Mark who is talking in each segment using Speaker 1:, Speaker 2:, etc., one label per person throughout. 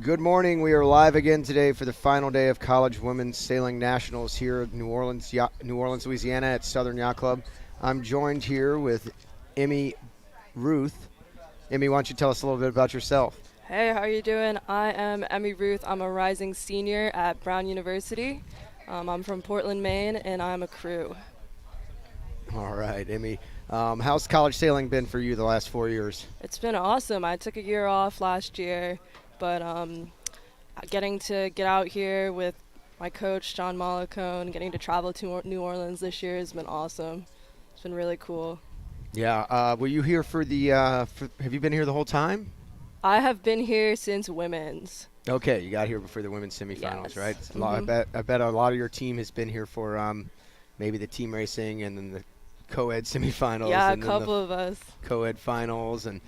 Speaker 1: Good morning. We are live again today for the final day of College Women's Sailing Nationals here at New Orleans, Louisiana at Southern Yacht Club. I'm joined here with Emmy Ruth. Emmy, why don't you tell us a little bit about yourself?
Speaker 2: Hey, how are you doing? I am Emmy Ruth. I'm a rising senior at Brown University. I'm from Portland, Maine, and I'm a crew.
Speaker 1: All right, Emmy. How's college sailing been for you the last 4 years?
Speaker 2: It's been awesome. I took a year off last year, but getting to get out here with my coach, John Mollicone, getting to travel to New Orleans this year has been awesome. It's been really cool.
Speaker 1: Yeah. Were you here for the? Have you been here the whole time?
Speaker 2: I have been here since women's.
Speaker 1: Okay, you got here before the women's semifinals,
Speaker 2: Yes.
Speaker 1: right?
Speaker 2: Mm-hmm.
Speaker 1: I bet a lot of your team has been here for maybe the team racing and then the co-ed semifinals.
Speaker 2: Yeah, a
Speaker 1: and then
Speaker 2: couple of us.
Speaker 1: co-ed finals and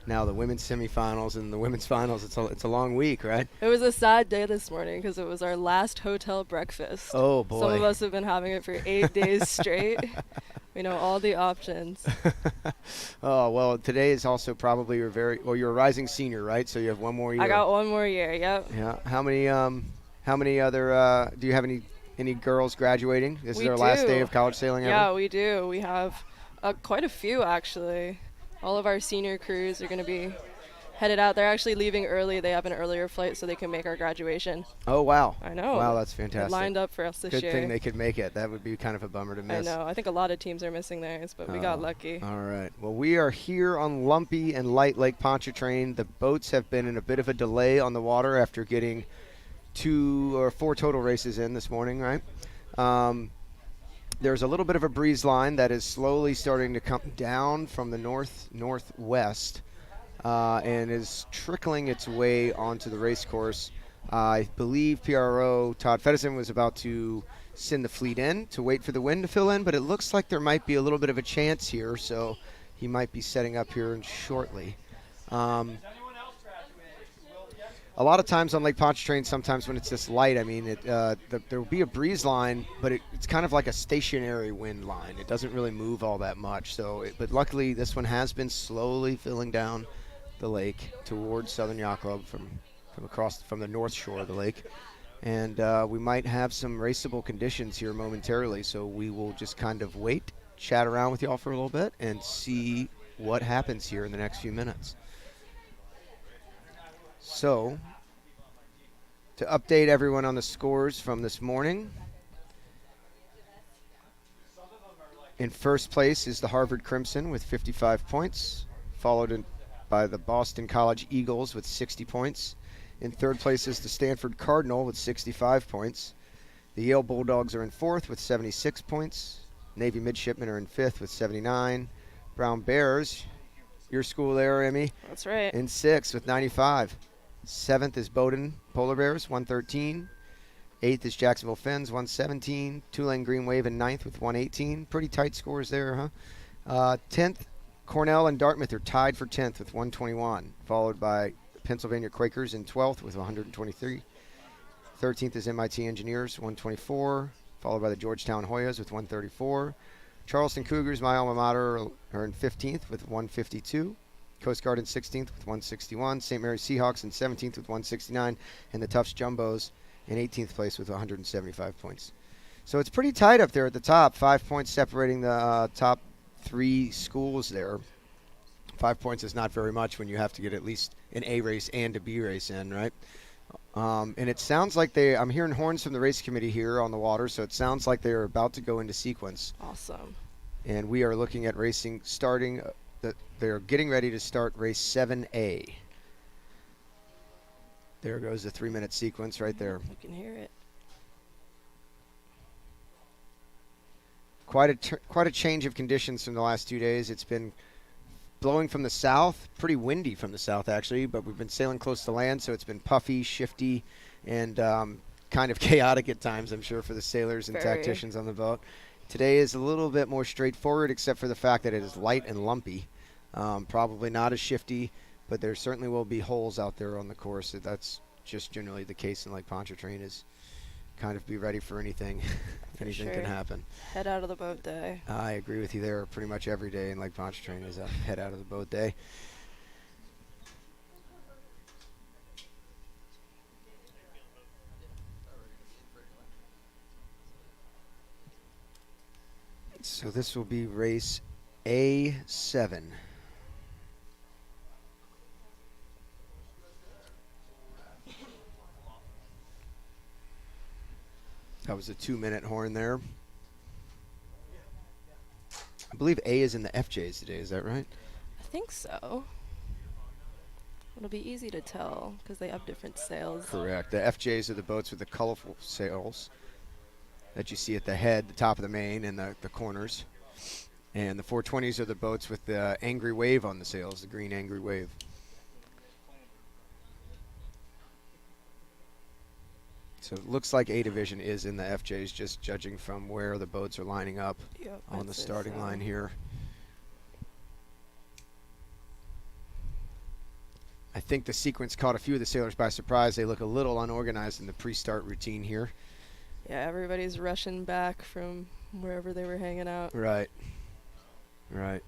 Speaker 1: now the women's semifinals and the women's finals. It's a long week, right?
Speaker 2: It was a sad day this morning because it was our last hotel breakfast.
Speaker 1: Oh boy.
Speaker 2: Some of us have been having it for 8 days straight. We know all the options.
Speaker 1: Oh well, today is also probably you're a rising senior, right? So you have one more year.
Speaker 2: I got one more year. Yep.
Speaker 1: Yeah. How many other do you have any girls graduating? This is
Speaker 2: We
Speaker 1: their last day
Speaker 2: do.
Speaker 1: of college sailing ever?
Speaker 2: Yeah, we do. We have quite a few actually. All of our senior crews are going to be headed out. They're actually leaving early. They have an earlier flight so they can make our graduation.
Speaker 1: Oh wow.
Speaker 2: I know.
Speaker 1: Wow, that's
Speaker 2: They
Speaker 1: fantastic.
Speaker 2: lined up for us this
Speaker 1: Good
Speaker 2: year.
Speaker 1: thing they could make it. That would be kind of a bummer to
Speaker 2: I
Speaker 1: miss.
Speaker 2: know. I think a lot of teams are missing theirs, but we got lucky.
Speaker 1: All right. Well, we are here on Lumpy and Light Lake Pontchartrain. The boats have been in a bit of a delay on the water after getting 2 or 4 total races in this morning, right? There's a little bit of a breeze line that is slowly starting to come down from the northwest and is trickling its way onto the race course. I believe PRO Todd Feddersen was about to send the fleet in to wait for the wind to fill in, but it looks like there might be a little bit of a chance here, so he might be setting up here shortly. A lot of times on Lake Pontchartrain, sometimes when it's this light, I mean, there will be a breeze line, but it's kind of like a stationary wind line. It doesn't really move all that much. But luckily, this one has been slowly filling down the lake towards Southern Yacht Club from the north shore of the lake. And we might have some raceable conditions here momentarily, so we will just kind of wait, chat around with y'all for a little bit, and see what happens here in the next few minutes. So, to update everyone on the scores from this morning, in first place is the Harvard Crimson with 55 points, followed by the Boston College Eagles with 60 points. In third place is the Stanford Cardinal with 65 points. The Yale Bulldogs are in fourth with 76 points. Navy Midshipmen are in fifth with 79. Brown Bears, your school there, Emmy,
Speaker 2: That's right.
Speaker 1: in sixth with 95. Seventh is Bowdoin Polar Bears, 113. Eighth is Jacksonville Finns, 117. Tulane Green Wave in ninth with 118. Pretty tight scores there, huh? 10th, Cornell and Dartmouth are tied for 10th with 121, followed by Pennsylvania Quakers in 12th with 123. 13th is MIT Engineers, 124, followed by the Georgetown Hoyas with 134. Charleston Cougars, my alma mater, are in 15th with 152. Coast Guard in 16th with 161. St. Mary's Seahawks in 17th with 169. And the Tufts Jumbos in 18th place with 175 points. So it's pretty tight up there at the top. 5 points separating the top 3 schools there. 5 points is not very much when you have to get at least an A race and a B race in, right? And it sounds like I'm hearing horns from the race committee here on the water, so it sounds like they're about to go into sequence.
Speaker 2: Awesome.
Speaker 1: And we are looking at racing starting. They're getting ready to start race 7A. There goes the 3-minute sequence right there.
Speaker 2: You can hear it.
Speaker 1: Quite a change of conditions from the last 2 days. It's been blowing from the south, pretty windy from the south actually, but we've been sailing close to land, so it's been puffy, shifty, and kind of chaotic at times, I'm sure, for the sailors and
Speaker 2: Very.
Speaker 1: tacticians on the boat. Today is a little bit more straightforward, except for the fact that it is light and lumpy. Probably not as shifty, but there certainly will be holes out there on the course. That's just generally the case in Lake Pontchartrain, is kind of be ready for anything. If anything can happen.
Speaker 2: Head out of the boat day.
Speaker 1: I agree with you there. Pretty much every day in Lake Pontchartrain is a head out of the boat day. So this will be race A7. That was a 2-minute horn there. I believe A is in the FJs today, is that right?
Speaker 2: I think so. It'll be easy to tell because they have different sails.
Speaker 1: Correct. The FJs are the boats with the colorful sails that you see at the head, the top of the main, and the corners. And the 420s are the boats with the angry wave on the sails, the green angry wave. So it looks like A division is in the FJs, just judging from where the boats are lining up on the starting line here. I think the sequence caught a few of the sailors by surprise. They look a little unorganized in the pre-start routine here.
Speaker 2: Yeah, everybody's rushing back from wherever they were hanging out.
Speaker 1: Right. Right.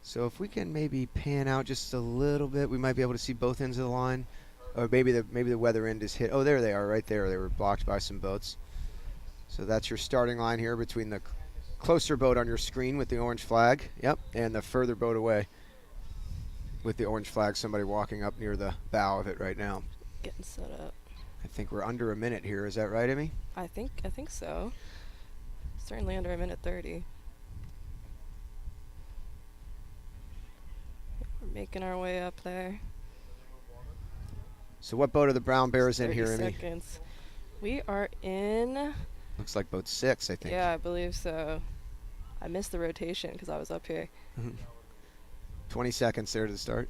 Speaker 1: So if we can maybe pan out just a little bit, we might be able to see both ends of the line. Or maybe the weather end is hit. Oh, there they are, right there. They were blocked by some boats. So that's your starting line here between the closer boat on your screen with the orange flag. Yep, and the further boat away with the orange flag. Somebody walking up near the bow of it right now.
Speaker 2: Getting set up.
Speaker 1: I think we're under a minute here. Is that right, Emmy?
Speaker 2: I think so. Certainly under a minute 30. We're making our way up there.
Speaker 1: So what boat are the brown bears in
Speaker 2: 30
Speaker 1: here, Emmy?
Speaker 2: seconds. We are in...
Speaker 1: Looks like boat 6, I think.
Speaker 2: Yeah, I believe so. I missed the rotation because I was up here.
Speaker 1: 20 seconds there to start.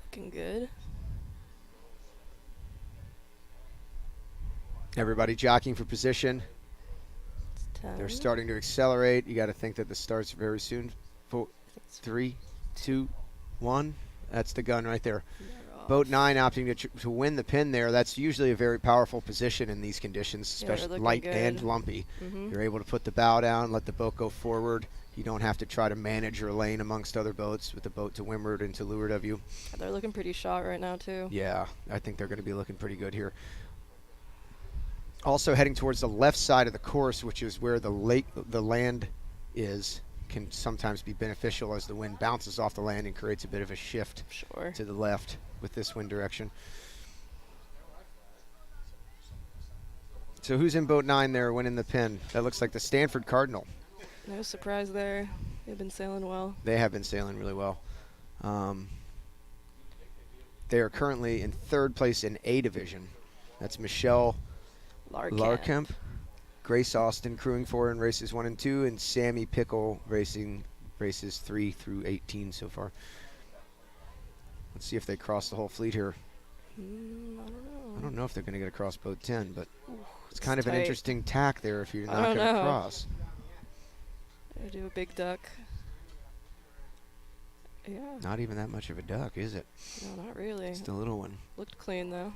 Speaker 2: Looking good.
Speaker 1: Everybody jockeying for position.
Speaker 2: It's 10.
Speaker 1: They're starting to accelerate. You got to think that this starts very soon. 4, 3, 2, 1. That's the gun right there. Boat 9 opting to win the pin there. That's usually a very powerful position in these conditions, especially light and lumpy. You're able to put the bow down, let the boat go forward. You don't have to try to manage your lane amongst other boats with the boat to windward and to leeward of you.
Speaker 2: They're looking pretty shot right now, too.
Speaker 1: Yeah, I think they're going to be looking pretty good here. Also heading towards the left side of the course, which is where the land is, can sometimes be beneficial as the wind bounces off the land and creates a bit of a shift to the left with this wind direction. So who's in boat 9 there winning the pin? That looks like the Stanford Cardinal.
Speaker 2: No surprise there. They've been sailing well.
Speaker 1: They have been sailing really well. They are currently in 3rd place in A division. That's Michelle Larkemp, Grace Austin crewing for in races 1 and 2, and Sammy Pickle racing races 3 through 18 so far. Let's see if they cross the whole fleet here. I don't know if they're going to get across boat 10, but it's kind of an interesting tack there if you're not going to cross.
Speaker 2: I do a big duck. Yeah.
Speaker 1: Not even that much of a duck, is it?
Speaker 2: No, not really.
Speaker 1: Just a little one.
Speaker 2: Looked clean, though.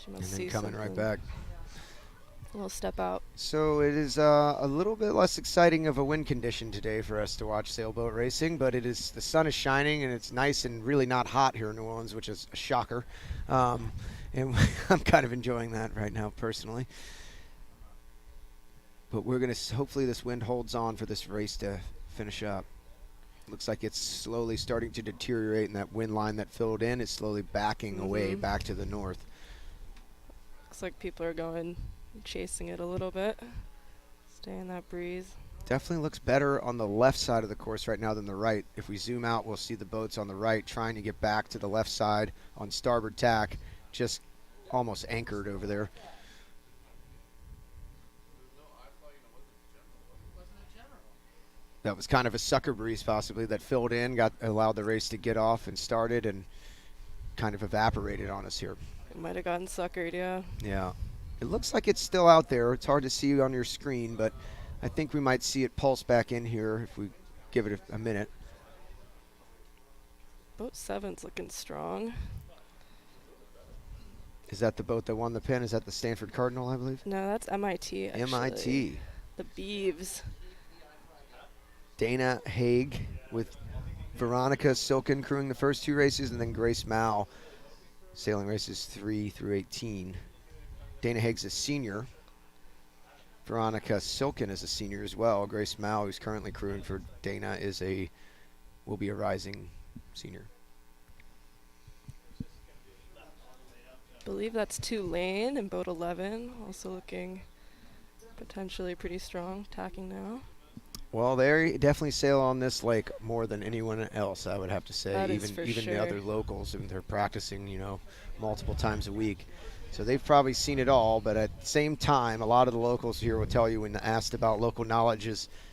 Speaker 2: She must see
Speaker 1: coming
Speaker 2: something.
Speaker 1: right back.
Speaker 2: A little step out.
Speaker 1: So it is a little bit less exciting of a wind condition today for us to watch sailboat racing, but the sun is shining and it's nice and really not hot here in New Orleans, which is a shocker. And I'm kind of enjoying that right now personally. But we're going to, hopefully this wind holds on for this race to finish up. Looks like it's slowly starting to deteriorate, and that wind line that filled in is slowly backing away back to the north.
Speaker 2: Looks like people are going chasing it a little bit. Stay in that breeze.
Speaker 1: Definitely looks better on the left side of the course right now than the right. If we zoom out, we'll see the boats on the right trying to get back to the left side on starboard tack, just almost anchored over there. That was kind of a sucker breeze possibly that filled in, allowed the race to get off and started and kind of evaporated on us here.
Speaker 2: It might have gotten suckered, yeah.
Speaker 1: Yeah. It looks like it's still out there. It's hard to see on your screen, but I think we might see it pulse back in here if we give it a minute.
Speaker 2: Boat 7's looking strong.
Speaker 1: Is that the boat that won the pin? Is that the Stanford Cardinal, I believe?
Speaker 2: No, that's MIT, actually.
Speaker 1: MIT.
Speaker 2: The Beeves.
Speaker 1: Dana Haig with Veronica Silken crewing the first 2 races, and then Grace Mao sailing races 3 through 18. Dana Haig's a senior. Veronica Silken is a senior as well. Grace Mao, who's currently crewing for Dana, will be a rising senior.
Speaker 2: I believe that's Tulane in boat 11, also looking potentially pretty strong, tacking now.
Speaker 1: Well, they definitely sail on this lake more than anyone else, I would have to say.
Speaker 2: That is
Speaker 1: even
Speaker 2: for
Speaker 1: even
Speaker 2: sure.
Speaker 1: the other locals, and they're practicing, multiple times a week. So they've probably seen it all, but at the same time, a lot of the locals here will tell you when asked about local knowledge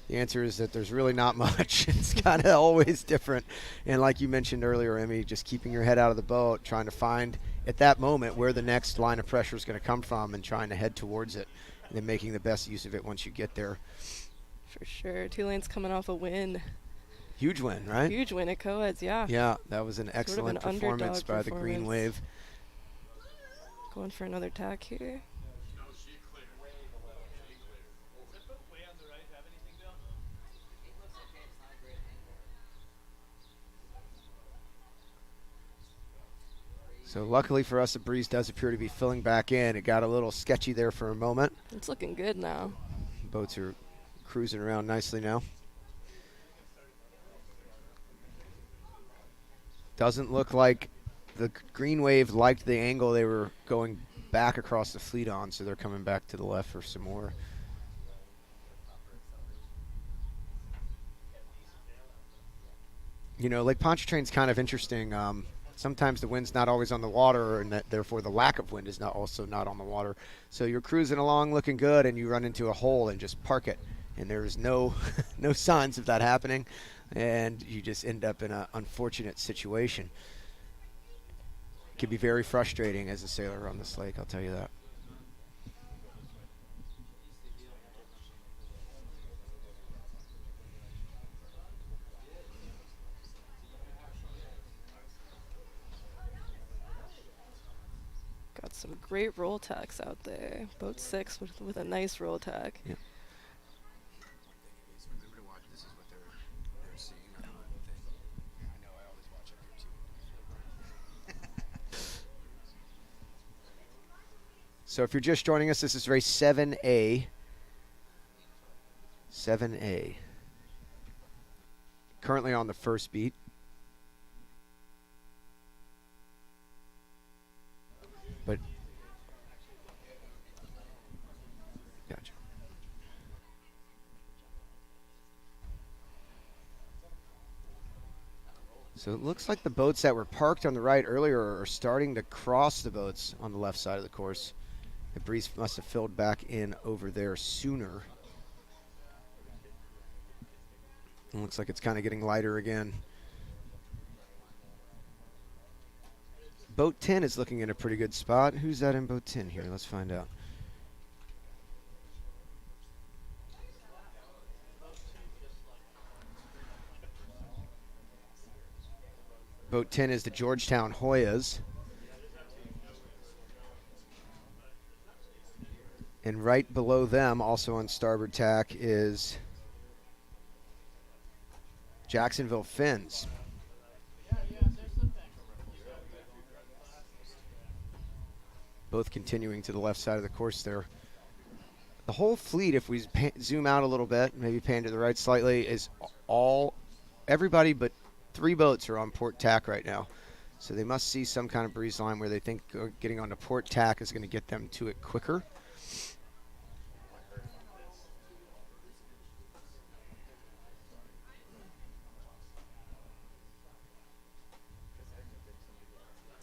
Speaker 1: the answer is that there's really not much. It's kind of always different. And like you mentioned earlier, Emmy, just keeping your head out of the boat, trying to find at that moment where the next line of pressure is going to come from and trying to head towards it, and then making the best use of it once you get there.
Speaker 2: For sure. Tulane's coming off a win.
Speaker 1: Huge win, right?
Speaker 2: Huge win at co-eds, yeah.
Speaker 1: Yeah, that was an excellent
Speaker 2: sort of an
Speaker 1: performance by the Green Wave.
Speaker 2: Going for another tack here.
Speaker 1: So luckily for us, the breeze does appear to be filling back in. It got a little sketchy there for a moment.
Speaker 2: It's looking good now.
Speaker 1: Boats are cruising around nicely now. Doesn't look like the Green Wave liked the angle they were going back across the fleet on, so they're coming back to the left for some more. Lake Pontchartrain's kind of interesting. Sometimes the wind's not always on the water, and therefore the lack of wind is also not on the water. So you're cruising along looking good, and you run into a hole and just park it. And there's no no signs of that happening, and you just end up in an unfortunate situation. It can be very frustrating as a sailor on this lake, I'll tell you that.
Speaker 2: Got some great roll tacks out there. Boat 6 with a nice roll tack.
Speaker 1: Yeah. So if you're just joining us, this is race 7A. 7A. Currently on the first beat. But gotcha. So it looks like the boats that were parked on the right earlier are starting to cross the boats on the left side of the course. The breeze must have filled back in over there sooner. It looks like it's kind of getting lighter again. Boat 10 is looking in a pretty good spot. Who's that in boat 10 here? Let's find out. Boat 10 is the Georgetown Hoyas. And right below them, also on starboard tack, is Jacksonville Finns. Both continuing to the left side of the course there. The whole fleet, if we zoom out a little bit, maybe pan to the right slightly, is everybody but 3 boats are on port tack right now. So they must see some kind of breeze line where they think getting onto port tack is going to get them to it quicker.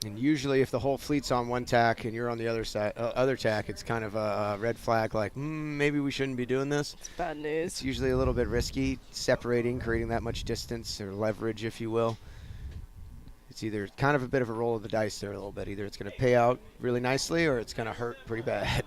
Speaker 1: And usually if the whole fleet's on one tack and you're on the other tack, it's kind of a red flag like, maybe we shouldn't be doing this.
Speaker 2: It's bad news.
Speaker 1: It's usually a little bit risky, separating, creating that much distance or leverage, if you will. It's either kind of a bit of a roll of the dice there a little bit. Either it's going to pay out really nicely or it's going to hurt pretty bad.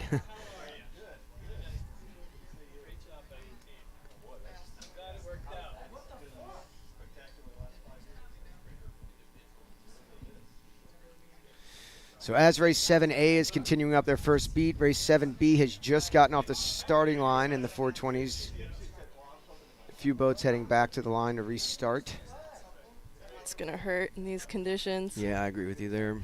Speaker 1: So as race 7A is continuing up their first beat, race 7B has just gotten off the starting line in the 420s. A few boats heading back to the line to restart.
Speaker 2: It's going to hurt in these conditions.
Speaker 1: Yeah, I agree with you there.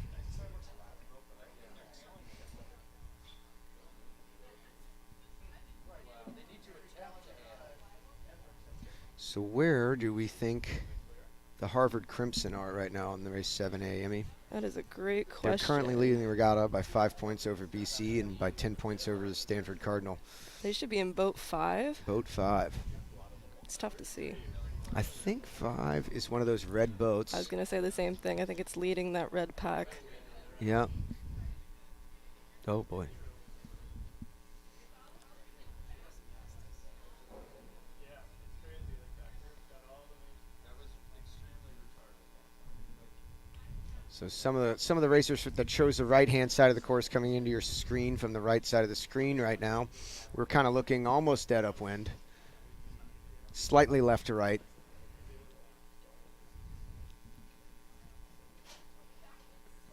Speaker 1: So where do we think the Harvard Crimson are right now in the race 7A, Emmy?
Speaker 2: That is a great
Speaker 1: They're
Speaker 2: question.
Speaker 1: currently leading the regatta by 5 points over BC and by 10 points over the Stanford Cardinal.
Speaker 2: They should be in boat 5.
Speaker 1: Boat 5.
Speaker 2: It's tough to see.
Speaker 1: I think 5 is one of those red boats.
Speaker 2: I was going to say the same thing. I think it's leading that red pack.
Speaker 1: Yeah. Oh, boy. So some of the racers that chose the right-hand side of the course coming into your screen from the right side of the screen right now, we're kind of looking almost dead upwind, slightly left to right.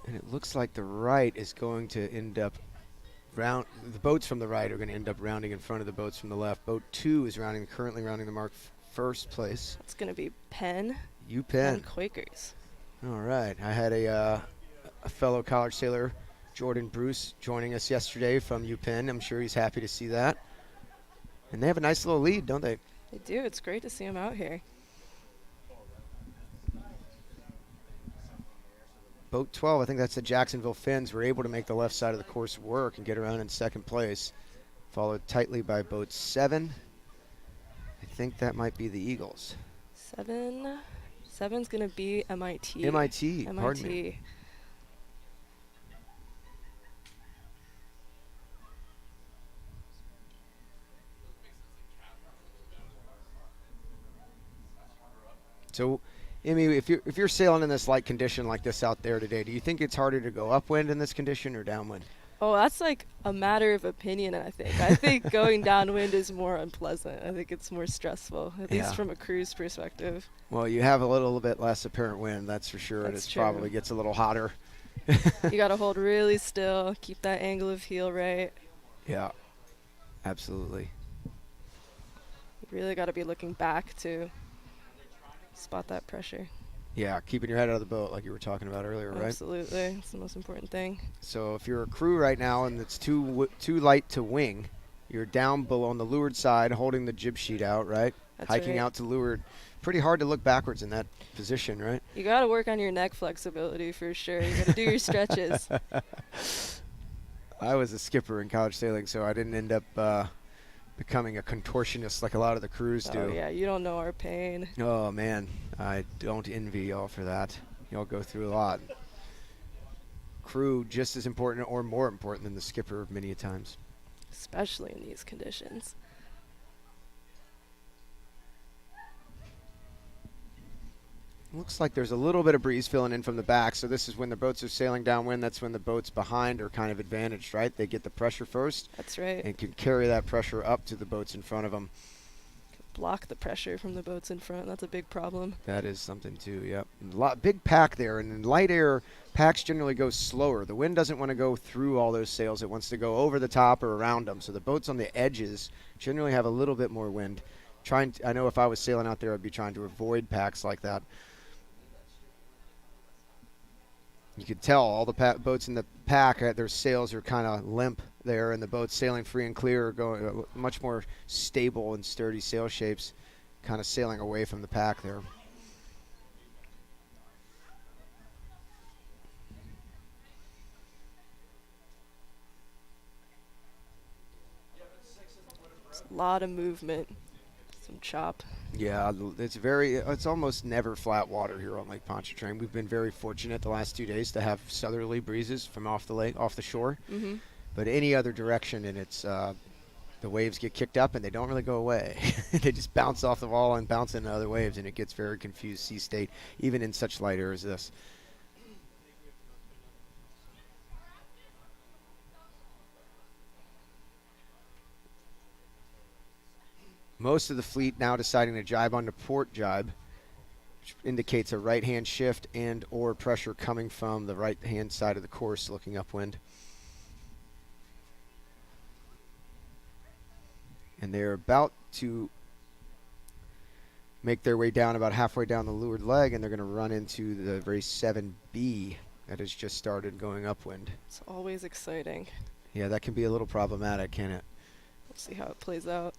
Speaker 1: And it looks like the right is going to end up the boats from the right are going to end up rounding in front of the boats from the left. Boat 2 is currently rounding the mark first place.
Speaker 2: It's going to be Penn.
Speaker 1: Penn
Speaker 2: Quakers.
Speaker 1: All right. I had a fellow college sailor, Jordan Bruce, joining us yesterday from UPenn. I'm sure he's happy to see that. And they have a nice little lead, don't they?
Speaker 2: They do. It's great to see them out here.
Speaker 1: Boat 12, I think that's the Jacksonville Finns, were able to make the left side of the course work and get around in second place. Followed tightly by boat 7. I think that might be the Eagles.
Speaker 2: 7's going to be MIT.
Speaker 1: MIT, pardon me. So, Emmy, if you're sailing in this light condition like this out there today, do you think it's harder to go upwind in this condition or downwind?
Speaker 2: Oh, that's like a matter of opinion, I think. I think going downwind is more unpleasant. I think it's more stressful, at least from a cruise perspective.
Speaker 1: Well, you have a little bit less apparent wind, that's for sure, and it probably gets a little hotter.
Speaker 2: You got to hold really still, keep that angle of heel right.
Speaker 1: Yeah, absolutely.
Speaker 2: You really got to be looking back to spot that pressure.
Speaker 1: Yeah, keeping your head out of the boat like you were talking about earlier, right?
Speaker 2: Absolutely. It's the most important thing.
Speaker 1: So if you're a crew right now and it's too light to wing, you're down below on the leeward side holding the jib sheet out, right?
Speaker 2: That's
Speaker 1: hiking
Speaker 2: right.
Speaker 1: out to leeward. Pretty hard to look backwards in that position, right?
Speaker 2: You got to work on your neck flexibility for sure. You got to do your stretches.
Speaker 1: I was a skipper in college sailing, so I didn't end up becoming a contortionist like a lot of the crews do.
Speaker 2: Oh, yeah. You don't know our pain.
Speaker 1: Oh, man. I don't envy y'all for that. Y'all go through a lot. Crew just as important or more important than the skipper many a times.
Speaker 2: Especially in these conditions.
Speaker 1: Looks like there's a little bit of breeze filling in from the back, so this is when the boats are sailing downwind. That's when the boats behind are kind of advantaged, right? They get the pressure first.
Speaker 2: That's right.
Speaker 1: And can carry that pressure up to the boats in front of them.
Speaker 2: Block the pressure from the boats in front. That's a big problem.
Speaker 1: That is something too, yep. Big pack there, and in light air, packs generally go slower. The wind doesn't want to go through all those sails. It wants to go over the top or around them. So the boats on the edges generally have a little bit more wind. I know if I was sailing out there, I'd be trying to avoid packs like that. You could tell all the boats in the pack, their sails are kind of limp there, and the boats sailing free and clear are going much more stable and sturdy sail shapes, kind of sailing away from the pack there.
Speaker 2: It's a lot of movement. Some chop.
Speaker 1: Yeah, it's almost never flat water here on Lake Pontchartrain. We've been very fortunate the last 2 days to have southerly breezes from off the shore.
Speaker 2: Mm-hmm.
Speaker 1: But any other direction, and the waves get kicked up and they don't really go away. They just bounce off the wall and bounce into other waves, and it gets very confused sea state, even in such light air as this. Most of the fleet now deciding to jibe onto port jibe, which indicates a right-hand shift and or pressure coming from the right-hand side of the course looking upwind. And they're about to make their way down about halfway down the leeward leg, and they're going to run into the race 7B that has just started going upwind.
Speaker 2: It's always exciting.
Speaker 1: Yeah, that can be a little problematic, can it?
Speaker 2: We'll see how it plays out.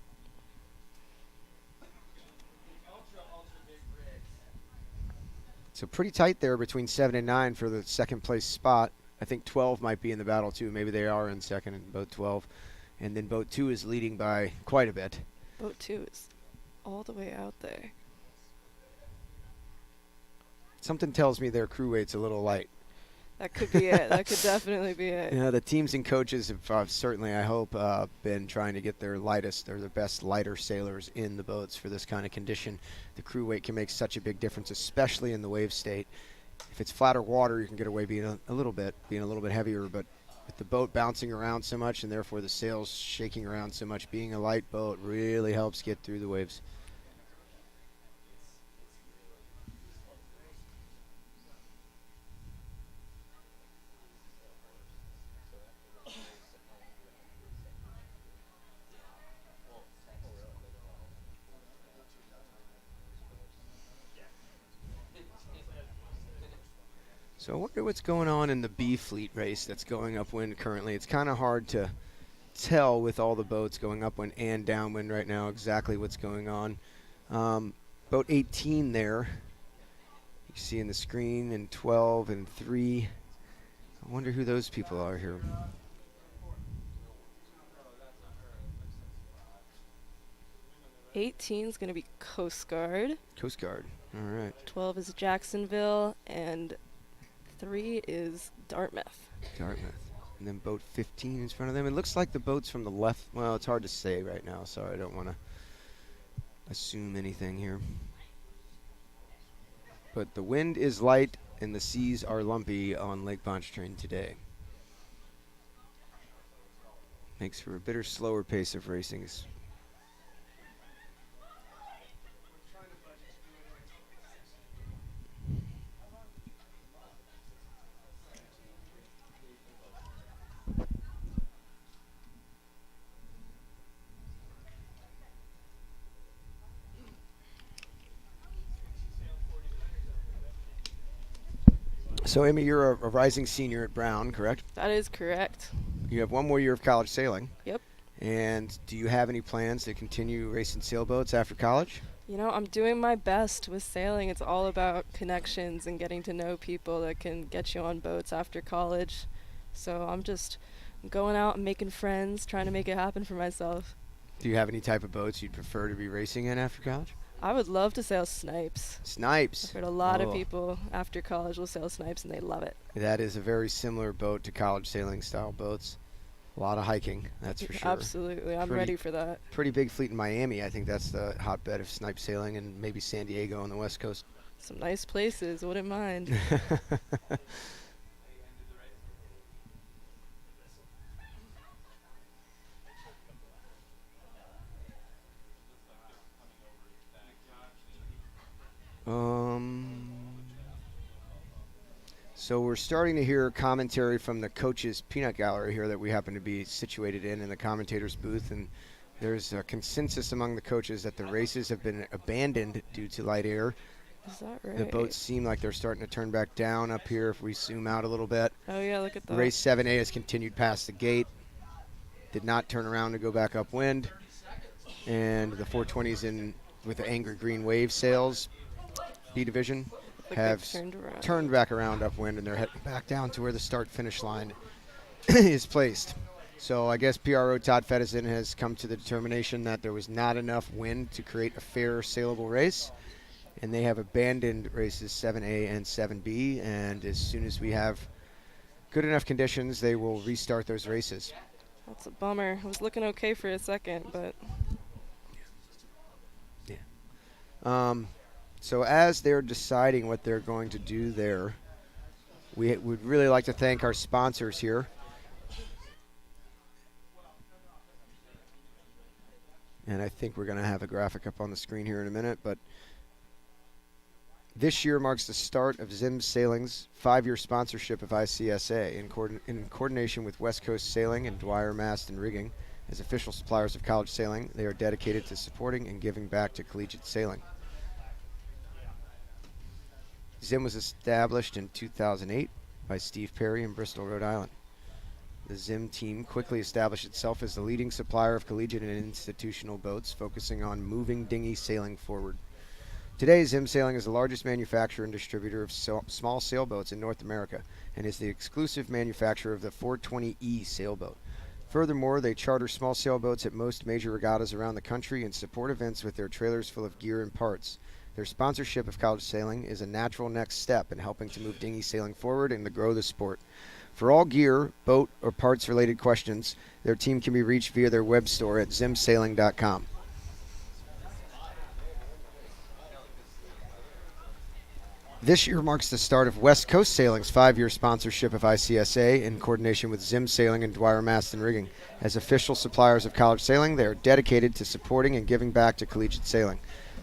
Speaker 1: So pretty tight there between 7 and 9 for the second place spot. I think 12 might be in the battle too. Maybe they are in second in boat 12. And then boat 2 is leading by quite a bit.
Speaker 2: Boat 2 is all the way out there.
Speaker 1: Something tells me their crew weight's a little light.
Speaker 2: That could be it. That could definitely be it.
Speaker 1: Yeah, the teams and coaches have certainly, I hope, been trying to get their lightest or the best lighter sailors in the boats for this kind of condition. The crew weight can make such a big difference, especially in the wave state. If it's flatter water, you can get away being a little bit heavier, but with the boat bouncing around so much and therefore the sails shaking around so much, being a light boat really helps get through the waves. So I wonder what's going on in the B fleet race that's going upwind currently. It's kind of hard to tell with all the boats going upwind and downwind right now exactly what's going on. Boat 18 there, you see in the screen, and 12 and 3. I wonder who those people are here.
Speaker 2: '18 is going to be Coast Guard.
Speaker 1: Coast Guard. All right.
Speaker 2: 12 is Jacksonville, and 3 is Dartmouth.
Speaker 1: Dartmouth. And then boat 15 is in front of them. It looks like the boats from the left. Well, it's hard to say right now, so I don't want to assume anything here. But the wind is light and the seas are lumpy on Lake Pontchartrain today. Makes for a bit slower pace of racing. So, Amy, you're a rising senior at Brown, correct?
Speaker 2: That is correct.
Speaker 1: You have one more year of college sailing.
Speaker 2: Yep.
Speaker 1: And do you have any plans to continue racing sailboats after college?
Speaker 2: You know, I'm doing my best with sailing. It's all about connections and getting to know people that can get you on boats after college. So I'm just going out and making friends, trying to make it happen for myself.
Speaker 1: Do you have any type of boats you'd prefer to be racing in after college?
Speaker 2: I would love to sail snipes.
Speaker 1: Snipes.
Speaker 2: I've heard a lot of people after college will sail snipes and they love it.
Speaker 1: That is a very similar boat to college sailing style boats. A lot of hiking, that's for sure.
Speaker 2: Absolutely. I'm ready for that.
Speaker 1: Pretty big fleet in Miami. I think that's the hotbed of snipe sailing, and maybe San Diego on the West Coast.
Speaker 2: Some nice places. Wouldn't mind.
Speaker 1: So we're starting to hear commentary from the coaches' peanut gallery here that we happen to be situated in the commentators' booth, and there's a consensus among the coaches that the races have been abandoned due to light air.
Speaker 2: Is that right?
Speaker 1: The boats seem like they're starting to turn back down up here if we zoom out a little bit.
Speaker 2: Oh, yeah, look at that.
Speaker 1: Race 7A has continued past the gate. Did not turn around to go back upwind. And the 420s in with the angry green wave sails, B division, have turned back around upwind, and they're heading back down to where the start-finish line is placed. So I guess PRO Todd Fedison has come to the determination that there was not enough wind to create a fair sailable race, and they have abandoned races 7A and 7B, and as soon as we have good enough conditions, they will restart those races.
Speaker 2: That's a bummer. It was looking okay for a second, but...
Speaker 1: Yeah. So as they're deciding what they're going to do there, we would really like to thank our sponsors here. And I think we're going to have a graphic up on the screen here in a minute, but this year marks the start of Zim Sailing's 5-year sponsorship of ICSA in coordination with West Coast Sailing and Dwyer Mast and Rigging. As official suppliers of college sailing, they are dedicated to supporting and giving back to collegiate sailing. Zim was established in 2008 by Steve Perry in Bristol, Rhode Island. The Zim team quickly established itself as the leading supplier of collegiate and institutional boats, focusing on moving dinghy sailing forward. Today, Zim Sailing is the largest manufacturer and distributor of small sailboats in North America and is the exclusive manufacturer of the 420E sailboat. Furthermore, they charter small sailboats at most major regattas around the country and support events with their trailers full of gear and parts. Their sponsorship of college sailing is a natural next step in helping to move dinghy sailing forward and to grow the sport. For all gear, boat, or parts related questions, their team can be reached via their web store at zimsailing.com. This year marks the start of West Coast Sailing's 5-year sponsorship of ICSA in coordination with Zim Sailing and Dwyer Mast and Rigging. As official suppliers of college sailing, they are dedicated to supporting and giving back to collegiate sailing.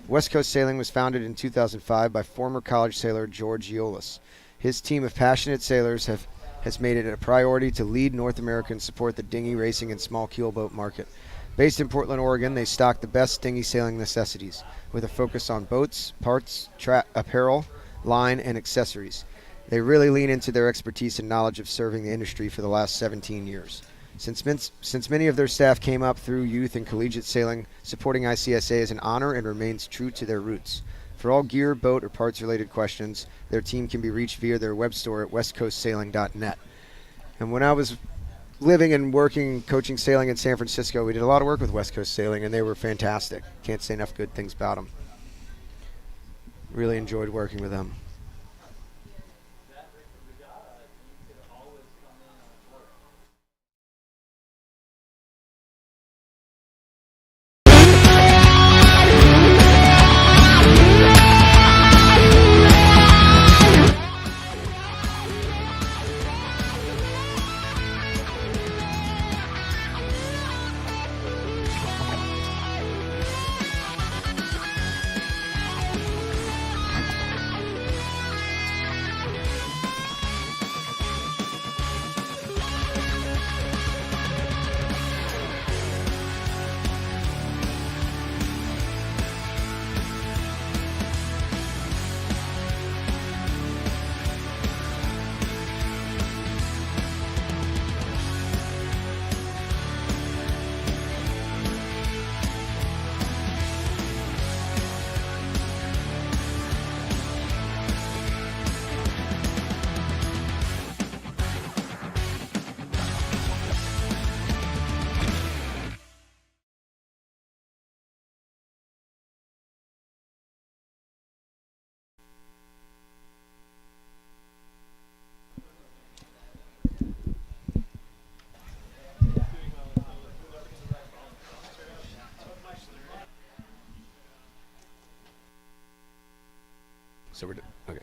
Speaker 1: West Coast Sailing was founded in 2005 by former college sailor George Eolas. His team of passionate sailors has made it a priority to lead North America and support the dinghy racing and small keelboat market. Based in Portland, Oregon, they stock the best dinghy sailing necessities, with a focus on boats, parts, apparel, line, and accessories. They really lean into their expertise and knowledge of serving the industry for the last 17 years. Since many of their staff came up through youth and collegiate sailing, supporting ICSA is an honor and remains true to their roots. For all gear, boat, or parts-related questions, their team can be reached via their web store at westcoastsailing.net. And when I was living and working, coaching sailing in San Francisco, we did a lot of work with West Coast Sailing, and they were fantastic. Can't say enough good things about them. Really enjoyed working with them. So we're okay.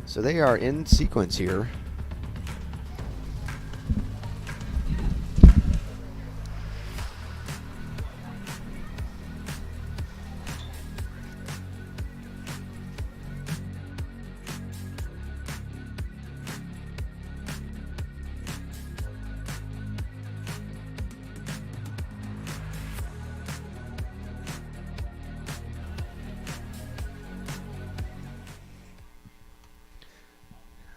Speaker 1: So they are in sequence here.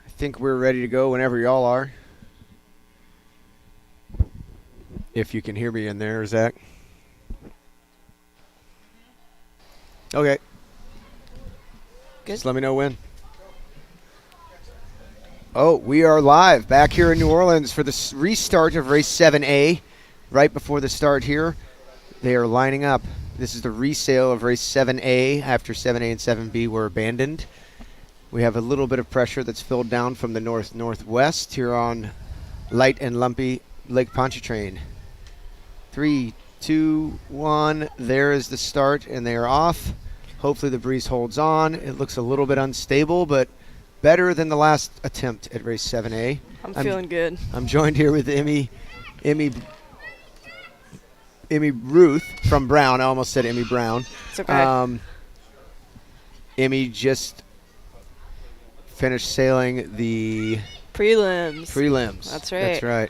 Speaker 1: I think we're ready to go whenever y'all are. If you can hear me in there, Zach. Okay.
Speaker 2: Good.
Speaker 1: Just let me know when. Oh, we are live back here in New Orleans for the restart of race 7A. Right before the start here, they are lining up. This is the resale of race 7A after 7A and 7B were abandoned. We have a little bit of pressure that's filled down from the north-northwest here on light and lumpy Lake Pontchartrain. 3, 2, 1. There is the start, and they are off. Hopefully the breeze holds on. It looks a little bit unstable, but better than the last attempt at race 7A.
Speaker 2: I'm feeling good.
Speaker 1: I'm joined here with Emmy Ruth from Brown. I almost said Emmy Brown.
Speaker 2: It's okay.
Speaker 1: Emmy just finished sailing the
Speaker 2: prelims. That's right.
Speaker 1: That's right.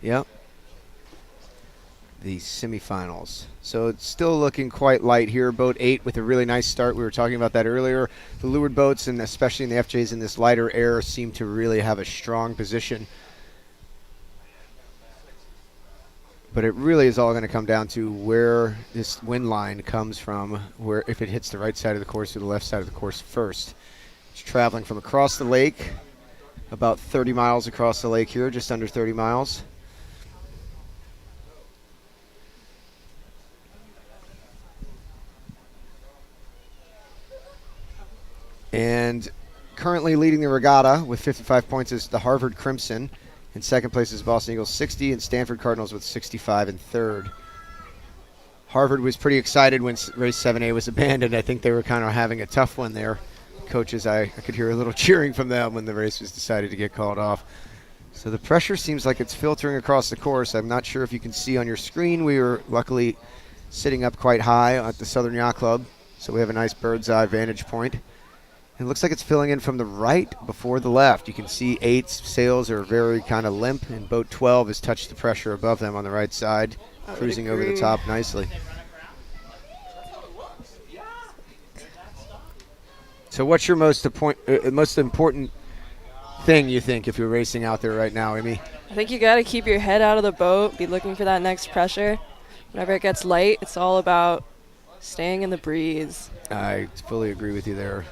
Speaker 1: Yep. The semifinals. So it's still looking quite light here. Boat 8 with a really nice start. We were talking about that earlier. The leeward boats, and especially in the FJs in this lighter air, seem to really have a strong position. But it really is all going to come down to where this wind line comes from, where if it hits the right side of the course or the left side of the course first. It's traveling from across the lake, about 30 miles across the lake here, just under 30 miles. And currently leading the regatta with 55 points is the Harvard Crimson. In second place is Boston Eagles 60 and Stanford Cardinals with 65 in third. Harvard was pretty excited when race 7A was abandoned. I think they were kind of having a tough one there. Coaches, I could hear a little cheering from them when the race was decided to get called off. So the pressure seems like it's filtering across the course. I'm not sure if you can see on your screen. We were luckily sitting up quite high at the Southern Yacht Club, so we have a nice bird's eye vantage point. It looks like it's filling in from the right before the left. You can see 8's sails are very kind of limp, and boat 12 has touched the pressure above them on the right side, cruising over the top nicely. So what's your most important thing, you think, if you're racing out there right now, Amy?
Speaker 2: I think you got to keep your head out of the boat, be looking for that next pressure. Whenever it gets light, it's all about staying in the breeze.
Speaker 1: I fully agree with you there.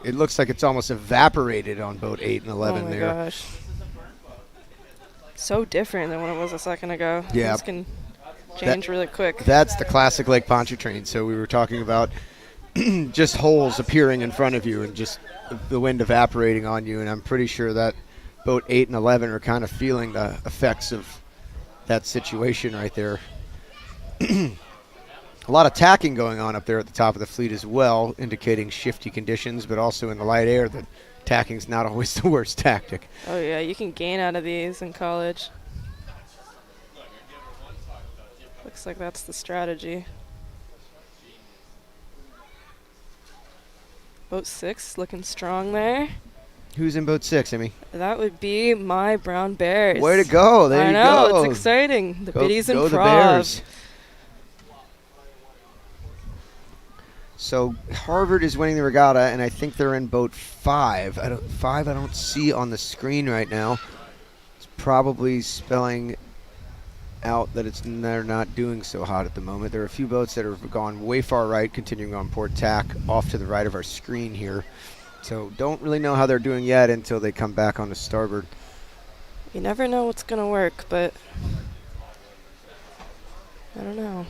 Speaker 1: It looks like it's almost evaporated on boat 8 and 11 there.
Speaker 2: Oh my gosh. So different than when it was a second ago.
Speaker 1: Yeah.
Speaker 2: Things can change really quick.
Speaker 1: That's the classic Lake Pontchartrain. So we were talking about just holes appearing in front of you and just the wind evaporating on you, and I'm pretty sure that boat 8 and 11 are kind of feeling the effects of that situation right there. A lot of tacking going on up there at the top of the fleet as well, indicating shifty conditions, but also in the light air, the tacking's not always the worst tactic.
Speaker 2: Oh yeah, you can gain out of these in college. Looks like that's the strategy. Boat 6 looking strong there.
Speaker 1: Who's in boat 6, Emmy?
Speaker 2: That would be my Brown Bears.
Speaker 1: Way to go. There you go.
Speaker 2: I know, it's exciting. The biddies and
Speaker 1: go
Speaker 2: prov.
Speaker 1: the Bears. So Harvard is winning the regatta, and I think they're in boat 5. I don't see on the screen right now. It's probably spelling out that they're not doing so hot at the moment. There are a few boats that have gone way far right, continuing on port tack, off to the right of our screen here. So don't really know how they're doing yet until they come back on the starboard.
Speaker 2: You never know what's going to work, but I don't know.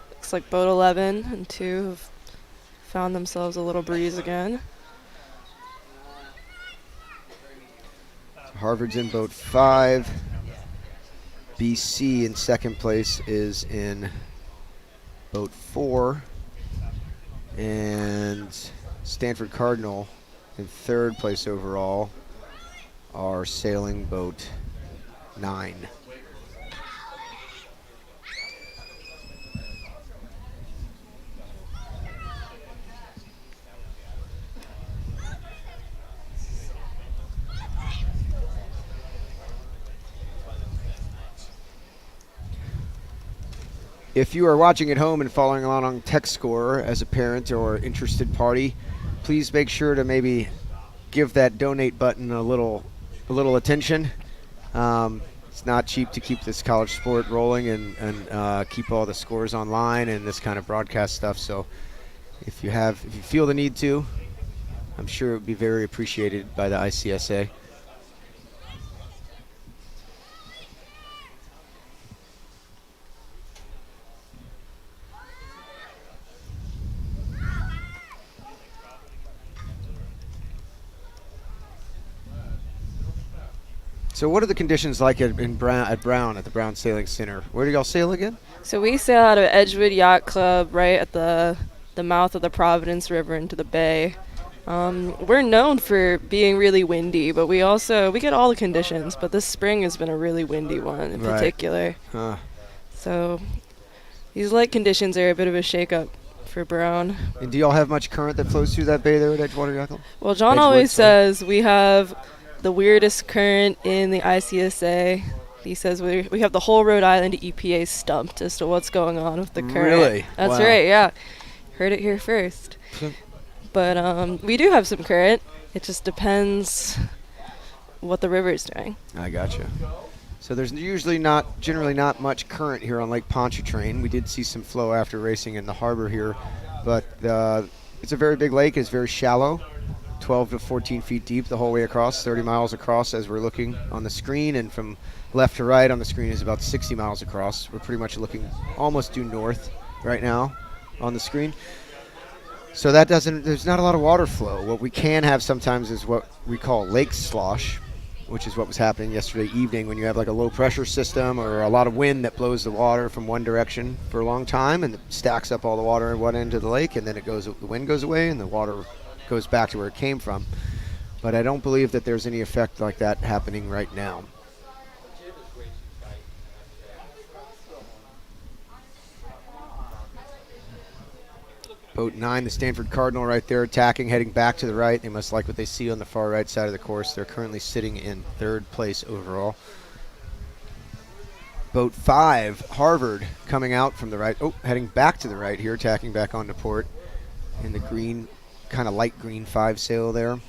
Speaker 2: Looks like boat 11 and 2 have found themselves a little breeze again.
Speaker 1: Harvard's in boat 5. BC in second place is in boat 4. And Stanford Cardinal in third place overall are sailing boat 9. If you are watching at home and following along on TechScore as a parent or interested party, please make sure to maybe give that donate button a little attention. It's not cheap to keep this college sport rolling and keep all the scores online and this kind of broadcast stuff. So if you feel the need to, I'm sure it would be very appreciated by the ICSA. So what are the conditions like at Brown at the Brown Sailing Center? Where do y'all sail again?
Speaker 2: So we sail out of Edgewood Yacht Club right at the mouth of the Providence River into the bay. We're known for being really windy, but we get all the conditions, but this spring has been a really windy one in particular.
Speaker 1: Huh.
Speaker 2: So these light conditions are a bit of a shake-up for Brown.
Speaker 1: And do y'all have much current that flows through that bay there at Edgewater Yacht Club?
Speaker 2: Well, John always says we have the weirdest current in the ICSA. He says we have the whole Rhode Island EPA stumped as to what's going on with the current.
Speaker 1: Really?
Speaker 2: That's
Speaker 1: Wow.
Speaker 2: right, yeah. Heard it here first. But we do have some current. It just depends what the river is doing.
Speaker 1: I gotcha. So there's generally not much current here on Lake Pontchartrain. We did see some flow after racing in the harbor here, but it's a very big lake. It's very shallow, 12 to 14 feet deep the whole way across, 30 miles across as we're looking on the screen, and from left to right on the screen is about 60 miles across. We're pretty much looking almost due north right now on the screen. So there's not a lot of water flow. What we can have sometimes is what we call lake slosh, which is what was happening yesterday evening when you have like a low pressure system or a lot of wind that blows the water from one direction for a long time and it stacks up all the water in one end of the lake, and then the wind goes away and the water goes back to where it came from. But I don't believe that there's any effect like that happening right now. Boat 9, the Stanford Cardinal right there attacking, heading back to the right. They must like what they see on the far right side of the course. They're currently sitting in third place overall. Boat 5, Harvard, coming out from the right. Oh, heading back to the right here, tacking back onto port in the green, kind of light green 5 sail there.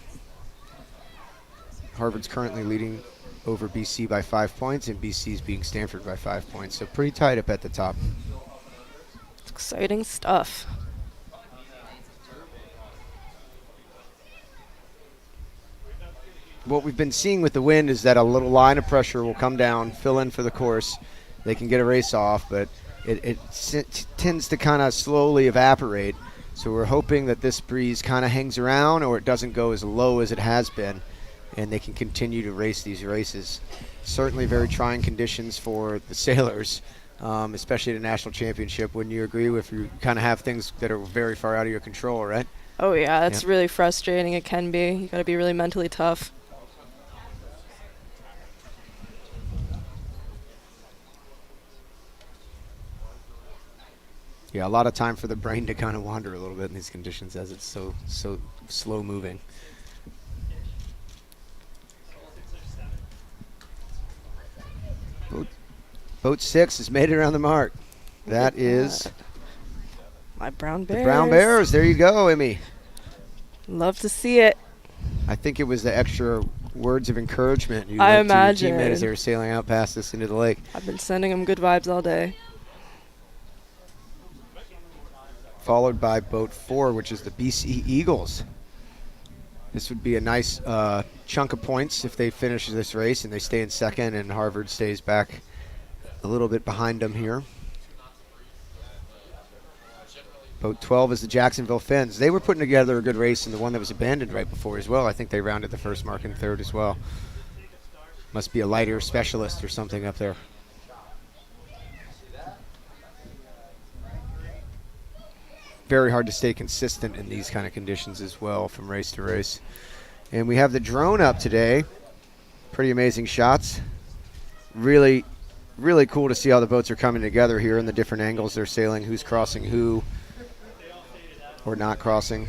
Speaker 1: Harvard's currently leading over BC by 5 points, and BC's beating Stanford by 5 points. So pretty tight up at the top.
Speaker 2: It's exciting stuff.
Speaker 1: What we've been seeing with the wind is that a little line of pressure will come down, fill in for the course. They can get a race off, but it tends to kind of slowly evaporate. So we're hoping that this breeze kind of hangs around or it doesn't go as low as it has been, and they can continue to race these races. Certainly very trying conditions for the sailors, especially at a national championship. Wouldn't you agree if you kind of have things that are very far out of your control, right?
Speaker 2: Oh, yeah, that's really frustrating. It can be. You got to be really mentally tough.
Speaker 1: Yeah, a lot of time for the brain to kind of wander a little bit in these conditions as it's so slow moving. Boat 6 has made it around the mark. That is
Speaker 2: my Brown Bears.
Speaker 1: The Brown Bears. There you go, Emmy.
Speaker 2: Love to see it.
Speaker 1: I think it was the extra words of encouragement you
Speaker 2: I
Speaker 1: went to your
Speaker 2: imagine.
Speaker 1: teammate as they were sailing out past us into the lake.
Speaker 2: I've been sending them good vibes all day.
Speaker 1: Followed by boat 4, which is the BC Eagles. This would be a nice chunk of points if they finish this race and they stay in second and Harvard stays back a little bit behind them here. Boat 12 is the Jacksonville Fins. They were putting together a good race in the one that was abandoned right before as well. I think they rounded the first mark in third as well. Must be a lighter specialist or something up there. very hard to stay consistent in these kind of conditions as well from race to race. And we have the drone up today. Pretty amazing shots. Really, really cool to see how the boats are coming together here in the different angles they're sailing, who's crossing who or not crossing.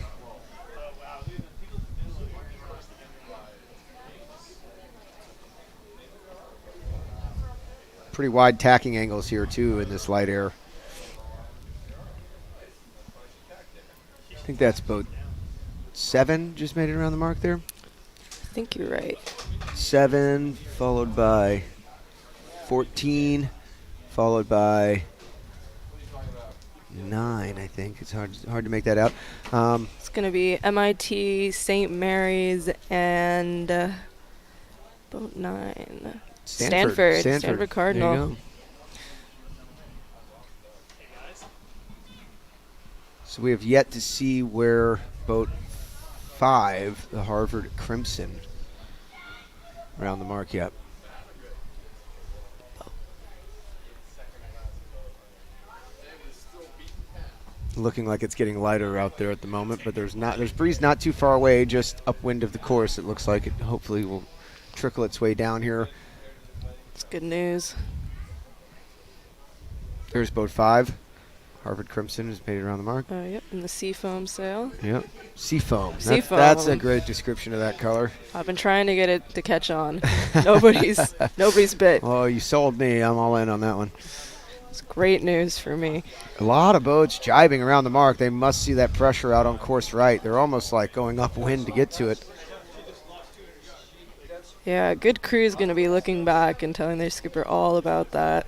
Speaker 1: Pretty wide tacking angles here too in this light air. I think that's boat 7 just made it around the mark there.
Speaker 2: I think you're right.
Speaker 1: 7 followed by 14 followed by 9, I think. It's hard to make that out.
Speaker 2: It's going to be MIT, St. Mary's, and boat 9. Stanford Cardinal.
Speaker 1: There you go. So we have yet to see where boat 5, the Harvard Crimson, around the mark yet. Looking like it's getting lighter out there at the moment, but there's breeze not too far away, just upwind of the course. It looks like it hopefully will trickle its way down here.
Speaker 2: It's good news.
Speaker 1: There's boat 5. Harvard Crimson has made it around the mark.
Speaker 2: Yep, and the Seafoam sail.
Speaker 1: Yep, Seafoam.
Speaker 2: Seafoam.
Speaker 1: That's a great description of that color.
Speaker 2: I've been trying to get it to catch on. Nobody's bit.
Speaker 1: Oh, you sold me. I'm all in on that one.
Speaker 2: It's great news for me.
Speaker 1: A lot of boats jibing around the mark. They must see that pressure out on course right. They're almost like going upwind to get to it.
Speaker 2: Yeah, a good crew is going to be looking back and telling their skipper all about that.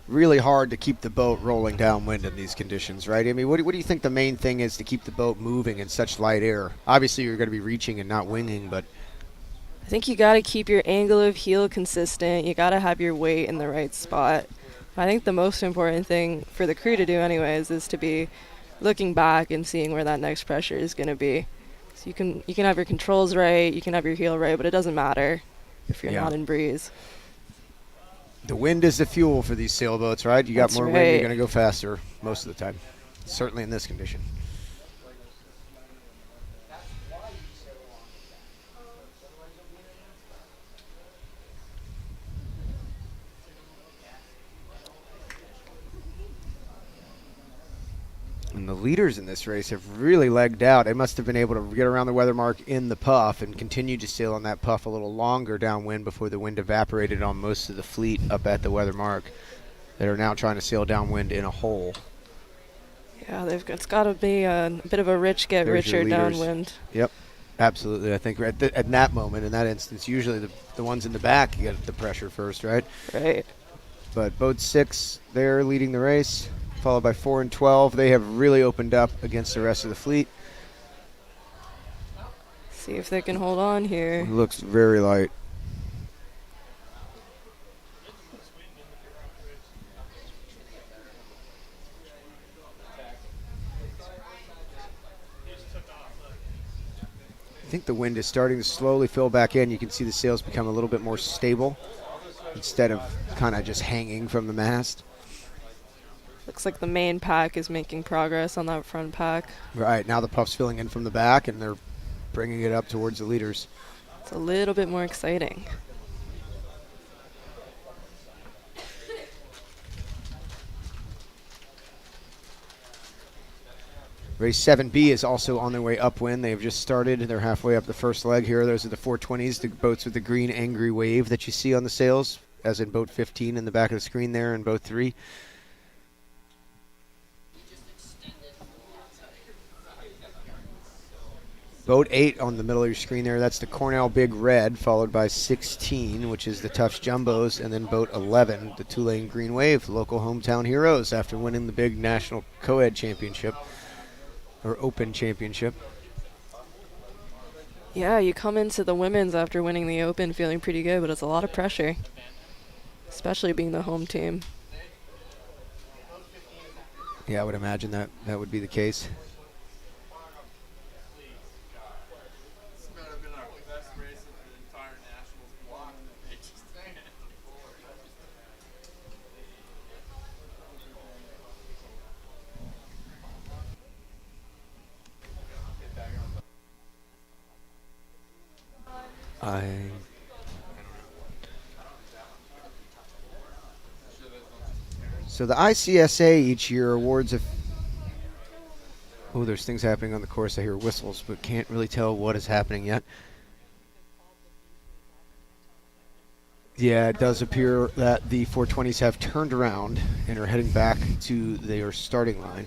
Speaker 1: Really hard to keep the boat rolling downwind in these conditions, right? I mean, what do you think the main thing is to keep the boat moving in such light air? Obviously, you're going to be reaching and not winging, but
Speaker 2: I think you got to keep your angle of heel consistent. You got to have your weight in the right spot. I think the most important thing for the crew to do anyways is to be looking back and seeing where that next pressure is going to be. So you can have your controls right, you can have your heel right, but it doesn't matter if you're not in breeze.
Speaker 1: The wind is the fuel for these sailboats, right? You got
Speaker 2: That's
Speaker 1: more
Speaker 2: right.
Speaker 1: wind, you're going to go faster most of the time, certainly in this condition. And the leaders in this race have really legged out. They must have been able to get around the weather mark in the puff and continue to sail on that puff a little longer downwind before the wind evaporated on most of the fleet up at the weather mark. They are now trying to sail downwind in a hole.
Speaker 2: Yeah, it's got to be a bit of a rich get
Speaker 1: There's your
Speaker 2: richer
Speaker 1: leaders.
Speaker 2: downwind.
Speaker 1: Yep, absolutely. I think at that moment, in that instance, usually the ones in the back get the pressure first, right?
Speaker 2: Right.
Speaker 1: But boat 6, they're leading the race, followed by 4 and 12. They have really opened up against the rest of the fleet.
Speaker 2: See if they can hold on here.
Speaker 1: It looks very light. I think the wind is starting to slowly fill back in. You can see the sails become a little bit more stable instead of kind of just hanging from the mast.
Speaker 2: Looks like the main pack is making progress on that front pack.
Speaker 1: Right, now the puff's filling in from the back, and they're bringing it up towards the leaders.
Speaker 2: It's a little bit more exciting.
Speaker 1: Race 7B is also on their way upwind. They've just started. They're halfway up the first leg here. Those are the 420s, the boats with the green angry wave that you see on the sails, as in boat 15 in the back of the screen there and boat 3. Boat 8 on the middle of your screen there, that's the Cornell Big Red, followed by 16, which is the Tufts Jumbos, and then boat 11, the Tulane Green Wave, local hometown heroes after winning the big national co-ed championship, or open championship.
Speaker 2: Yeah, you come into the women's after winning the Open feeling pretty good, but it's a lot of pressure, especially being the home team.
Speaker 1: Yeah, I would imagine that would be the case. So the ICSA each year awards a. Oh, there's things happening on the course. I hear whistles, but can't really tell what is happening yet. Yeah, it does appear that the 420s have turned around and are heading back to their starting line.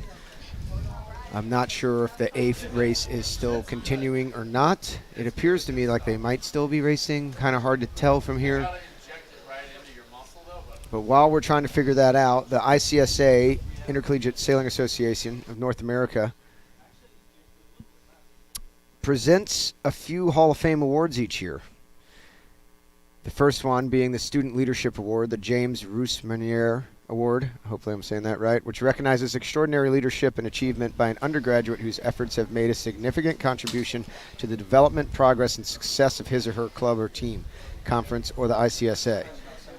Speaker 1: I'm not sure if the 8th race is still continuing or not. It appears to me like they might still be racing. Kind of hard to tell from here. But while we're trying to figure that out, the ICSA, Intercollegiate Sailing Association of North America, presents a few Hall of Fame awards each year. The first one being the Student Leadership Award, the James Rousmanier Award, hopefully I'm saying that right, which recognizes extraordinary leadership and achievement by an undergraduate whose efforts have made a significant contribution to the development, progress, and success of his or her club or team, conference, or the ICSA.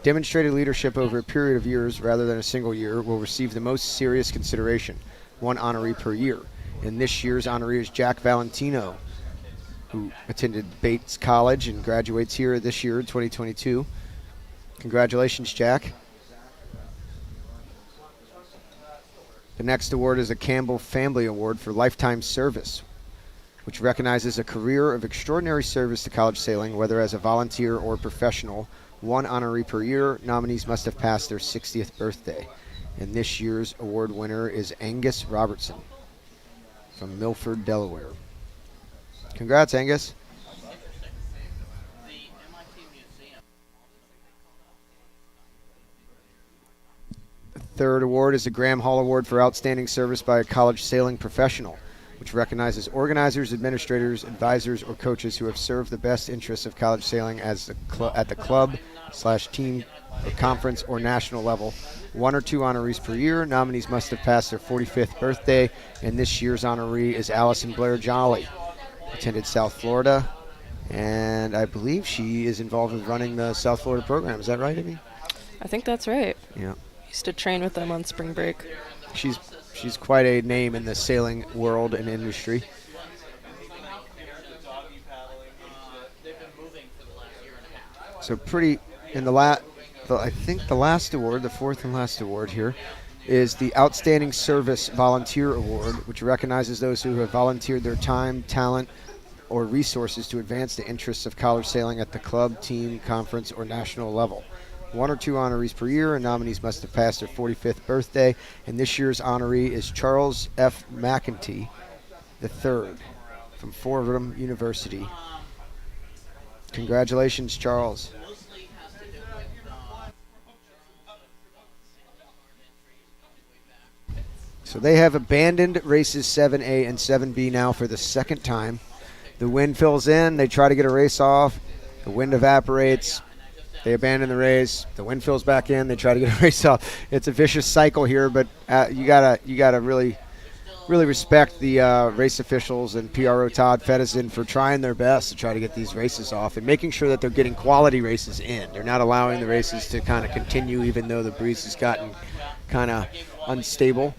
Speaker 1: Demonstrated leadership over a period of years rather than a single year will receive the most serious consideration, one honoree per year. And this year's honoree is Jack Valentino, who attended Bates College and graduates here this year, 2022. Congratulations, Jack. The next award is a Campbell Family Award for Lifetime Service, which recognizes a career of extraordinary service to college sailing, whether as a volunteer or professional. One honoree per year. Nominees must have passed their 60th birthday. And this year's award winner is Angus Robertson from Milford, Delaware. Congrats, Angus. The third award is the Graham Hall Award for Outstanding Service by a College Sailing Professional, which recognizes organizers, administrators, advisors, or coaches who have served the best interests of college sailing at the club/team, conference, or national level. One or two honorees per year. Nominees must have passed their 45th birthday, and this year's honoree is Allison Blair Jolly. Attended South Florida, and I believe she is involved with running the South Florida program. Is that right, Amy?
Speaker 2: I think that's right.
Speaker 1: Yeah.
Speaker 2: Used to train with them on spring break.
Speaker 1: She's quite a name in the sailing world and industry. So pretty in I think the last award, the fourth and last award here, is the Outstanding Service Volunteer Award, which recognizes those who have volunteered their time, talent, or resources to advance the interests of college sailing at the club, team, conference, or national level. One or two honorees per year, and nominees must have passed their 45th birthday. And this year's honoree is Charles F. McEntee III from Fordham University. Congratulations, Charles. So they have abandoned races 7A and 7B now for the second time. The wind fills in. They try to get a race off. The wind evaporates. They abandon the race. The wind fills back in. They try to get a race off. It's a vicious cycle here, but you gotta really respect the race officials and PRO Todd Fedison for trying their best to try to get these races off and making sure that they're getting quality races in. They're not allowing the races to kind of continue even though the breeze has gotten kind of unstable.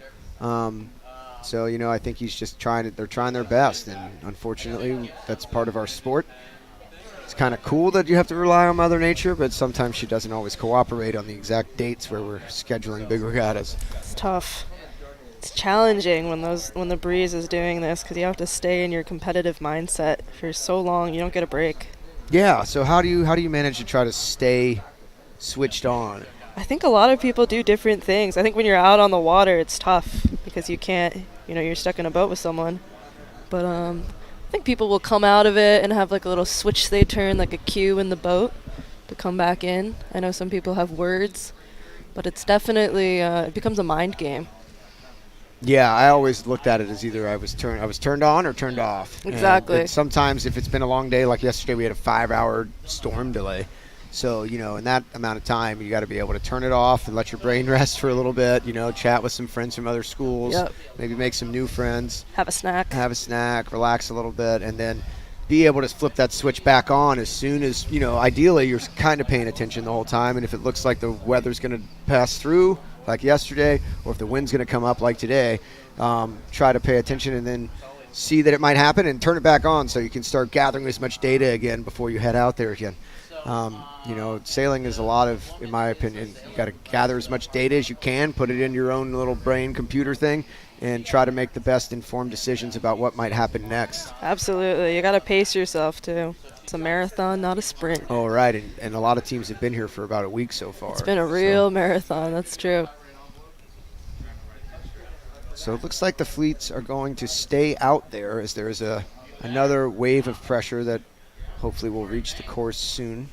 Speaker 1: So, I think he's just they're trying their best, and unfortunately that's part of our sport. It's kind of cool that you have to rely on Mother Nature, but sometimes she doesn't always cooperate on the exact dates where we're scheduling big regattas.
Speaker 2: It's tough. It's challenging when the breeze is doing this because you have to stay in your competitive mindset for so long. You don't get a break.
Speaker 1: Yeah. So how do you manage to try to stay switched on?
Speaker 2: I think a lot of people do different things. I think when you're out on the water, it's tough because you can't. You're stuck in a boat with someone. But I think people will come out of it and have like a little switch they turn, like a cue in the boat to come back in. I know some people have words, but it's definitely it becomes a mind game.
Speaker 1: Yeah, I always looked at it as either I was turned on or turned off.
Speaker 2: Exactly.
Speaker 1: And sometimes if it's been a long day, like yesterday, we had a 5-hour storm delay. So, in that amount of time, you got to be able to turn it off and let your brain rest for a little bit, chat with some friends from other schools,
Speaker 2: Yep.
Speaker 1: Maybe make some new friends.
Speaker 2: Have a snack,
Speaker 1: relax a little bit, and then be able to flip that switch back on as soon as, ideally you're kind of paying attention the whole time. And if it looks like the weather's going to pass through, like yesterday, or if the wind's going to come up like today, try to pay attention and then see that it might happen and turn it back on so you can start gathering as much data again before you head out there again. Sailing is a lot of, in my opinion, you got to gather as much data as you can, put it in your own little brain computer thing, and try to make the best informed decisions about what might happen next.
Speaker 2: Absolutely. You got to pace yourself, too. It's a marathon, not a sprint.
Speaker 1: Oh, right. And a lot of teams have been here for about a week so far.
Speaker 2: It's been a real marathon. That's true.
Speaker 1: So it looks like the fleets are going to stay out there as there is another wave of pressure that hopefully will reach the course soon.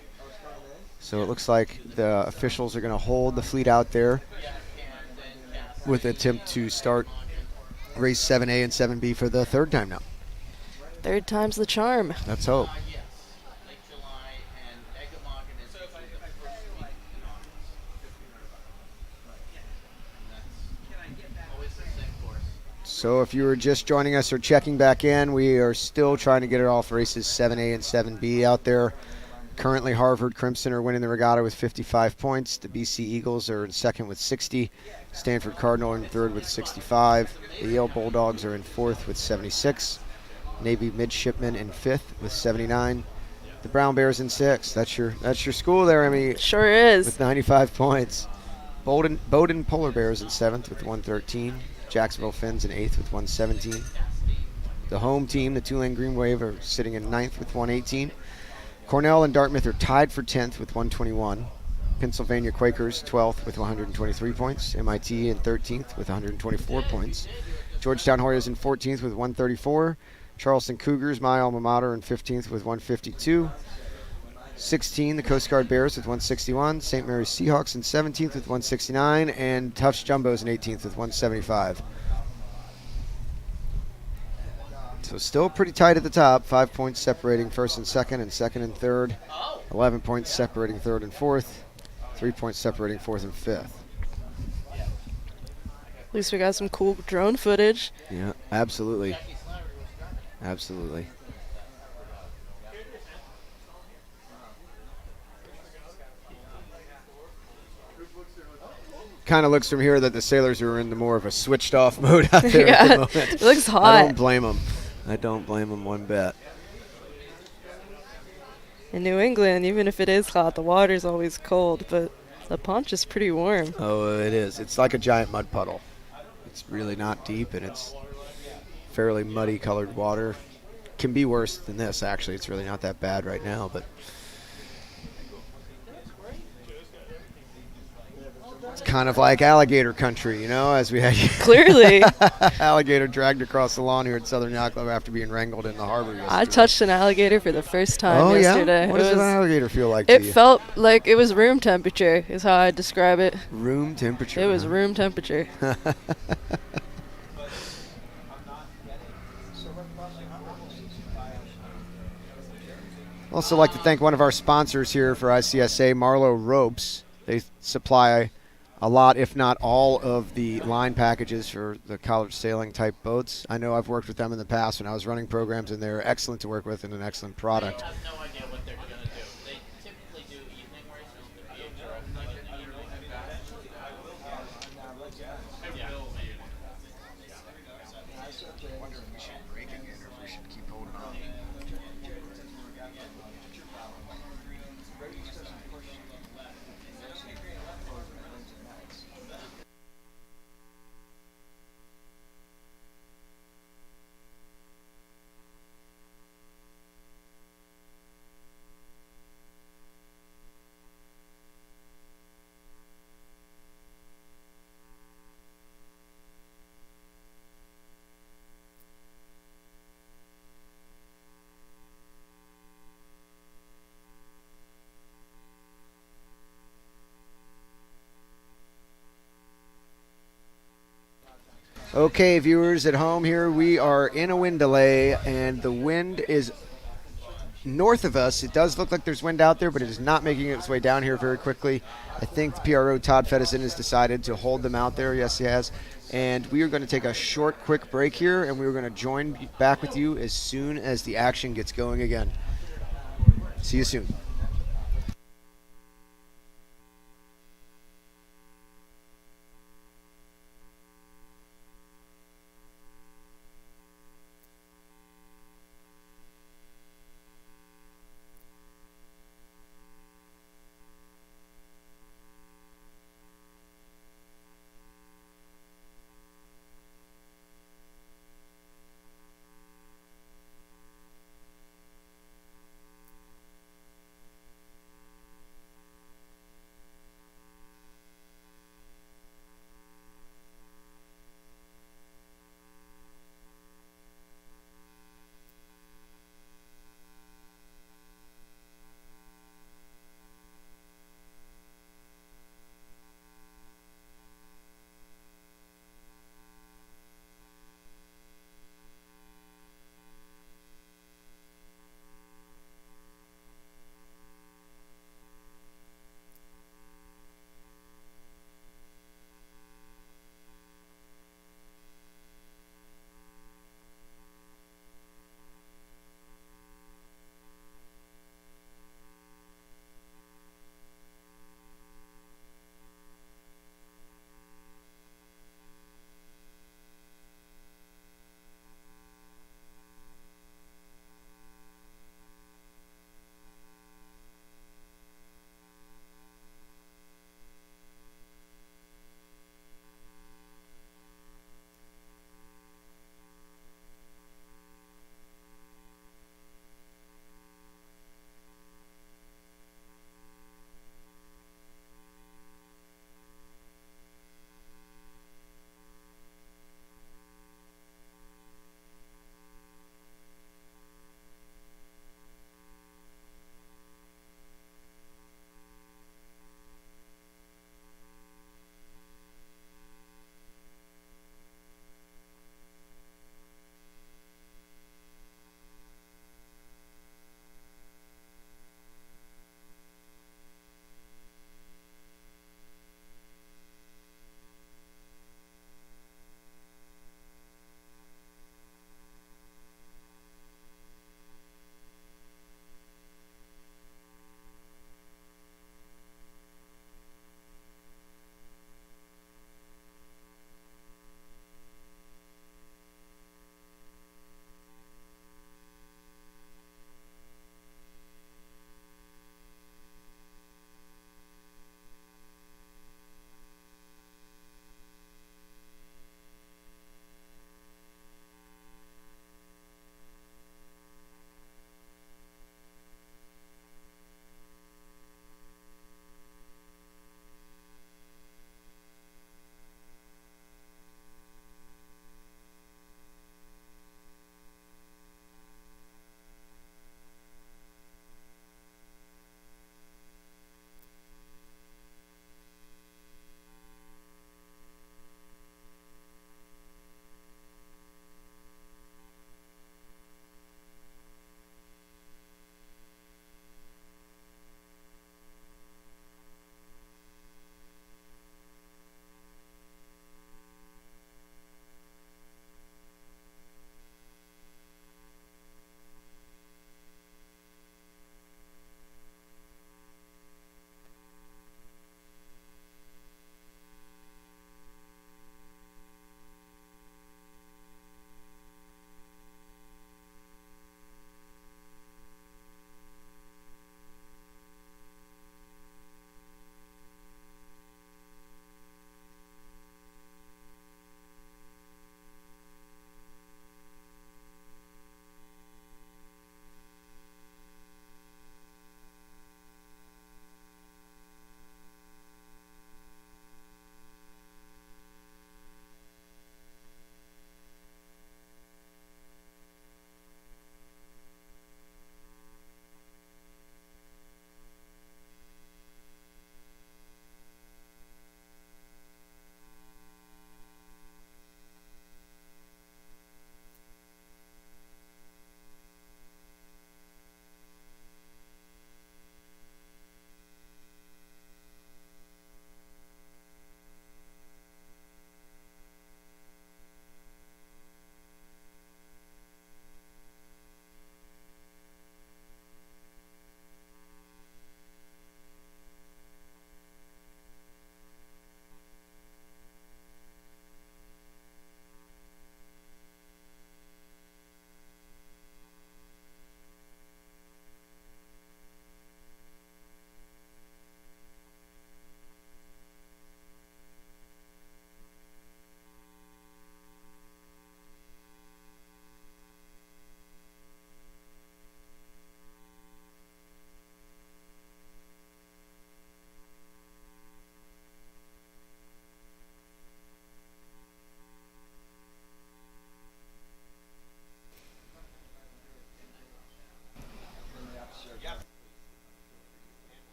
Speaker 1: So it looks like the officials are going to hold the fleet out there with an attempt to start race 7A and 7B for the third time now.
Speaker 2: Third time's the charm.
Speaker 1: Let's hope. So if you were just joining us or checking back in, we are still trying to get it off races 7A and 7B out there. Currently, Harvard Crimson are winning the regatta with 55 points. The BC Eagles are in second with 60. Stanford Cardinal in third with 65. The Yale Bulldogs are in fourth with 76. Navy Midshipmen in fifth with 79. The Brown Bears in sixth. That's your school there, Emmy.
Speaker 2: Sure is.
Speaker 1: With 95 points. Bowdoin Polar Bears in seventh with 113. Jacksonville Finns in eighth with 117. The home team, the Tulane Green Wave, are sitting in ninth with 118. Cornell and Dartmouth are tied for 10th with 121. Pennsylvania Quakers 12th with 123 points. MIT in 13th with 124 points. Georgetown Hoyas in 14th with 134. Charleston Cougars, my alma mater, in 15th with 152. 16, the Coast Guard Bears with 161. St. Mary's Seahawks in 17th with 169. And Tufts Jumbos in 18th with 175. So still pretty tight at the top. 5 points separating first and second and third. 11 points separating third and fourth. 3 points separating fourth and fifth.
Speaker 2: At least we got some cool drone footage.
Speaker 1: Yeah, absolutely. Absolutely. Kind of looks from here that the sailors are in the more of a switched off mode out there at the moment.
Speaker 2: It looks hot.
Speaker 1: I don't blame them. I don't blame them one bit.
Speaker 2: In New England, even if it is hot, the water's always cold, but the ponch is pretty warm.
Speaker 1: Oh, it is. It's like a giant mud puddle. It's really not deep, and it's fairly muddy colored water. Can be worse than this, actually. It's really not that bad right now, but it's kind of like alligator country, as we had
Speaker 2: Clearly.
Speaker 1: alligator dragged across the lawn here at Southern Yacht Club after being wrangled in the harbor yesterday.
Speaker 2: I touched an alligator for the first time yesterday.
Speaker 1: Yeah? What does an alligator feel like to you?
Speaker 2: It felt like it was room temperature is how I describe it.
Speaker 1: Room temperature.
Speaker 2: It was room temperature.
Speaker 1: Also like to thank one of our sponsors here for ICSA, Marlowe Ropes. They supply a lot, if not all, of the line packages for the college sailing type boats. I know I've worked with them in the past when I was running programs, and they're excellent to work with and an excellent product. Okay, viewers at home here, we are in a wind delay, and the wind is north of us. It does look like there's wind out there, but it is not making its way down here very quickly. I think the PRO, Todd Fedison, has decided to hold them out there. Yes, he has. And we are going to take a short, quick break here, and we're going to join back with you as soon as the action gets going again. See you soon.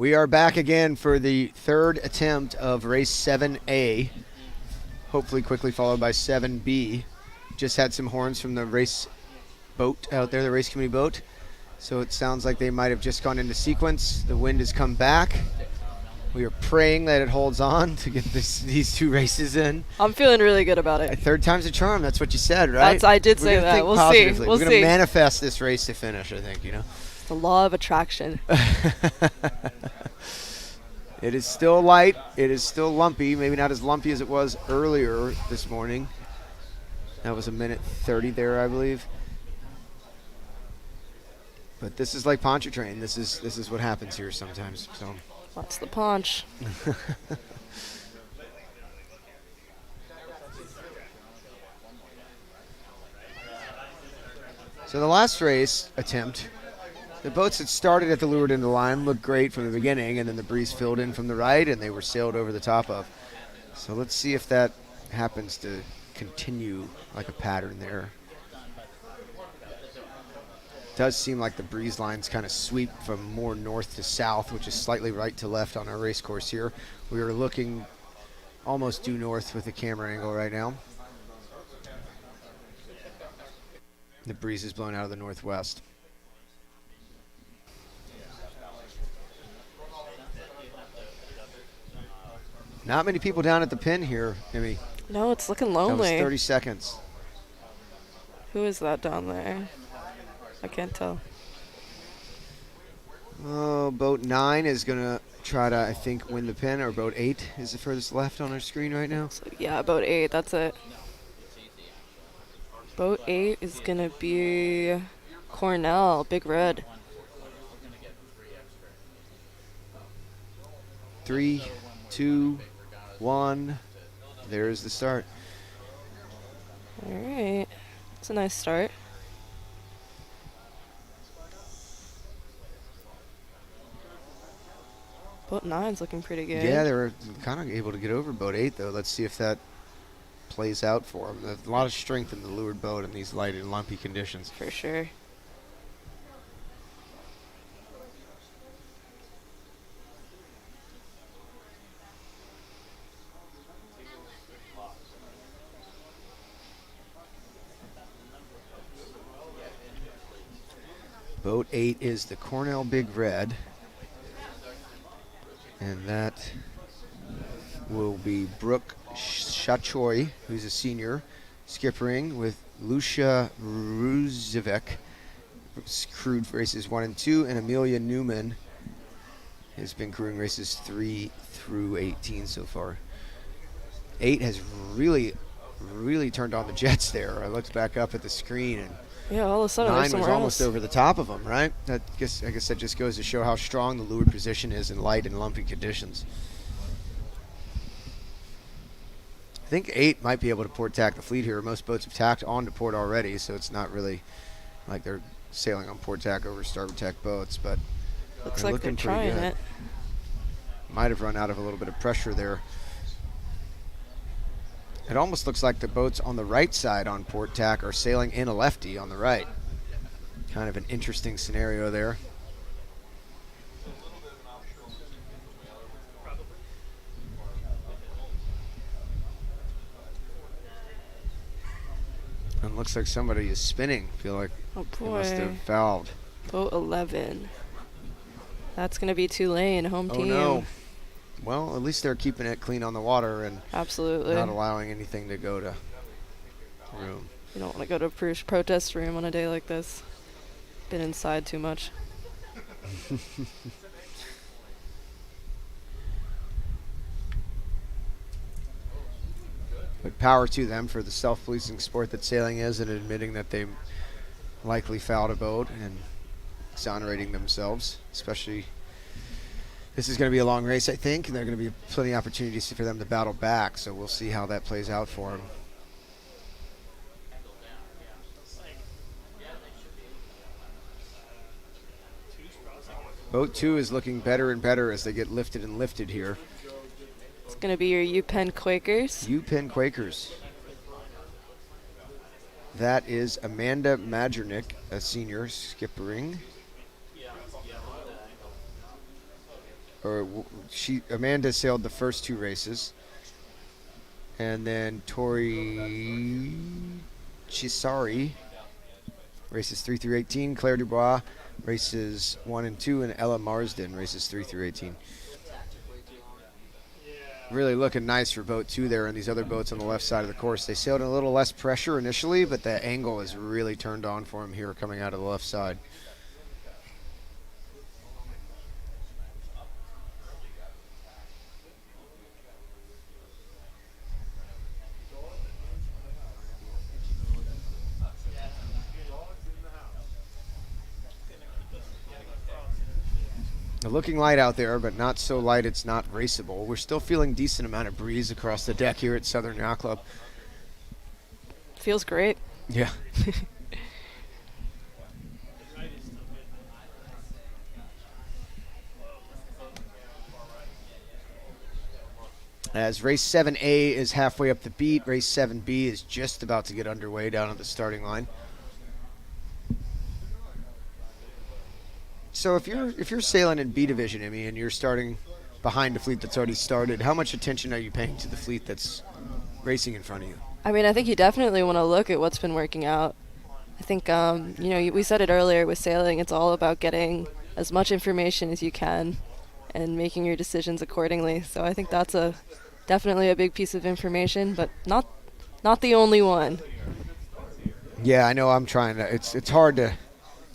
Speaker 1: We are back again for the third attempt of race 7A, hopefully quickly followed by 7B. Just had some horns from the race boat out there, the race committee boat. So it sounds like they might have just gone into sequence. The wind has come back. We are praying that it holds on to get these two races in.
Speaker 2: I'm feeling really good about it.
Speaker 1: Third time's a charm. That's what you said, right?
Speaker 2: I did say that. We'll see.
Speaker 1: We're going to manifest this race to finish, I think,
Speaker 2: It's the law of attraction.
Speaker 1: It is still light. It is still lumpy. Maybe not as lumpy as it was earlier this morning. That was 1:30 there, I believe. But this is like Pontchartrain. This is what happens here sometimes. So.
Speaker 2: That's the punch.
Speaker 1: So the last race attempt, the boats that started at the leeward end of the line looked great from the beginning, and then the breeze filled in from the right, and they were sailed over the top of. So let's see if that happens to continue like a pattern there. Does seem like the breeze lines kind of sweep from more north to south, which is slightly right to left on our race course here. We are looking almost due north with the camera angle right now. The breeze is blowing out of the northwest. Not many people down at the pin here, Emmy.
Speaker 2: No, it's looking
Speaker 1: That was
Speaker 2: lonely.
Speaker 1: 30 seconds.
Speaker 2: Who is that down there? I can't tell.
Speaker 1: Oh, boat 9 is going to try to, I think, win the pin, or boat 8 is the furthest left on our screen right now.
Speaker 2: So, yeah, boat 8, that's it. Boat 8 is going to be Cornell, Big Red.
Speaker 1: 3, 2, 1. There's the start.
Speaker 2: All right. It's a nice start. Boat 9's looking pretty good.
Speaker 1: Yeah, they were kind of able to get over boat 8, though. Let's see if that plays out for them. There's a lot of strength in the leeward boat in these light and lumpy conditions.
Speaker 2: For sure.
Speaker 1: Boat 8 is the Cornell Big Red. And that will be Brooke Shachoy, who's a senior, skippering with Lucia Ruzevec, crewed races 1 and 2, and Amelia Newman has been crewing races 3 through 18 so far. 8 has really turned on the jets there. I looked back up at the screen, and
Speaker 2: yeah, all of a sudden
Speaker 1: 9
Speaker 2: there's
Speaker 1: was
Speaker 2: somewhere
Speaker 1: almost
Speaker 2: else.
Speaker 1: over the top of them, right? I guess that just goes to show how strong the leeward position is in light and lumpy conditions. I think 8 might be able to port tack the fleet here. Most boats have tacked onto port already, so it's not really like they're sailing on port tack over starboard tack boats, but
Speaker 2: Looks
Speaker 1: they're
Speaker 2: like they're
Speaker 1: looking pretty
Speaker 2: trying
Speaker 1: good.
Speaker 2: it.
Speaker 1: Might have run out of a little bit of pressure there. It almost looks like the boats on the right side on port tack are sailing in a lefty on the right. Kind of an interesting scenario there. And looks like somebody is spinning. Feel like
Speaker 2: Oh
Speaker 1: they must have
Speaker 2: boy.
Speaker 1: valved.
Speaker 2: Boat 11. That's going to be Tulane, home
Speaker 1: Oh
Speaker 2: team.
Speaker 1: no. Well, at least they're keeping it clean on the water and
Speaker 2: Absolutely.
Speaker 1: not allowing anything to go to room.
Speaker 2: You don't want to go to a protest room on a day like this. Been inside too much.
Speaker 1: But power to them for the self-policing sport that sailing is, and admitting that they likely fouled a boat and exonerating themselves. Especially, this is going to be a long race, I think, and there are going to be plenty of opportunities for them to battle back. So we'll see how that plays out for them. Boat 2 is looking better and better as they get lifted and lifted here.
Speaker 2: It's going to be your UPenn Quakers.
Speaker 1: UPenn Quakers. That is Amanda Majernick, a senior, skippering. Amanda sailed the first 2 races, and then Tori Chisari races 3 through 18. Claire Dubois races 1 and 2, and Ella Marsden races 3 through 18. Really looking nice for boat 2 there, and these other boats on the left side of the course. They sailed in a little less pressure initially, but the angle is really turned on for them here coming out of the left side. Looking light out there, but not so light it's not raceable. We're still feeling decent amount of breeze across the deck here at Southern Yacht Club.
Speaker 2: Feels great.
Speaker 1: Yeah. As race 7A is halfway up the beat, race 7B is just about to get underway down at the starting line. So if you're sailing in B division, Emmy, and you're starting behind a fleet that's already started, how much attention are you paying to the fleet that's racing in front of you?
Speaker 2: I mean, I think you definitely want to look at what's been working out. I think, we said it earlier with sailing, it's all about getting as much information as you can and making your decisions accordingly. So I think that's definitely a big piece of information, but not the only one.
Speaker 1: Yeah, I know I'm trying to. It's hard to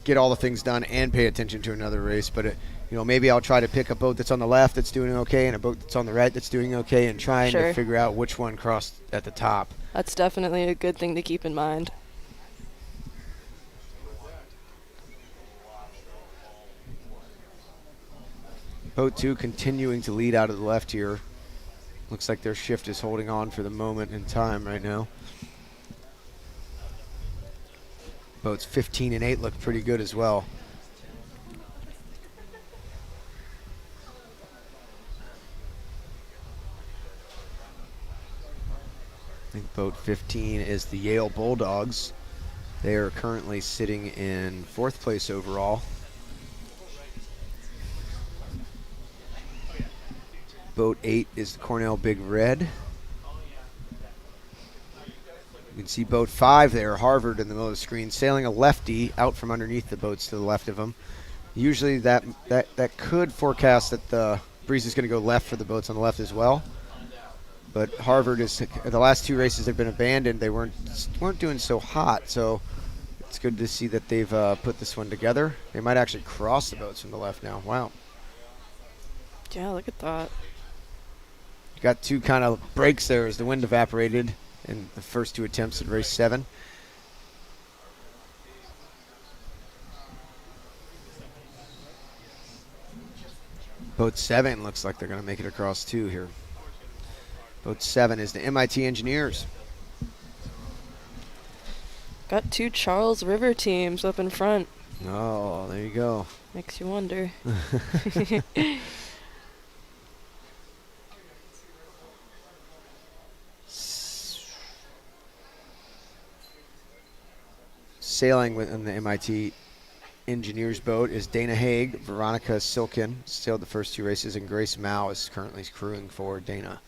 Speaker 1: get all the things done and pay attention to another race, but maybe I'll try to pick a boat that's on the left that's doing okay and a boat that's on the right that's doing okay, and trying to figure out which one crossed at the top.
Speaker 2: That's definitely a good thing to keep in mind.
Speaker 1: Boat 2 continuing to lead out of the left here. Looks like their shift is holding on for the moment in time right now. Boats 15 and 8 look pretty good as well. I think boat 15 is the Yale Bulldogs. They are currently sitting in 4th place overall. Boat 8 is the Cornell Big Red. You can see boat 5 there, Harvard, in the middle of the screen, sailing a lefty out from underneath the boats to the left of him. Usually that could forecast that the breeze is going to go left for the boats on the left as well. But Harvard is, the last 2 races have been abandoned. They weren't doing so hot, so it's good to see that they've put this one together. They might actually cross the boats from the left now. Wow.
Speaker 2: Yeah, look at that.
Speaker 1: You got 2 kind of breaks there as the wind evaporated in the first 2 attempts at race 7. Boat 7 looks like they're going to make it across too here. Boat 7 is the MIT Engineers.
Speaker 2: Got 2 Charles River teams up in front.
Speaker 1: Oh, there you go.
Speaker 2: Makes you wonder.
Speaker 1: Sailing within the MIT Engineers boat is Dana Haig. Veronica Silkin sailed the first 2 races, and Grace Mao is currently crewing for Dana.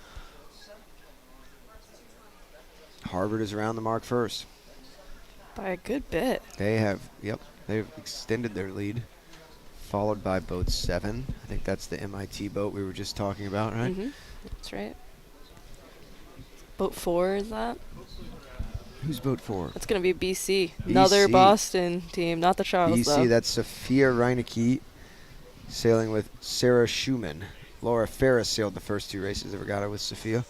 Speaker 1: Harvard is around the mark first.
Speaker 2: By a good bit.
Speaker 1: They've extended their lead, followed by boat 7. I think that's the MIT boat we were just talking about, right?
Speaker 2: Mm-hmm. That's right. Boat 4 is that?
Speaker 1: Who's boat 4?
Speaker 2: That's going to be BC. Another Boston team, not the Charles,
Speaker 1: BC,
Speaker 2: though.
Speaker 1: that's Sophia Reinecke sailing with Sarah Schumann. Laura Ferris sailed the first 2 races of Regatta with Sophia.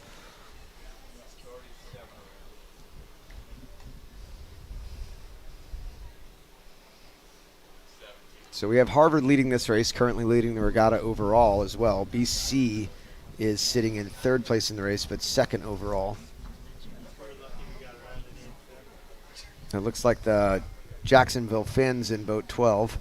Speaker 1: So we have Harvard leading this race, currently leading the regatta overall as well. BC is sitting in 3rd place in the race, but 2nd overall. It looks like the Jacksonville Finns in boat 12.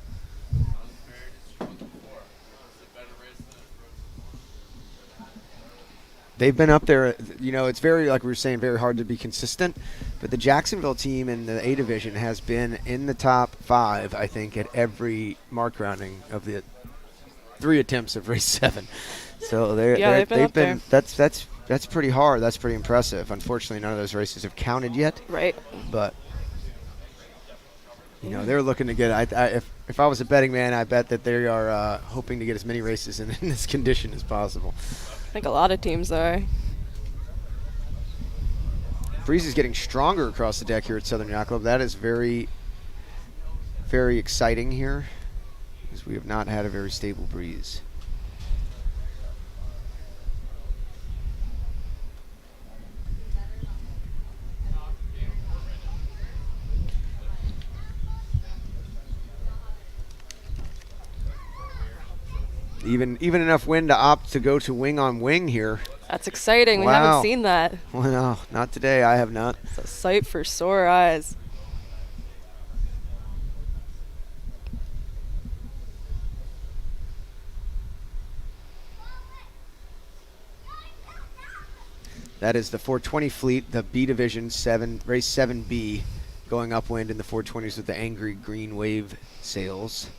Speaker 1: They've been up there. It's very, like we were saying, very hard to be consistent. But the Jacksonville team in the A division has been in the top 5, I think, at every mark rounding of the 3 attempts of race 7. So
Speaker 2: they've been up there.
Speaker 1: That's pretty hard. That's pretty impressive. Unfortunately, none of those races have counted yet.
Speaker 2: Right.
Speaker 1: But you know, they're looking to get. If I was a betting man, I bet that they are hoping to get as many races in this condition as possible.
Speaker 2: I think a lot of teams are.
Speaker 1: Breeze is getting stronger across the deck here at Southern Yacht Club. That is very, very exciting here, because we have not had a very stable breeze. Even enough wind to opt to go to wing on wing here.
Speaker 2: That's exciting.
Speaker 1: Wow.
Speaker 2: We haven't seen that.
Speaker 1: Well, no, not today. I have not.
Speaker 2: It's a sight for sore eyes.
Speaker 1: That is the 420 fleet, the B Division race 7B, going upwind in the 420s with the angry green wave sails.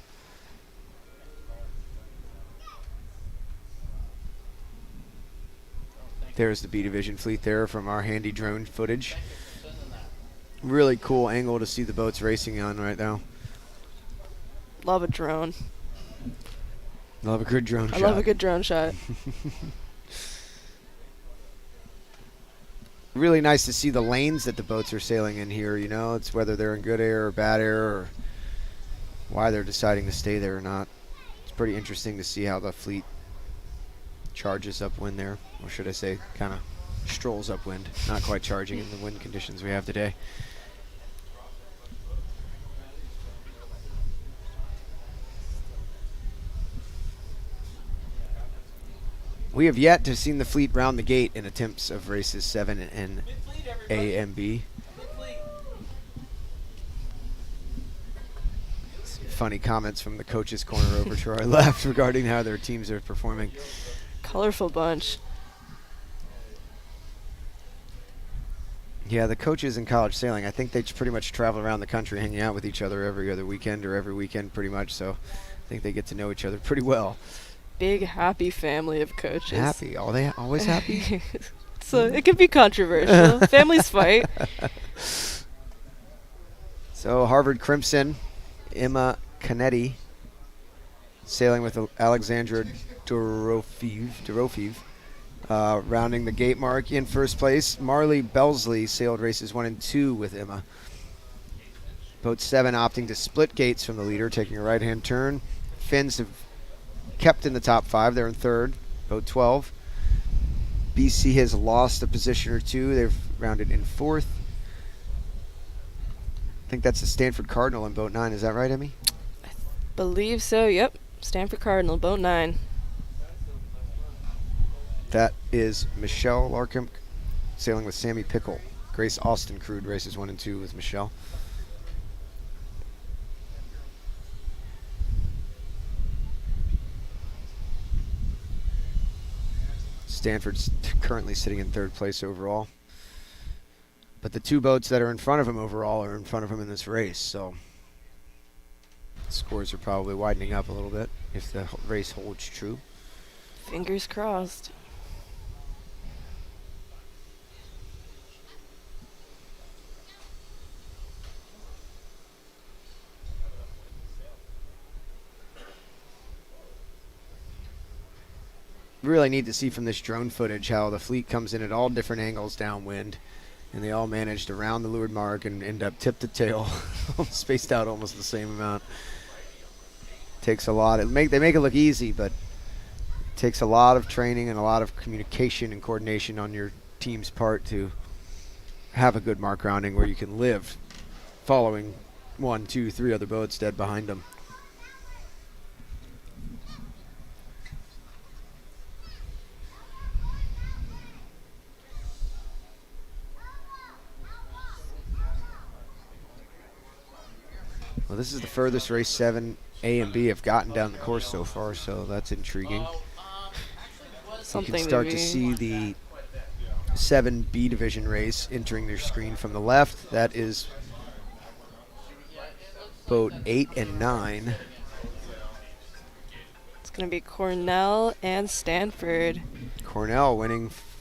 Speaker 1: There's the B Division fleet there from our handy drone footage. Really cool angle to see the boats racing on right now.
Speaker 2: Love a drone.
Speaker 1: Love a good drone shot.
Speaker 2: I love a good drone shot.
Speaker 1: Really nice to see the lanes that the boats are sailing in here. You know, it's whether they're in good air or bad air, or why they're deciding to stay there or not. It's pretty interesting to see how the fleet charges upwind there, or should I say kind of strolls upwind, not quite charging in the wind conditions we have today. We have yet to see the fleet round the gate in attempts of races 7 and A and B. Funny comments from the coaches' corner over to our left regarding how their teams are performing.
Speaker 2: Colorful bunch.
Speaker 1: Yeah, the coaches in college sailing, I think they pretty much travel around the country hanging out with each other every other weekend or every weekend pretty much, so I think they get to know each other pretty well.
Speaker 2: Big happy family of coaches.
Speaker 1: Happy? Are they always happy?
Speaker 2: So it can be controversial. Families fight.
Speaker 1: So Harvard Crimson, Emma Canetti, sailing with Alexandra Dorofiv, rounding the gate mark in first place. Marley Belsley sailed races 1 and 2 with Emma. Boat 7 opting to split gates from the leader, taking a right-hand turn. Finns have kept in the top 5. They're in third. Boat 12. BC has lost a position or two. They've rounded in fourth. I think that's the Stanford Cardinal in boat 9. Is that right, Emmy?
Speaker 2: I believe so, yep. Stanford Cardinal, boat 9.
Speaker 1: That is Michelle Larkham sailing with Sammy Pickle. Grace Austin crewed races 1 and 2 with Michelle. Stanford's currently sitting in third place overall. But the 2 boats that are in front of him overall are in front of him in this race, so scores are probably widening up a little bit if the race holds true.
Speaker 2: Fingers crossed.
Speaker 1: Really need to see from this drone footage how the fleet comes in at all different angles downwind, and they all managed to round the leeward mark and end up tip to tail, spaced out almost the same amount. Takes a lot. They make it look easy, but it takes a lot of training and a lot of communication and coordination on your team's part to have a good mark rounding where you can live following 1, 2, 3 other boats dead behind them. Well, this is the furthest race 7 A and B have gotten down the course so far, so that's intriguing. You can start to see the 7 B division race entering their screen from the left. That is boat 8 and 9.
Speaker 2: It's going to be Cornell and Stanford.
Speaker 1: Cornell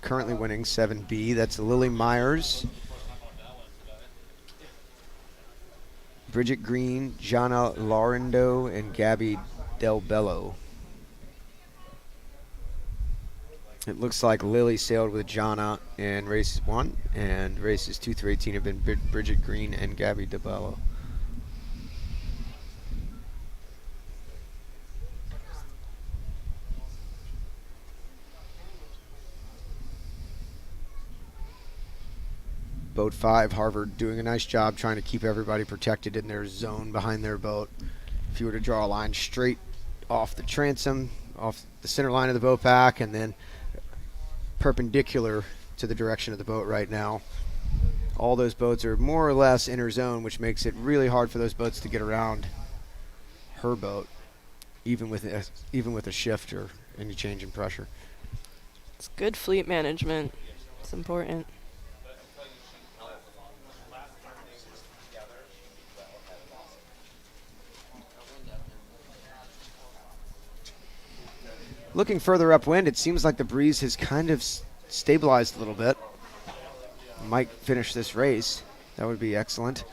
Speaker 1: currently winning 7B. That's Lily Myers, Bridget Green, Jana Laurendo, and Gabby Del Bello. It looks like Lily sailed with Jana in races 1, and races 2 through 18 have been Bridget Green and Gabby Del Bello. Boat 5, Harvard doing a nice job trying to keep everybody protected in their zone behind their boat. If you were to draw a line straight off the transom, off the center line of the boat pack, and then perpendicular to the direction of the boat right now, all those boats are more or less inner zone, which makes it really hard for those boats to get around her boat, even with a shift or any change in pressure.
Speaker 2: It's good fleet management. It's important.
Speaker 1: Looking further upwind, it seems like the breeze has kind of stabilized a little bit. Might finish this race. That would be excellent.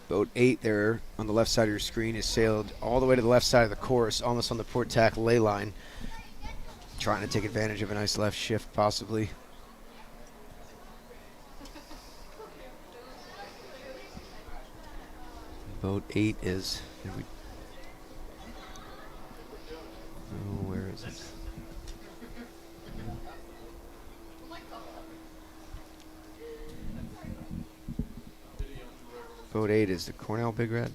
Speaker 1: Boat 8 there on the left side of your screen is sailed all the way to the left side of the course, almost on the port tack lay line. Trying to take advantage of a nice left shift, possibly. Boat 8 is... where is it? Boat 8 is the Cornell Big Red.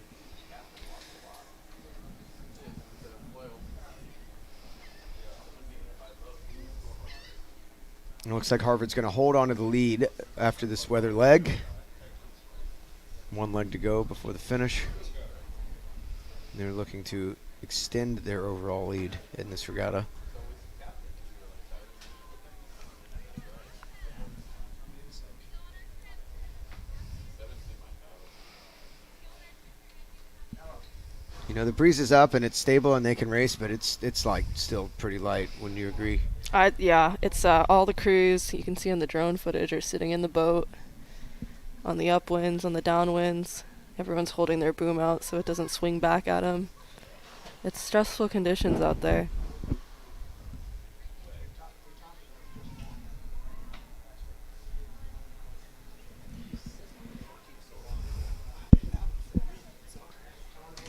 Speaker 1: It looks like Harvard's going to hold on to the lead after this weather leg. One leg to go before the finish. They're looking to extend their overall lead in this regatta. You know, the breeze is up and it's stable and they can race, but it's like still pretty light. Wouldn't you agree?
Speaker 2: Yeah, it's all the crews you can see on the drone footage are sitting in the boat on the upwinds, on the downwinds. Everyone's holding their boom out so it doesn't swing back at them. It's stressful conditions out there.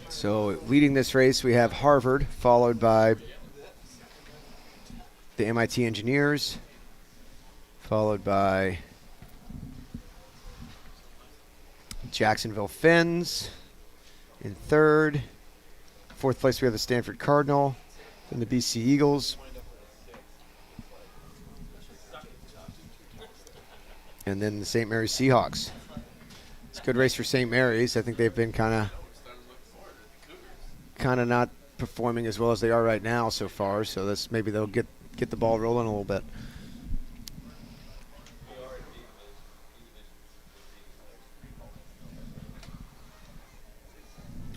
Speaker 1: So leading this race, we have Harvard, followed by the MIT Engineers, followed by Jacksonville Finns in third. Fourth place, we have the Stanford Cardinal, then the BC Eagles, and then the St. Mary's Seahawks. It's a good race for St. Mary's. I think they've been kind of not performing as well as they are right now so far, so that's maybe they'll get the ball rolling a little bit.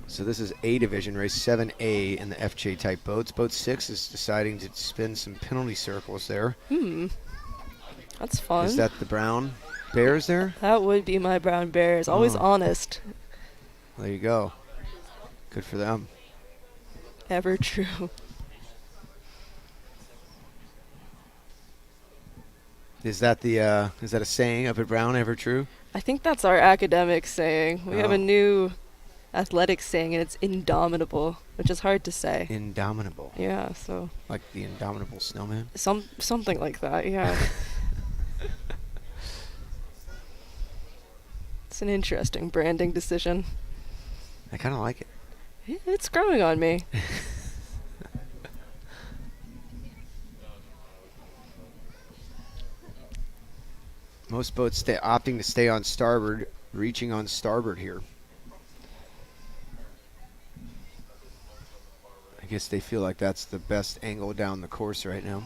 Speaker 1: So this is A division, race 7A in the FJ type boats. Boat 6 is deciding to spin some penalty circles there.
Speaker 2: That's fun.
Speaker 1: Is that the brown bears there?
Speaker 2: That would be my brown bears. Always honest.
Speaker 1: There you go. Good for them.
Speaker 2: Ever true.
Speaker 1: Is that a saying up at Brown, ever true?
Speaker 2: I think that's our academic saying. We have a new athletic saying, and it's indomitable, which is hard to say.
Speaker 1: Indomitable.
Speaker 2: Yeah, so
Speaker 1: Like the indomitable snowman?
Speaker 2: something like that, yeah. It's an interesting branding decision.
Speaker 1: I kind of like it.
Speaker 2: It's growing on me.
Speaker 1: Most boats opting to stay on starboard, reaching on starboard here. I guess they feel like that's the best angle down the course right now.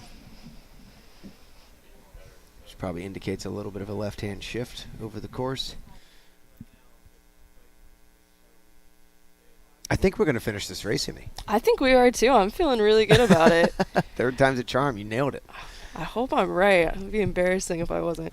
Speaker 1: Which probably indicates a little bit of a left-hand shift over the course. I think we're going to finish this race, Amy.
Speaker 2: I think we are too. I'm feeling really good about it.
Speaker 1: Third time's a charm. You nailed it.
Speaker 2: I hope I'm right. It would be embarrassing if I wasn't.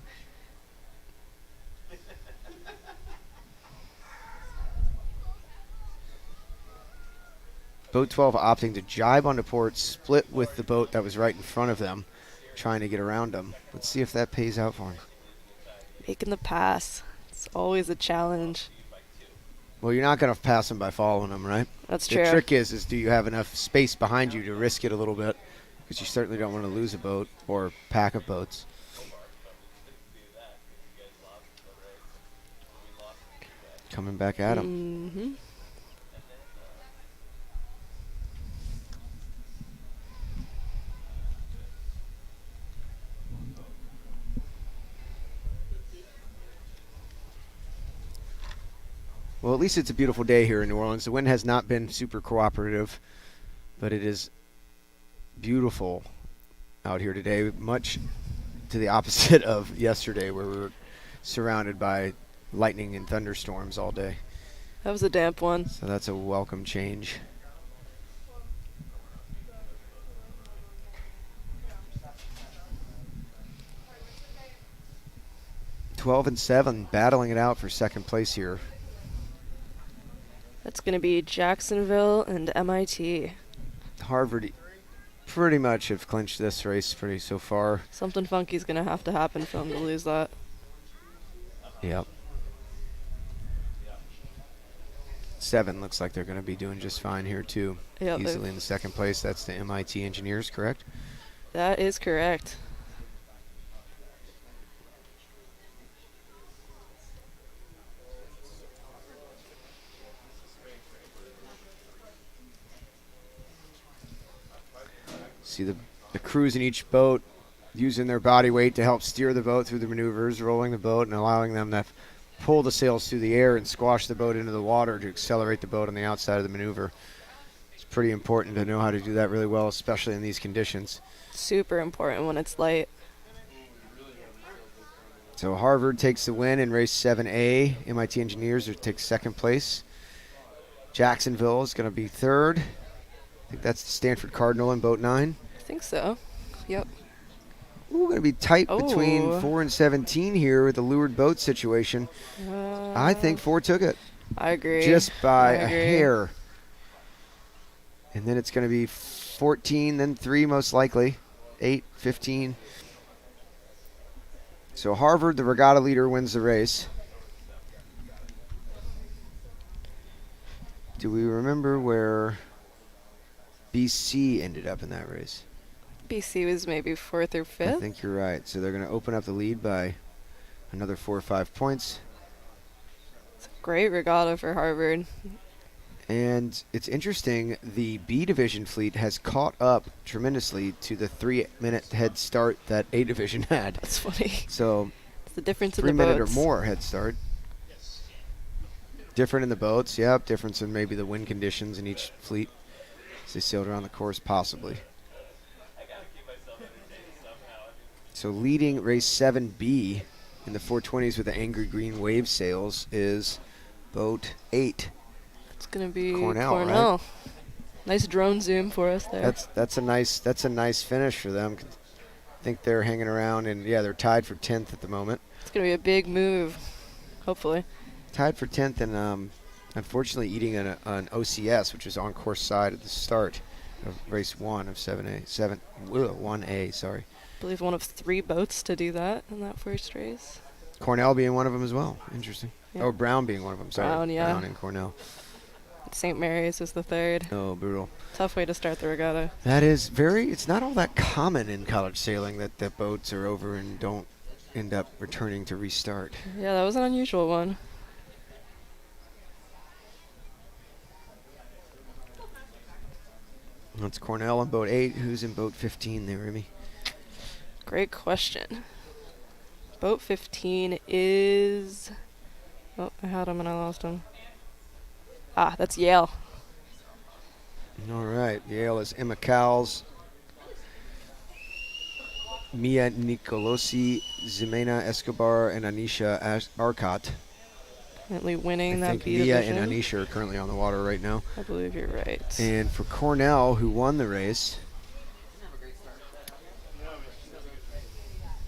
Speaker 1: Boat 12 opting to jibe onto port, split with the boat that was right in front of them, trying to get around them. Let's see if that pays out for him.
Speaker 2: Making the pass. It's always a challenge.
Speaker 1: Well, you're not going to pass them by following them, right?
Speaker 2: That's true.
Speaker 1: The trick is do you have enough space behind you to risk it a little bit? Because you certainly don't want to lose a boat or pack of boats. Coming back at him.
Speaker 2: Mm-hmm.
Speaker 1: Well, at least it's a beautiful day here in New Orleans. The wind has not been super cooperative, but it is beautiful out here today, much to the opposite of yesterday where we were surrounded by lightning and thunderstorms all day.
Speaker 2: That was a damp one.
Speaker 1: So that's a welcome change. $12 and $7 battling it out for second place here.
Speaker 2: That's going to be Jacksonville and MIT.
Speaker 1: Harvard pretty much have clinched this race so far.
Speaker 2: Something funky is going to have to happen for them to lose that.
Speaker 1: Yep. 7 looks like they're going to be doing just fine here too.
Speaker 2: Yep,
Speaker 1: easily in the second place. That's the MIT engineers, correct?
Speaker 2: That is correct.
Speaker 1: See the crews in each boat using their body weight to help steer the boat through the maneuvers, rolling the boat and allowing them to pull the sails through the air and squash the boat into the water to accelerate the boat on the outside of the maneuver. It's pretty important to know how to do that really well, especially in these conditions.
Speaker 2: Super important when it's light.
Speaker 1: So Harvard takes the win in race 7A. MIT engineers take second place. Jacksonville is going to be third. I think that's the Stanford Cardinal in boat 9.
Speaker 2: I think so. Yep.
Speaker 1: We're going to be tight between 4 and 17 here with the lured boat situation. I think 4 took it.
Speaker 2: I agree.
Speaker 1: Just by a hair. And then it's going to be 14, then 3 most likely. 8, 15. So Harvard, the regatta leader, wins the race. Do we remember where BC ended up in that race?
Speaker 2: BC was maybe 4th or 5th.
Speaker 1: I think you're right. So they're going to open up the lead by another 4 or 5 points.
Speaker 2: It's a great regatta for Harvard.
Speaker 1: And it's interesting, the B division fleet has caught up tremendously to the 3-minute head start that A division had.
Speaker 2: That's funny.
Speaker 1: So
Speaker 2: it's the difference in the
Speaker 1: 3-minute or
Speaker 2: boats.
Speaker 1: more head start. Different in the boats, yep. Difference in maybe the wind conditions in each fleet as they sailed around the course, possibly. So leading race 7B in the 420s with the angry green wave sails is boat 8.
Speaker 2: It's going to be
Speaker 1: Cornell. Right?
Speaker 2: Nice drone zoom for us there.
Speaker 1: That's a nice finish for them. I think they're hanging around, and yeah, they're tied for 10th at the moment.
Speaker 2: It's going to be a big move, hopefully.
Speaker 1: Tied for 10th, and unfortunately eating an OCS, which was on course side at the start of race 1 of 1A, sorry.
Speaker 2: I believe one of 3 boats to do that in that first race.
Speaker 1: Cornell being one of them as well. Interesting.
Speaker 2: Yeah.
Speaker 1: Oh, Brown being one of them. Sorry.
Speaker 2: Brown, yeah.
Speaker 1: Brown and Cornell.
Speaker 2: St. Mary's is the 3rd.
Speaker 1: Oh, brutal.
Speaker 2: Tough way to start the regatta.
Speaker 1: That is it's not all that common in college sailing that boats are over and don't end up returning to restart.
Speaker 2: Yeah, that was an unusual one.
Speaker 1: That's Cornell in boat 8. Who's in boat 15 there, Remy?
Speaker 2: Great question. Boat 15 is... Oh, I had him and I lost him. Ah, that's Yale.
Speaker 1: All right. Yale is Emma Cowles, Mia Nicolosi, Ximena Escobar, and Anisha Arcot.
Speaker 2: Currently winning
Speaker 1: I
Speaker 2: that
Speaker 1: think
Speaker 2: B
Speaker 1: Mia
Speaker 2: division.
Speaker 1: and Anisha are currently on the water right now.
Speaker 2: I believe you're right.
Speaker 1: And for Cornell, who won the race,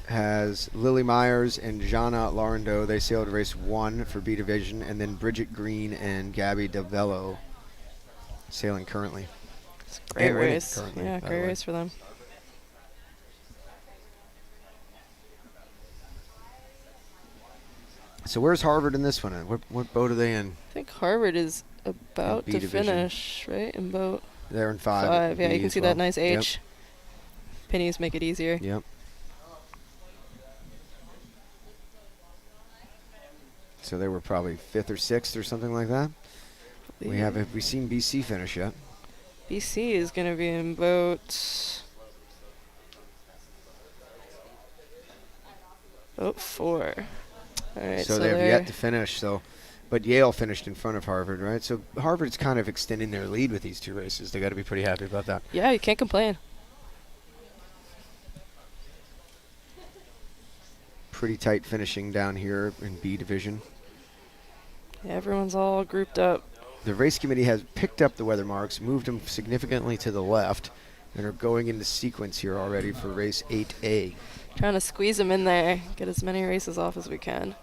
Speaker 1: has Lily Myers and Jana Laurendo. They sailed race 1 for B division, and then Bridget Green and Gabby DeVello sailing currently.
Speaker 2: It's a great
Speaker 1: And winning
Speaker 2: race.
Speaker 1: currently,
Speaker 2: Yeah,
Speaker 1: by
Speaker 2: great
Speaker 1: the way.
Speaker 2: race for them.
Speaker 1: So where's Harvard in this one? What boat are they in?
Speaker 2: I think Harvard is about
Speaker 1: B
Speaker 2: to
Speaker 1: division.
Speaker 2: finish, right? In boat
Speaker 1: They're in 5.
Speaker 2: 5. Yeah,
Speaker 1: B
Speaker 2: you can
Speaker 1: as
Speaker 2: see
Speaker 1: well.
Speaker 2: that nice H. Pennies make it easier.
Speaker 1: Yep. So they were probably 5th or 6th or something like that. Have we seen BC finish yet?
Speaker 2: BC is going to be in boat 4. All right,
Speaker 1: So they've yet to finish. But Yale finished in front of Harvard, right? So Harvard's kind of extending their lead with these 2 races. They got to be pretty happy about that.
Speaker 2: Yeah, you can't complain.
Speaker 1: Pretty tight finishing down here in B division.
Speaker 2: Yeah, everyone's all grouped up.
Speaker 1: The race committee has picked up the weather marks, moved them significantly to the left, and are going into sequence here already for race 8A.
Speaker 2: Trying to squeeze them in there, get as many races off as we can.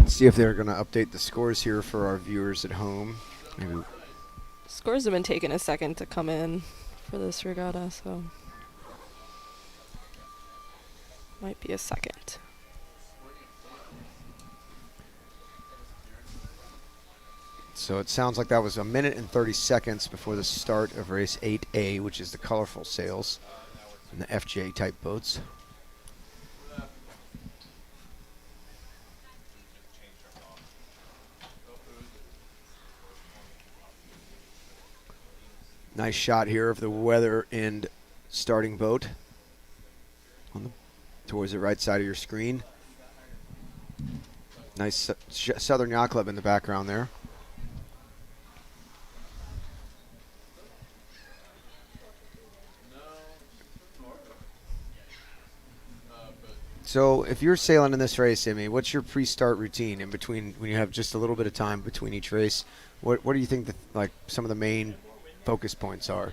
Speaker 1: See if they're going to update the scores here for our viewers at home. Maybe.
Speaker 2: Scores have been taking a second to come in for this regatta, so might be a second.
Speaker 1: So it sounds like that was 1 minute and 30 seconds before the start of race 8A, which is the colorful sails and the FJ type boats. Nice shot here of the weather and starting boat towards the right side of your screen. Nice Southern Yacht Club in the background there. So if you're sailing in this race, Emmy, what's your pre-start routine in between when you have just a little bit of time between each race? What do you think some of the main focus points are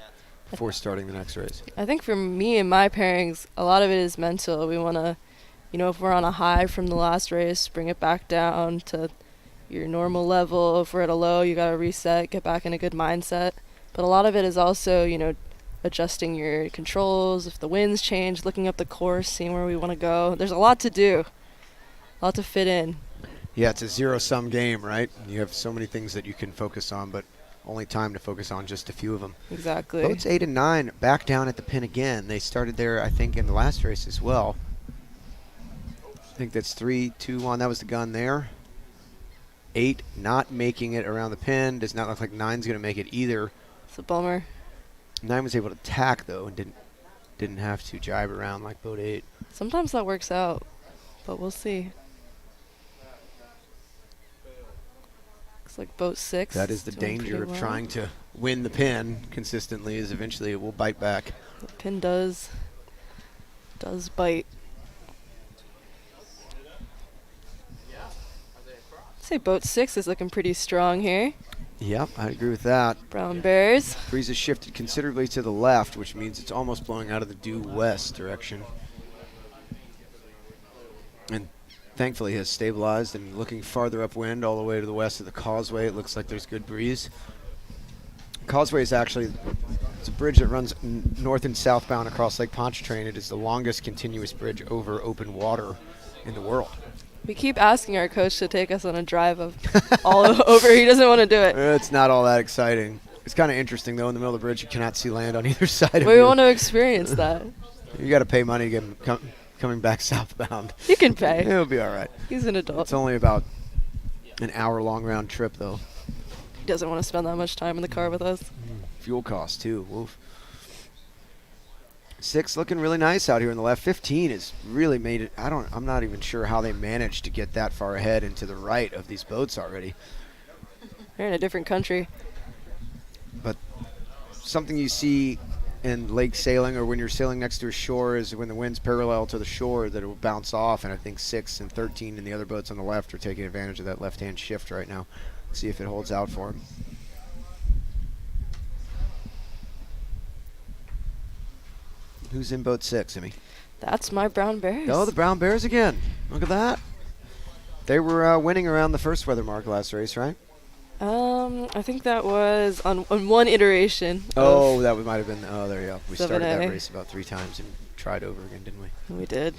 Speaker 1: before starting the next race?
Speaker 2: I think for me and my pairings, a lot of it is mental. We want to, if we're on a high from the last race, bring it back down to your normal level. If we're at a low, you got to reset, get back in a good mindset. But a lot of it is also, adjusting your controls, if the winds change, looking up the course, seeing where we want to go. There's a lot to do, a lot to fit in.
Speaker 1: Yeah, it's a zero-sum game, right? You have so many things that you can focus on, but only time to focus on just a few of them.
Speaker 2: Exactly.
Speaker 1: Boats 8 and 9 back down at the pin again. They started there, I think, in the last race as well. I think that's 3, 2, 1. That was the gun there. 8 not making it around the pin. Does not look like 9's going to make it either.
Speaker 2: It's a bummer.
Speaker 1: 9 was able to tack, though, and didn't have to jibe around like boat 8.
Speaker 2: Sometimes that works out, but we'll see. Looks like boat 6.
Speaker 1: That is the danger of trying to win the pin consistently, is eventually it will bite back.
Speaker 2: The pin does bite. I'd say boat 6 is looking pretty strong here.
Speaker 1: Yep, I agree with that.
Speaker 2: Brown Bears.
Speaker 1: Breeze has shifted considerably to the left, which means it's almost blowing out of the due west direction. And thankfully has stabilized and looking farther upwind all the way to the west of the causeway. It looks like there's good breeze. Causeway is actually, it's a bridge that runs north and southbound across Lake Pontchartrain. It is the longest continuous bridge over open water in the world.
Speaker 2: We keep asking our coach to take us on a drive of all over. He doesn't want to do it.
Speaker 1: It's not all that exciting. It's kind of interesting, though. In the middle of the bridge, you cannot see land on either side of you.
Speaker 2: We want to experience that.
Speaker 1: You got to pay money to get him coming back southbound.
Speaker 2: You can pay.
Speaker 1: It'll be all right.
Speaker 2: He's an adult.
Speaker 1: It's only about an hour-long round trip, though.
Speaker 2: He doesn't want to spend that much time in the car with us.
Speaker 1: Fuel costs, too. Woof. 6 looking really nice out here in the left. 15 has really made it. I'm not even sure how they managed to get that far ahead and to the right of these boats already.
Speaker 2: They're in a different country.
Speaker 1: But something you see in lake sailing or when you're sailing next to a shore is when the wind's parallel to the shore that it will bounce off, and I think 6 and 13 and the other boats on the left are taking advantage of that left-hand shift right now. See if it holds out for them. Who's in boat 6, Emmy?
Speaker 2: That's my brown bears.
Speaker 1: Oh, the brown bears again. Look at that. They were winning around the first weather mark last race, right?
Speaker 2: I think that was on one iteration.
Speaker 1: Oh, that might have been. Oh, there you go. We started
Speaker 2: 7A.
Speaker 1: that race about 3 times and tried over again, didn't we?
Speaker 2: We did.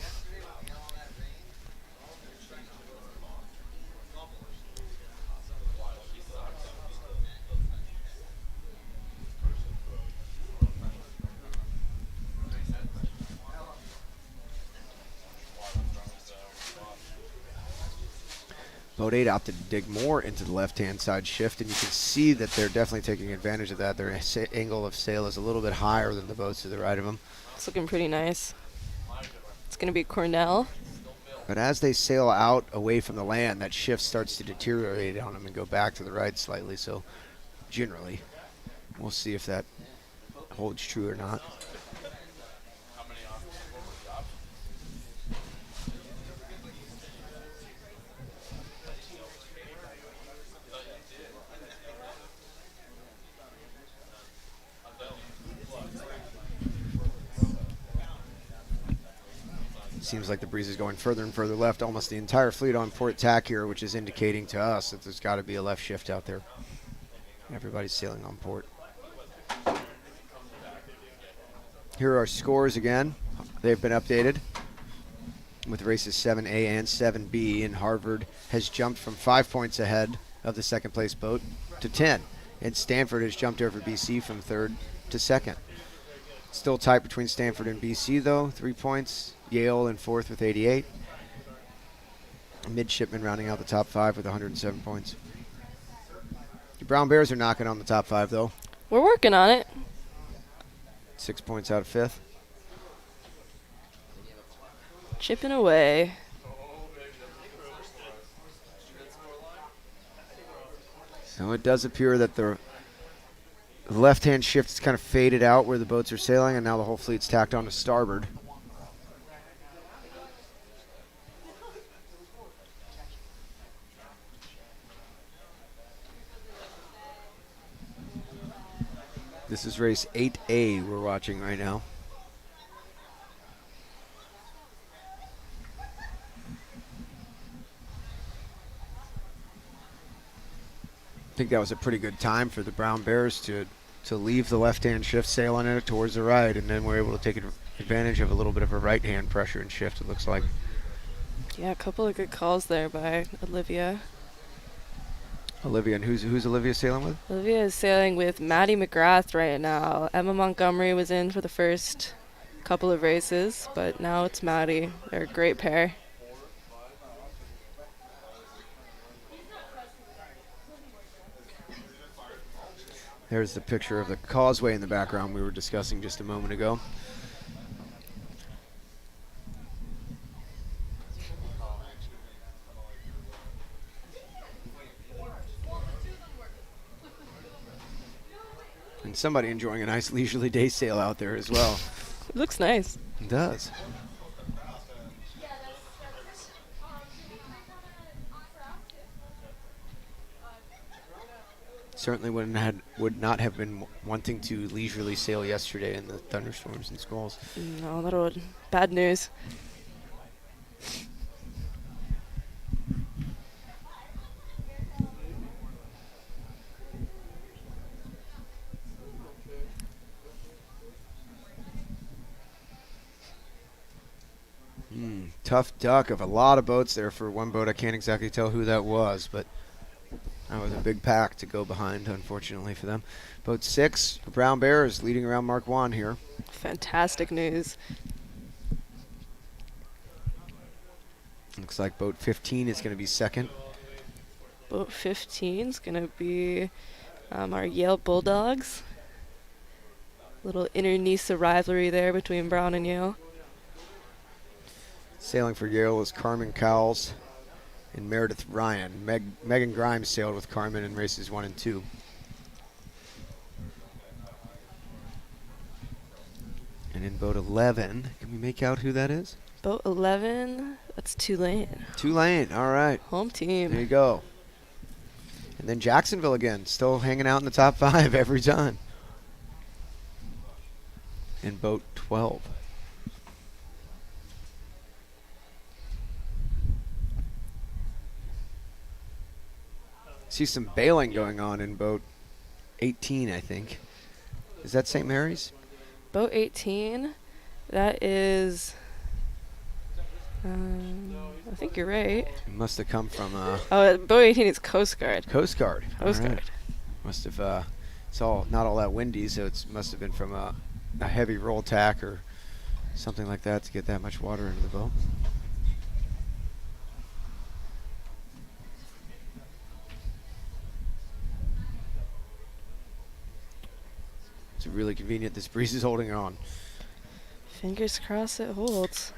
Speaker 1: Boat 8 opted to dig more into the left-hand side shift, and you can see that they're definitely taking advantage of that. Their angle of sail is a little bit higher than the boats to the right of them.
Speaker 2: It's looking pretty nice. It's going to be Cornell.
Speaker 1: But as they sail out away from the land, that shift starts to deteriorate on them and go back to the right slightly. So generally, we'll see if that holds true or not. Seems like the breeze is going further and further left. Almost the entire fleet on port tack here, which is indicating to us that there's got to be a left shift out there. Everybody's sailing on port. Here are our scores again. They've been updated with races 7A and 7B, and Harvard has jumped from 5 points ahead of the second place boat to 10. And Stanford has jumped over BC from third to second. Still tight between Stanford and BC, though. 3 points. Yale in fourth with 88. Midshipman rounding out the top 5 with 107 points. The Brown Bears are knocking on the top 5, though.
Speaker 2: We're working on it.
Speaker 1: 6 points out of fifth.
Speaker 2: Chipping away.
Speaker 1: So it does appear that the left-hand shift is kind of faded out where the boats are sailing, and now the whole fleet's tacked on to starboard. This is race 8A we're watching right now. I think that was a pretty good time for the Brown Bears to leave the left-hand shift sailing in it towards the right, and then we're able to take advantage of a little bit of a right-hand pressure and shift, it looks like.
Speaker 2: Yeah, a couple of good calls there by Olivia.
Speaker 1: Olivia, and who's Olivia sailing with?
Speaker 2: Olivia is sailing with Maddie McGrath right now. Emma Montgomery was in for the first couple of races, but now it's Maddie. They're a great pair.
Speaker 1: There's the picture of the causeway in the background we were discussing just a moment ago. And somebody enjoying a nice leisurely day sail out there as well.
Speaker 2: It looks nice.
Speaker 1: It does. Certainly would not have been wanting to leisurely sail yesterday in the thunderstorms and squalls.
Speaker 2: No, that would bad news.
Speaker 1: Tough duck of a lot of boats there for one boat. I can't exactly tell who that was, but that was a big pack to go behind, unfortunately for them. Boat 6, the Brown Bears leading around Mark Wan here.
Speaker 2: Fantastic news.
Speaker 1: Looks like boat 15 is going to be second.
Speaker 2: Boat 15 is going to be our Yale Bulldogs. Little inner NISA rivalry there between Brown and Yale.
Speaker 1: Sailing for Yale is Carmen Cowles and Meredith Ryan. Megan Grimes sailed with Carmen in races 1 and 2. And in boat 11, can we make out who that is?
Speaker 2: Boat 11, that's Tulane.
Speaker 1: Tulane, all right.
Speaker 2: Home team.
Speaker 1: There you go. And then Jacksonville again, still hanging out in the top 5 every time. In boat 12. See some bailing going on in boat 18, I think. Is that St. Mary's?
Speaker 2: Boat 18, that is, I think you're right.
Speaker 1: It must have come from
Speaker 2: Boat 18 is Coast Guard.
Speaker 1: Coast Guard.
Speaker 2: Coast
Speaker 1: All right.
Speaker 2: Guard.
Speaker 1: Must have, it's all not all that windy, so it must have been from a heavy roll tack or something like that to get that much water into the boat. It's really convenient this breeze is holding on.
Speaker 2: Fingers crossed it holds.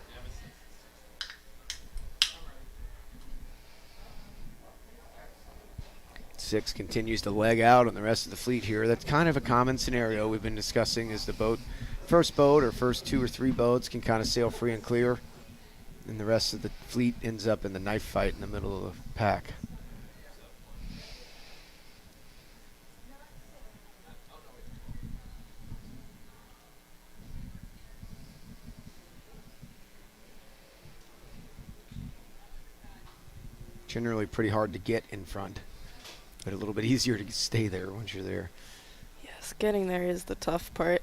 Speaker 1: Six continues to leg out on the rest of the fleet here. That's kind of a common scenario we've been discussing is the first boat or first 2 or 3 boats can kind of sail free and clear, and the rest of the fleet ends up in the knife fight in the middle of the pack. Generally pretty hard to get in front, but a little bit easier to stay there once you're there.
Speaker 2: Yes, getting there is the tough part.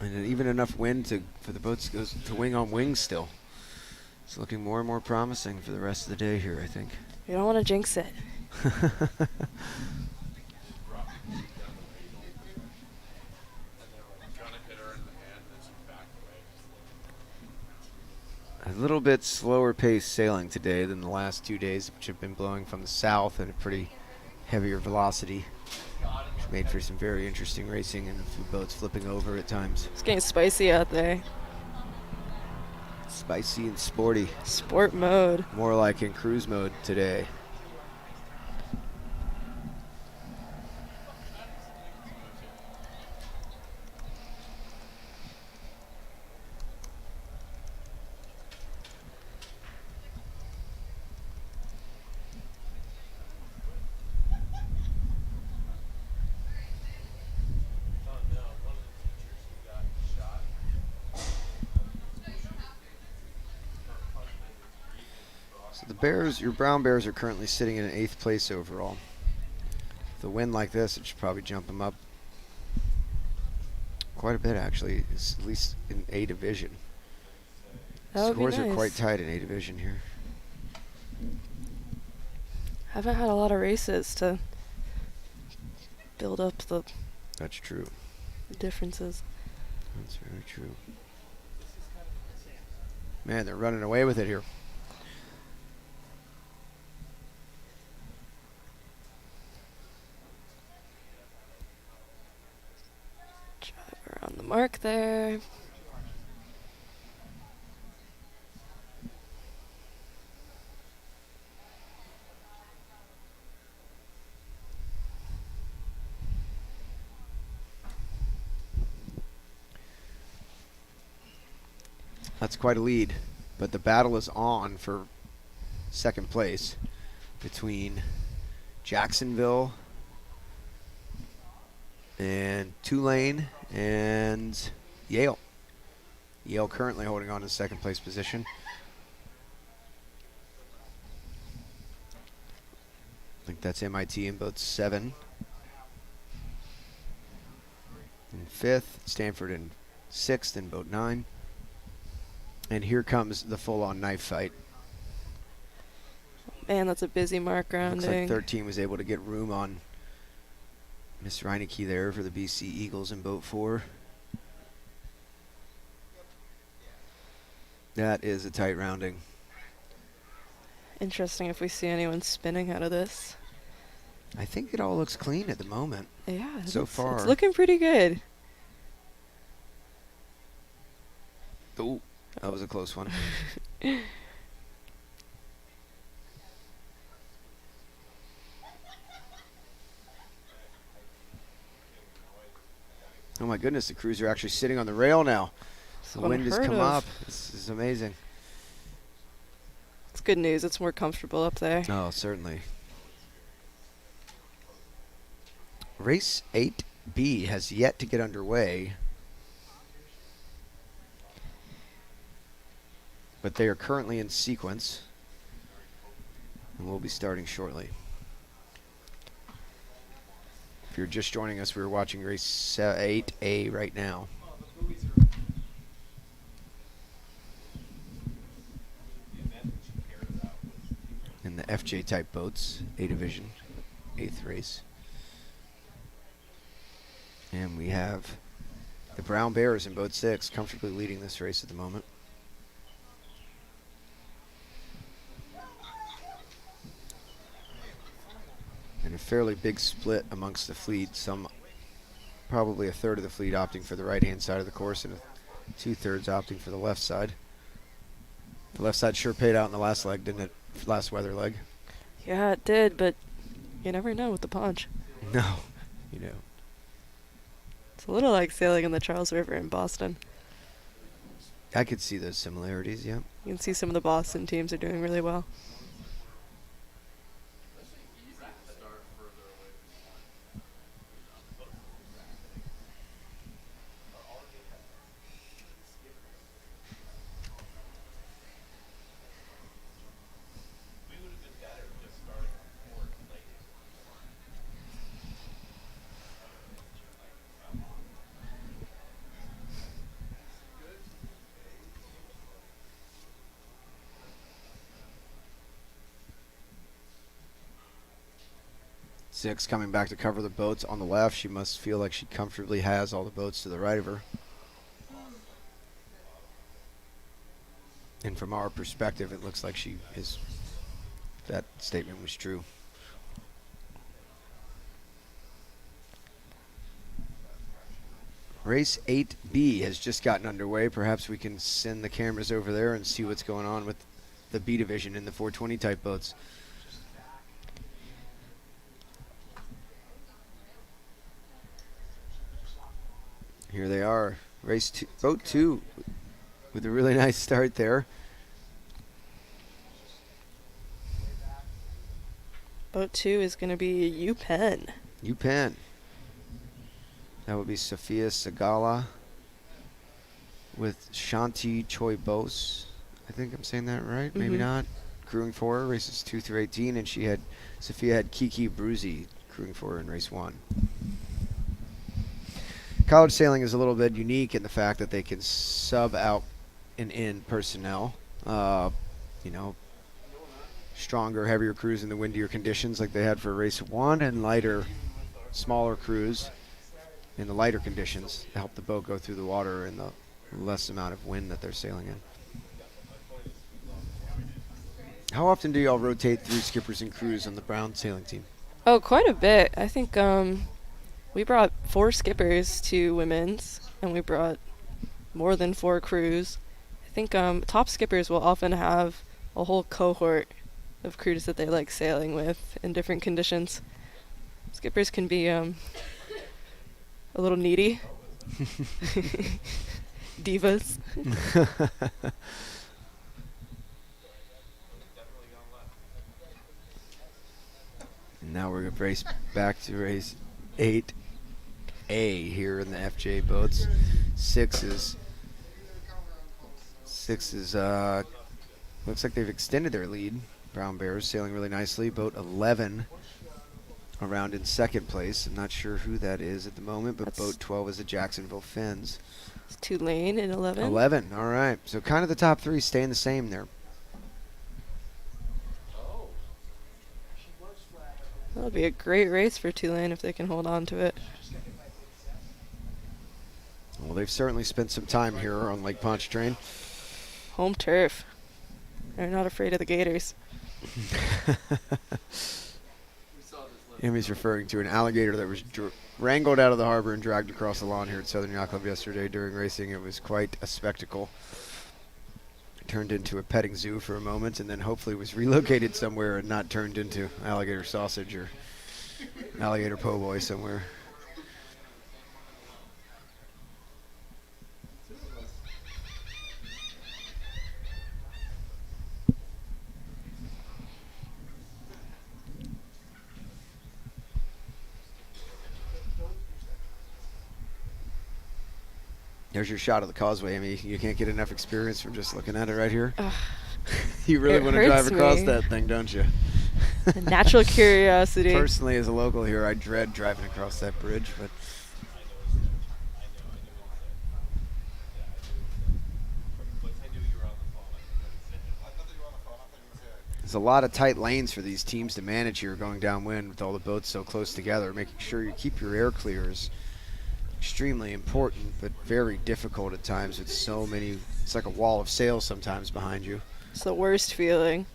Speaker 1: And even enough wind for the boats goes to wing on wing still. It's looking more and more promising for the rest of the day here, I think.
Speaker 2: You don't want to jinx it.
Speaker 1: A little bit slower pace sailing today than the last 2 days, which have been blowing from the south at a pretty heavier velocity. Which made for some very interesting racing and a few boats flipping over at times.
Speaker 2: It's getting spicy out there.
Speaker 1: Spicy and sporty.
Speaker 2: Sport mode.
Speaker 1: More like in cruise mode today. The Bears, your Brown Bears are currently sitting in 8th place overall. With a win like this, it should probably jump them up quite a bit, actually. It's at least in A division.
Speaker 2: That would be
Speaker 1: Scores are
Speaker 2: nice.
Speaker 1: quite tight in A division here.
Speaker 2: Haven't had a lot of races to build up the
Speaker 1: That's true.
Speaker 2: differences.
Speaker 1: That's very true. Man, they're running away with it here.
Speaker 2: Drive around the mark there.
Speaker 1: That's quite a lead, but the battle is on for 2nd place between Jacksonville and Tulane and Yale. Yale currently holding on to second place position. I think that's MIT in boat 7. In 5th, Stanford in 6th in boat 9. And here comes the full-on knife fight.
Speaker 2: Man, that's a busy mark
Speaker 1: Looks like
Speaker 2: rounding.
Speaker 1: 13 was able to get room on Miss Reinecke there for the BC Eagles in boat 4. That is a tight rounding.
Speaker 2: Interesting if we see anyone spinning out of this.
Speaker 1: I think it all looks clean at the moment.
Speaker 2: Yeah,
Speaker 1: So far.
Speaker 2: it's looking pretty good.
Speaker 1: Oh, that was a close one. Oh my goodness, the crews are actually sitting on the rail now. The wind has come up. This is amazing.
Speaker 2: It's good news. It's more comfortable up there.
Speaker 1: Oh, certainly. Race 8B has yet to get underway, but they are currently in sequence, and we'll be starting shortly. If you're just joining us, we're watching race 8A right now. In the FJ type boats, A division, 8th race. And we have the Brown Bears in boat 6 comfortably leading this race at the moment. And a fairly big split amongst the fleet. Probably a third of the fleet opting for the right-hand side of the course and 2/3 opting for the left side. The left side sure paid out in the last leg, didn't it? Last weather leg.
Speaker 2: Yeah, it did, but you never know with the punch.
Speaker 1: No, you know.
Speaker 2: It's a little like sailing in the Charles River in Boston.
Speaker 1: I could see those similarities, yeah.
Speaker 2: You can see some of the Boston teams are doing really well.
Speaker 1: Six coming back to cover the boats on the left. She must feel like she comfortably has all the boats to the right of her. And from our perspective, it looks like that statement was true. Race 8B has just gotten underway. Perhaps we can send the cameras over there and see what's going on with the B division in the 420 type boats. Here they are, boat 2 with a really nice start there.
Speaker 2: Boat 2 is going to be UPenn.
Speaker 1: UPenn. That would be Sophia Sagala with Shanti Choi Bose. I think I'm saying that right, maybe not. Crewing for her, races 2 through 18, and Sophia had Kiki Bruzi crewing for her in race 1. College sailing is a little bit unique in the fact that they can sub out and in personnel. Stronger, heavier crews in the windier conditions like they had for race 1, and lighter, smaller crews in the lighter conditions to help the boat go through the water in the less amount of wind that they're sailing in. How often do y'all rotate through skippers and crews on the Brown sailing team?
Speaker 2: Oh, quite a bit. I think we brought 4 skippers to women's, and we brought more than 4 crews. I think top skippers will often have a whole cohort of crews that they like sailing with in different conditions. Skippers can be a little needy. Divas.
Speaker 1: Now we're going to race back to race 8. A here in the FJ boats. Six is looks like they've extended their lead. Brown Bears sailing really nicely. Boat 11 around in second place. I'm not sure who that is at the moment, but
Speaker 2: That's
Speaker 1: boat 12 is the Jacksonville Fins.
Speaker 2: Tulane in 11.
Speaker 1: 11, all right. So kind of the top three staying the same there.
Speaker 2: That'll be a great race for Tulane if they can hold on to it.
Speaker 1: Well, they've certainly spent some time here on Lake Pontchartrain.
Speaker 2: Home turf. They're not afraid of the Gators.
Speaker 1: Amy's referring to an alligator that was wrangled out of the harbor and dragged across the lawn here at Southern Yacht Club yesterday during racing. It was quite a spectacle. It turned into a petting zoo for a moment and then hopefully was relocated somewhere and not turned into alligator sausage or alligator po' boy somewhere. There's your shot of the causeway, Amy. You can't get enough experience from just looking at it right here. You really want to drive across that thing, don't you?
Speaker 2: Natural curiosity.
Speaker 1: Personally, as a local here, I dread driving across that bridge, but there's a lot of tight lanes for these teams to manage here going downwind with all the boats so close together. Making sure you keep your air clears extremely important, but very difficult at times with so many. It's like a wall of sails sometimes behind you.
Speaker 2: It's the worst feeling,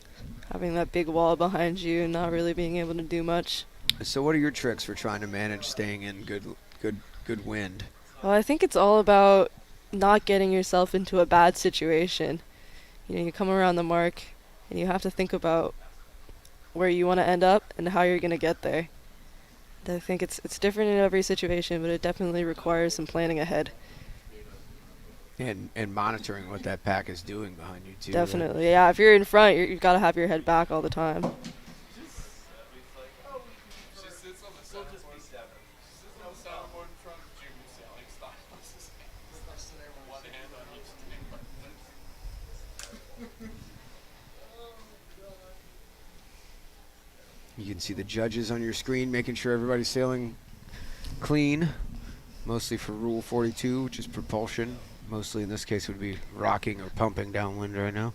Speaker 2: having that big wall behind you and not really being able to do much.
Speaker 1: So what are your tricks for trying to manage staying in good wind?
Speaker 2: Well, I think it's all about not getting yourself into a bad situation. You know, you come around the mark and you have to think about where you want to end up and how you're going to get there. I think it's different in every situation, but it definitely requires some planning ahead.
Speaker 1: And monitoring what that pack is doing behind you, too.
Speaker 2: Definitely, yeah. If you're in front, you've got to have your head back all the time.
Speaker 1: You can see the judges on your screen making sure everybody's sailing clean, mostly for Rule 42, which is propulsion. Mostly in this case would be rocking or pumping downwind right now.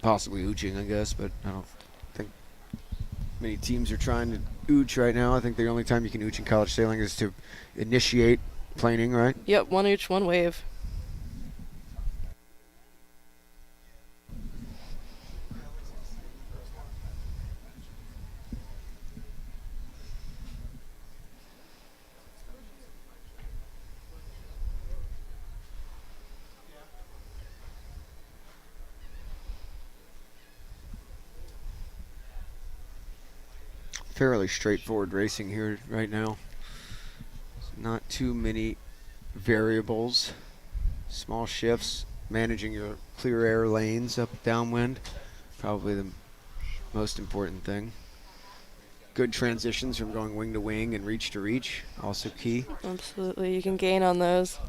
Speaker 1: Possibly ooching, I guess, but I don't think many teams are trying to ooch right now. I think the only time you can ooch in college sailing is to initiate planing, right?
Speaker 2: Yep, one ooch, one wave.
Speaker 1: Fairly straightforward racing here right now. Not too many variables. Small shifts, managing your clear air lanes up downwind, probably the most important thing. Good transitions from going wing to wing and reach to reach, also key.
Speaker 2: Absolutely, you can gain on those.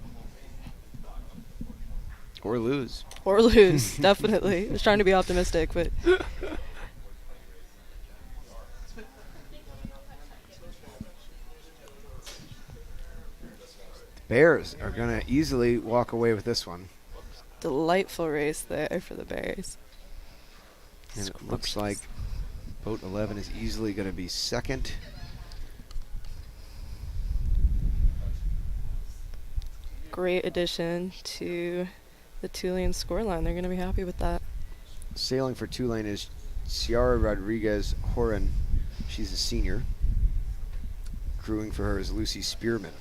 Speaker 1: Or lose.
Speaker 2: Or lose, definitely. I was trying to be optimistic, but...
Speaker 1: Bears are going to easily walk away with this one.
Speaker 2: Delightful race there for the Bears.
Speaker 1: And it looks like boat 11 is easily going to be second.
Speaker 2: Great addition to the Tulane scoreline. They're going to be happy with that.
Speaker 1: Sailing for Tulane is Ciara Rodriguez Horan. She's a senior. Crewing for her is Lucy Spearman.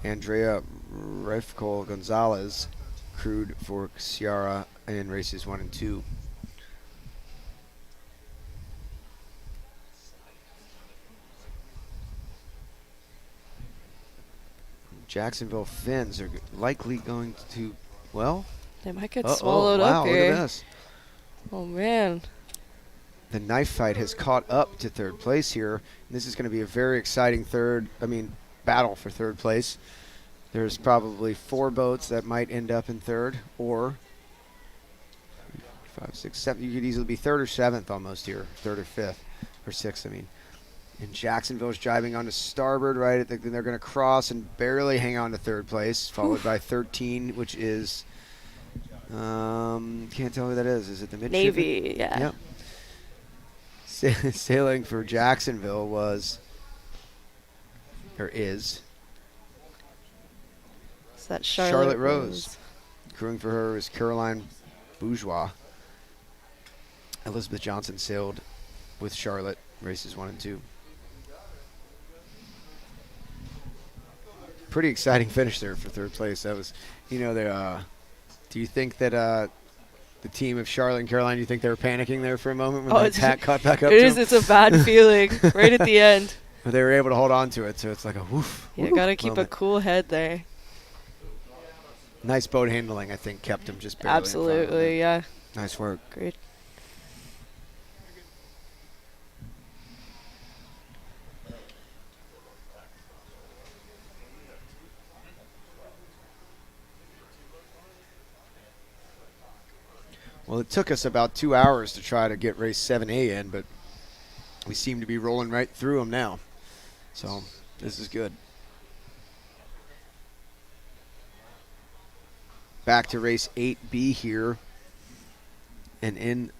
Speaker 1: Andrea Refcol Gonzalez crewed for Ciara in races 1 and 2. Jacksonville Fins are likely going to, well,
Speaker 2: they might get swallowed
Speaker 1: wow,
Speaker 2: up here.
Speaker 1: Look at this.
Speaker 2: Oh man.
Speaker 1: the knife fight has caught up to third place here. This is going to be a very exciting battle for third place. There's probably 4 boats that might end up in third, or 5, 6, 7. You could easily be third or 7th almost here, 3rd or 5th, or 6th, I mean. And Jacksonville's driving onto starboard, right? Then they're going to cross and barely hang on to third place, followed by 13, which is, can't tell who that is. Is it the midshipman?
Speaker 2: Navy, yeah.
Speaker 1: Yep. Sailing for Jacksonville was, or is,
Speaker 2: That
Speaker 1: Charlotte Rose. Crewing for her is Caroline Bourgeois. Elizabeth Johnson sailed with Charlotte races 1 and 2. Pretty exciting finish there for third place. That was, do you think that the team of Charlotte and Caroline, do you think they were panicking there for a moment when that attack caught back up to them?
Speaker 2: It's a bad feeling right at the end.
Speaker 1: But they were able to hold on to it, so it's like a woof.
Speaker 2: You got to keep a cool head there.
Speaker 1: Nice boat handling, I think, kept them just barely.
Speaker 2: Absolutely, yeah.
Speaker 1: Nice work.
Speaker 2: Great.
Speaker 1: Well, it took us about 2 hours to try to get race 7A in, but we seem to be rolling right through them now. So this is good. Back to race 8B here. And in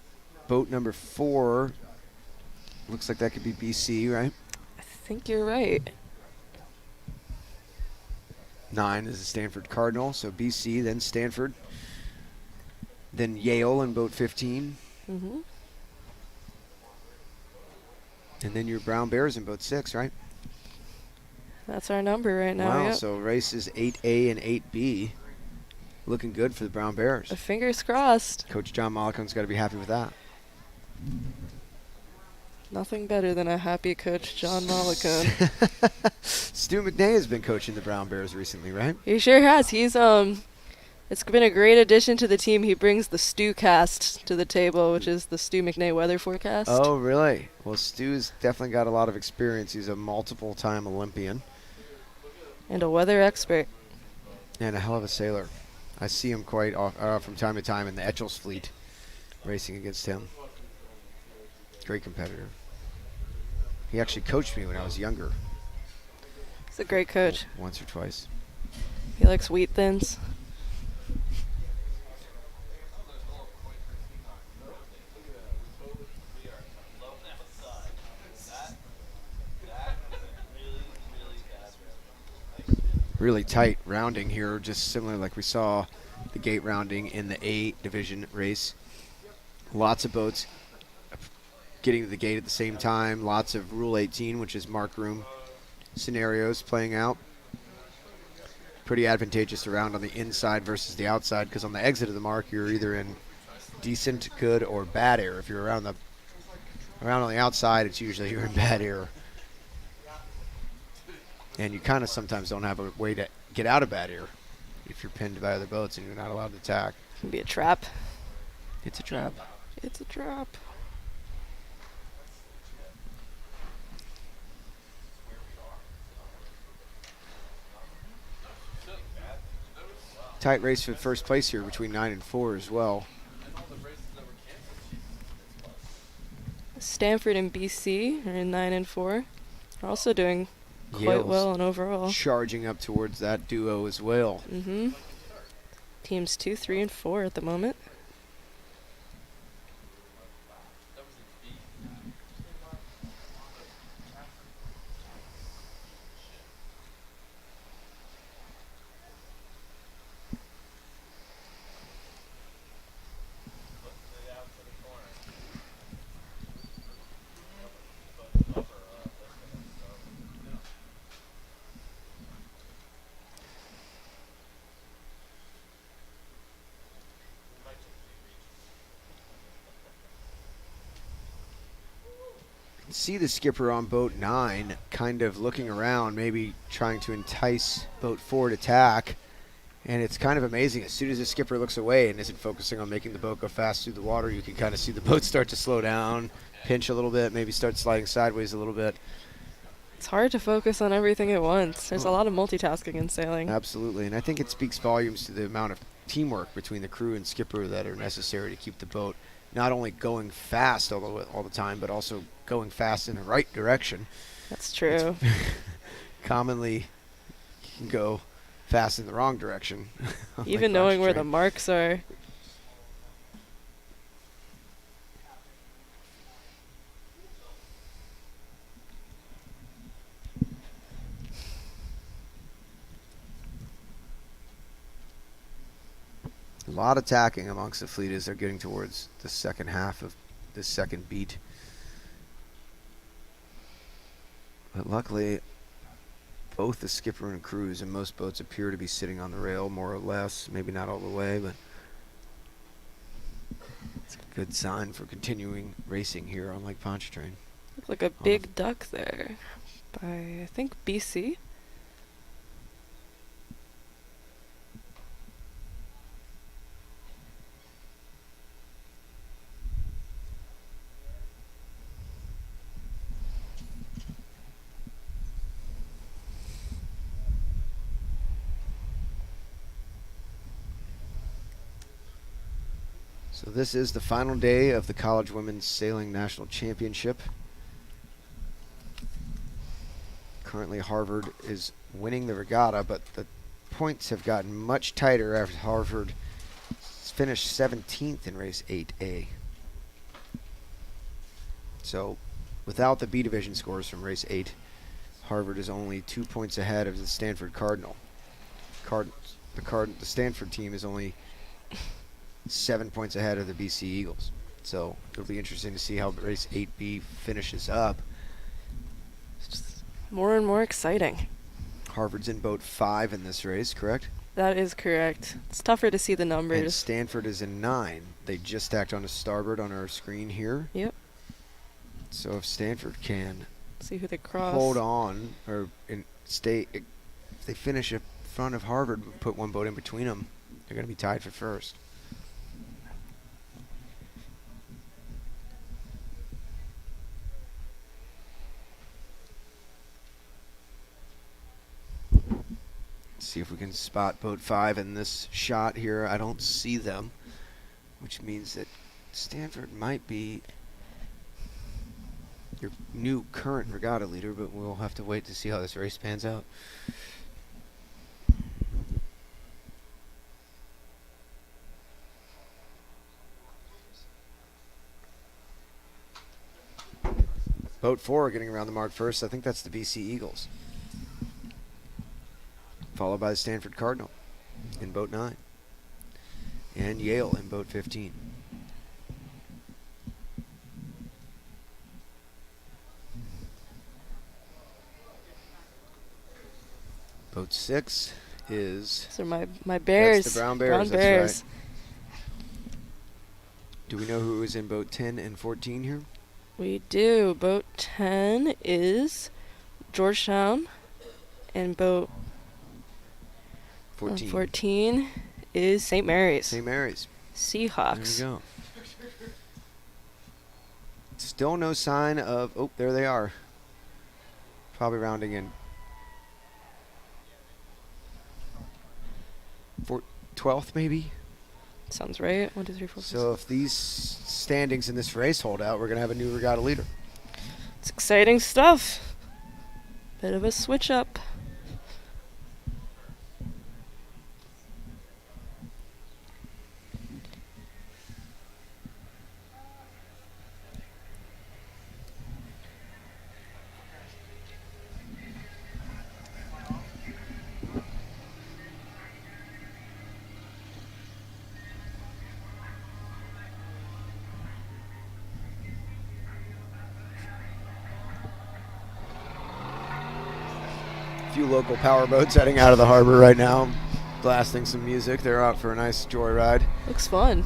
Speaker 1: boat number 4, looks like that could be BC, right?
Speaker 2: I think you're right.
Speaker 1: 9 is the Stanford Cardinal, so BC, then Stanford. Then Yale in boat 15.
Speaker 2: Mm-hmm.
Speaker 1: And then your Brown Bears in boat 6, right?
Speaker 2: That's our number right now.
Speaker 1: Wow,
Speaker 2: yep.
Speaker 1: so races 8A and 8B. Looking good for the Brown Bears.
Speaker 2: Fingers crossed.
Speaker 1: Coach John Mollicone's got to be happy with that.
Speaker 2: Nothing better than a happy coach, John Mollicone.
Speaker 1: Stu McNay has been coaching the Brown Bears recently, right?
Speaker 2: He sure has. He's it's been a great addition to the team. He brings the Stu cast to the table, which is the Stu McNay weather forecast.
Speaker 1: Oh, really? Well, Stu's definitely got a lot of experience. He's a multiple-time Olympian.
Speaker 2: And a weather expert.
Speaker 1: And a hell of a sailor. I see him quite from time to time in the Etchells fleet, racing against him. Great competitor. He actually coached me when I was younger.
Speaker 2: He's a great coach.
Speaker 1: Once or twice.
Speaker 2: He likes wheat thins.
Speaker 1: Really tight rounding here, just similar like we saw the gate rounding in the A division race. Lots of boats getting to the gate at the same time. Lots of Rule 18, which is mark room scenarios playing out. Pretty advantageous to round on the inside versus the outside, because on the exit of the mark, you're either in decent, good, or bad air. If you're around on the outside, it's usually you're in bad air. And you kind of sometimes don't have a way to get out of bad air if you're pinned by other boats and you're not allowed to attack.
Speaker 2: It can be a trap.
Speaker 1: It's a trap.
Speaker 2: It's a trap.
Speaker 1: Tight race for first place here between 9 and 4 as well.
Speaker 2: Stanford and BC are in 9 and 4. They're also doing quite
Speaker 1: Yale's
Speaker 2: well in overall.
Speaker 1: charging up towards that duo as well.
Speaker 2: Mm-hmm. Teams 2, 3, and 4 at the moment.
Speaker 1: See the skipper on boat 9 kind of looking around, maybe trying to entice boat 4 to attack. And it's kind of amazing. As soon as the skipper looks away and isn't focusing on making the boat go fast through the water, you can kind of see the boat start to slow down, pinch a little bit, maybe start sliding sideways a little bit.
Speaker 2: It's hard to focus on everything at once. There's a lot of multitasking in sailing.
Speaker 1: Absolutely, and I think it speaks volumes to the amount of teamwork between the crew and skipper that are necessary to keep the boat not only going fast all the time, but also going fast in the right direction.
Speaker 2: That's true.
Speaker 1: Commonly can go fast in the wrong direction.
Speaker 2: Even knowing where the marks are.
Speaker 1: A lot of tacking amongst the fleet as they're getting towards the second half of this second beat. But luckily, both the skipper and crews in most boats appear to be sitting on the rail, more or less. Maybe not all the way, but it's a good sign for continuing racing here on Lake Pontchartrain.
Speaker 2: Looks like a big duck there by, I think, BC.
Speaker 1: So this is the final day of the College Women's Sailing National Championship. Currently Harvard is winning the regatta, but the points have gotten much tighter after Harvard finished 17th in race 8A. So without the B division scores from race 8, Harvard is only 2 points ahead of the Stanford Cardinal. The Stanford team is only 7 points ahead of the BC Eagles. So it'll be interesting to see how race 8B finishes up.
Speaker 2: It's just more and more exciting.
Speaker 1: Harvard's in boat 5 in this race, correct?
Speaker 2: That is correct. It's tougher to see the numbers.
Speaker 1: And Stanford is in 9. They just stacked on a starboard on our screen here.
Speaker 2: Yep.
Speaker 1: So if Stanford can
Speaker 2: see who they cross,
Speaker 1: hold on, or stay, if they finish in front of Harvard, put one boat in between them, they're going to be tied for first. See if we can spot boat 5 in this shot here. I don't see them, which means that Stanford might be your new current regatta leader, but we'll have to wait to see how this race pans out. Boat 4 getting around the mark first. I think that's the BC Eagles, followed by the Stanford Cardinal in boat 9, and Yale in boat 15. Boat 6 is...
Speaker 2: So my Bears.
Speaker 1: That's the Brown Bears.
Speaker 2: Brown Bears.
Speaker 1: That's right. Do we know who is in boat 10 and 14 here?
Speaker 2: We do. Boat 10 is Georgetown, and boat 14 is St. Mary's.
Speaker 1: St. Mary's.
Speaker 2: Seahawks.
Speaker 1: There we go. Still no sign of... Oh, there they are. Probably rounding in. 12th, maybe?
Speaker 2: Sounds right. 1, 2, 3, 4.
Speaker 1: So if these standings in this race hold out, we're going to have a new regatta leader.
Speaker 2: It's exciting stuff. Bit of a switch up.
Speaker 1: Few local power boats heading out of the harbor right now, blasting some music. They're out for a nice joyride.
Speaker 2: Looks fun.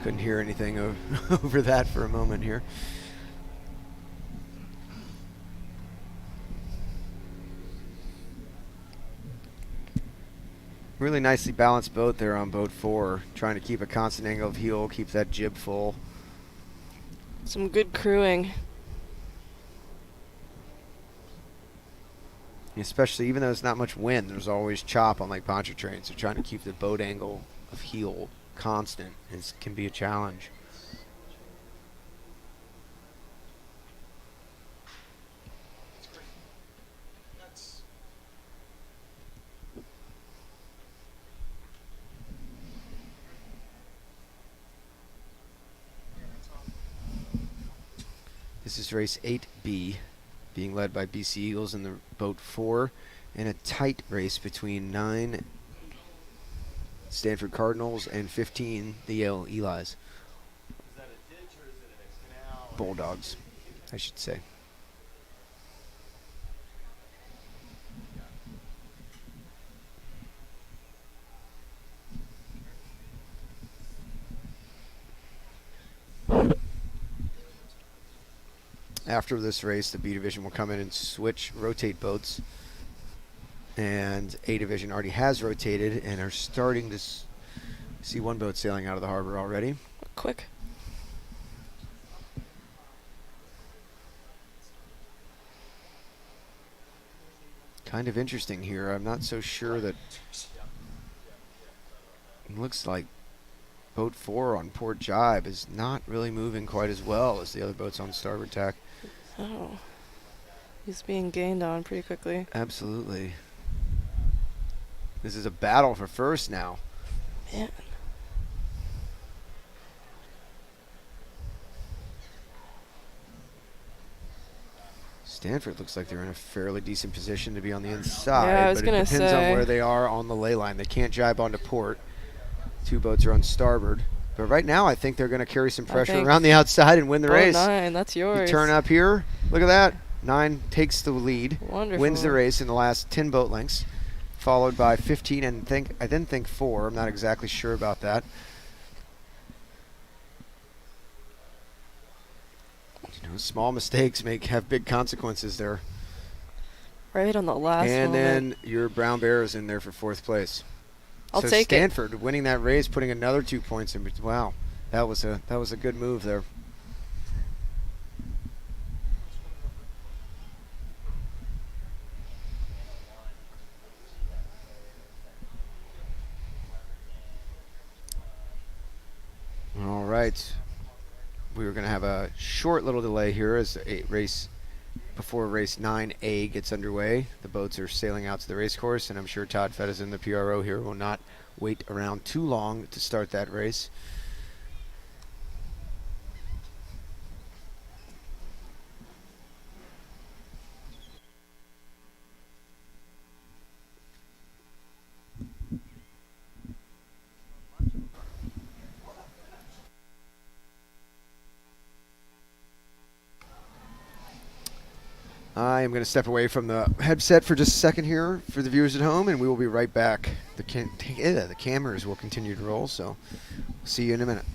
Speaker 1: Couldn't hear anything over that for a moment here. Really nicely balanced boat there on boat 4, trying to keep a constant angle of heel, keep that jib full.
Speaker 2: Some good crewing.
Speaker 1: Especially even though there's not much wind, there's always chop on Lake Pontchartrain. So trying to keep the boat angle of heel constant can be a challenge. This is race 8B, being led by BC Eagles in the boat 4, in a tight race between 9 Stanford Cardinals and 15 the Yale Eli's. Bulldogs, I should say. After this race, the B division will come in and rotate boats. And A division already has rotated and are starting to see one boat sailing out of the harbor already.
Speaker 2: Quick.
Speaker 1: Kind of interesting here. I'm not so sure that it looks like boat 4 on port jibe is not really moving quite as well as the other boats on starboard tack.
Speaker 2: Oh. He's being gained on pretty quickly.
Speaker 1: Absolutely. This is a battle for first now.
Speaker 2: Man.
Speaker 1: Stanford looks like they're in a fairly decent position to be on the inside.
Speaker 2: Yeah, I was
Speaker 1: but
Speaker 2: gonna
Speaker 1: it depends
Speaker 2: say.
Speaker 1: on where they are on the ley line. They can't jibe onto port. 2 boats are on starboard. But right now, I think they're going to carry some pressure around the outside and win the race.
Speaker 2: 9, that's yours.
Speaker 1: You turn up here. Look at that. 9 takes the lead.
Speaker 2: Wonderful.
Speaker 1: Wins the race in the last 10 boat lengths, followed by 15 and I then think 4. I'm not exactly sure about that. You know, small mistakes have big consequences there.
Speaker 2: Right on the last
Speaker 1: And
Speaker 2: moment.
Speaker 1: then your Brown Bear is in there for 4th place.
Speaker 2: I'll
Speaker 1: so
Speaker 2: take
Speaker 1: Stanford winning that race, putting another 2 points in. Wow, that was a good move there. All right, we were going to have a short little delay here as before race 9A gets underway. The boats are sailing out to the race course, and I'm sure Todd Fettesen, the PRO here, will not wait around too long to start that race. I am going to step away from the headset for just a second here for the viewers at home, and we will be right back. The cameras will continue to roll, so see you in a minute.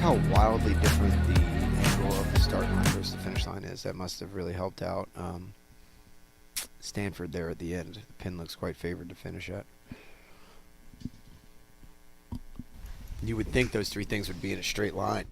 Speaker 1: how wildly different the angle of the start line versus the finish line is. That must have really helped out Stanford there at the end. The pin looks quite favored to finish at. You would think those three things would be in a straight line.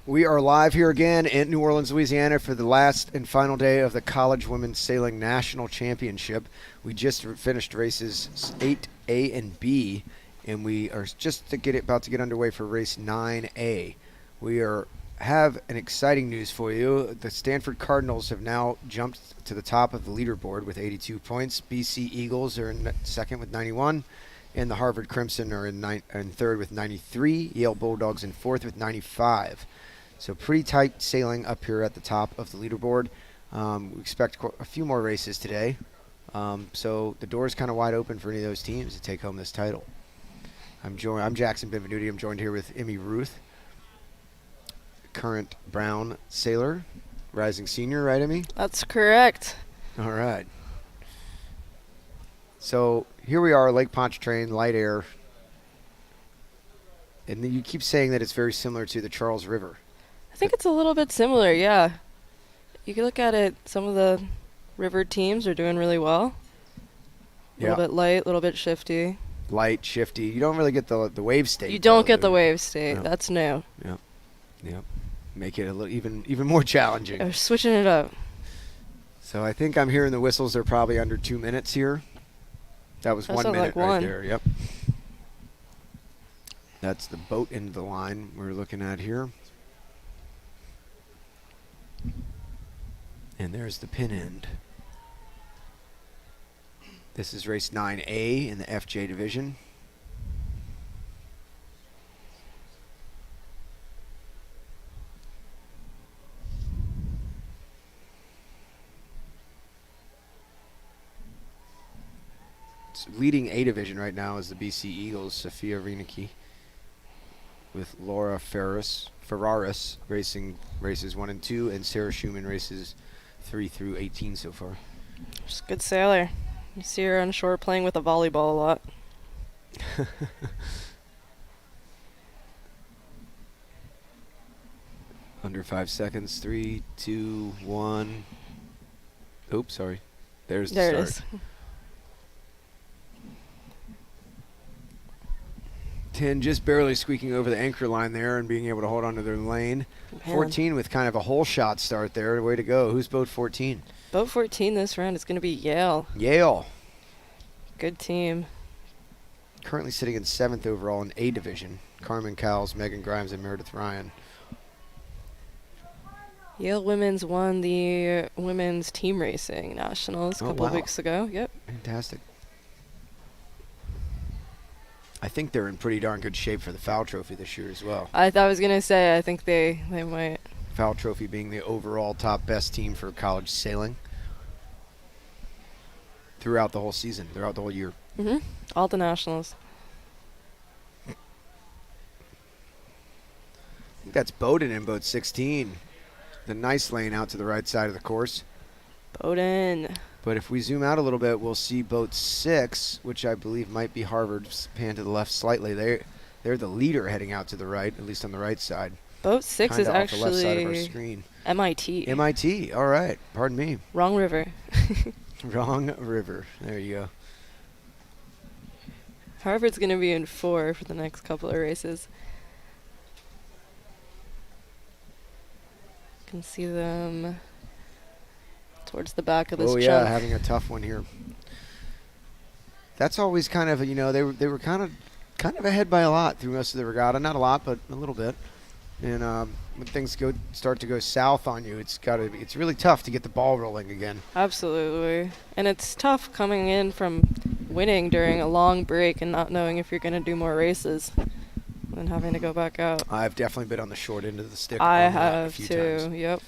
Speaker 1: We are live here again in New Orleans, Louisiana for the last and final day of the College Women's Sailing National Championship. We just finished races 8A and B, and we are just about to get underway for race 9A. We have an exciting news for you. The Stanford Cardinals have now jumped to the top of the leaderboard with 82 points. BC Eagles are in second with 91. And the Harvard Crimson are in third with 93. Yale Bulldogs in fourth with 95. So pretty tight sailing up here at the top of the leaderboard. We expect a few more races today. So the door is kind of wide open for any of those teams to take home this title. I'm Jackson Benvenuti. I'm joined here with Emmy Ruth, current Brown sailor, rising senior, right, Emmy?
Speaker 2: That's correct.
Speaker 1: All right. So here we are, Lake Pontchartrain, light air. And then you keep saying that it's very similar to the Charles River.
Speaker 2: I think it's a little bit similar, yeah. You can look at it, some of the river teams are doing really well. A little bit light, a little bit shifty.
Speaker 1: Light, shifty. You don't really get the wave state.
Speaker 2: You don't get the wave state. No. That's new.
Speaker 1: Yep. Make it a little even more challenging.
Speaker 2: They're switching it up.
Speaker 1: So I think I'm hearing the whistles are probably under 2 minutes here. That was 1 minute right there. Yep. That's the boat end of the line we're looking at here. And there's the pin end. This is race 9A in the FJ division. Leading A division right now is the BC Eagles, Sophia Reinecke, with Laura Ferraris racing races 1 and 2, and Sarah Schumann races 3 through 18 so far.
Speaker 2: She's a good sailor. You see her on shore playing with a volleyball a lot.
Speaker 1: Under 5 seconds. 3, 2, 1. Oops, sorry. There's the start.
Speaker 2: There it is.
Speaker 1: 10 just barely squeaking over the anchor line there and being able to hold on to their lane. Man. 14 with kind of a hole shot start there. Way to go. Who's boat 14?
Speaker 2: Boat 14 this round is going to be Yale.
Speaker 1: Yale.
Speaker 2: Good team.
Speaker 1: Currently sitting in 7th overall in A division. Carmen Cowles, Megan Grimes, and Meredith Ryan.
Speaker 2: Yale women's won the women's team racing nationals a couple of weeks ago. Yep.
Speaker 1: Fantastic. I think they're in pretty darn good shape for the Fowl Trophy this year as well.
Speaker 2: I was going to say, I think they might.
Speaker 1: Fowl Trophy being the overall top best team for college sailing throughout the whole season, throughout the whole year.
Speaker 2: Mm-hmm. All the nationals.
Speaker 1: I think that's Bowden in boat 16. The nice lane out to the right side of the course.
Speaker 2: Bowden.
Speaker 1: But if we zoom out a little bit, we'll see boat 6, which I believe might be Harvard, pan to the left slightly. They're the leader heading out to the right, at least on the right side.
Speaker 2: Boat 6 is actually
Speaker 1: off the left side of our screen.
Speaker 2: MIT.
Speaker 1: MIT, all right. Pardon me.
Speaker 2: Wrong river.
Speaker 1: Wrong river. There you go.
Speaker 2: Harvard's going to be in 4 for the next couple of races. You can see them towards the back of this chunk.
Speaker 1: Oh, yeah, having a tough one here. That's always kind of, they were kind of ahead by a lot through most of the regatta. Not a lot, but a little bit. And when things start to go south on you, it's really tough to get the ball rolling again.
Speaker 2: Absolutely. And it's tough coming in from winning during a long break and not knowing if you're going to do more races and having to go back out.
Speaker 1: I've definitely been on the short end of the stick
Speaker 2: I
Speaker 1: on that a
Speaker 2: have
Speaker 1: few
Speaker 2: too.
Speaker 1: times.
Speaker 2: Yep.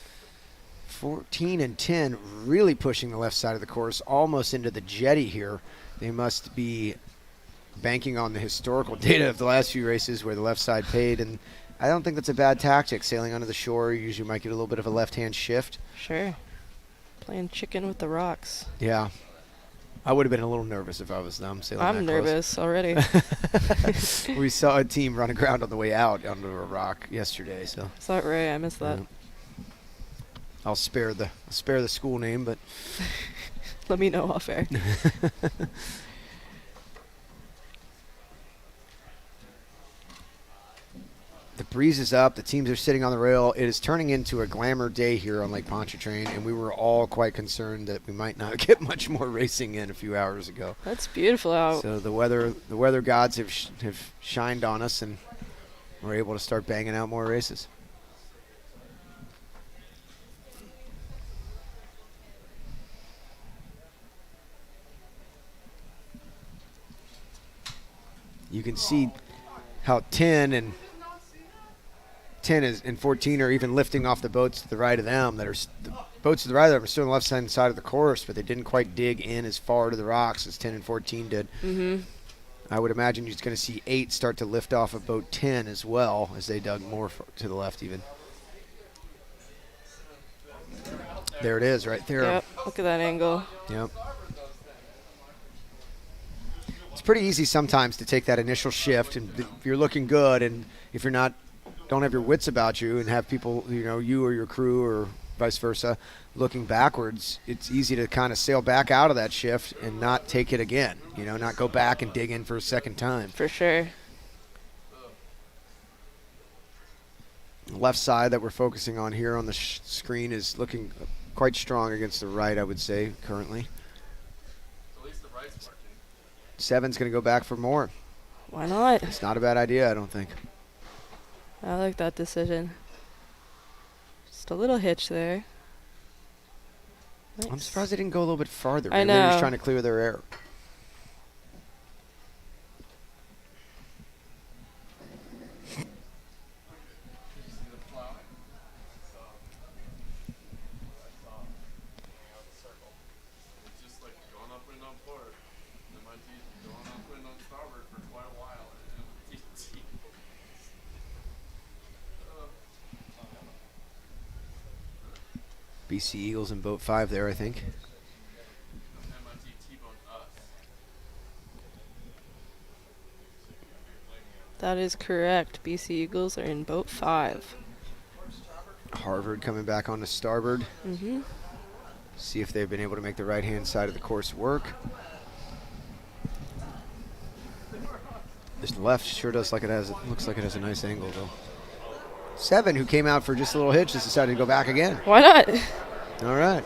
Speaker 1: 14 and 10, really pushing the left side of the course, almost into the jetty here. They must be banking on the historical data of the last few races where the left side paid, and I don't think that's a bad tactic. Sailing onto the shore, you usually might get a little bit of a left-hand shift.
Speaker 2: Sure. Playing chicken with the rocks.
Speaker 1: Yeah. I would have been a little nervous if I was them sailing
Speaker 2: I'm
Speaker 1: that close.
Speaker 2: nervous already.
Speaker 1: We saw a team run aground on the way out onto a rock yesterday, so.
Speaker 2: Is that right? I missed that.
Speaker 1: I'll spare the school name, but
Speaker 2: Let me know off air.
Speaker 1: The breeze is up. The teams are sitting on the rail. It is turning into a glamour day here on Lake Pontchartrain, and we were all quite concerned that we might not get much more racing in a few hours ago.
Speaker 2: That's beautiful out.
Speaker 1: So the weather gods have shined on us, and we're able to start banging out more races. You can see how 10 and 14 are even lifting off the boats to the right of them. The boats to the right of them are still on the left side of the course, but they didn't quite dig in as far to the rocks as 10 and 14 did. I would imagine you're going to see 8 start to lift off of boat 10 as well as they dug more to the left even. There it is right there.
Speaker 2: Yep, look at that angle.
Speaker 1: Yep. It's pretty easy sometimes to take that initial shift, and if you're looking good, and if you're don't have your wits about you and have people, you or your crew or vice versa, looking backwards, it's easy to kind of sail back out of that shift and not take it again, not go back and dig in for a second time.
Speaker 2: For sure.
Speaker 1: The left side that we're focusing on here on the screen is looking quite strong against the right, I would say, currently. 7's going to go back for more.
Speaker 2: Why not?
Speaker 1: It's not a bad idea, I don't think.
Speaker 2: I like that decision. Just a little hitch there. Nice.
Speaker 1: I'm surprised they didn't go a little bit farther.
Speaker 2: I
Speaker 1: Maybe they were
Speaker 2: know.
Speaker 1: just trying to clear their air. BC Eagles in boat 5 there, I think.
Speaker 2: That is correct. BC Eagles are in boat 5.
Speaker 1: Harvard coming back on to starboard.
Speaker 2: Mm-hmm.
Speaker 1: See if they've been able to make the right-hand side of the course work. This left sure looks like it has a nice angle, though. 7, who came out for just a little hitch, just decided to go back again.
Speaker 2: Why not?
Speaker 1: All right.
Speaker 3: It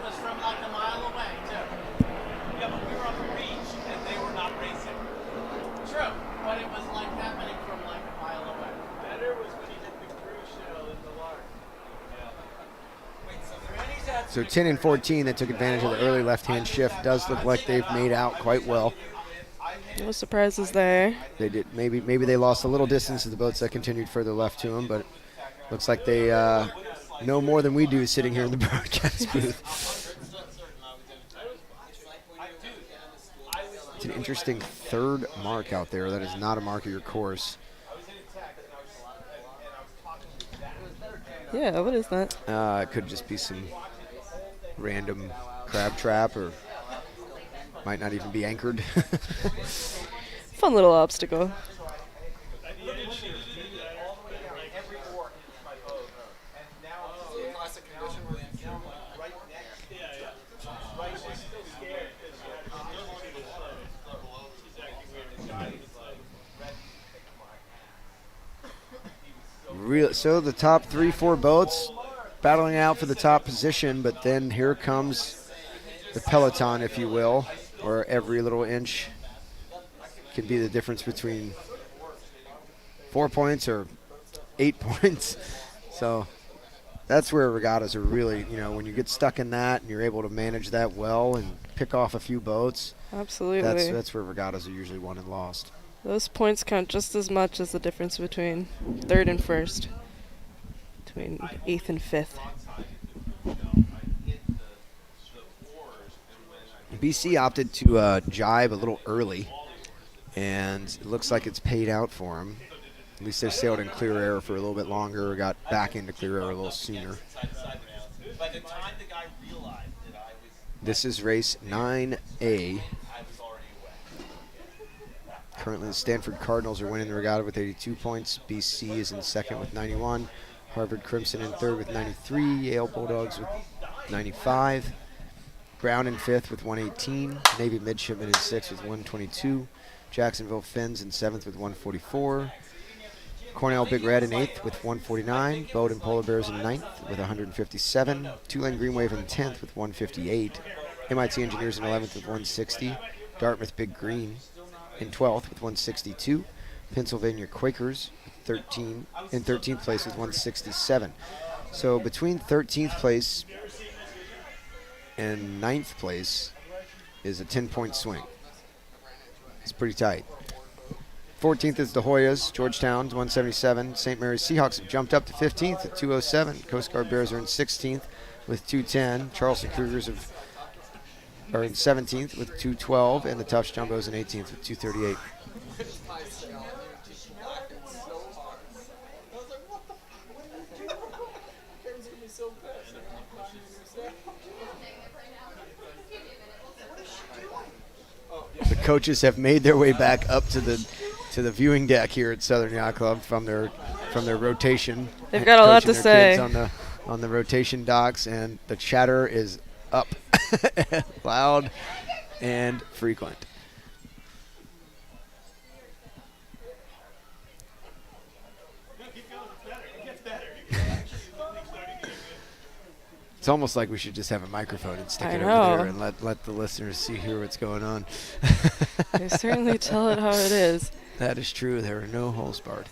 Speaker 3: was from like a mile away, too. Yeah, but we were on the beach and they were not racing. True, but it was like happening from like a mile away. Better was when he did the cruise show in the Lark. Yeah.
Speaker 1: So 10 and 14 that took advantage of the early left-hand shift does look like they've made out quite well.
Speaker 2: No surprises there.
Speaker 1: They did. Maybe they lost a little distance to the boats that continued further left to them, but looks like they know more than we do sitting here in the broadcast booth. It's an interesting third mark out there. That is not a mark of your course.
Speaker 2: Yeah, what is that?
Speaker 1: It could just be some random crab trap, or might not even be anchored.
Speaker 2: Fun little obstacle.
Speaker 1: So the top 3-4 boats battling out for the top position, but then here comes the peloton, if you will, where every little inch can be the difference between 4 points or 8 points. So that's where regattas are really, when you get stuck in that and you're able to manage that well and pick off a few boats,
Speaker 2: Absolutely.
Speaker 1: that's where regattas are usually won and lost.
Speaker 2: Those points count just as much as the difference between third and first, between eighth and fifth.
Speaker 1: BC opted to jibe a little early, and it looks like it's paid out for them. At least they sailed in clear air for a little bit longer, or got back into clear air a little sooner.
Speaker 3: By the time the guy realized that I was,
Speaker 1: This is race 9A.
Speaker 3: I was already away.
Speaker 1: Currently, the Stanford Cardinals are winning the regatta with 82 points. BC is in second with 91. Harvard Crimson in third with 93. Yale Bulldogs with 95. Brown in fifth with 118. Navy Midshipmen in sixth with 122. Jacksonville Finns in seventh with 144. Cornell Big Red in eighth with 149. Bowdoin Polar Bears in ninth with 157. Tulane Green Wave in 10th with 158. MIT Engineers in 11th with 160. Dartmouth Big Green in 12th with 162. Pennsylvania Quakers in 13th place with 167. So between 13th place and 9th place is a 10-point swing. It's pretty tight. 14th is the Hoyas, Georgetown's 177. St. Mary's Seahawks have jumped up to 15th at 207. Coast Guard Bears are in 16th with 210. Charleston Cougars are in 17th with 212, and the Tufts Jumbos in 18th with 238. The coaches have made their way back up to the viewing deck here at Southern Yacht Club from their rotation.
Speaker 2: They've got a lot
Speaker 1: coaching
Speaker 2: to
Speaker 1: their
Speaker 2: say
Speaker 1: kids on the rotation docks, and the chatter is up, loud and frequent. It's almost like we should just have a microphone and stick
Speaker 2: I
Speaker 1: it
Speaker 2: know.
Speaker 1: over there and let the listeners hear what's going on.
Speaker 2: They certainly tell it how it is.
Speaker 1: That is true. There are no holes barred.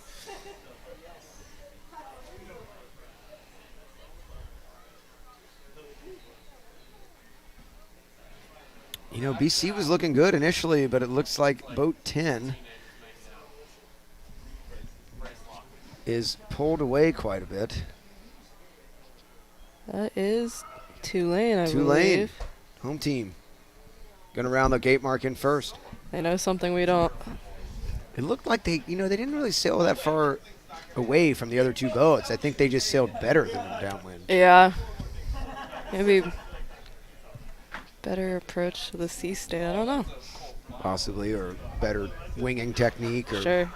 Speaker 1: BC was looking good initially, but it looks like boat 10 is pulled away quite a bit.
Speaker 2: That is Tulane, I
Speaker 1: Tulane,
Speaker 2: believe.
Speaker 1: home team, going to round the gate mark in first.
Speaker 2: They know something we don't.
Speaker 1: It looked like they didn't really sail that far away from the other two boats. I think they just sailed better than them downwind.
Speaker 2: Yeah. Maybe better approach to the sea state. I don't know.
Speaker 1: Possibly, or better winging technique, or
Speaker 2: Sure.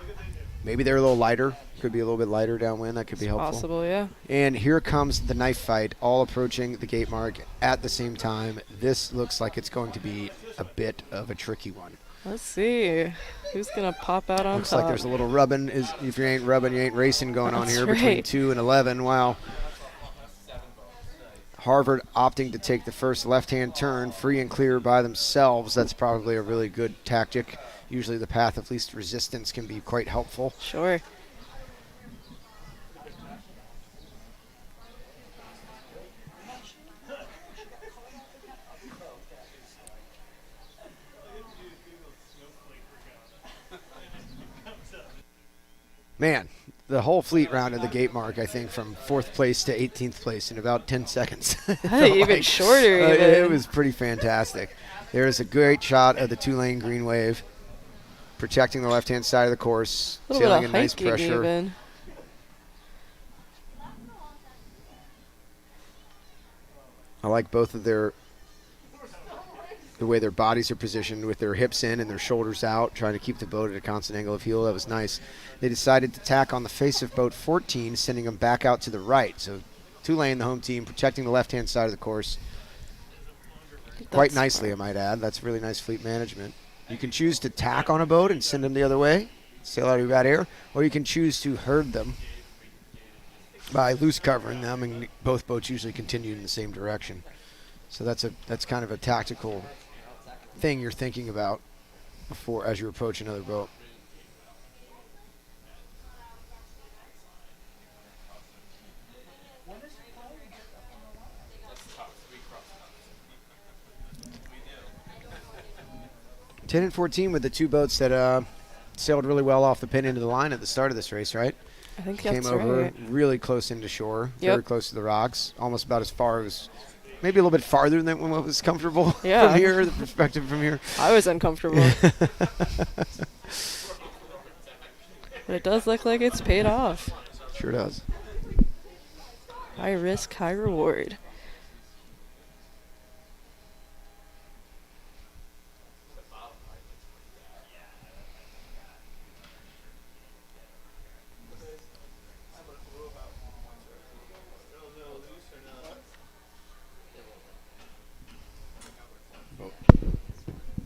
Speaker 1: maybe they're a little lighter. Could be a little bit lighter downwind. That could be helpful.
Speaker 2: Possible, yeah.
Speaker 1: And here comes the knife fight, all approaching the gate mark at the same time. This looks like it's going to be a bit of a tricky one.
Speaker 2: Let's see. Who's going to pop out on
Speaker 1: Looks
Speaker 2: top?
Speaker 1: like there's a little rubbing. If you ain't rubbing, you ain't racing going on
Speaker 2: That's
Speaker 1: here between
Speaker 2: right.
Speaker 1: 2 and 11. Wow. Harvard opting to take the first left-hand turn, free and clear by themselves. That's probably a really good tactic. Usually the path of least resistance can be quite helpful.
Speaker 2: Sure.
Speaker 1: Man, the whole fleet rounded the gate mark, I think, from 4th place to 18th place in about 10 seconds.
Speaker 2: I think even shorter.
Speaker 1: It
Speaker 2: Even.
Speaker 1: was pretty fantastic. There's a great shot of the Tulane Green Wave protecting the left-hand side of the course,
Speaker 2: a little
Speaker 1: sailing
Speaker 2: bit
Speaker 1: in
Speaker 2: of
Speaker 1: nice
Speaker 2: hiking
Speaker 1: pressure.
Speaker 2: even.
Speaker 1: I like both of the way their bodies are positioned with their hips in and their shoulders out, trying to keep the boat at a constant angle of heel. That was nice. They decided to tack on the face of boat 14, sending them back out to the right. So Tulane, the home team, protecting the left-hand side of the course quite
Speaker 2: That's
Speaker 1: nicely, I might add. That's really nice fleet management. You can choose to tack on a boat and send them the other way, sail out of your bad air, or you can choose to herd them by loose covering them, and both boats usually continue in the same direction. So that's kind of a tactical thing you're thinking about before as you approach another boat. 10 and 14 with the two boats that sailed really well off the pin into the line at the start of this race, right?
Speaker 2: I think
Speaker 1: Came
Speaker 2: that's
Speaker 1: over
Speaker 2: right.
Speaker 1: really close into shore,
Speaker 2: Yep.
Speaker 1: very close to the rocks, almost about as far as, maybe a little bit farther than what was comfortable
Speaker 2: Yeah.
Speaker 1: from here, the perspective from here.
Speaker 2: I was uncomfortable. But it does look like it's paid off.
Speaker 1: Sure does.
Speaker 2: High risk, high reward.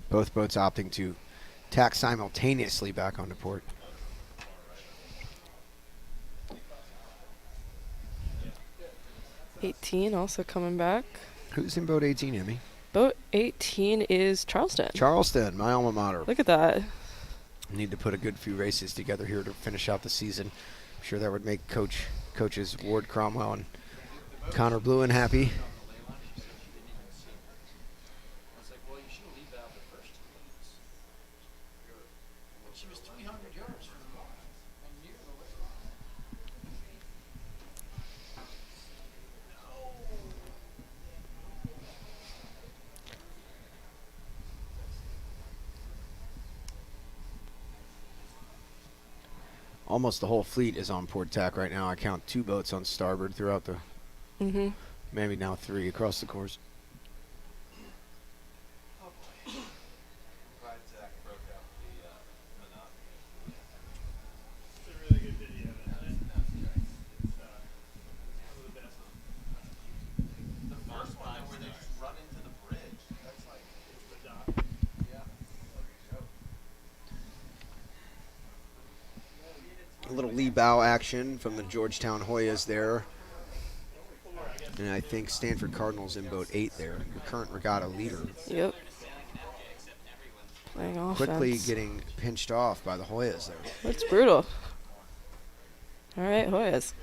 Speaker 1: Both boats opting to tack simultaneously back onto port.
Speaker 2: '18 also coming back.
Speaker 1: Who's in boat 18, Emmy?
Speaker 2: Boat 18 is Charleston.
Speaker 1: Charleston, my alma mater.
Speaker 2: Look at that.
Speaker 1: Need to put a good few races together here to finish out the season. I'm sure that would make coaches Ward Cromwell and Connor Bluen happy. Almost the whole fleet is on port tack right now. I count 2 boats on starboard throughout the, maybe now 3 across the course. A little lee bow action from the Georgetown Hoyas there. And I think Stanford Cardinals in boat 8 there, the current regatta leader.
Speaker 2: Yep. Playing offense.
Speaker 1: Quickly getting pinched off by the Hoyas there.
Speaker 2: That's brutal. All right, Hoyas.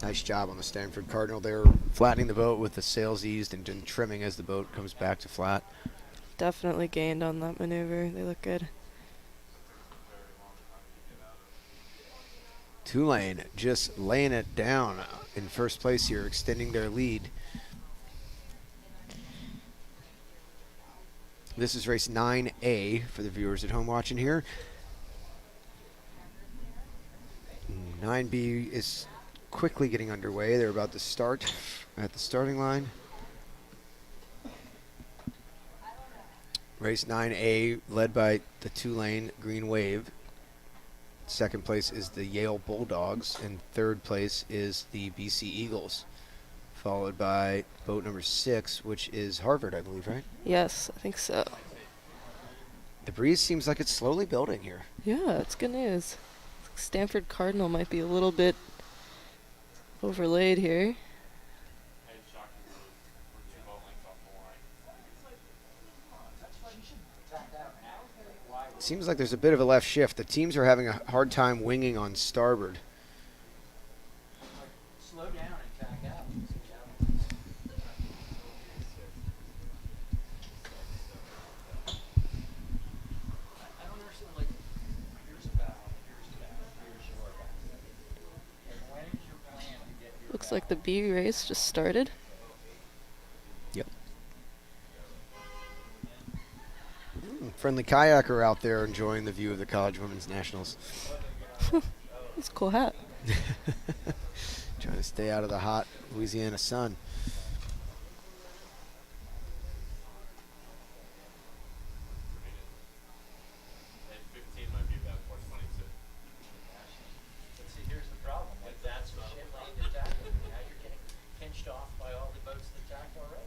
Speaker 1: Nice job on the Stanford Cardinal there, flattening the boat with the sails eased and then trimming as the boat comes back to flat.
Speaker 2: Definitely gained on that maneuver. They look good.
Speaker 1: Tulane just laying it down in first place here, extending their lead. This is race 9A for the viewers at home watching here. 9B is quickly getting underway. They're about to start at the starting line. Race 9A led by the Tulane Green Wave. Second place is the Yale Bulldogs, and third place is the BC Eagles, followed by boat number 6, which is Harvard, I believe, right?
Speaker 2: Yes, I think so.
Speaker 1: The breeze seems like it's slowly building here.
Speaker 2: Yeah, it's good news. Stanford Cardinal might be a little bit overlaid here.
Speaker 1: Seems like there's a bit of a left shift. The teams are having a hard time winging on starboard.
Speaker 3: Slow down and back out. I don't understand, like, here's a bow, here's a bow, here's your bow. And when is your plan to get your
Speaker 2: Looks
Speaker 3: bow?
Speaker 2: like the B race just started.
Speaker 1: Yep. Friendly kayaker out there enjoying the view of the College Women's Nationals.
Speaker 2: That's a cool hat.
Speaker 1: Trying to stay out of the hot Louisiana sun.
Speaker 3: But see, here's the problem, like, that's what shit lane to tackle. Now you're getting pinched off by all the boats that tacked already.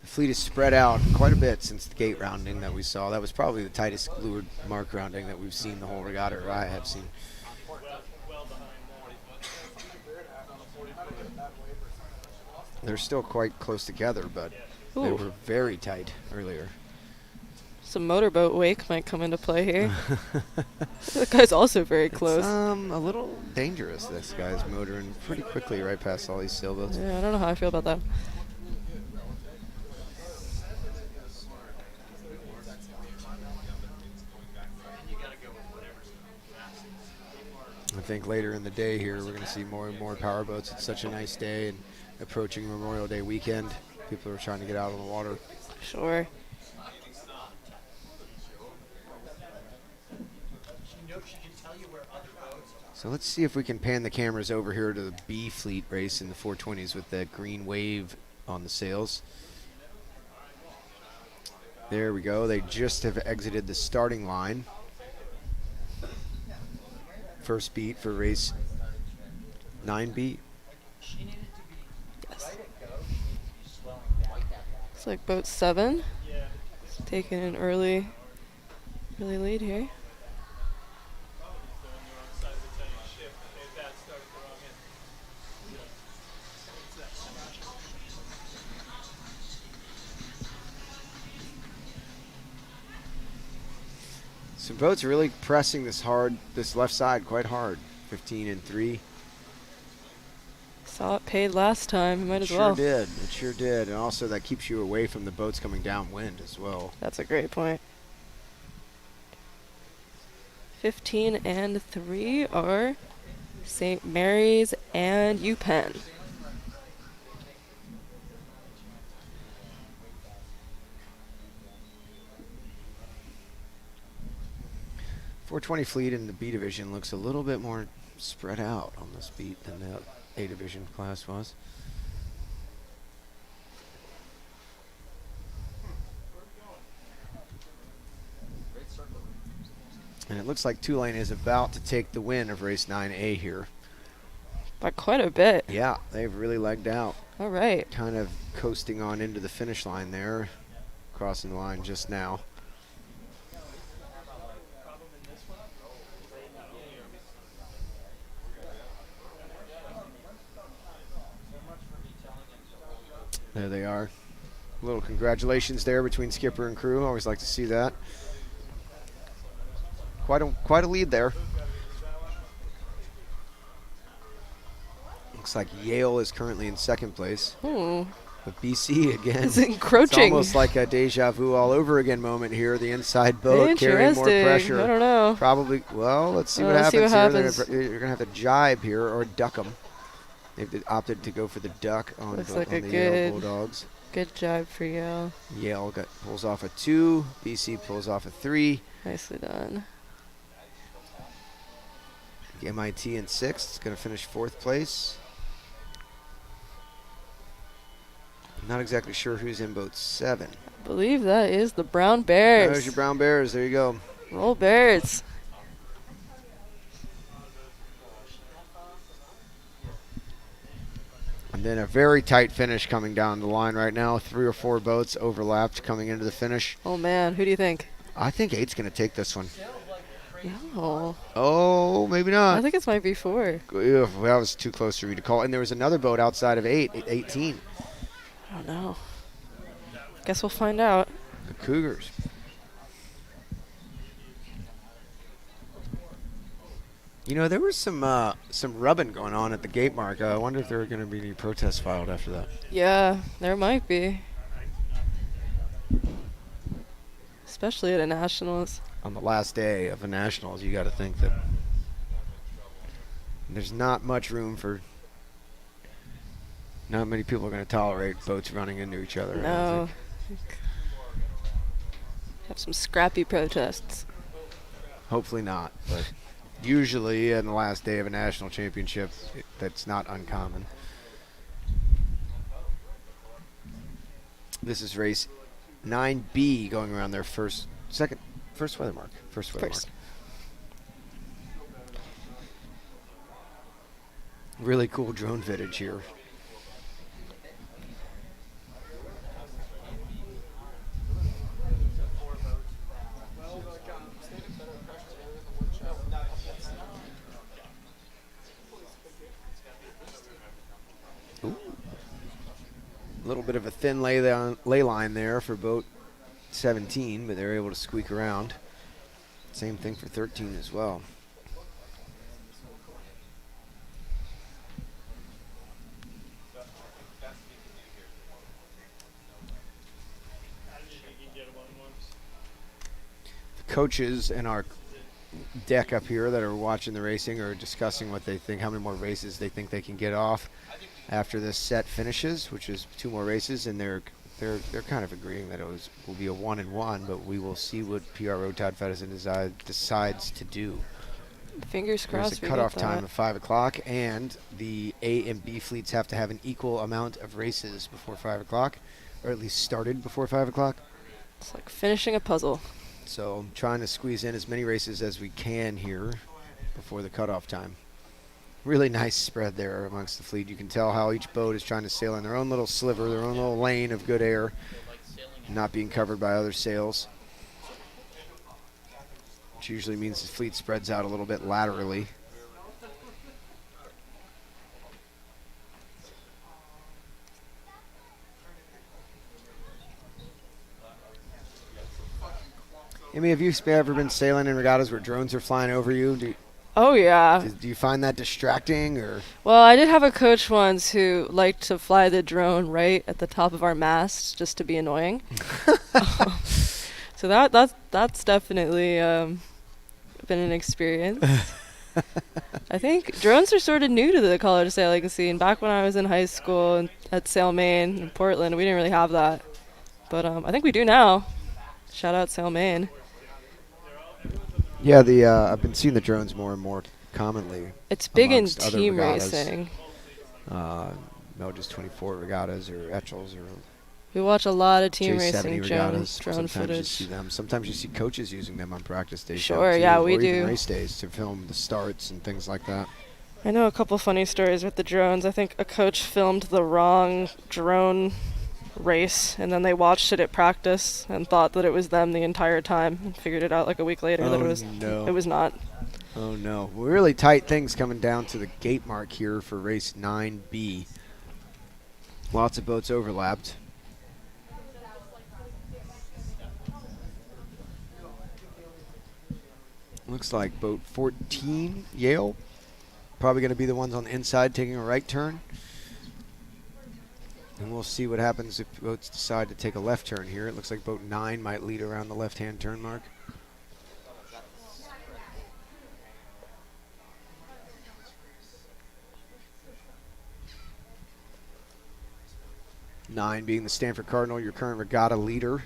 Speaker 1: The fleet is spread out quite a bit since the gate rounding that we saw. That was probably the tightest leeward mark rounding that we've seen the whole regatta, or I have seen. They're still quite close together, but They
Speaker 2: Ooh,
Speaker 1: were very tight earlier.
Speaker 2: some motorboat wake might come into play here. That guy's also very close.
Speaker 1: It's a little dangerous. This guy's motoring pretty quickly right past all these sailboats.
Speaker 2: Yeah, I don't know how I feel about that.
Speaker 1: I think later in the day here we're going to see more and more powerboats. It's such a nice day and approaching Memorial Day weekend. People are trying to get out on the water.
Speaker 2: Sure.
Speaker 1: So let's see if we can pan the cameras over here to the B fleet race in the 420s with that green wave on the sails. There we go. They just have exited the starting line. First beat for race 9B.
Speaker 2: Yes. Looks like boat 7. It's taking an early lead here.
Speaker 1: Some boats are really pressing this left side quite hard. 15 and 3.
Speaker 2: Saw it paid last time. You might as
Speaker 1: Sure
Speaker 2: well.
Speaker 1: did. It sure did. And also that keeps you away from the boats coming downwind as well.
Speaker 2: That's a great point. 15 and 3 are St. Mary's and UPenn.
Speaker 1: .420 fleet in the B division looks a little bit more spread out on this beat than the A division class was. And it looks like Tulane is about to take the win of race 9A here.
Speaker 2: By quite a bit.
Speaker 1: Yeah, they've really legged out.
Speaker 2: All right.
Speaker 1: Kind of coasting on into the finish line there. Crossing the line just now. There they are. A little congratulations there between skipper and crew. Always like to see that. Quite a lead there. Looks like Yale is currently in second place.
Speaker 2: Ooh.
Speaker 1: But BC again.
Speaker 2: It's encroaching.
Speaker 1: It's almost like a deja vu all over again moment here. The inside boat carrying more pressure.
Speaker 2: I don't know.
Speaker 1: Probably. Well, let's see what
Speaker 2: Let's
Speaker 1: happens
Speaker 2: see what
Speaker 1: here.
Speaker 2: happens.
Speaker 1: You're going to have to jibe here or duck them. They've opted to go for the duck on,
Speaker 2: Looks
Speaker 1: on
Speaker 2: like a
Speaker 1: the Yale
Speaker 2: good-
Speaker 1: Bulldogs.
Speaker 2: Good job for Yale.
Speaker 1: Yale pulls off a 2. BC pulls off a 3.
Speaker 2: Nicely done.
Speaker 1: MIT in 6th. It's going to finish 4th place. I'm not exactly sure who's in boat 7.
Speaker 2: I believe that is the Brown Bears.
Speaker 1: There's your Brown Bears. There you go.
Speaker 2: Roll Bears.
Speaker 1: And then a very tight finish coming down the line right now. 3 or 4 boats overlapped coming into the finish.
Speaker 2: Oh, man. Who do you think?
Speaker 1: I think 8's going to take this one.
Speaker 2: No.
Speaker 1: Oh, maybe not.
Speaker 2: I think it might be 4.
Speaker 1: Ugh, that was too close for me to call. And there was another boat outside of 18.
Speaker 2: I don't know. Guess we'll find out.
Speaker 1: The Cougars. You know, there was some rubbing going on at the gate mark. I wonder if there are going to be any protests filed after that.
Speaker 2: Yeah, there might be. Especially at a Nationals.
Speaker 1: On the last day of the Nationals, you got to think that there's not much room for. Not many people are going to tolerate boats running into each other. I don't
Speaker 2: No.
Speaker 1: think.
Speaker 2: Have some scrappy protests.
Speaker 1: Hopefully not, but usually on the last day of a national championship, that's not uncommon. This is race 9B going around their first weather mark. First weather mark. Really cool drone footage here. Little bit of a thin lay line there for boat 17, but they're able to squeak around. Same thing for 13 as well. The coaches and our deck up here that are watching the racing are discussing what they think, how many more races they think they can get off after this set finishes, which is 2 more races, and they're kind of agreeing that will be a 1-1, but we will see what PRO Todd Feddersen decides to do.
Speaker 2: Fingers crossed.
Speaker 1: There's a cutoff time of 5 o'clock, and the A and B fleets have to have an equal amount of races before 5 o'clock, or at least started before 5 o'clock.
Speaker 2: It's like finishing a puzzle.
Speaker 1: So I'm trying to squeeze in as many races as we can here before the cutoff time. Really nice spread there amongst the fleet. You can tell how each boat is trying to sail in their own little sliver, their own little lane of good air, not being covered by other sails, which usually means the fleet spreads out a little bit laterally. Amy, have you ever been sailing in regattas where drones are flying over you?
Speaker 2: Oh, yeah.
Speaker 1: Do you find that distracting, or?
Speaker 2: Well, I did have a coach once who liked to fly the drone right at the top of our mast just to be annoying. So that's definitely been an experience. I think drones are sort of new to the college sailing scene. Back when I was in high school and at Sail Maine in Portland, we didn't really have that. But I think we do now. Shout out Sail Maine.
Speaker 1: Yeah, I've been seeing the drones more and more commonly.
Speaker 2: It's big in
Speaker 1: amongst other
Speaker 2: team
Speaker 1: regattas.
Speaker 2: racing.
Speaker 1: No, just 24 regattas or Etchells or
Speaker 2: We watch a lot of team
Speaker 1: J70
Speaker 2: racing drone
Speaker 1: Sometimes
Speaker 2: footage.
Speaker 1: you see them. Sometimes you see coaches using them on practice days.
Speaker 2: Sure,
Speaker 1: too,
Speaker 2: yeah,
Speaker 1: or
Speaker 2: we
Speaker 1: even
Speaker 2: do.
Speaker 1: race days to film the starts and things like that.
Speaker 2: I know a couple funny stories with the drones. I think a coach filmed the wrong drone race, and then they watched it at practice and thought that it was them the entire time, and figured it out like a week later that it was not.
Speaker 1: Oh no, really tight things coming down to the gate mark here for race 9B. Lots of boats overlapped. Looks like boat 14, Yale, probably going to be the ones on the inside taking a right turn. And we'll see what happens if boats decide to take a left turn here. It looks like boat 9 might lead around the left-hand turn mark. Nine being the Stanford Cardinal, your current regatta leader.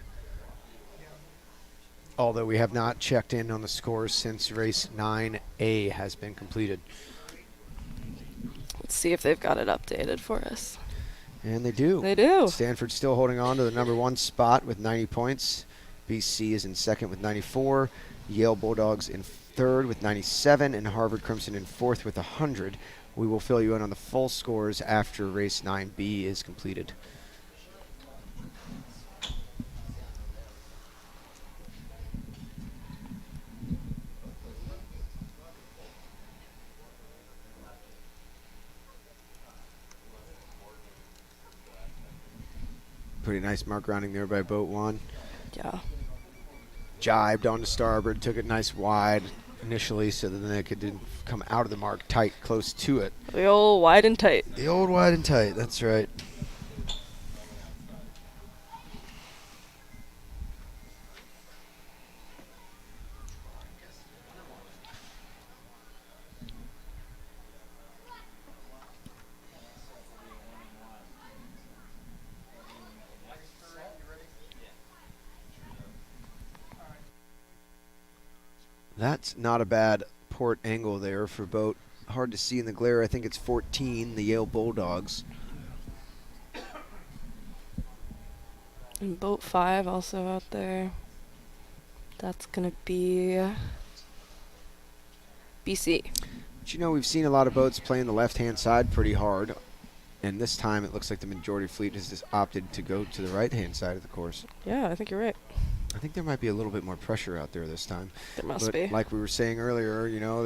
Speaker 1: Although we have not checked in on the scores since race 9A has been completed.
Speaker 2: Let's see if they've got it updated for us.
Speaker 1: And they do.
Speaker 2: They do.
Speaker 1: Stanford still holding on to the number 1 spot with 90 points. BC is in second with 94. Yale Bulldogs in third with 97. And Harvard Crimson in fourth with 100. We will fill you in on the full scores after race 9B is completed. Pretty nice mark rounding there by boat 1.
Speaker 2: Yeah.
Speaker 1: Jibed onto starboard, took it nice wide initially so that then it could come out of the mark tight, close to it.
Speaker 2: The old wide and tight.
Speaker 1: The old wide and tight, that's right. That's not a bad port angle there for boat. Hard to see in the glare. I think it's 14, the Yale Bulldogs.
Speaker 2: And boat 5 also out there. That's going to be BC.
Speaker 1: But you know, we've seen a lot of boats playing the left-hand side pretty hard. And this time it looks like the majority fleet has just opted to go to the right-hand side of the course.
Speaker 2: Yeah, I think you're right.
Speaker 1: I think there might be a little bit more pressure out there this time.
Speaker 2: There must
Speaker 1: But
Speaker 2: be.
Speaker 1: like we were saying earlier, you know,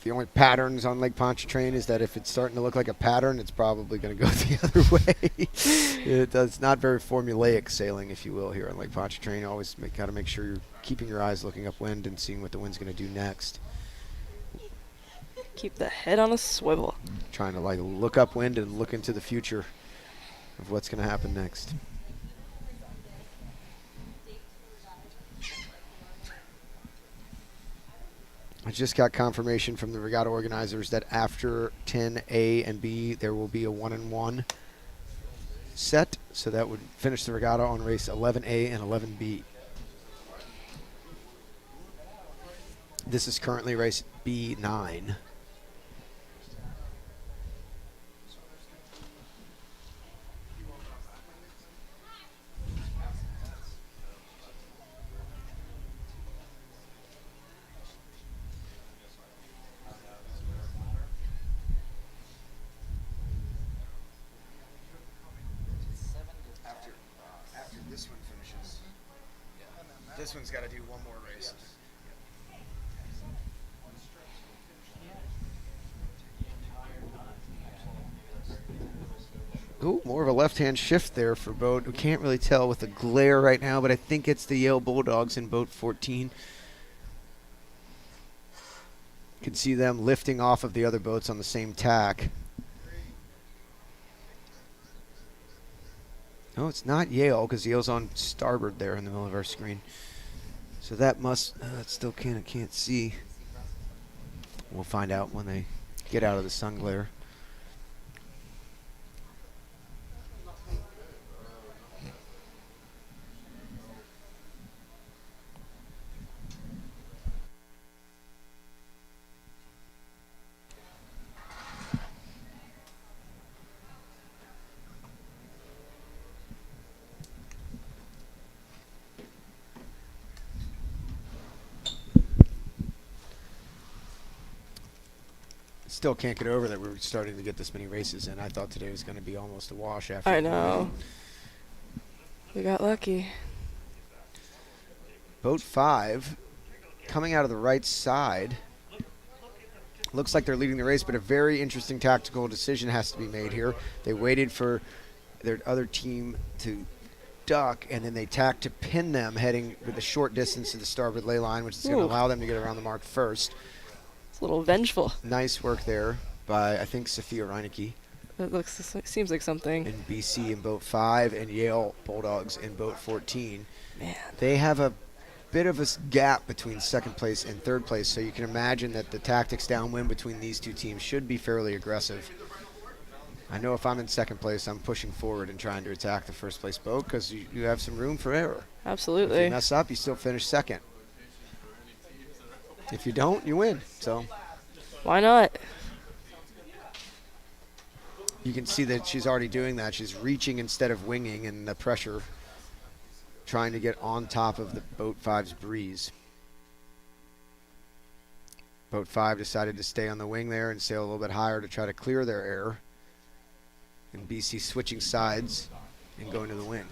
Speaker 1: The only patterns on Lake Pontchartrain is that if it's starting to look like a pattern, it's probably going to go the other way. It's not very formulaic sailing, if you will, here on Lake Pontchartrain. Always got to make sure you're keeping your eyes looking upwind and seeing what the wind's going to do next.
Speaker 2: Keep the head on a swivel.
Speaker 1: Trying to like look upwind and look into the future of what's going to happen next. I just got confirmation from the regatta organizers that after 10A and B, there will be a 1-and-1 set. So that would finish the regatta on race 11A and 11B. This is currently race B9. After this one finishes, this one's got to do one more race. Ooh, more of a left-hand shift there for boat. We can't really tell with the glare right now, but I think it's the Yale Bulldogs in boat 14. You can see them lifting off of the other boats on the same tack. No, it's not Yale, because Yale's on starboard there in the middle of our screen. So that must, that still can't see. We'll find out when they get out of the sun glare. Still can't get over that we're starting to get this many races in. I thought today was going to be almost a wash after.
Speaker 2: I know. We got lucky.
Speaker 1: Boat 5 coming out of the right side. Looks like they're leading the race, but a very interesting tactical decision has to be made here. They waited for their other team to duck, and then they tacked to pin them heading with a short distance to the starboard ley line, which is going to allow them to get around the mark first.
Speaker 2: It's a little vengeful.
Speaker 1: Nice work there by, I think, Sophia Reinecke.
Speaker 2: It seems like something.
Speaker 1: And BC in boat 5 and Yale Bulldogs in boat 14.
Speaker 2: Man.
Speaker 1: They have a bit of a gap between second place and third place, so you can imagine that the tactics downwind between these two teams should be fairly aggressive. I know if I'm in second place, I'm pushing forward and trying to attack the first place boat because you have some room for error.
Speaker 2: Absolutely.
Speaker 1: If you mess up, you still finish second. If you don't, you win. So
Speaker 2: why not?
Speaker 1: You can see that she's already doing that. She's reaching instead of winging, and the pressure trying to get on top of the boat 5's breeze. Boat 5 decided to stay on the wing there and sail a little bit higher to try to clear their error. And BC switching sides and going to the wing.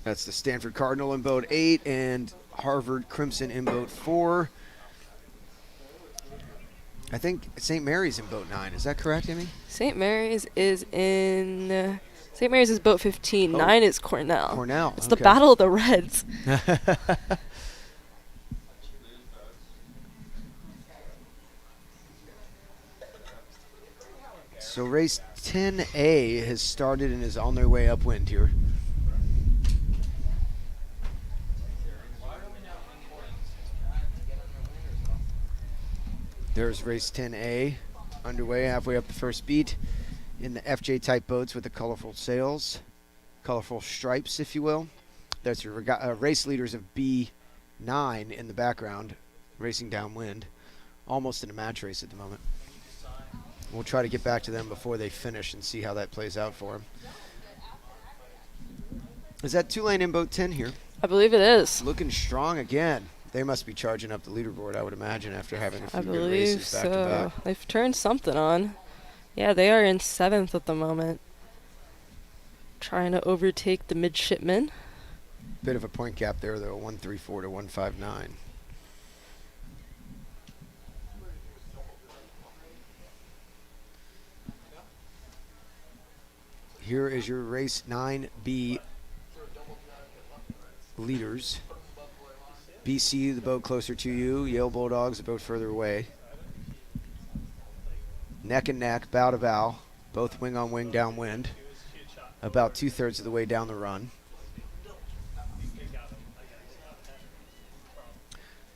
Speaker 1: That's the Stanford Cardinal in boat 8 and Harvard Crimson in boat 4. I think St. Mary's in boat 9. Is that correct, Amy?
Speaker 2: St. Mary's is in... St. Mary's is boat 15. 9 is Cornell.
Speaker 1: Cornell.
Speaker 2: It's the Battle of the Reds.
Speaker 1: So race 10A has started and is on their way upwind here. There's race 10A underway, halfway up the first beat in the FJ type boats with the colorful sails, colorful stripes, if you will. That's your race leaders of B9 in the background, racing downwind, almost in a match race at the moment. We'll try to get back to them before they finish and see how that plays out for them. Is that 2-lane in boat 10 here?
Speaker 2: I believe it is.
Speaker 1: Looking strong again. They must be charging up the leaderboard, I would imagine, after having a few
Speaker 2: I
Speaker 1: good
Speaker 2: believe
Speaker 1: races back to back.
Speaker 2: so. They've turned something on. Yeah, they are in 7th at the moment. Trying to overtake the midshipmen.
Speaker 1: Bit of a point gap there, though, 134 to 159. Here is your race 9B leaders. BC, the boat closer to you. Yale Bulldogs, the boat further away. Neck and neck, bow to bow, both wing on wing downwind. About 2/3 of the way down the run.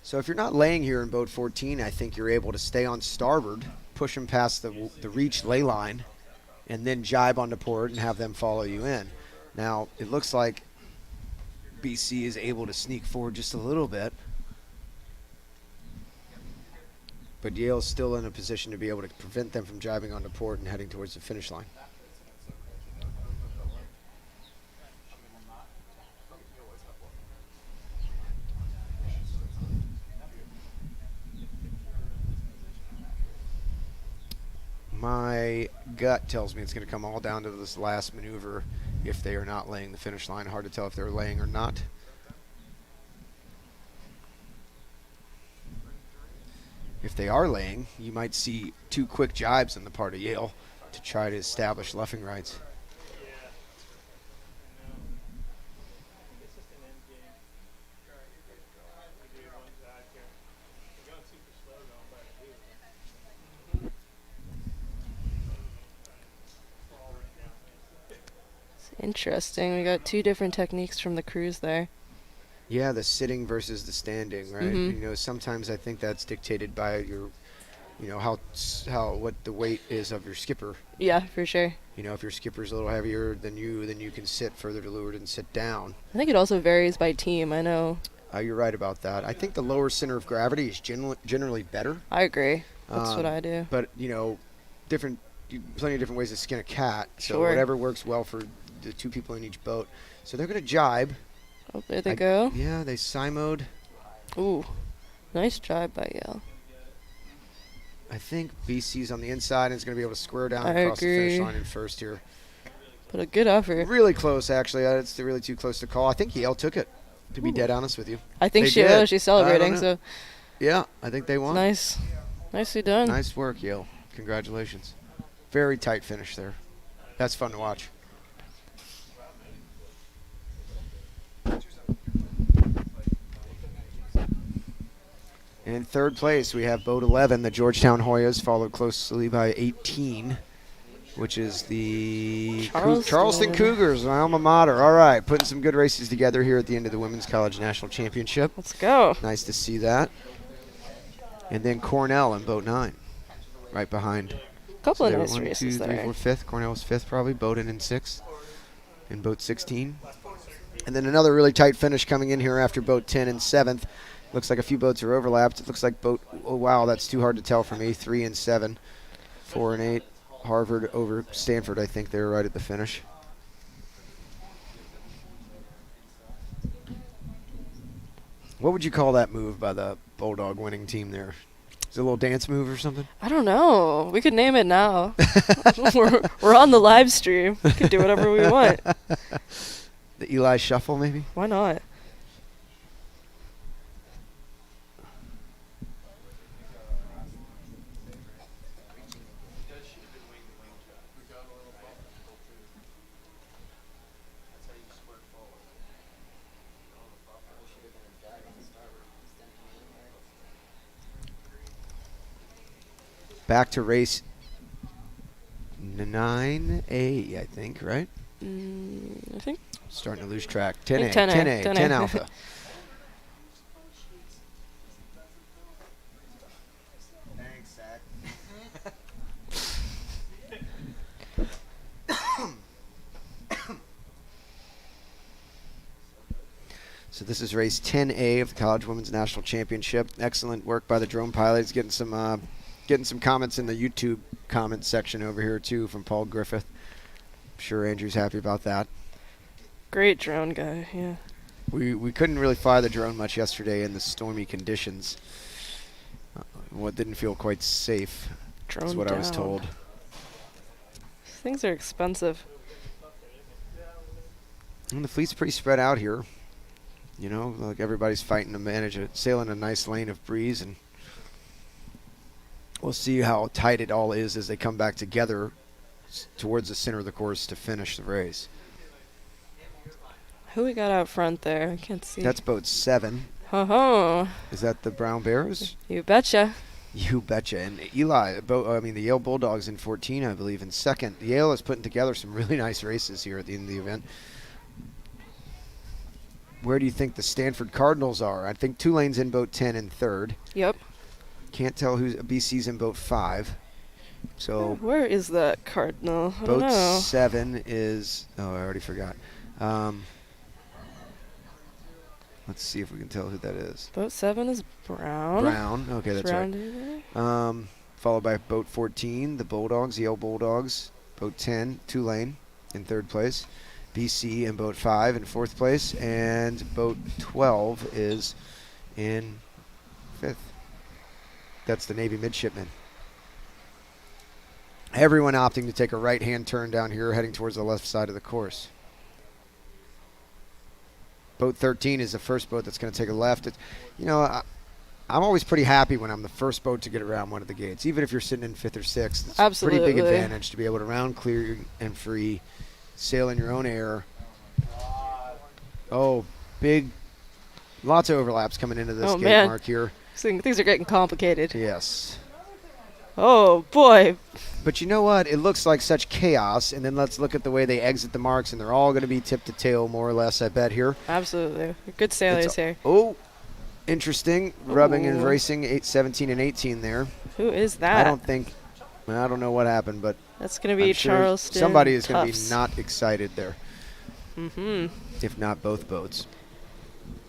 Speaker 1: So if you're not laying here in boat 14, I think you're able to stay on starboard, push them past the reach lay line, and then jibe onto port and have them follow you in. Now, it looks like BC is able to sneak forward just a little bit, but Yale's still in a position to be able to prevent them from jibing onto port and heading towards the finish line. My gut tells me it's going to come all down to this last maneuver if they are not laying the finish line. Hard to tell if they're laying or not. If they are laying, you might see 2 quick jibes on the part of Yale to try to establish luffing rights.
Speaker 2: Interesting. We got 2 different techniques from the crews there.
Speaker 1: Yeah, the sitting versus the standing, right?
Speaker 2: Mhm.
Speaker 1: You know, sometimes I think that's dictated by your, you know, what the weight is of your skipper.
Speaker 2: Yeah, for sure.
Speaker 1: You know, if your skipper's a little heavier than you, then you can sit further to leeward and sit down.
Speaker 2: I think it also varies by team. I know.
Speaker 1: You're right about that. I think the lower center of gravity is generally better.
Speaker 2: I agree. That's what I do.
Speaker 1: But, you know, plenty of different ways to skin a cat. So
Speaker 2: Sure.
Speaker 1: whatever works well for the 2 people in each boat. So they're going to jibe.
Speaker 2: Oh, there they go.
Speaker 1: Yeah, they simoed.
Speaker 2: Ooh, nice drive by Yale.
Speaker 1: I think BC's on the inside and is going to be able to square down
Speaker 2: I
Speaker 1: across the finish
Speaker 2: agree.
Speaker 1: line in first here.
Speaker 2: But a good effort.
Speaker 1: Really close, actually. It's really too close to call. I think Yale took it, to be dead honest with you.
Speaker 2: I think
Speaker 1: They
Speaker 2: she's
Speaker 1: did.
Speaker 2: celebrating.
Speaker 1: I don't
Speaker 2: So
Speaker 1: Yeah, I think they won.
Speaker 2: nice, nicely done.
Speaker 1: Nice work, Yale. Congratulations. Very tight finish there. That's fun to watch. In third place, we have boat 11, the Georgetown Hoyas, followed closely by 18, which is the Charleston Cougars, my alma mater. All right, putting some good races together here at the end of the Women's College National Championship.
Speaker 2: Let's go.
Speaker 1: Nice to see that. And then Cornell in boat 9, right behind.
Speaker 2: Couple
Speaker 1: They
Speaker 2: of
Speaker 1: were
Speaker 2: nice
Speaker 1: 1, 2,
Speaker 2: races
Speaker 1: 3,
Speaker 2: there.
Speaker 1: 4, 5th. Cornell was 5th probably. Bowdoin in 6th. In boat 16. And then another really tight finish coming in here after boat 10 and 7th. Looks like a few boats are overlapped. It looks like boat, oh wow, that's too hard to tell for me. 3 and 7. 4 and 8. Harvard over Stanford, I think they were right at the finish. What would you call that move by the Bulldog winning team there? Is it a little dance move or something?
Speaker 2: I don't know. We could name it now. we're on the live stream. We can do whatever we want.
Speaker 1: The Eli Shuffle, maybe?
Speaker 2: Why not?
Speaker 1: Back to race 9A, I think, right?
Speaker 2: I think.
Speaker 1: Starting to lose track. 10A,
Speaker 2: 10A,
Speaker 1: 10 Alpha.
Speaker 4: Thanks, Zach.
Speaker 1: So this is race 10A of the College Women's National Championship. Excellent work by the drone pilots. Getting some comments in the YouTube comment section over here too from Paul Griffith. I'm sure Andrew's happy about that.
Speaker 2: Great drone guy. Yeah.
Speaker 1: We couldn't really fly the drone much yesterday in the stormy conditions. What didn't feel quite safe.
Speaker 2: Drone
Speaker 1: That's what I was
Speaker 2: down.
Speaker 1: told.
Speaker 2: Things are expensive.
Speaker 1: And the fleet's pretty spread out here. You know, like everybody's fighting to manage it, sailing a nice lane of breeze, and we'll see how tight it all is as they come back together towards the center of the course to finish the race.
Speaker 2: Who we got out front there? I can't see.
Speaker 1: That's boat 7.
Speaker 2: Ho-ho.
Speaker 1: Is that the Brown Bears?
Speaker 2: You betcha.
Speaker 1: You betcha. And Eli, the Yale Bulldogs in 14, I believe, in second. Yale is putting together some really nice races here at the end of the event. Where do you think the Stanford Cardinals are? I think Tulane's in boat 10 in third.
Speaker 2: Yep.
Speaker 1: Can't tell who's BC's in boat 5. So
Speaker 2: where is that Cardinal? I don't
Speaker 1: boat
Speaker 2: know.
Speaker 1: 7 is, I already forgot. Let's see if we can tell who that is.
Speaker 2: Boat 7 is Brown.
Speaker 1: Brown. Okay, that's right.
Speaker 2: right.
Speaker 1: Followed by boat 14, the Bulldogs, Yale Bulldogs. Boat 10, Tulane in third place. BC in boat 5 in fourth place. And boat 12 is in fifth. That's the Navy midshipman. Everyone opting to take a right-hand turn down here, heading towards the left side of the course. Boat 13 is the first boat that's going to take a left. I'm always pretty happy when I'm the first boat to get around one of the gates, even if you're sitting in 5th or 6th. It's
Speaker 2: Absolutely.
Speaker 1: a pretty big advantage to be able to round clear and free, sail in your own air. Oh, lots of overlaps coming into this gate
Speaker 2: man.
Speaker 1: mark here.
Speaker 2: Things are getting complicated.
Speaker 1: Yes.
Speaker 2: Oh, boy.
Speaker 1: But you know what? It looks like such chaos, and then let's look at the way they exit the marks, and they're all going to be tip to tail, more or less, I bet, here.
Speaker 2: Absolutely. Good sailors here.
Speaker 1: Oh, interesting. Rubbing and
Speaker 2: Ooh.
Speaker 1: racing 17 and 18 there.
Speaker 2: Who is that?
Speaker 1: I don't know what happened, but
Speaker 2: That's going to be
Speaker 1: I'm sure
Speaker 2: Charleston
Speaker 1: somebody is going to be
Speaker 2: Tufts.
Speaker 1: not excited there,
Speaker 2: Mm-hmm.
Speaker 1: if not both boats.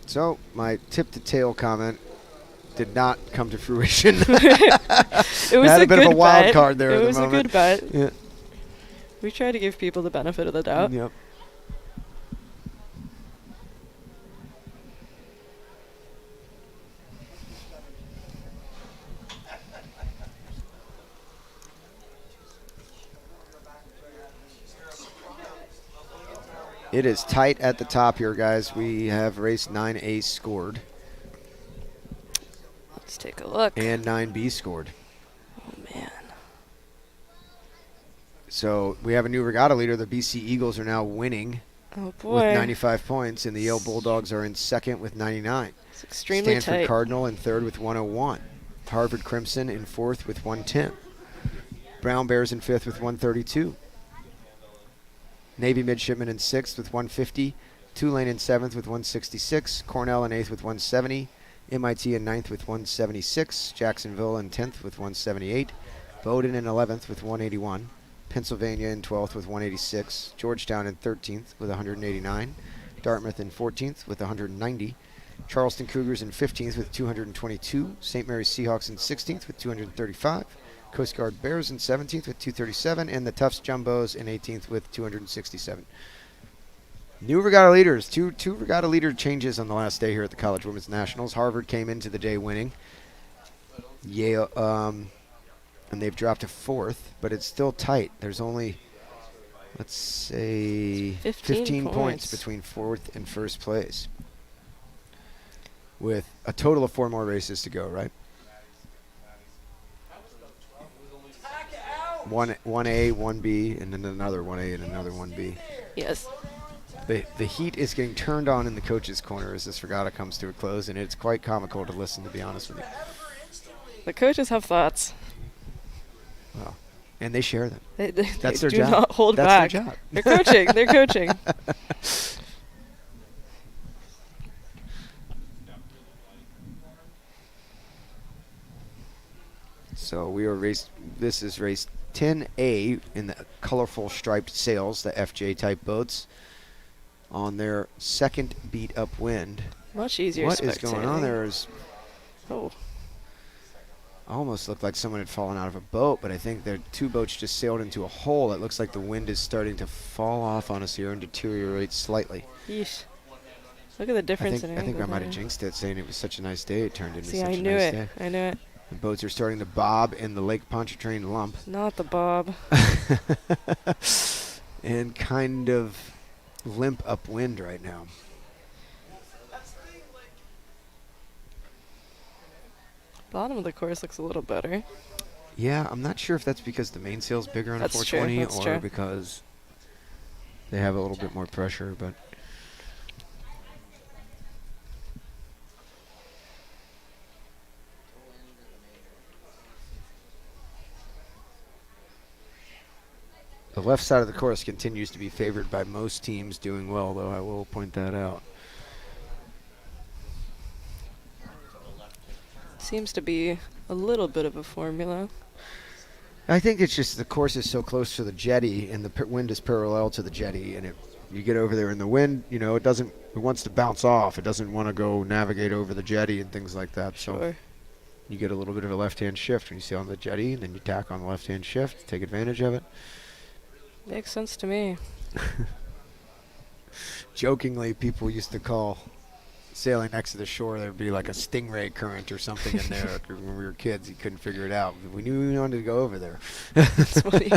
Speaker 1: So my tip to tail comment did not come to fruition.
Speaker 2: It was
Speaker 1: Had a bit
Speaker 2: good
Speaker 1: of a wild
Speaker 2: bet.
Speaker 1: card there
Speaker 2: It
Speaker 1: at the
Speaker 2: was a
Speaker 1: moment.
Speaker 2: good bet.
Speaker 1: Yeah.
Speaker 2: We try to give people the benefit of the doubt.
Speaker 1: Yep. It is tight at the top here, guys. We have race 9A scored
Speaker 2: Let's take a look.
Speaker 1: and 9B scored.
Speaker 2: Oh, man.
Speaker 1: So we have a new regatta leader. The BC Eagles are now winning
Speaker 2: Oh,
Speaker 1: with
Speaker 2: boy.
Speaker 1: 95 points, and the Yale Bulldogs are in second with 99.
Speaker 2: It's extremely
Speaker 1: Stanford
Speaker 2: tight.
Speaker 1: Cardinal in third with 101. Harvard Crimson in fourth with 110. Brown Bears in fifth with 132. Navy Midshipmen in sixth with 150. Tulane in seventh with 166. Cornell in eighth with 170. MIT in ninth with 176. Jacksonville in 10th with 178. Bowdoin in 11th with 181. Pennsylvania in 12th with 186. Georgetown in 13th with 189. Dartmouth in 14th with 190. Charleston Cougars in 15th with 222. St. Mary's Seahawks in 16th with 235. Coast Guard Bears in 17th with 237. And the Tufts Jumbos in 18th with 267. New regatta leaders. Two regatta leader changes on the last day here at the College Women's Nationals. Harvard came into the day winning. Yale, and they've dropped to fourth, but it's still tight. There's only, let's say, 15 points between fourth and first place, with a total of 4 more races to go, right? 1A, 1B, and then another 1A and another 1B.
Speaker 2: Yes.
Speaker 1: The heat is getting turned on in the coach's corner as this regatta comes to a close, and it's quite comical to listen, to be honest with you.
Speaker 2: The coaches have thoughts.
Speaker 1: Well, and they share them.
Speaker 2: They
Speaker 1: That's their
Speaker 2: do
Speaker 1: job.
Speaker 2: not hold
Speaker 1: That's
Speaker 2: back.
Speaker 1: their job.
Speaker 2: They're coaching. They're coaching.
Speaker 1: So we are this is race 10A in the colorful striped sails, the FJ type boats, on their second beat up wind.
Speaker 2: Much easier
Speaker 1: What is going on
Speaker 2: spectating.
Speaker 1: there? Is
Speaker 2: Oh,
Speaker 1: almost looked like someone had fallen out of a boat, but I think the 2 boats just sailed into a hole. It looks like the wind is starting to fall off on us here and deteriorate slightly.
Speaker 2: yeesh. Look at the difference in
Speaker 1: I think I
Speaker 2: angle
Speaker 1: might have
Speaker 2: there.
Speaker 1: jinxed it, saying it was such a nice day. It turned into
Speaker 2: See,
Speaker 1: such
Speaker 2: I
Speaker 1: a
Speaker 2: knew
Speaker 1: nice
Speaker 2: it.
Speaker 1: day.
Speaker 2: I knew it.
Speaker 1: The boats are starting to bob in the Lake Pontchartrain lump
Speaker 2: Not the Bob.
Speaker 1: and kind of limp upwind right now.
Speaker 2: Bottom of the course looks a little better.
Speaker 1: Yeah, I'm not sure if that's because the mainsail's bigger on a
Speaker 2: That's true,
Speaker 1: 420
Speaker 2: that's
Speaker 1: or
Speaker 2: true.
Speaker 1: because they have a little bit more pressure, but the left side of the course continues to be favored by most teams doing well, though I will point that out.
Speaker 2: Seems to be a little bit of a formula.
Speaker 1: I think it's just the course is so close to the jetty, and the wind is parallel to the jetty, and you get over there, and the wind, it wants to bounce off. It doesn't want to go navigate over the jetty and things like that. So
Speaker 2: Sure.
Speaker 1: you get a little bit of a left-hand shift when you sail on the jetty, and then you tack on the left-hand shift, take advantage of it.
Speaker 2: Makes sense to me.
Speaker 1: Jokingly, people used to call sailing next to the shore, there'd be like a stingray current or something in there. When we were kids, you couldn't figure it out. We knew we wanted to go over there.
Speaker 2: That's funny.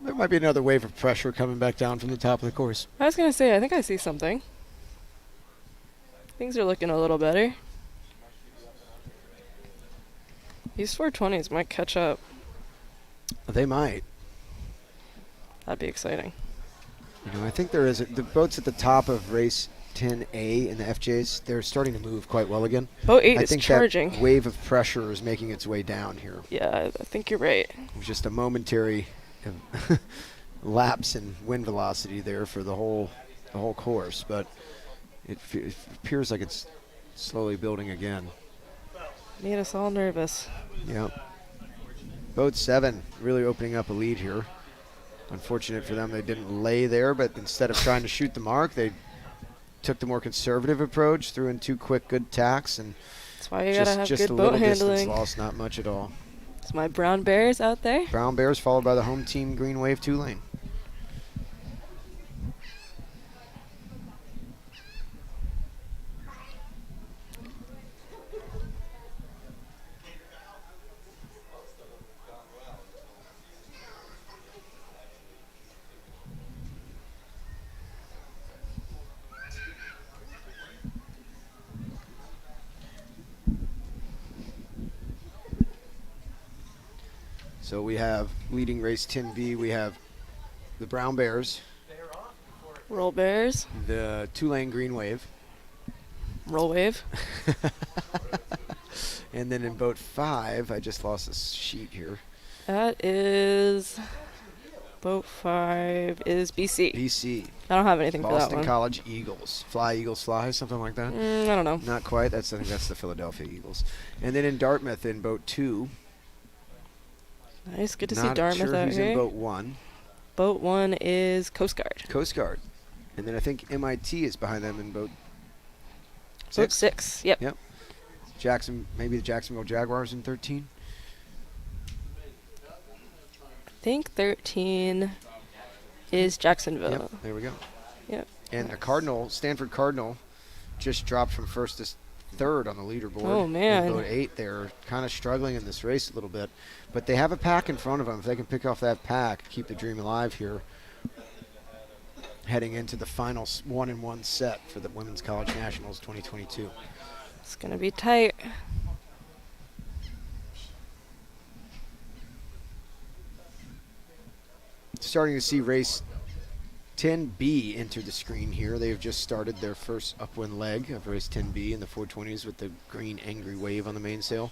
Speaker 1: There might be another wave of pressure coming back down from the top of the course.
Speaker 2: I was gonna say, I think I see something. Things are looking a little better. These 420s might catch up.
Speaker 1: They might.
Speaker 2: That'd be exciting.
Speaker 1: I think there is the boats at the top of race 10A in the FJs. They're starting to move quite well again.
Speaker 2: Boat 8
Speaker 1: I
Speaker 2: is
Speaker 1: think
Speaker 2: charging.
Speaker 1: that wave of pressure is making its way down here.
Speaker 2: Yeah, I think you're right.
Speaker 1: It was just a momentary lapse in wind velocity there for the whole course, but it appears like it's slowly building again.
Speaker 2: Made us all nervous.
Speaker 1: Yep. Boat 7 really opening up a lead here. Unfortunate for them, they didn't lay there, but instead of trying to shoot the mark, they took the more conservative approach, threw in 2 quick good tacks, and
Speaker 2: That's why you gotta have
Speaker 1: just
Speaker 2: good
Speaker 1: a
Speaker 2: boat
Speaker 1: little distance
Speaker 2: handling.
Speaker 1: loss, not much at all.
Speaker 2: It's my brown bears out there.
Speaker 1: Brown Bears followed by the home team Green Wave 2-lane. So we have leading race 10B, we have the Brown Bears,
Speaker 2: Roll bears.
Speaker 1: the 2-lane Green Wave,
Speaker 2: Roll wave.
Speaker 1: and then in boat 5, I just lost a sheet here.
Speaker 2: That is boat 5 is BC.
Speaker 1: BC,
Speaker 2: I don't have anything for that
Speaker 1: Boston
Speaker 2: one.
Speaker 1: College Eagles. Fly, Eagles, fly, something like that.
Speaker 2: I don't know.
Speaker 1: Not quite. I think that's the Philadelphia Eagles. And then in Dartmouth in boat 2.
Speaker 2: Nice. Good to see
Speaker 1: Not
Speaker 2: Dartmouth
Speaker 1: sure
Speaker 2: out
Speaker 1: who's
Speaker 2: here.
Speaker 1: in boat 1.
Speaker 2: Boat 1 is Coast Guard.
Speaker 1: Coast Guard. And then I think MIT is behind them in boat
Speaker 2: Boat
Speaker 1: 6.
Speaker 2: 6. Yep.
Speaker 1: Yep. Maybe the Jacksonville Jaguars in 13.
Speaker 2: I think 13 is Jacksonville.
Speaker 1: Yep, there we go.
Speaker 2: Yep.
Speaker 1: And the Stanford Cardinal, just dropped from first to third on the leaderboard.
Speaker 2: Oh, man.
Speaker 1: In boat 8, they're kind of struggling in this race a little bit. But they have a pack in front of them. If they can pick off that pack, keep the dream alive here, heading into the final 1-1 set for the Women's College Nationals 2022.
Speaker 2: It's going to be tight.
Speaker 1: Starting to see race 10B enter the screen here. They've just started their first upwind leg of race 10B in the 420s with the green angry wave on the mainsail.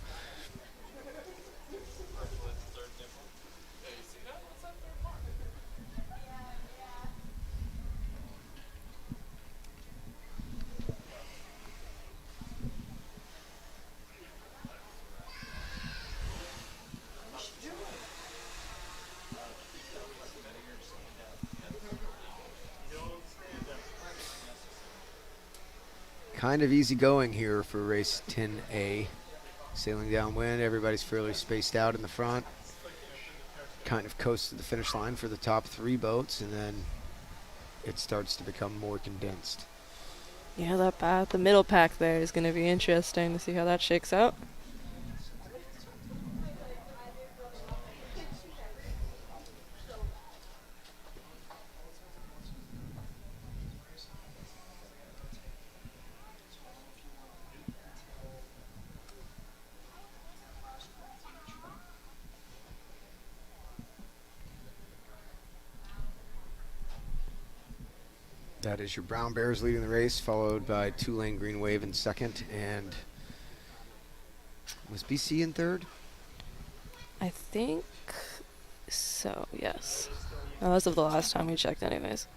Speaker 1: Kind of easy going here for race 10A. Sailing downwind, everybody's fairly spaced out in the front. Kind of coast to the finish line for the top 3 boats, and then it starts to become more condensed.
Speaker 2: Yeah, the middle pack there is going to be interesting to see how that shakes out.
Speaker 1: That is your Brown Bears leading the race, followed by Two-Lane Green Wave in second, and was BC in third?
Speaker 2: I think so, yes. As of the last time we checked anyways.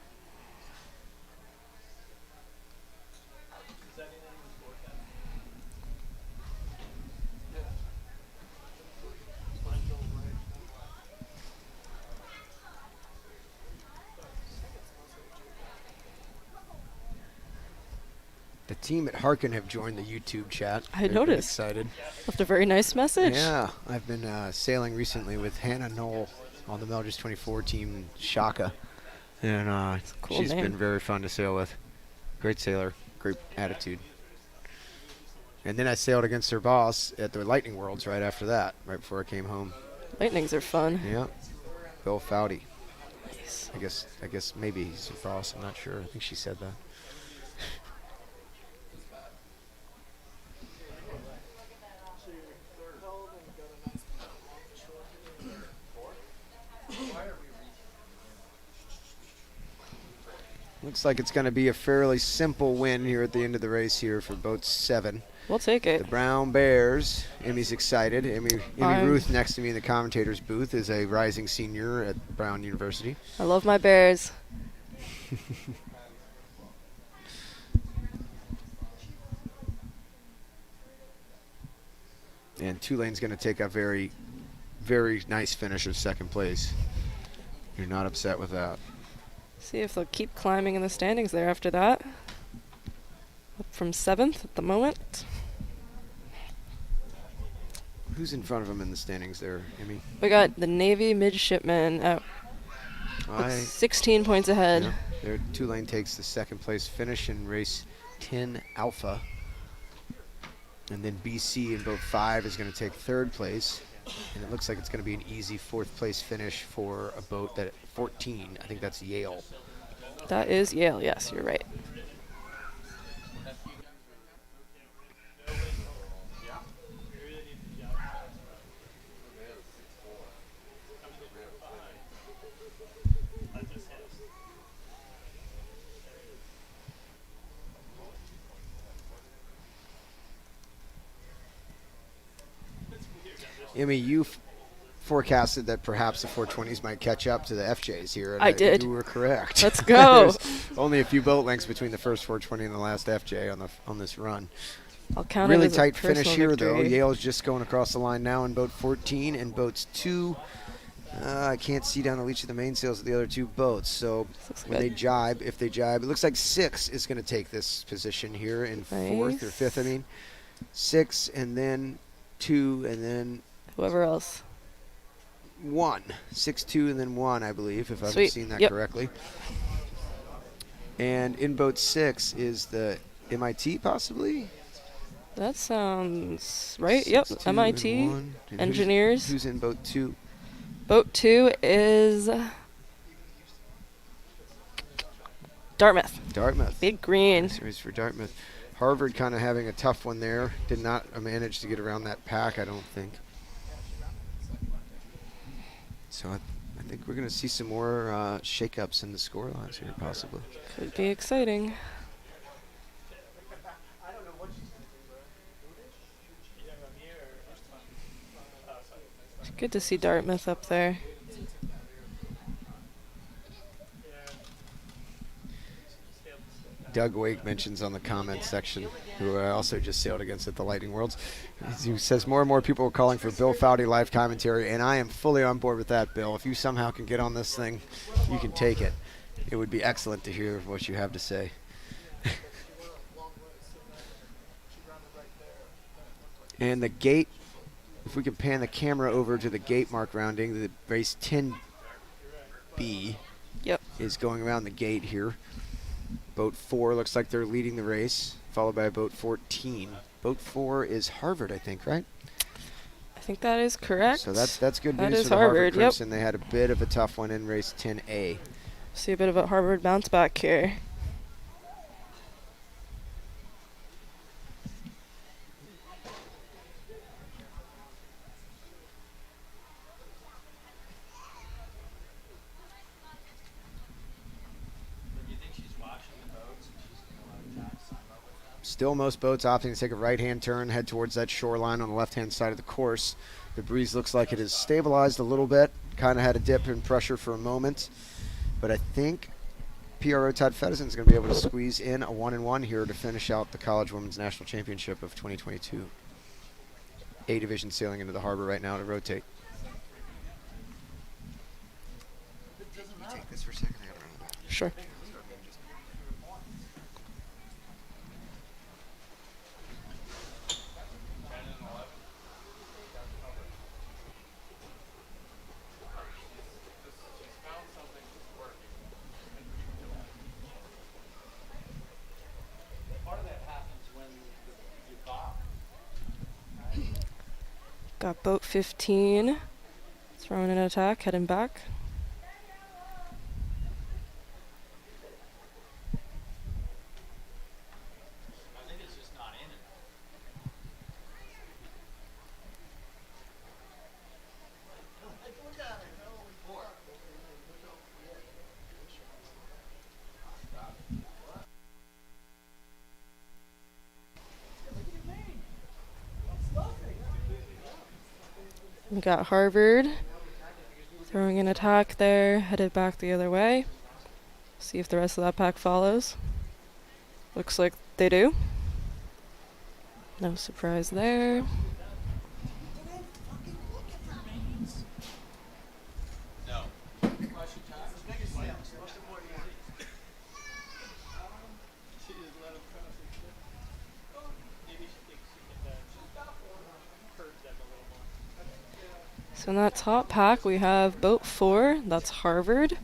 Speaker 1: The team at Harkin have joined the YouTube chat.
Speaker 2: I
Speaker 1: They've been
Speaker 2: noticed.
Speaker 1: excited.
Speaker 2: Left a very nice message.
Speaker 1: Yeah, I've been sailing recently with Hannah Knoll on the Melgers 24 team, Shaka. And
Speaker 2: cool
Speaker 1: she's
Speaker 2: name.
Speaker 1: been very fun to sail with. Great sailor, great attitude. And then I sailed against her boss at the Lightning Worlds right after that, right before I came home.
Speaker 2: Lightnings are fun.
Speaker 1: Yeah, Bill Foudy.
Speaker 2: Nice.
Speaker 1: I guess maybe he's her boss. I'm not sure. I think she said that. Looks like it's going to be a fairly simple win here at the end of the race here for boat 7.
Speaker 2: We'll take it.
Speaker 1: The Brown Bears. Emmy's excited. Emmy
Speaker 2: I'm-
Speaker 1: Ruth next to me in the commentator's booth is a rising senior at Brown University.
Speaker 2: I love my Bears.
Speaker 1: And Tulane's going to take a very, very nice finish of second place. You're not upset with that.
Speaker 2: See if they'll keep climbing in the standings there after that. Up from 7th at the moment.
Speaker 1: Who's in front of them in the standings there, Emmy?
Speaker 2: We got the Navy midshipmen at 16 points ahead.
Speaker 1: Yeah, there, Tulane takes the second place finish in race 10 Alpha. And then BC in boat 5 is going to take third place. And it looks like it's going to be an easy 4th place finish for a boat that at 14, I think that's Yale.
Speaker 2: That is Yale, yes, you're right.
Speaker 1: Emmy, you forecasted that perhaps the 420s might catch up to the FJs here. And
Speaker 2: I did.
Speaker 1: You were correct.
Speaker 2: Let's go.
Speaker 1: There's only a few boat lengths between the first 420 and the last FJ on this run.
Speaker 2: I'll count
Speaker 1: Really
Speaker 2: it as
Speaker 1: tight
Speaker 2: a personal
Speaker 1: finish here, though.
Speaker 2: victory.
Speaker 1: Yale's just going across the line now in boat 14, and boats 2. I can't see down the leach of the mainsails of the other 2 boats. So
Speaker 2: Looks
Speaker 1: when
Speaker 2: good.
Speaker 1: they jibe, if they jibe, it looks like 6 is going to take this position here in 4th or 5th. I mean, 6 and then 2 and then
Speaker 2: Whoever else.
Speaker 1: 1. 6, 2 and then 1, I believe, if I've
Speaker 2: Sweet.
Speaker 1: seen that
Speaker 2: Yep.
Speaker 1: correctly. And in boat 6 is the MIT, possibly.
Speaker 2: That sounds right. Yep,
Speaker 1: 6, 2,
Speaker 2: MIT.
Speaker 1: and 1. And
Speaker 2: Engineers.
Speaker 1: Who's in boat 2?
Speaker 2: Boat 2 is Dartmouth.
Speaker 1: Dartmouth.
Speaker 2: Big green.
Speaker 1: Nice race for Dartmouth. Harvard kind of having a tough one there. Did not manage to get around that pack, I don't think. So I think we're going to see some more shake-ups in the scorelines here, possibly.
Speaker 2: Could be exciting. It's good to see Dartmouth up there.
Speaker 1: Doug Wake mentions on the comment section, who I also just sailed against at the Lightning Worlds, he says more and more people are calling for Bill Foudy live commentary, and I am fully on board with that, Bill. If you somehow can get on this thing, you can take it. It would be excellent to hear what you have to say. And the gate, if we can pan the camera over to the gate mark rounding, the race 10B
Speaker 2: Yep.
Speaker 1: is going around the gate here. Boat 4 looks like they're leading the race, followed by boat 14. Boat 4 is Harvard, I think, right?
Speaker 2: I think that is correct.
Speaker 1: So that's good
Speaker 2: That
Speaker 1: news
Speaker 2: is
Speaker 1: for the Harvard
Speaker 2: Harvard, yep.
Speaker 1: Crimson. They had a bit of a tough one in race 10A.
Speaker 2: See a bit of a Harvard bounce back here.
Speaker 1: Still most boats opting to take a right-hand turn, head towards that shoreline on the left-hand side of the course. The breeze looks like it has stabilized a little bit. Kind of had a dip in pressure for a moment. But I think PRO Todd Feddersen is going to be able to squeeze in a 1-1 here to finish out the College Women's National Championship of 2022. A division sailing into the harbor right now to rotate. Can you take this for a second? I gotta run it back.
Speaker 2: Sure. Got boat 15 throwing an attack, heading back.
Speaker 3: I think it's just not in it.
Speaker 2: We got Harvard throwing an attack there, headed back the other way. See if the rest of that pack follows. Looks like they do. No surprise there.
Speaker 3: No.
Speaker 2: So in that top pack, we have boat 4, that's Harvard.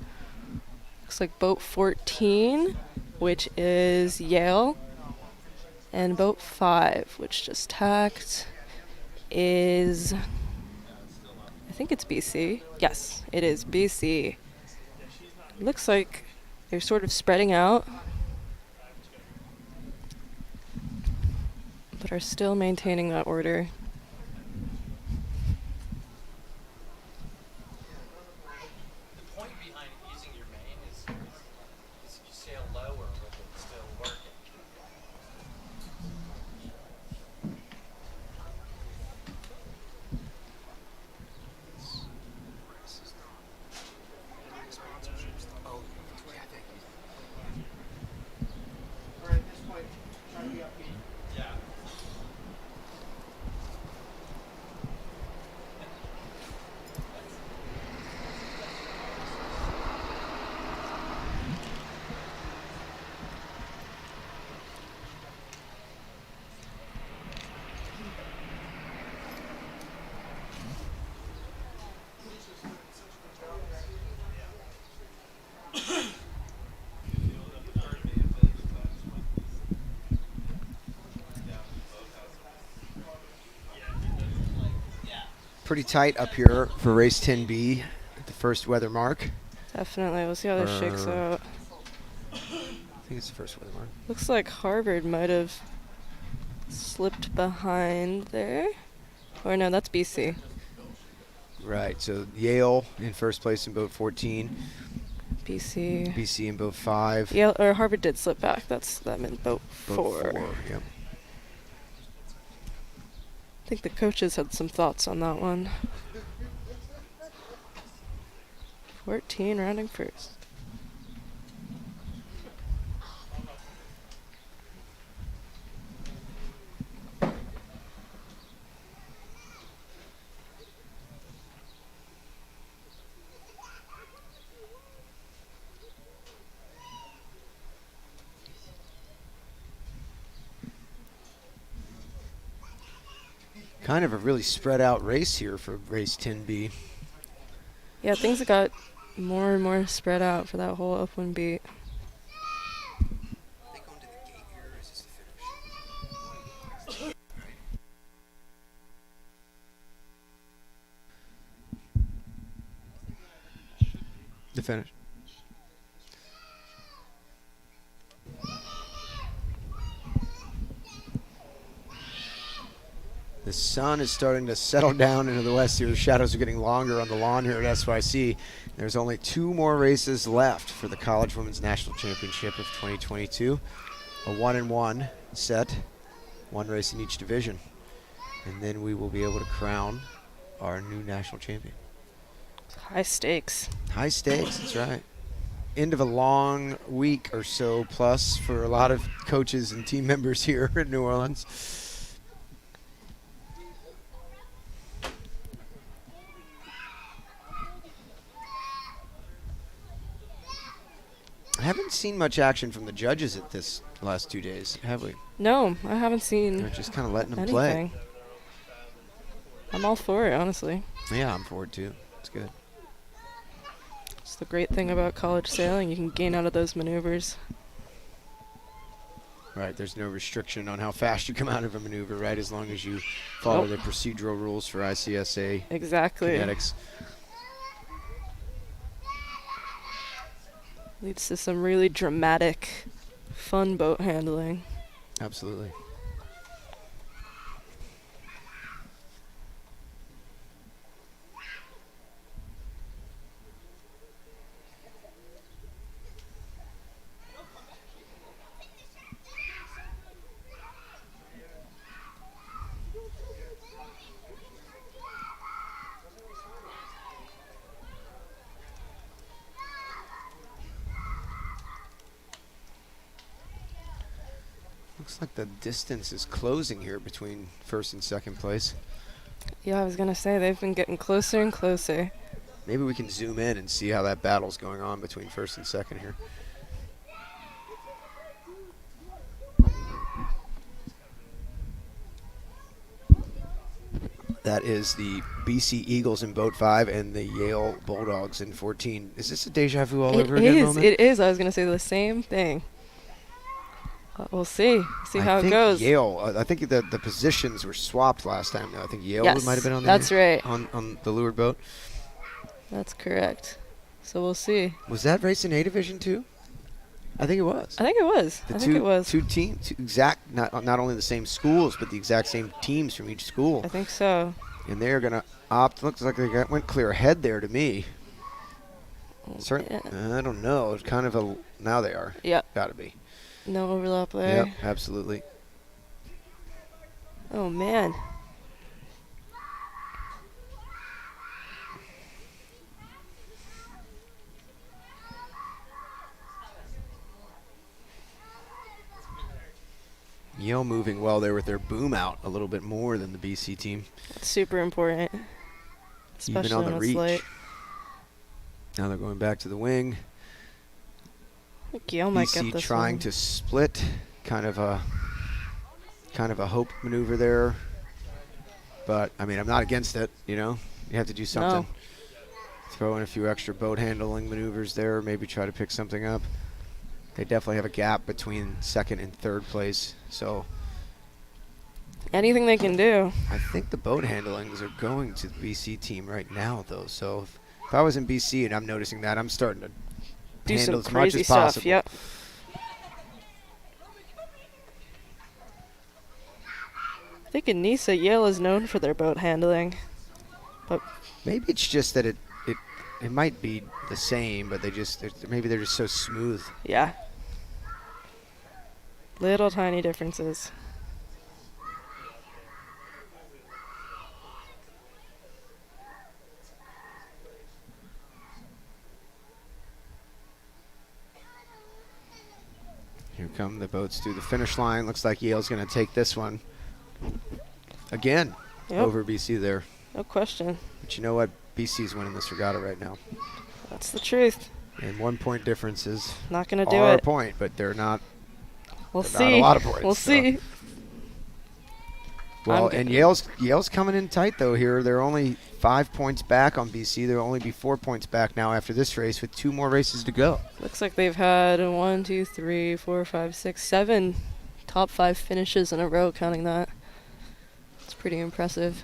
Speaker 2: Looks like boat 14, which is Yale. And boat 5, which just tacked, is, I think it's BC. Yes, it is BC. Looks like they're sort of spreading out, but are still maintaining that order.
Speaker 3: The point behind using your main is if you sail lower with it still working. Or at this point, try to be upbeat. Yeah.
Speaker 1: Pretty tight up here for race 10B at the first weather mark.
Speaker 2: Definitely. We'll see how this shakes out.
Speaker 1: I think it's the first weather mark.
Speaker 2: Looks like Harvard might have slipped behind there. Or no, that's BC.
Speaker 1: Right, so Yale in first place in boat 14,
Speaker 2: BC.
Speaker 1: BC in boat 5.
Speaker 2: Yale or Harvard did slip back. That meant boat
Speaker 1: Boat
Speaker 2: 4.
Speaker 1: 4, yep.
Speaker 2: I think the coaches had some thoughts on that one. 14 rounding first.
Speaker 1: Kind of a really spread out race here for race 10B.
Speaker 2: Yeah, things got more and more spread out for that whole upwind beat.
Speaker 1: The finish. The sun is starting to settle down into the west here. The shadows are getting longer on the lawn here at SYC. There's only 2 more races left for the College Women's National Championship of 2022. A 1-1 set, 1 race in each division. And then we will be able to crown our new national champion.
Speaker 2: High stakes.
Speaker 1: High stakes, that's right. End of a long week or so plus for a lot of coaches and team members here in New Orleans. I haven't seen much action from the judges at this last 2 days, have we?
Speaker 2: No, I haven't seen
Speaker 1: They're just kind of letting them
Speaker 2: anything.
Speaker 1: play.
Speaker 2: I'm all for it, honestly.
Speaker 1: Yeah, I'm for it too. It's good.
Speaker 2: It's the great thing about college sailing. You can gain out of those maneuvers.
Speaker 1: Right, there's no restriction on how fast you come out of a maneuver, right? As long as you follow
Speaker 2: Nope.
Speaker 1: the procedural rules for ICSA
Speaker 2: Exactly.
Speaker 1: kinetics.
Speaker 2: Leads to some really dramatic, fun boat handling.
Speaker 1: Absolutely. Looks like the distance is closing here between first and second place.
Speaker 2: Yeah, I was going to say, they've been getting closer and closer.
Speaker 1: Maybe we can zoom in and see how that battle's going on between first and second here. That is the BC Eagles in boat 5 and the Yale Bulldogs in 14. Is this a deja vu all over again moment?
Speaker 2: It is. I was going to say the same thing. We'll see. See how
Speaker 1: I
Speaker 2: it
Speaker 1: think
Speaker 2: goes.
Speaker 1: Yale, I think the positions were swapped last time. I think Yale
Speaker 2: Yes,
Speaker 1: might have been on the
Speaker 2: that's right.
Speaker 1: on the leeward boat.
Speaker 2: That's correct. So we'll see.
Speaker 1: Was that race in A division too? I think it was.
Speaker 2: I think it was.
Speaker 1: The
Speaker 2: I think it was.
Speaker 1: two teams, exact, not only the same schools, but the exact same teams from each school.
Speaker 2: I think so.
Speaker 1: And they're going to opt. Looks like they went clear ahead there to me. I don't know. It's kind of a. Now they are.
Speaker 2: Yep.
Speaker 1: Got to be.
Speaker 2: No overlap there.
Speaker 1: Yep, absolutely.
Speaker 2: Oh, man.
Speaker 1: Yale moving well there with their boom out a little bit more than the BC team.
Speaker 2: That's super important. Especially
Speaker 1: Even on the
Speaker 2: when
Speaker 1: reach.
Speaker 2: it's late.
Speaker 1: Now they're going back to the wing.
Speaker 2: I think Yale might get
Speaker 1: BC
Speaker 2: this
Speaker 1: trying
Speaker 2: one.
Speaker 1: to split. Kind of a hope maneuver there. But, I mean, I'm not against it, you know. You have to do something.
Speaker 2: No.
Speaker 1: Throw in a few extra boat handling maneuvers there. Maybe try to pick something up. They definitely have a gap between second and third place. So
Speaker 2: Anything they can do.
Speaker 1: I think the boat handlings are going to the BC team right now, though. So if I was in BC and I'm noticing that, I'm starting to
Speaker 2: Do
Speaker 1: handle
Speaker 2: some
Speaker 1: as much
Speaker 2: crazy
Speaker 1: as
Speaker 2: stuff.
Speaker 1: possible.
Speaker 2: Yep. I think in NISA, Yale is known for their boat handling. But
Speaker 1: Maybe it's just that it might be the same, but maybe they're just so smooth.
Speaker 2: yeah. Little tiny differences.
Speaker 1: Here come the boats through the finish line. Looks like Yale's going to take this one again
Speaker 2: Yep.
Speaker 1: over BC there.
Speaker 2: No question.
Speaker 1: But you know what? BC's winning this regatta right now.
Speaker 2: That's the truth.
Speaker 1: And 1 point differences
Speaker 2: Not going to do
Speaker 1: are a
Speaker 2: it.
Speaker 1: point, but they're not.
Speaker 2: We'll
Speaker 1: they're
Speaker 2: see.
Speaker 1: not a lot of points,
Speaker 2: We'll
Speaker 1: so.
Speaker 2: see.
Speaker 1: Well,
Speaker 2: I'm
Speaker 1: and
Speaker 2: good.
Speaker 1: Yale's coming in tight though here. They're only 5 points back on BC. They'll only be 4 points back now after this race with 2 more races to go.
Speaker 2: Looks like they've had 1, 2, 3, 4, 5, 6, 7 top 5 finishes in a row, counting that. It's pretty impressive.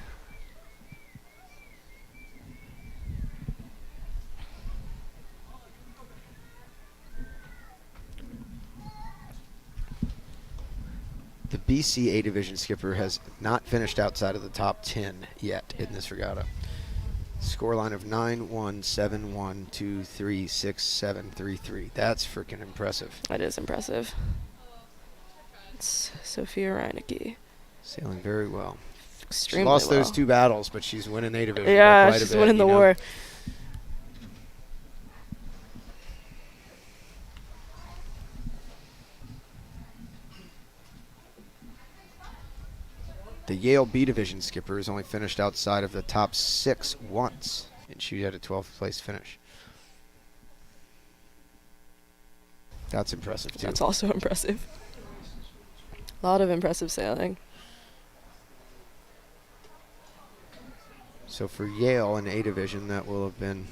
Speaker 1: The BC A division skipper has not finished outside of the top 10 yet in this regatta. Scoreline of 9-1, 7-1, 2-3, 6-7, 3-3. That's freaking impressive.
Speaker 2: That is impressive. It's Sophia Reinecke.
Speaker 1: Sailing very well.
Speaker 2: Extremely
Speaker 1: She lost
Speaker 2: well.
Speaker 1: those 2 battles, but she's winning A division.
Speaker 2: Yeah,
Speaker 1: by quite a
Speaker 2: she's
Speaker 1: bit,
Speaker 2: winning the
Speaker 1: you know?
Speaker 2: war.
Speaker 1: The Yale B division skipper has only finished outside of the top 6 once, and she had a 12th place finish. That's impressive too.
Speaker 2: That's also impressive. A lot of impressive sailing.
Speaker 1: So for Yale in A division, that will have been.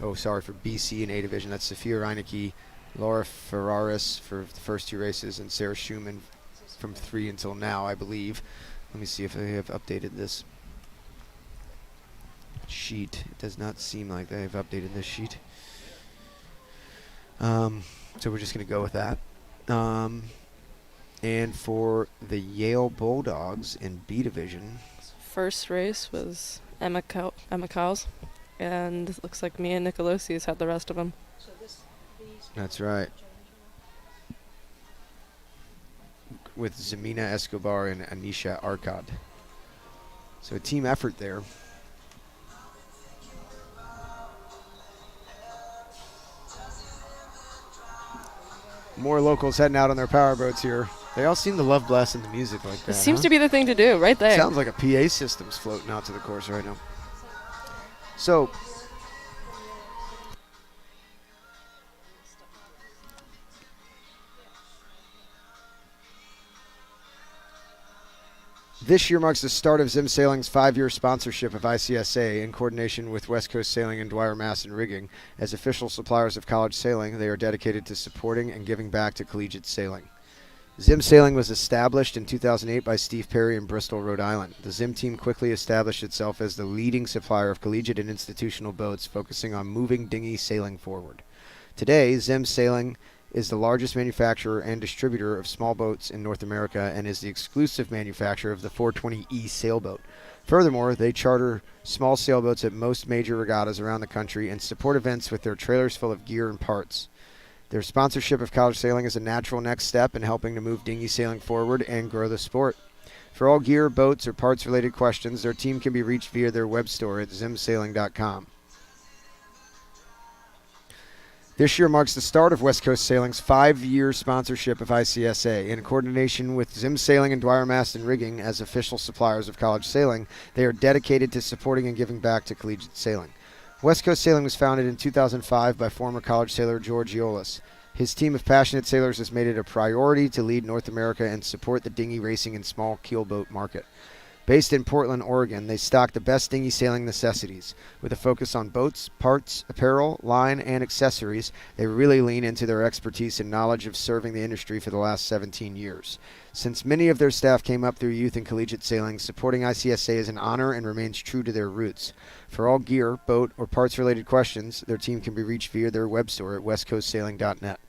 Speaker 1: Oh, sorry, for BC in A division, that's Sophia Reinecke, Laura Ferraris for the first 2 races, and Sarah Schumann from 3 until now, I believe. Let me see if they have updated this sheet. It does not seem like they have updated this sheet. So we're just going to go with that. And for the Yale Bulldogs in B division,
Speaker 2: First race was Emma Cowles, and it looks like Mia Nicolosi's had the rest of them.
Speaker 1: that's right, with Zemina Escobar and Anisha Arkad. So a team effort there. More locals heading out on their power boats here. They all seem to love blasting the music like that.
Speaker 2: It seems to be the thing to do, right there.
Speaker 1: Sounds like a PA system's floating out to the course right now. So this year marks the start of Zim Sailing's 5-year sponsorship of ICSA in coordination with West Coast Sailing and Dwyer Mast and Rigging. As official suppliers of college sailing, they are dedicated to supporting and giving back to collegiate sailing. Zim Sailing was established in 2008 by Steve Perry in Bristol, Rhode Island. The Zim team quickly established itself as the leading supplier of collegiate and institutional boats, focusing on moving dinghy sailing forward. Today, Zim Sailing is the largest manufacturer and distributor of small boats in North America and is the exclusive manufacturer of the 420E sailboat. Furthermore, they charter small sailboats at most major regattas around the country and support events with their trailers full of gear and parts. Their sponsorship of college sailing is a natural next step in helping to move dinghy sailing forward and grow the sport. For all gear, boats, or parts-related questions, their team can be reached via their web store at zimsailing.com. This year marks the start of West Coast Sailing's 5-year sponsorship of ICSA. In coordination with Zim Sailing and Dwyer Mast and Rigging as official suppliers of college sailing, they are dedicated to supporting and giving back to collegiate sailing. West Coast Sailing was founded in 2005 by former college sailor George Eolas. His team of passionate sailors has made it a priority to lead North America and support the dinghy racing and small keelboat market. Based in Portland, Oregon, they stock the best dinghy sailing necessities. With a focus on boats, parts, apparel, line, and accessories, they really lean into their expertise and knowledge of serving the industry for the last 17 years. Since many of their staff came up through youth and collegiate sailing, supporting ICSA is an honor and remains true to their roots. For all gear, boat, or parts-related questions, their team can be reached via their web store at westcoastsailing.net.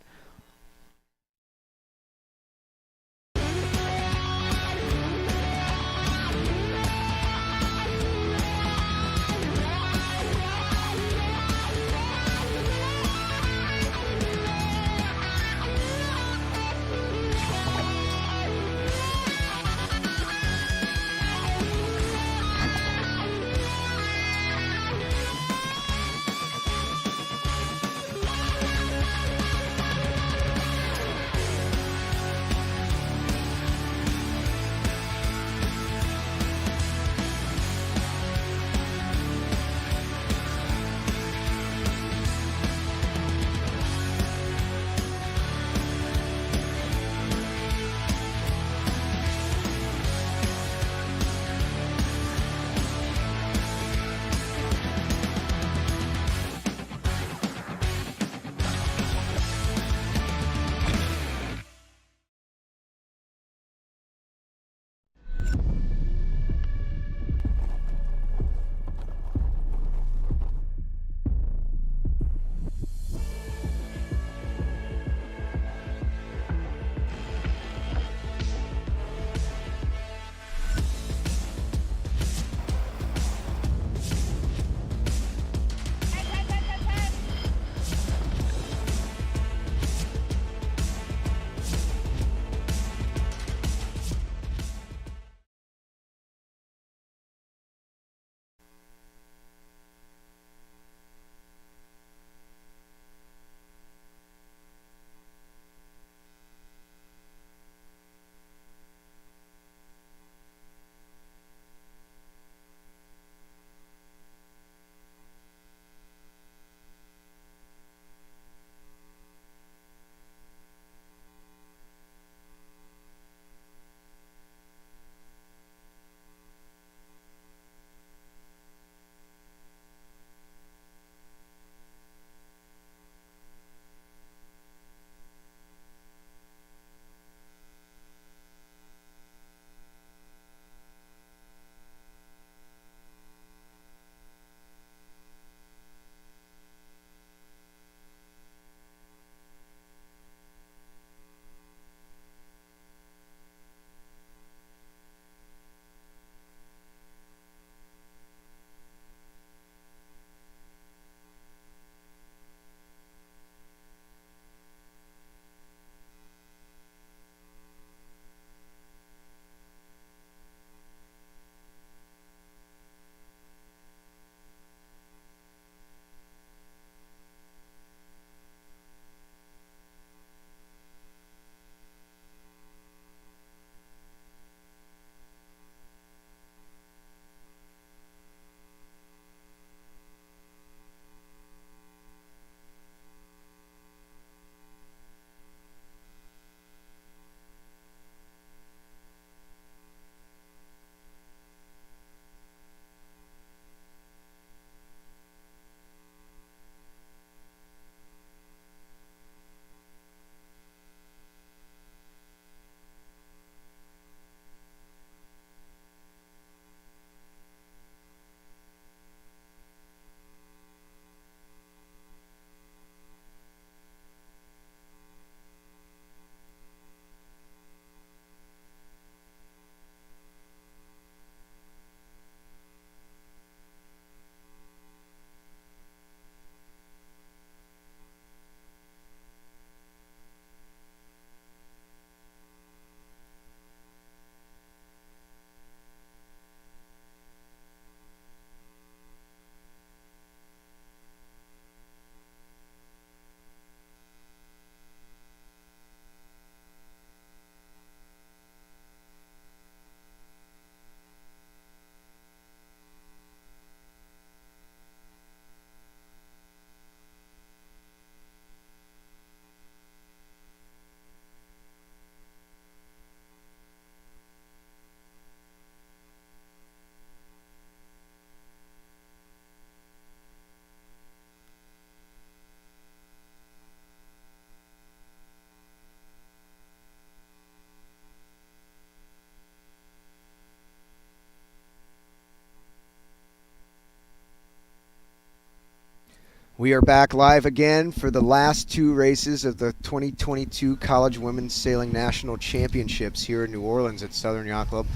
Speaker 1: We are back live again for the last two races of the 2022 College Women's Sailing National Championships here in New Orleans at Southern Yacht Club.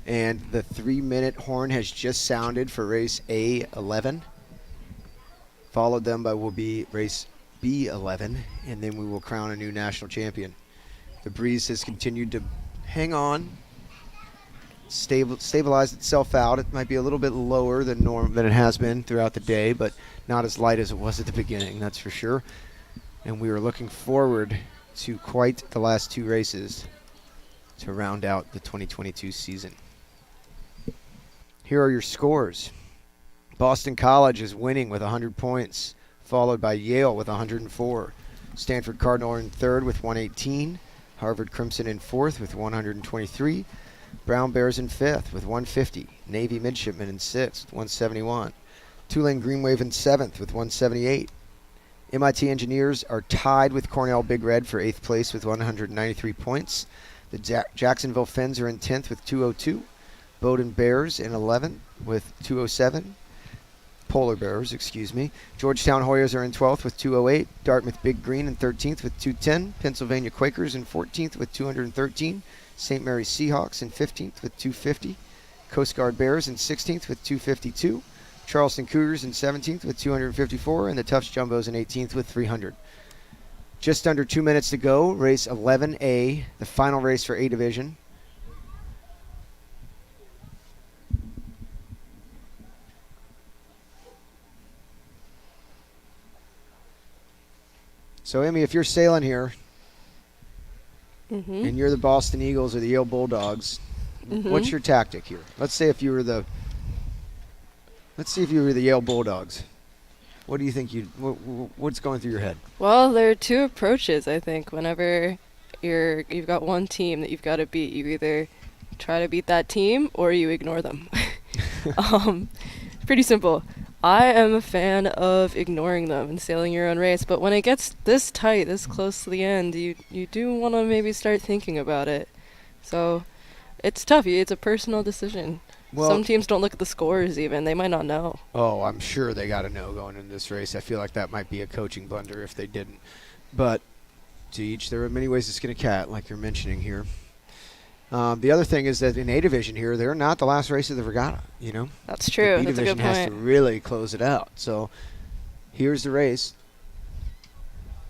Speaker 1: And the 3-minute horn has just sounded for race A11. Followed them by will be race B11, and then we will crown a new national champion. The breeze has continued to hang on, stabilize itself out. It might be a little bit lower than it has been throughout the day, but not as light as it was at the beginning, that's for sure. And we are looking forward to quite the last two races to round out the 2022 season. Here are your scores. Boston College is winning with 100 points, followed by Yale with 104. Stanford Cardinal are in third with 118. Harvard Crimson in fourth with 123. Brown Bears in fifth with 150. Navy Midshipmen in sixth with 171. Tulane Green Wave in seventh with 178. MIT Engineers are tied with Cornell Big Red for eighth place with 193 points. The Jacksonville Fins are in 10th with 202. Bowdoin Bears in 11th with 207. Polar Bears, excuse me. Georgetown Hoyas are in 12th with 208. Dartmouth Big Green in 13th with 210. Pennsylvania Quakers in 14th with 213. St. Mary's Seahawks in 15th with 250. Coast Guard Bears in 16th with 252. Charleston Cougars in 17th with 254. And the Tufts Jumbos in 18th with 300. Just under 2 minutes to go. Race 11A, the final race for A Division. So, Emmy, if you're sailing here and you're the Boston Eagles or the Yale Bulldogs, what's your tactic here? Let's see if you were the Yale Bulldogs. What do you think what's going through your head?
Speaker 2: Well, there are two approaches, I think. Whenever you've got one team that you've got to beat, you either try to beat that team or you ignore them. Pretty simple. I am a fan of ignoring them and sailing your own race, but when it gets this tight, this close to the end, you do want to maybe start thinking about it. So it's tough. It's a personal decision. Well, some teams don't look at the scores even. They might not know. Oh,
Speaker 1: I'm sure they got to know going into this race. I feel like that might be a coaching blunder if they didn't. But to each, there are many ways to skin a cat, like you're mentioning here. The other thing is that in A Division here, they're not the last race of the regatta, you know?
Speaker 2: That's true.
Speaker 1: The B Division has to really close it out. So here's the race.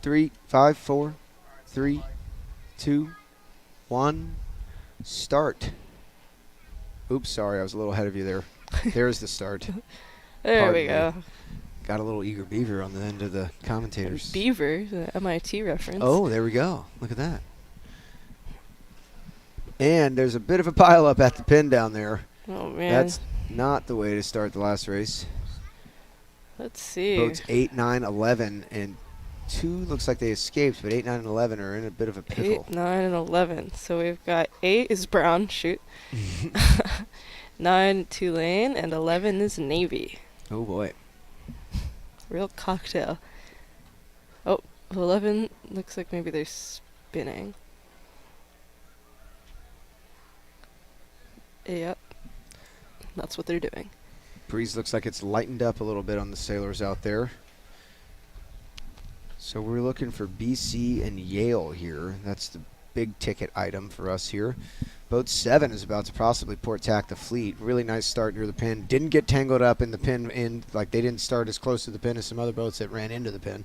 Speaker 1: 3, 5, 4, 3, 2, 1, start. Oops, sorry, I was a little ahead of you there. There's the start.
Speaker 2: There we go.
Speaker 1: Got a little eager beaver on the end of the commentators.
Speaker 2: Beaver, the MIT reference.
Speaker 1: Oh, there we go. Look at that. And there's a bit of a pileup at the pin down there.
Speaker 2: Oh, man.
Speaker 1: That's not the way to start the last race.
Speaker 2: Let's see.
Speaker 1: Boats 8, 9, 11, and 2 looks like they escaped, but 8, 9, and 11 are in a bit of a pickle.
Speaker 2: 8, 9, and 11. So we've got 8 is Brown, shoot. 9 Tulane, and 11 is Navy.
Speaker 1: Oh, boy.
Speaker 2: Real cocktail. Oh, 11 looks like maybe they're spinning. Yep. That's what they're doing.
Speaker 1: Breeze looks like it's lightened up a little bit on the sailors out there. So we're looking for BC and Yale here. That's the big ticket item for us here. Boat 7 is about to possibly port tack the fleet. Really nice start near the pin. Didn't get tangled up in the pin end. Like they didn't start as close to the pin as some other boats that ran into the pin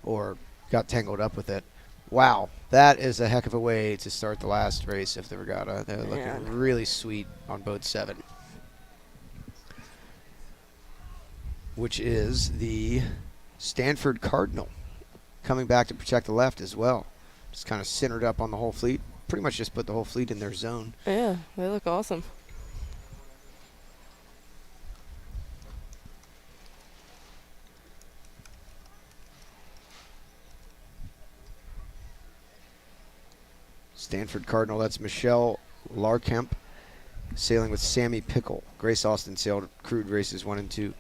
Speaker 1: or got tangled up with it. Wow, that is a heck of a way to start the last race of the regatta. They're looking really sweet on boat 7, which is the Stanford Cardinal, coming back to protect the left as well. Just kind of centered up on the whole fleet. Pretty much just put the whole fleet in their zone.
Speaker 2: Yeah, they look awesome.
Speaker 1: Stanford Cardinal, that's Michelle Larkemp, sailing with Sammy Pickle. Grace Austin sailed crewed races 1 and 2.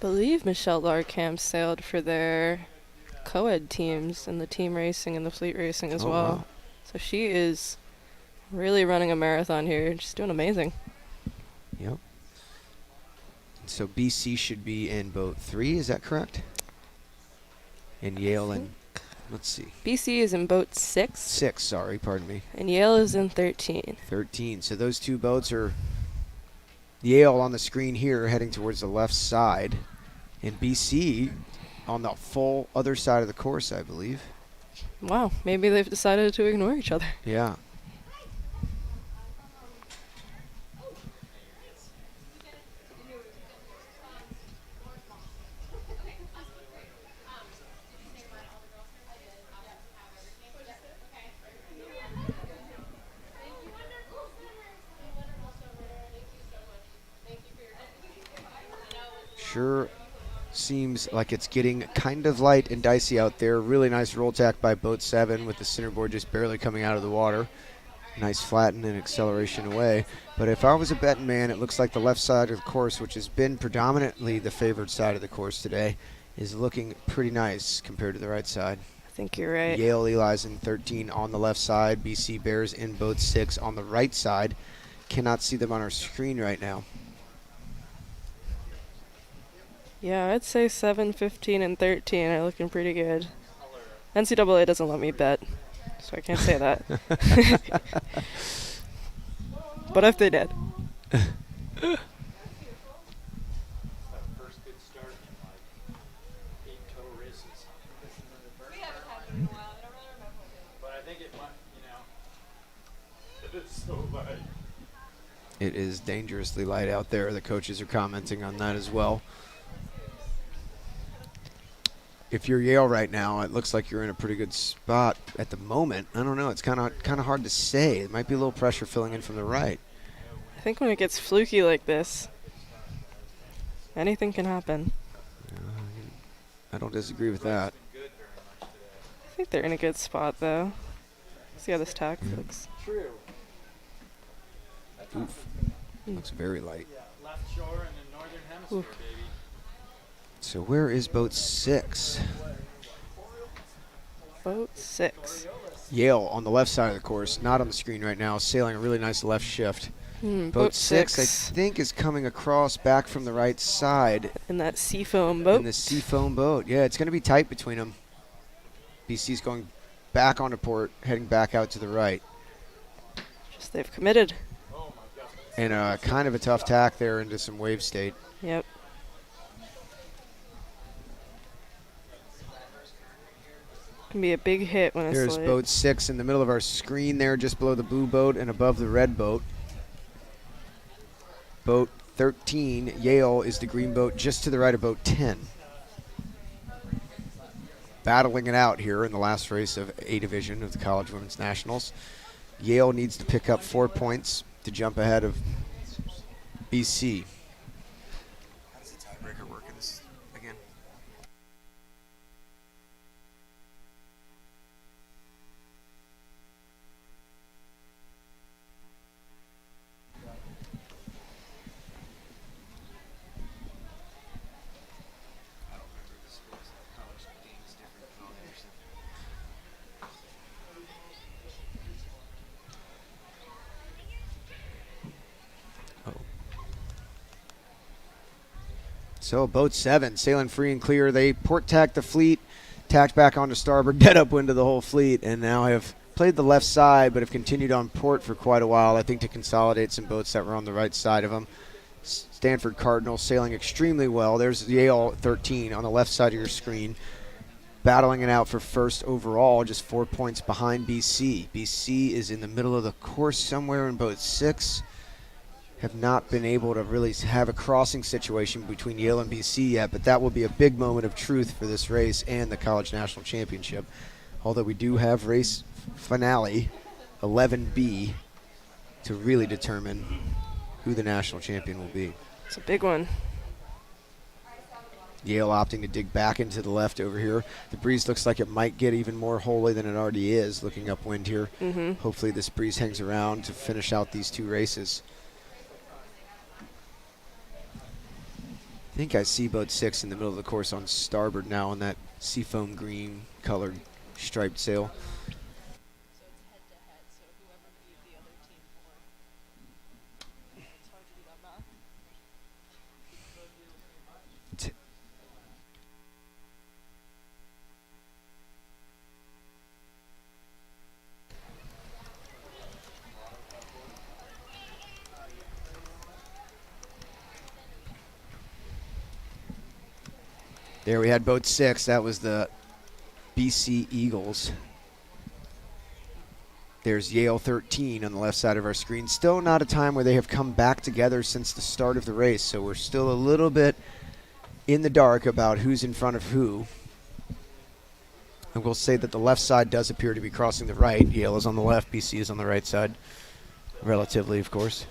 Speaker 2: Believe Michelle Larkamp sailed for their co-ed teams and the team racing and the fleet racing as well.
Speaker 1: Wow.
Speaker 2: So she is Really running a marathon here. Just doing amazing.
Speaker 1: Yep. So BC should be in boat 3, is that correct? And Yale in, let's see,
Speaker 2: BC is in boat 6.
Speaker 1: 6, sorry, pardon me.
Speaker 2: And Yale is in 13.
Speaker 1: 13. So those two boats are Yale on the screen here heading towards the left side, and BC on the full other side of the course, I believe.
Speaker 2: Wow, maybe they've decided to ignore each other.
Speaker 1: Yeah. Sure seems like it's getting kind of light and dicey out there. Really nice roll tack by boat 7 with the centerboard just barely coming out of the water. Nice flatten and acceleration away. But if I was a betting man, it looks like the left side of the course, which has been predominantly the favored side of the course today, is looking pretty nice compared to the right side.
Speaker 2: I think you're right.
Speaker 1: Yale Eli's in 13 on the left side. BC Bears in boat 6 on the right side. Cannot see them on our screen right now.
Speaker 2: Yeah, I'd say 7, 15, and 13 are looking pretty good. NCAA doesn't let me bet, so I can't say that. But if they did.
Speaker 3: That first good start in like 8 total races. We haven't had it in a while. I don't really remember. But I think it might, it's so light.
Speaker 1: It is dangerously light out there. The coaches are commenting on that as well. If you're Yale right now, it looks like you're in a pretty good spot at the moment. I don't know. It's kind of hard to say. It might be a little pressure filling in from the right.
Speaker 2: I think when it gets fluky like this, anything can happen.
Speaker 1: I don't disagree with that.
Speaker 2: I think they're in a good spot, though. See how this tack looks.
Speaker 3: True.
Speaker 1: Oof. Looks very light.
Speaker 3: Yeah, left shore in the northern hemisphere,
Speaker 2: Oof.
Speaker 3: baby.
Speaker 1: So where is boat 6?
Speaker 2: Boat 6.
Speaker 1: Yale on the left side of the course, not on the screen right now, sailing a really nice left shift. Boat 6, I think, is coming across back from the right side.
Speaker 2: In that seafoam boat.
Speaker 1: In the seafoam boat. Yeah, it's going to be tight between them. BC's going back onto port, heading back out to the right.
Speaker 2: Just they've committed.
Speaker 1: And kind of a tough tack there into some wave state.
Speaker 2: Yep. Can be a big hit when it's
Speaker 1: There's
Speaker 2: late.
Speaker 1: boat 6 in the middle of our screen there, just below the blue boat and above the red boat. Boat 13, Yale, is the green boat just to the right of boat 10. Battling it out here in the last race of A Division of the College Women's Nationals. Yale needs to pick up 4 points to jump ahead of BC. How does the tiebreaker work in this again? So boat 7 sailing free and clear. They port tacked the fleet, tacked back onto starboard, dead upwind of the whole fleet, and now have played the left side but have continued on port for quite a while, I think, to consolidate some boats that were on the right side of them. Stanford Cardinal sailing extremely well. There's Yale 13 on the left side of your screen, battling it out for first overall, just 4 points behind BC. BC is in the middle of the course somewhere in boat 6. Have not been able to really have a crossing situation between Yale and BC yet, but that will be a big moment of truth for this race and the College National Championship. Although we do have race finale 11B to really determine who the national champion will be.
Speaker 2: It's a big one.
Speaker 1: Yale opting to dig back into the left over here. The breeze looks like it might get even more holy than it already is, looking upwind here. Hopefully this breeze hangs around to finish out these 2 races. I think I see boat 6 in the middle of the course on starboard now on that seafoam green colored striped sail. There we had boat 6. That was the BC Eagles. There's Yale 13 on the left side of our screen. Still not a time where they have come back together since the start of the race, so we're still a little bit in the dark about who's in front of who. I will say that the left side does appear to be crossing the right. Yale is on the left, BC is on the right side, relatively, of course.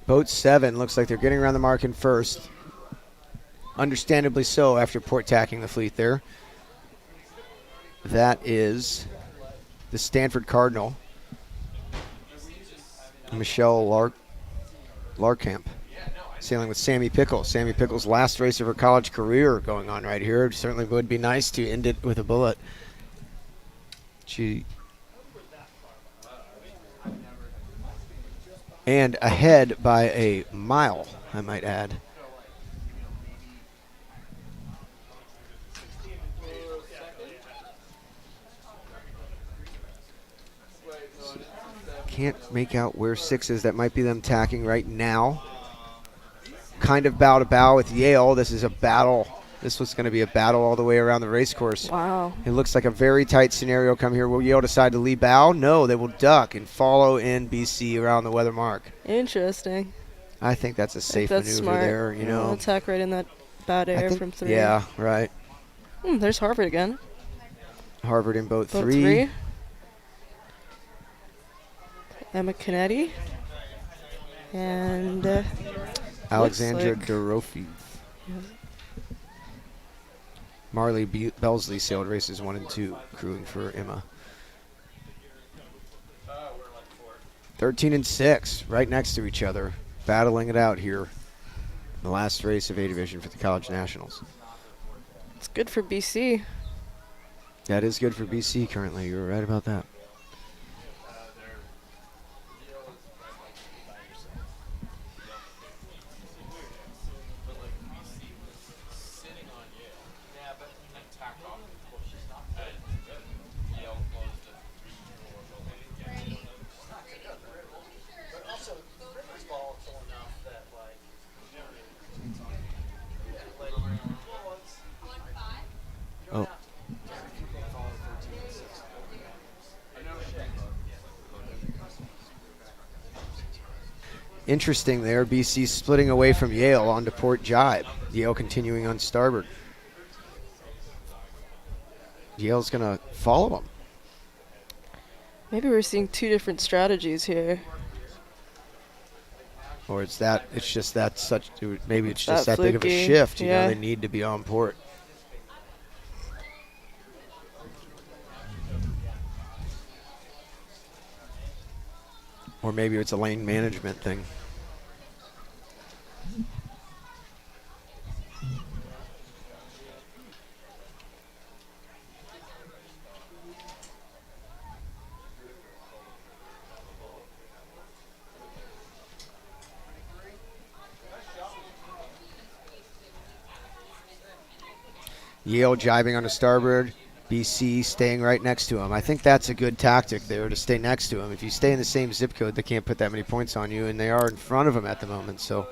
Speaker 1: Boat 7 looks like they're getting around the mark in first. Understandably so after port tacking the fleet there. That is the Stanford Cardinal, Michelle Larkamp, sailing with Sammy Pickle. Sammy Pickle's last race of her college career going on right here. It certainly would be nice to end it with a bullet. And ahead by a mile, I might add. Can't make out where 6 is. That might be them tacking right now. Kind of bow to bow with Yale. This is a battle. This was going to be a battle all the way around the race course.
Speaker 2: Wow.
Speaker 1: It looks like a very tight scenario come here. Will Yale decide to lead bow? No, they will duck and follow in BC around the weather mark.
Speaker 2: Interesting.
Speaker 1: I think that's a safe
Speaker 2: that's
Speaker 1: maneuver
Speaker 2: smart.
Speaker 1: there, you know.
Speaker 2: Attack right in that bad air from 3.
Speaker 1: Yeah, right.
Speaker 2: There's Harvard again.
Speaker 1: Harvard in boat 3.
Speaker 2: 3. Emma Canetti. And
Speaker 1: Alexandra
Speaker 2: like,
Speaker 1: Dorofi.
Speaker 2: Yeah.
Speaker 1: Marley Belsley sailed races 1 and 2, crewing for Emma. 13 and 6, right next to each other, battling it out here. The last race of A Division for the College Nationals.
Speaker 2: It's good for BC.
Speaker 1: That is good for BC currently. You're right about that. Oh. Interesting there. BC splitting away from Yale onto port jibe. Yale continuing on starboard. Yale's going to follow them.
Speaker 2: Maybe we're seeing 2 different strategies here.
Speaker 1: Or it's just that such, maybe it's
Speaker 2: That
Speaker 1: just that big of a
Speaker 2: fluky.
Speaker 1: shift. You know,
Speaker 2: Yeah.
Speaker 1: they need to be on port. Or maybe it's a lane management thing. Yale jibing on the starboard. BC staying right next to him. I think that's a good tactic there, to stay next to him. If you stay in the same zip code, they can't put that many points on you, and they are in front of him at the moment. So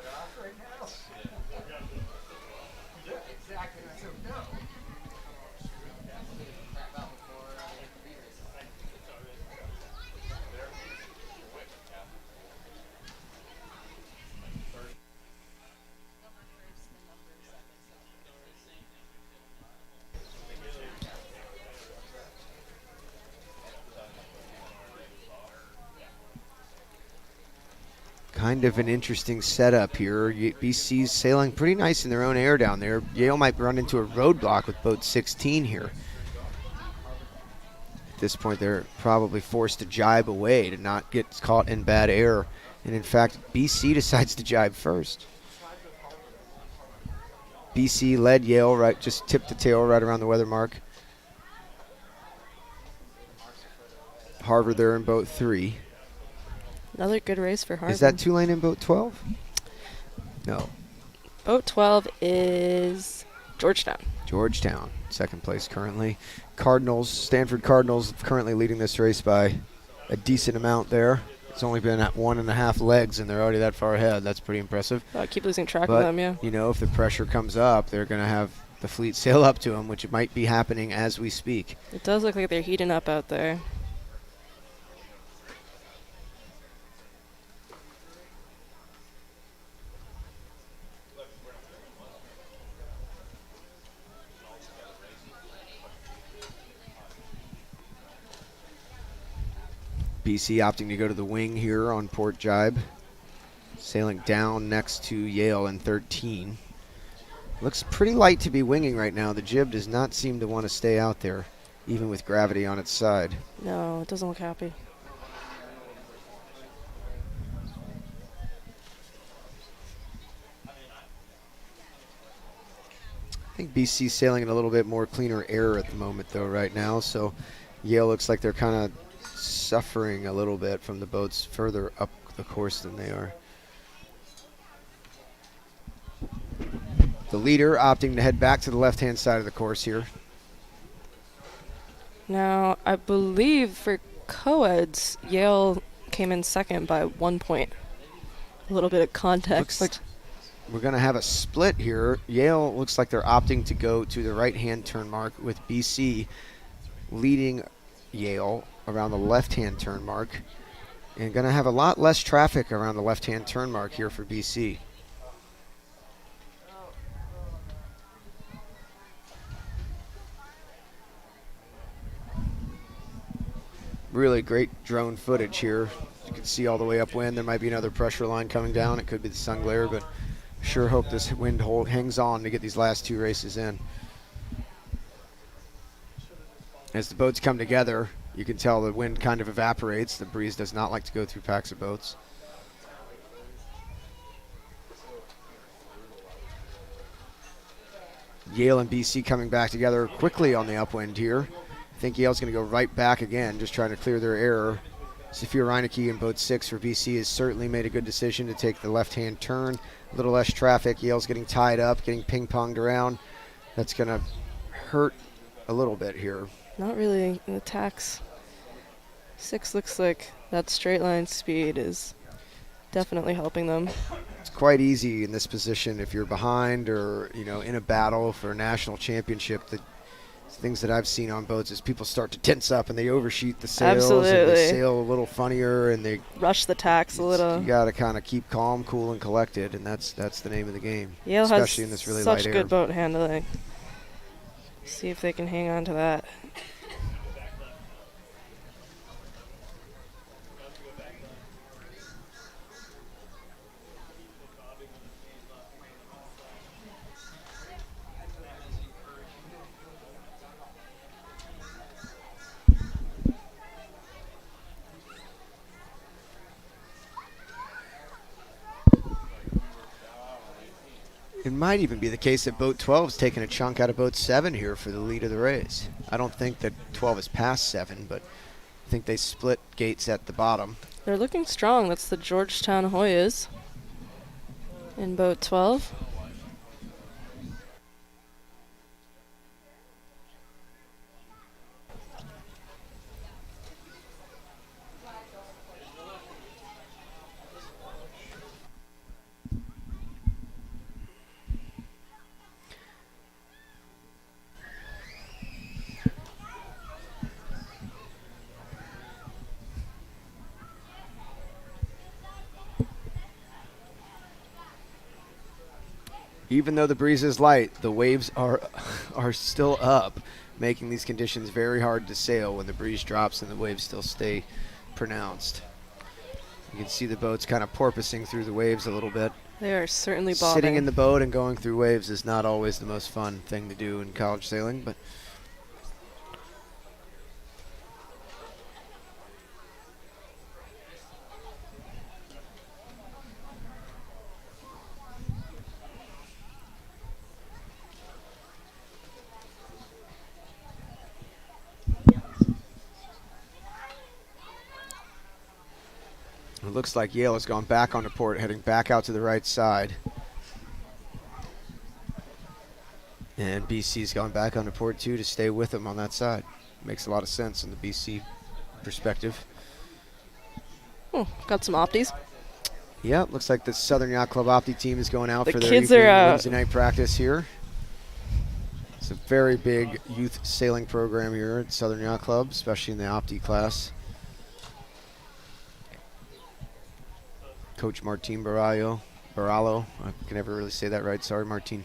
Speaker 1: kind of an interesting setup here. BC's sailing pretty nice in their own air down there. Yale might run into a roadblock with boat 16 here. this point, they're probably forced to jibe away to not get caught in bad air. And in fact, BC decides to jibe first. BC led Yale, right, just tipped the tail right around the weather mark. Harvard there in boat 3.
Speaker 2: Another good race for Harvard.
Speaker 1: Is that Tulane in boat 12? No.
Speaker 2: Boat 12 is Georgetown.
Speaker 1: Georgetown, second place currently. Cardinals, Stanford Cardinals currently leading this race by a decent amount there. It's only been at 1.5 legs, and they're already that far ahead. That's pretty impressive.
Speaker 2: I keep losing track
Speaker 1: But,
Speaker 2: of them, yeah.
Speaker 1: you know, if the pressure comes up, they're going to have the fleet sail up to them, which might be happening as we speak.
Speaker 2: It does look like they're heating up out there.
Speaker 1: BC opting to go to the wing here on port jibe. Sailing down next to Yale in 13. Looks pretty light to be winging right now. The jib does not seem to want to stay out there, even with gravity on its side.
Speaker 2: No, it doesn't look happy.
Speaker 1: I think BC's sailing in a little bit more cleaner air at the moment, though, right now. So Yale looks like they're kind of suffering a little bit from the boats further up the course than they are. The leader opting to head back to the left-hand side of the course here.
Speaker 2: Now, I believe for co-eds, Yale came in second by 1 point. A little bit of context.
Speaker 1: Looks like we're going to have a split here. Yale looks like they're opting to go to the right-hand turn mark, with BC leading Yale around the left-hand turn mark. And going to have a lot less traffic around the left-hand turn mark here for BC. Really great drone footage here. You can see all the way upwind. There might be another pressure line coming down. It could be the sun glare, but sure hope this wind hangs on to get these last 2 races in. As the boats come together, you can tell the wind kind of evaporates. The breeze does not like to go through packs of boats. Yale and BC coming back together quickly on the upwind here. I think Yale's going to go right back again, just trying to clear their error. Sophia Reinecke in boat 6 for BC has certainly made a good decision to take the left-hand turn. A little less traffic. Yale's getting tied up, getting ping-ponged around. That's going to hurt a little bit here.
Speaker 2: Not really. The tax 6 looks like that straight line speed is definitely helping them.
Speaker 1: It's quite easy in this position if you're behind or, you know, in a battle for a national championship. The things that I've seen on boats is people start to tense up and they overshoot the sails.
Speaker 2: Absolutely.
Speaker 1: And they sail a little funnier and they
Speaker 2: Rush the tax a little.
Speaker 1: You got to kind of keep calm, cool, and collected, and that's the name of the game.
Speaker 2: Yale
Speaker 1: especially
Speaker 2: has
Speaker 1: in this really
Speaker 2: such
Speaker 1: light
Speaker 2: good
Speaker 1: air.
Speaker 2: boat handling. See if they can hang on to that.
Speaker 1: It might even be the case that boat 12 is taking a chunk out of boat 7 here for the lead of the race. I don't think that 12 is past 7, but I think they split gates at the bottom.
Speaker 2: They're looking strong. That's the Georgetown Hoyas in boat 12.
Speaker 1: Even though the breeze is light, the waves are still up, making these conditions very hard to sail when the breeze drops and the waves still stay pronounced. You can see the boats kind of porpoising through the waves a little bit.
Speaker 2: They are certainly bobbing.
Speaker 1: Sitting in the boat and going through waves is not always the most fun thing to do in college sailing, but looks like Yale has gone back onto port, heading back out to the right side. And BC's gone back onto port too to stay with them on that side. Makes a lot of sense in the BC perspective.
Speaker 2: Got some opties.
Speaker 1: Yeah, looks like the Southern Yacht Club Opti team is going out
Speaker 2: The
Speaker 1: for their
Speaker 2: kids
Speaker 1: evening
Speaker 2: are,
Speaker 1: Wednesday night practice here. It's a very big youth sailing program here at Southern Yacht Club, especially in the Opti class. Coach Martin Barallo. I can never really say that right. Sorry, Martin.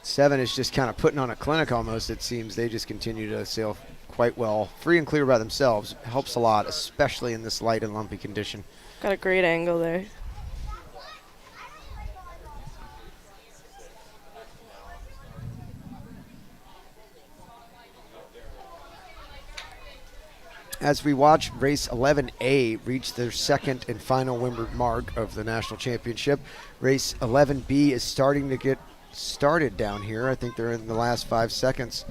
Speaker 1: Seven is just kind of putting on a clinic almost, it seems. They just continue to sail quite well. Free and clear by themselves. Helps a lot, especially in this light and lumpy condition.
Speaker 2: Got a great angle there.
Speaker 1: As we watch race 11A reach their second and final windward mark of the national championship, race 11B is starting to get started down here. I think they're in the last 5 seconds.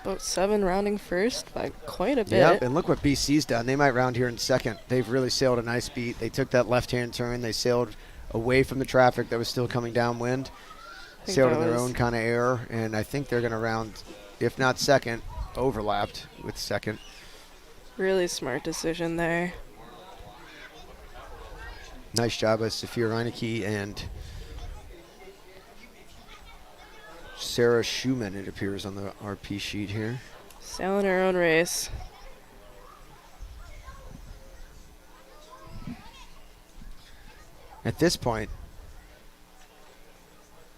Speaker 2: Boat 7 rounding first by quite a bit.
Speaker 1: Yep, and look what BC's done. They might round here in second. They've really sailed a nice beat. They took that left-hand turn. They sailed away from the traffic that was still coming downwind. Sailed in their own kind of air, and I think they're going to round, if not second, overlapped with second.
Speaker 2: Really smart decision there.
Speaker 1: Nice job by Sophia Reinecke and Sarah Schumann, it appears on the RP sheet here.
Speaker 2: Sailing her own race.
Speaker 1: At this point,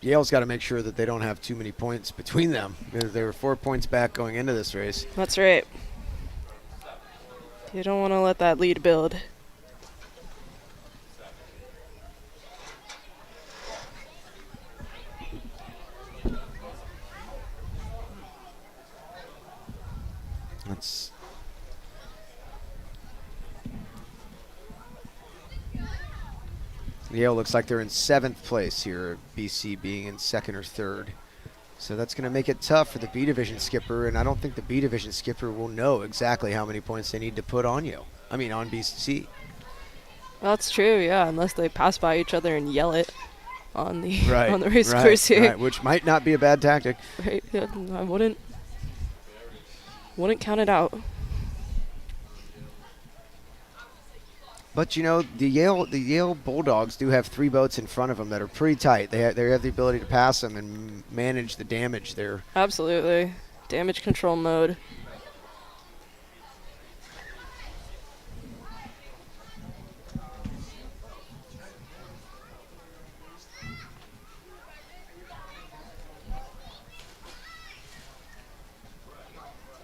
Speaker 1: Yale's got to make sure that they don't have too many points between them. They were 4 points back going into this race.
Speaker 2: That's right. You don't want to let that lead build.
Speaker 1: That's Yale looks like they're in 7th place here, BC being in 2nd or 3rd. So that's going to make it tough for the B Division skipper, and I don't think the B Division skipper will know exactly how many points they need to put on you. I mean, on BC.
Speaker 2: That's true, yeah, unless they pass by each other and yell it on the
Speaker 1: Right,
Speaker 2: on the race course here.
Speaker 1: Right, which might not be a bad tactic.
Speaker 2: Right, yeah, I wouldn't count it out.
Speaker 1: But you know, the Yale Bulldogs do have 3 boats in front of them that are pretty tight. They have the ability to pass them and manage the damage there.
Speaker 2: Absolutely. Damage control mode.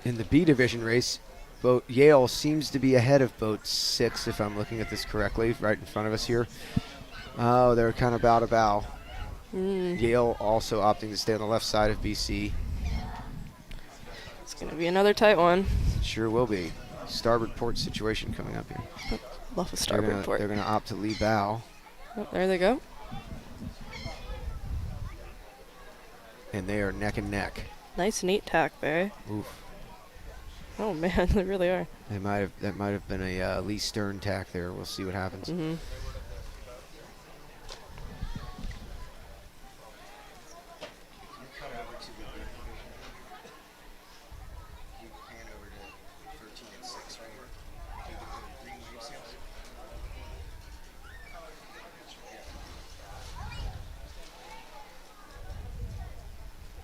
Speaker 1: In the B Division race, boat Yale seems to be ahead of boat 6, if I'm looking at this correctly, right in front of us here. Oh, they're kind of bow to bow. Yale also opting to stay on the left side of BC.
Speaker 2: It's going to be another tight one.
Speaker 1: Sure will be. Starboard port situation coming up here.
Speaker 2: Love a starboard port.
Speaker 1: They're going to opt to lee bow.
Speaker 2: Oh, there they go.
Speaker 1: And they are neck and neck.
Speaker 2: Nice neat tack there.
Speaker 1: Oof.
Speaker 2: Oh man, they really are.
Speaker 1: That might have been a lee stern tack there. We'll see what happens.
Speaker 2: Mm-hmm.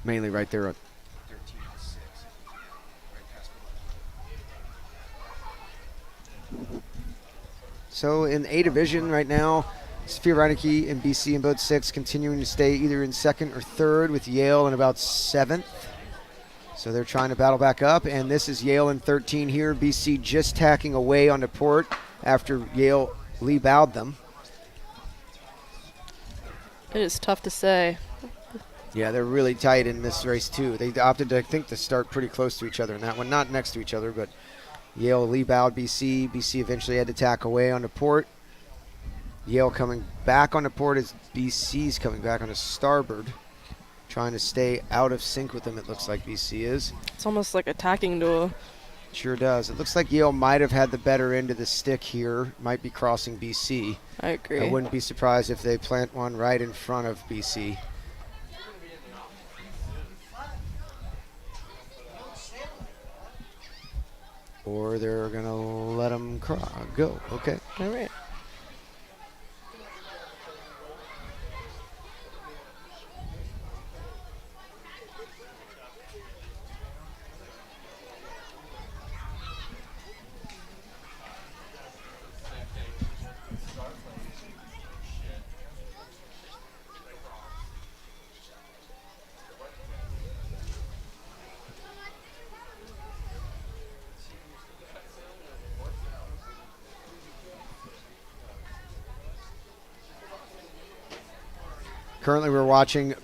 Speaker 1: Mainly right there at So in A Division right now, Sophia Reinecke and BC in boat 6 continuing to stay either in 2nd or 3rd with Yale in about 7th. So they're trying to battle back up, and this is Yale in 13 here. BC just tacking away onto port after Yale Lee bowed them.
Speaker 2: It is tough to say.
Speaker 1: Yeah, they're really tight in this race too. They opted, I think, to start pretty close to each other in that one. Not next to each other, but Yale Lee bowed BC. BC eventually had to tack away onto port. Yale coming back onto port as BC's coming back onto starboard. Trying to stay out of sync with them, it looks like BC is.
Speaker 2: It's almost like a tacking duel.
Speaker 1: Sure does. It looks like Yale might have had the better end of the stick here. Might be crossing BC.
Speaker 2: I agree.
Speaker 1: I wouldn't be surprised if they plant one right in front of BC. Or they're going to let them go. Okay.
Speaker 2: All right.
Speaker 1: Currently, we're watching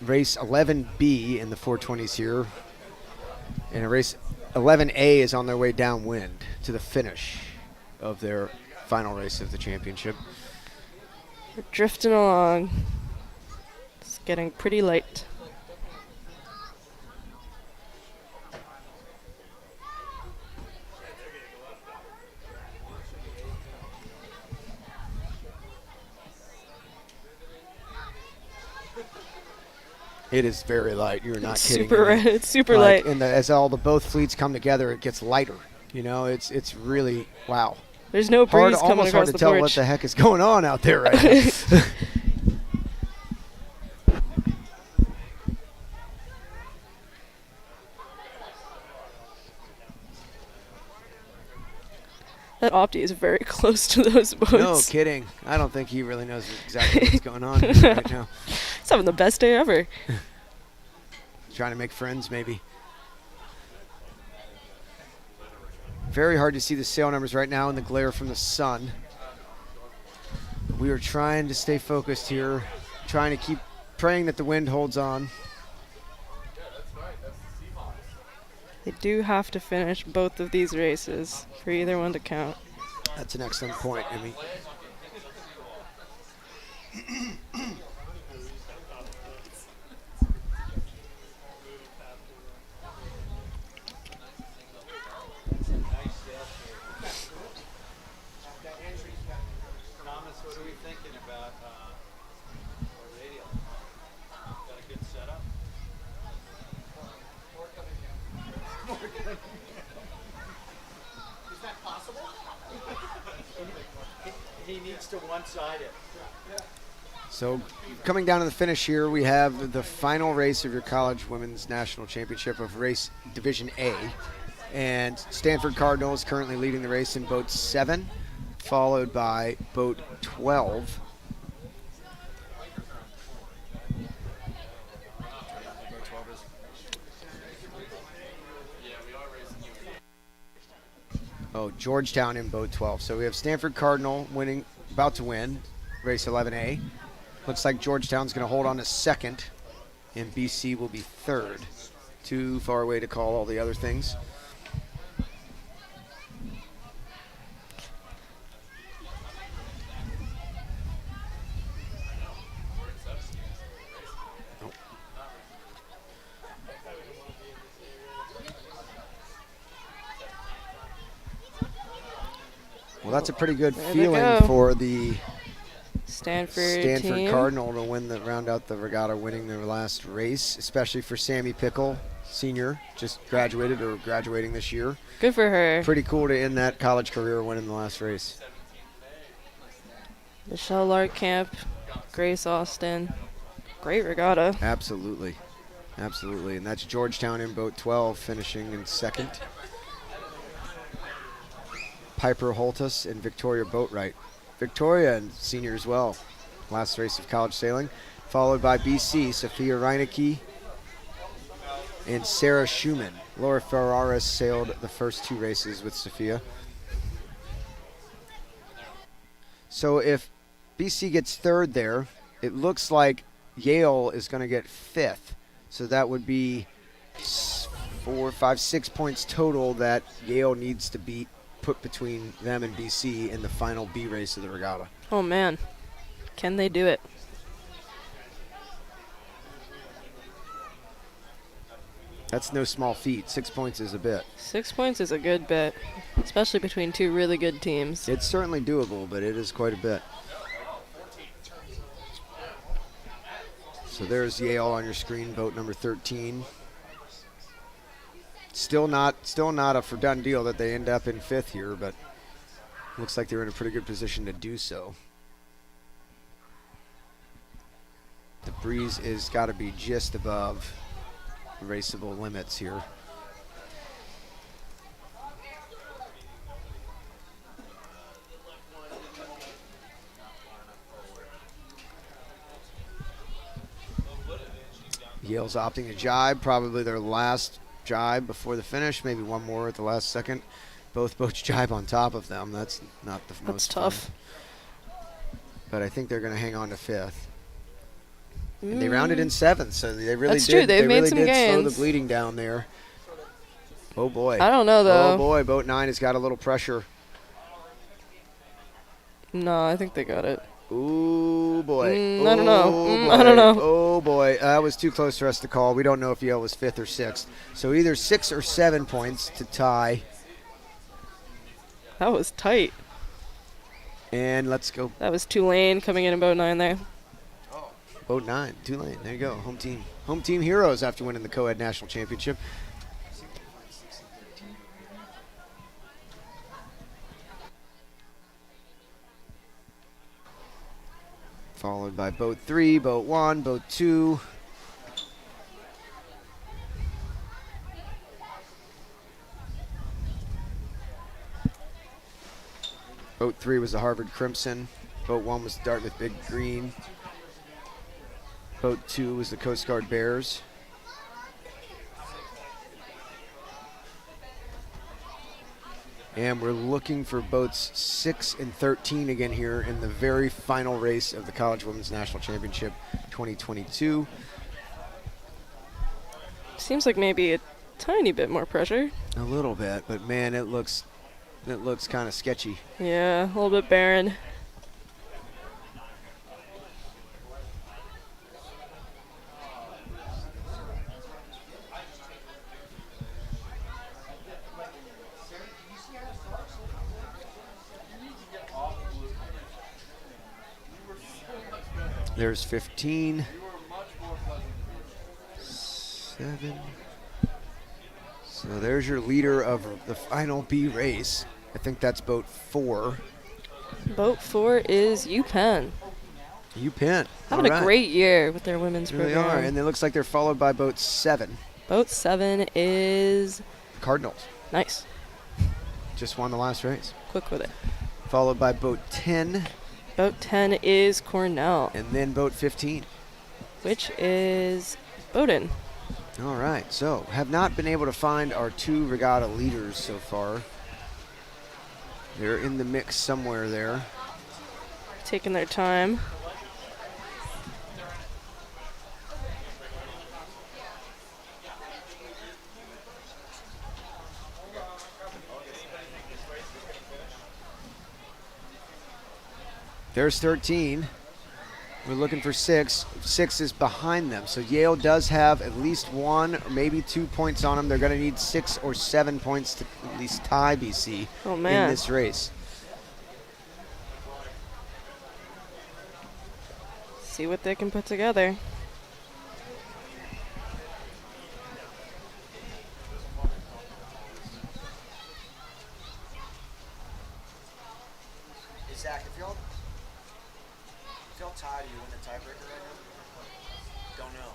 Speaker 1: race 11B in the 420s here. And race 11A is on their way downwind to the finish of their final race of the championship.
Speaker 2: We're drifting along. It's getting pretty late.
Speaker 1: It is very light. You're not kidding.
Speaker 2: Super,
Speaker 1: me.
Speaker 2: it's super
Speaker 1: Like,
Speaker 2: light.
Speaker 1: and as all the both fleets come together, it gets lighter. You know, it's really wow.
Speaker 2: There's no breeze coming
Speaker 1: Almost hard
Speaker 2: across
Speaker 1: to
Speaker 2: the
Speaker 1: tell
Speaker 2: porch.
Speaker 1: what the heck is going on out there right now.
Speaker 2: That Opti is very close to those boats.
Speaker 1: No kidding. I don't think he really knows exactly what's going on here right now.
Speaker 2: He's having the best day ever.
Speaker 1: Trying to make friends, maybe. Very hard to see the sail numbers right now in the glare from the sun. We are trying to stay focused here, trying to keep praying that the wind holds on.
Speaker 2: They do have to finish both of these races for either one to count.
Speaker 1: That's an excellent point, Emmy.
Speaker 3: Thomas, what are we thinking about our radio? Got a good setup? Is that possible? He needs to one-side it.
Speaker 1: So coming down to the finish here, we have the final race of your college women's national championship of race Division A. And Stanford Cardinal is currently leading the race in boat 7, followed by boat 12. Oh, Georgetown in boat 12. So we have Stanford Cardinal winning, about to win race 11A. Looks like Georgetown's going to hold on to second, and BC will be third. Too far away to call all the other things. Well, that's a pretty good
Speaker 2: There they
Speaker 1: feeling
Speaker 2: go.
Speaker 1: for the
Speaker 2: Stanford team.
Speaker 1: Cardinal to round out the regatta, winning their last race, especially for Sammy Pickle, senior, just graduated or graduating this year.
Speaker 2: Good for her.
Speaker 1: Pretty cool to end that college career winning the last race.
Speaker 2: Michelle Larkamp, Grace Austin. Great regatta.
Speaker 1: Absolutely. Absolutely. And that's Georgetown in boat 12, finishing in second. Piper Holtus and Victoria Boatwright. Victoria, and senior as well. Last race of college sailing. Followed by BC, Sophia Reinecke and Sarah Schumann. Laura Ferraris sailed the first two races with Sophia. So if BC gets third there, it looks like Yale is going to get fifth. So that would be 4, 5, 6 points total that Yale needs to beat, put between them and BC in the final B race of the regatta.
Speaker 2: Oh, man. Can they do it?
Speaker 1: That's no small feat. 6 points is a bit.
Speaker 2: 6 points is a good bit, especially between two really good teams.
Speaker 1: It's certainly doable, but it is quite a bit. So there's Yale on your screen, boat number 13. Still not a for done deal that they end up in fifth here, but looks like they're in a pretty good position to do so. The breeze is got to be just above raceable limits here. Yale's opting to jibe, probably their last jibe before the finish, maybe one more at the last second. Both boats jibe on top of them. That's not the most
Speaker 2: That's tough.
Speaker 1: fun. But I think they're going to hang on to fifth. And they rounded in seventh, so they really
Speaker 2: That's
Speaker 1: did.
Speaker 2: true. They've
Speaker 1: they
Speaker 2: made
Speaker 1: really
Speaker 2: some
Speaker 1: did slow the
Speaker 2: gains.
Speaker 1: bleeding down there. Oh boy.
Speaker 2: I don't know, though.
Speaker 1: Oh boy, boat 9 has got a little pressure.
Speaker 2: No, I think they got it.
Speaker 1: Ooh boy.
Speaker 2: I don't know.
Speaker 1: Oh,
Speaker 2: I don't know.
Speaker 1: Oh boy, that was too close for us to call. We don't know if Yale was fifth or sixth. So either 6 or 7 points to tie.
Speaker 2: That was tight.
Speaker 1: And let's go.
Speaker 2: That was Tulane coming in boat 9 there.
Speaker 1: Boat 9, Tulane. There you go. Home team. Home team heroes after winning the co-ed national championship. Followed by boat 3, boat 1, boat 2. Boat 3 was the Harvard Crimson. Boat 1 was Dartmouth Big Green. Boat 2 was the Coast Guard Bears. And we're looking for boats 6 and 13 again here in the very final race of the College Women's National Championship 2022.
Speaker 2: Seems like maybe a tiny bit more pressure.
Speaker 1: A little bit, but man, it looks kind of sketchy.
Speaker 2: Yeah, a little bit barren.
Speaker 1: There's 15. 7. So there's your leader of the final B race. I think that's boat 4.
Speaker 2: Boat 4 is UPenn.
Speaker 1: UPenn.
Speaker 2: Having
Speaker 1: All
Speaker 2: a
Speaker 1: right.
Speaker 2: great year with their women's
Speaker 1: They really
Speaker 2: program.
Speaker 1: are, and it looks like they're followed by boat 7.
Speaker 2: Boat 7 is
Speaker 1: Cardinals.
Speaker 2: nice.
Speaker 1: Just won the last race.
Speaker 2: Quick with it.
Speaker 1: Followed by boat 10,
Speaker 2: Boat 10 is Cornell,
Speaker 1: and then boat 15.
Speaker 2: which is Bowdoin.
Speaker 1: All right, so have not been able to find our 2 regatta leaders so far. They're in the mix somewhere there.
Speaker 2: Taking their time.
Speaker 1: There's 13. We're looking for 6. 6 is behind them. So Yale does have at least 1 or maybe 2 points on them. They're going to need 6 or 7 points to at least tie BC
Speaker 2: Oh,
Speaker 1: in
Speaker 2: man.
Speaker 1: this race.
Speaker 2: See what they can put together.
Speaker 4: Hey, Zach, if y'all tie, do you win the tiebreaker right now? Don't know.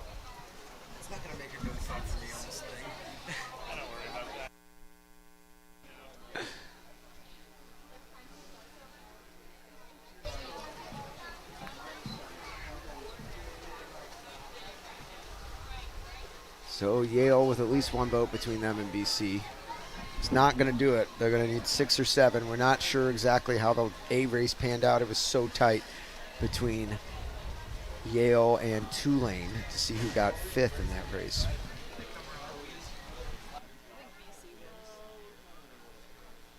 Speaker 4: It's not gonna make it really fun for me on this thing.
Speaker 1: So Yale with at least 1 boat between them and BC. It's not going to do it. They're going to need 6 or 7. We're not sure exactly how the A race panned out. It was so tight between Yale and Tulane to see who got 5th in that race.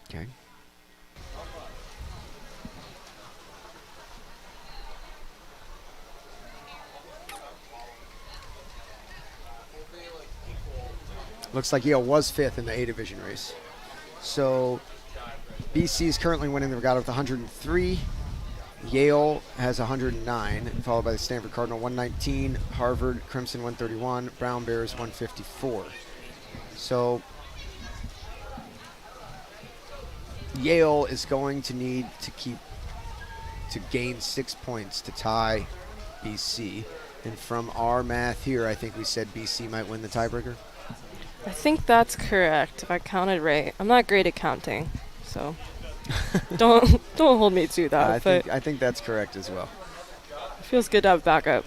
Speaker 1: Okay. Looks like Yale was 5th in the A division race. So BC is currently winning the regatta with 103. Yale has 109, followed by the Stanford Cardinal 119, Harvard Crimson 131, Brown Bears 154. So Yale is going to need to gain 6 points to tie BC. And from our math here, I think we said BC might win the tiebreaker.
Speaker 2: I think that's correct, if I counted right. I'm not great at counting, so don't hold me to that.
Speaker 1: I think that's correct as well.
Speaker 2: It feels good to have backup.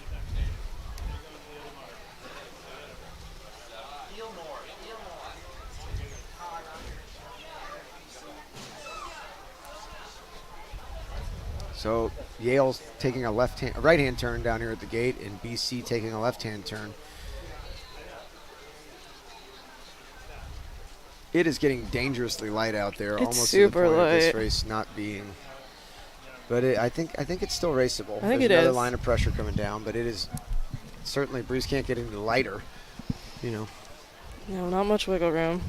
Speaker 1: So Yale's taking a right-hand turn down here at the gate, and BC taking a left-hand turn. It is getting dangerously light out there,
Speaker 2: It's
Speaker 1: almost
Speaker 2: super
Speaker 1: to the point of this
Speaker 2: light.
Speaker 1: race not being. But I think it's still raceable.
Speaker 2: I think
Speaker 1: There's
Speaker 2: it
Speaker 1: another
Speaker 2: is.
Speaker 1: line of pressure coming down, but it is certainly breeze can't get any lighter. You know.
Speaker 2: No, not much wiggle room.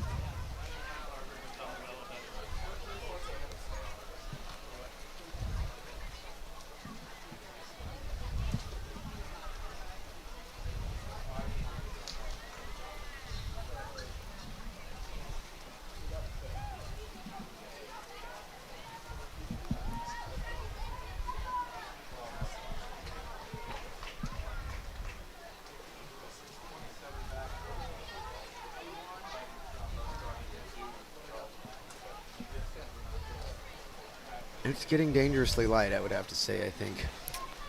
Speaker 1: It's getting dangerously light, I would have to say, I think.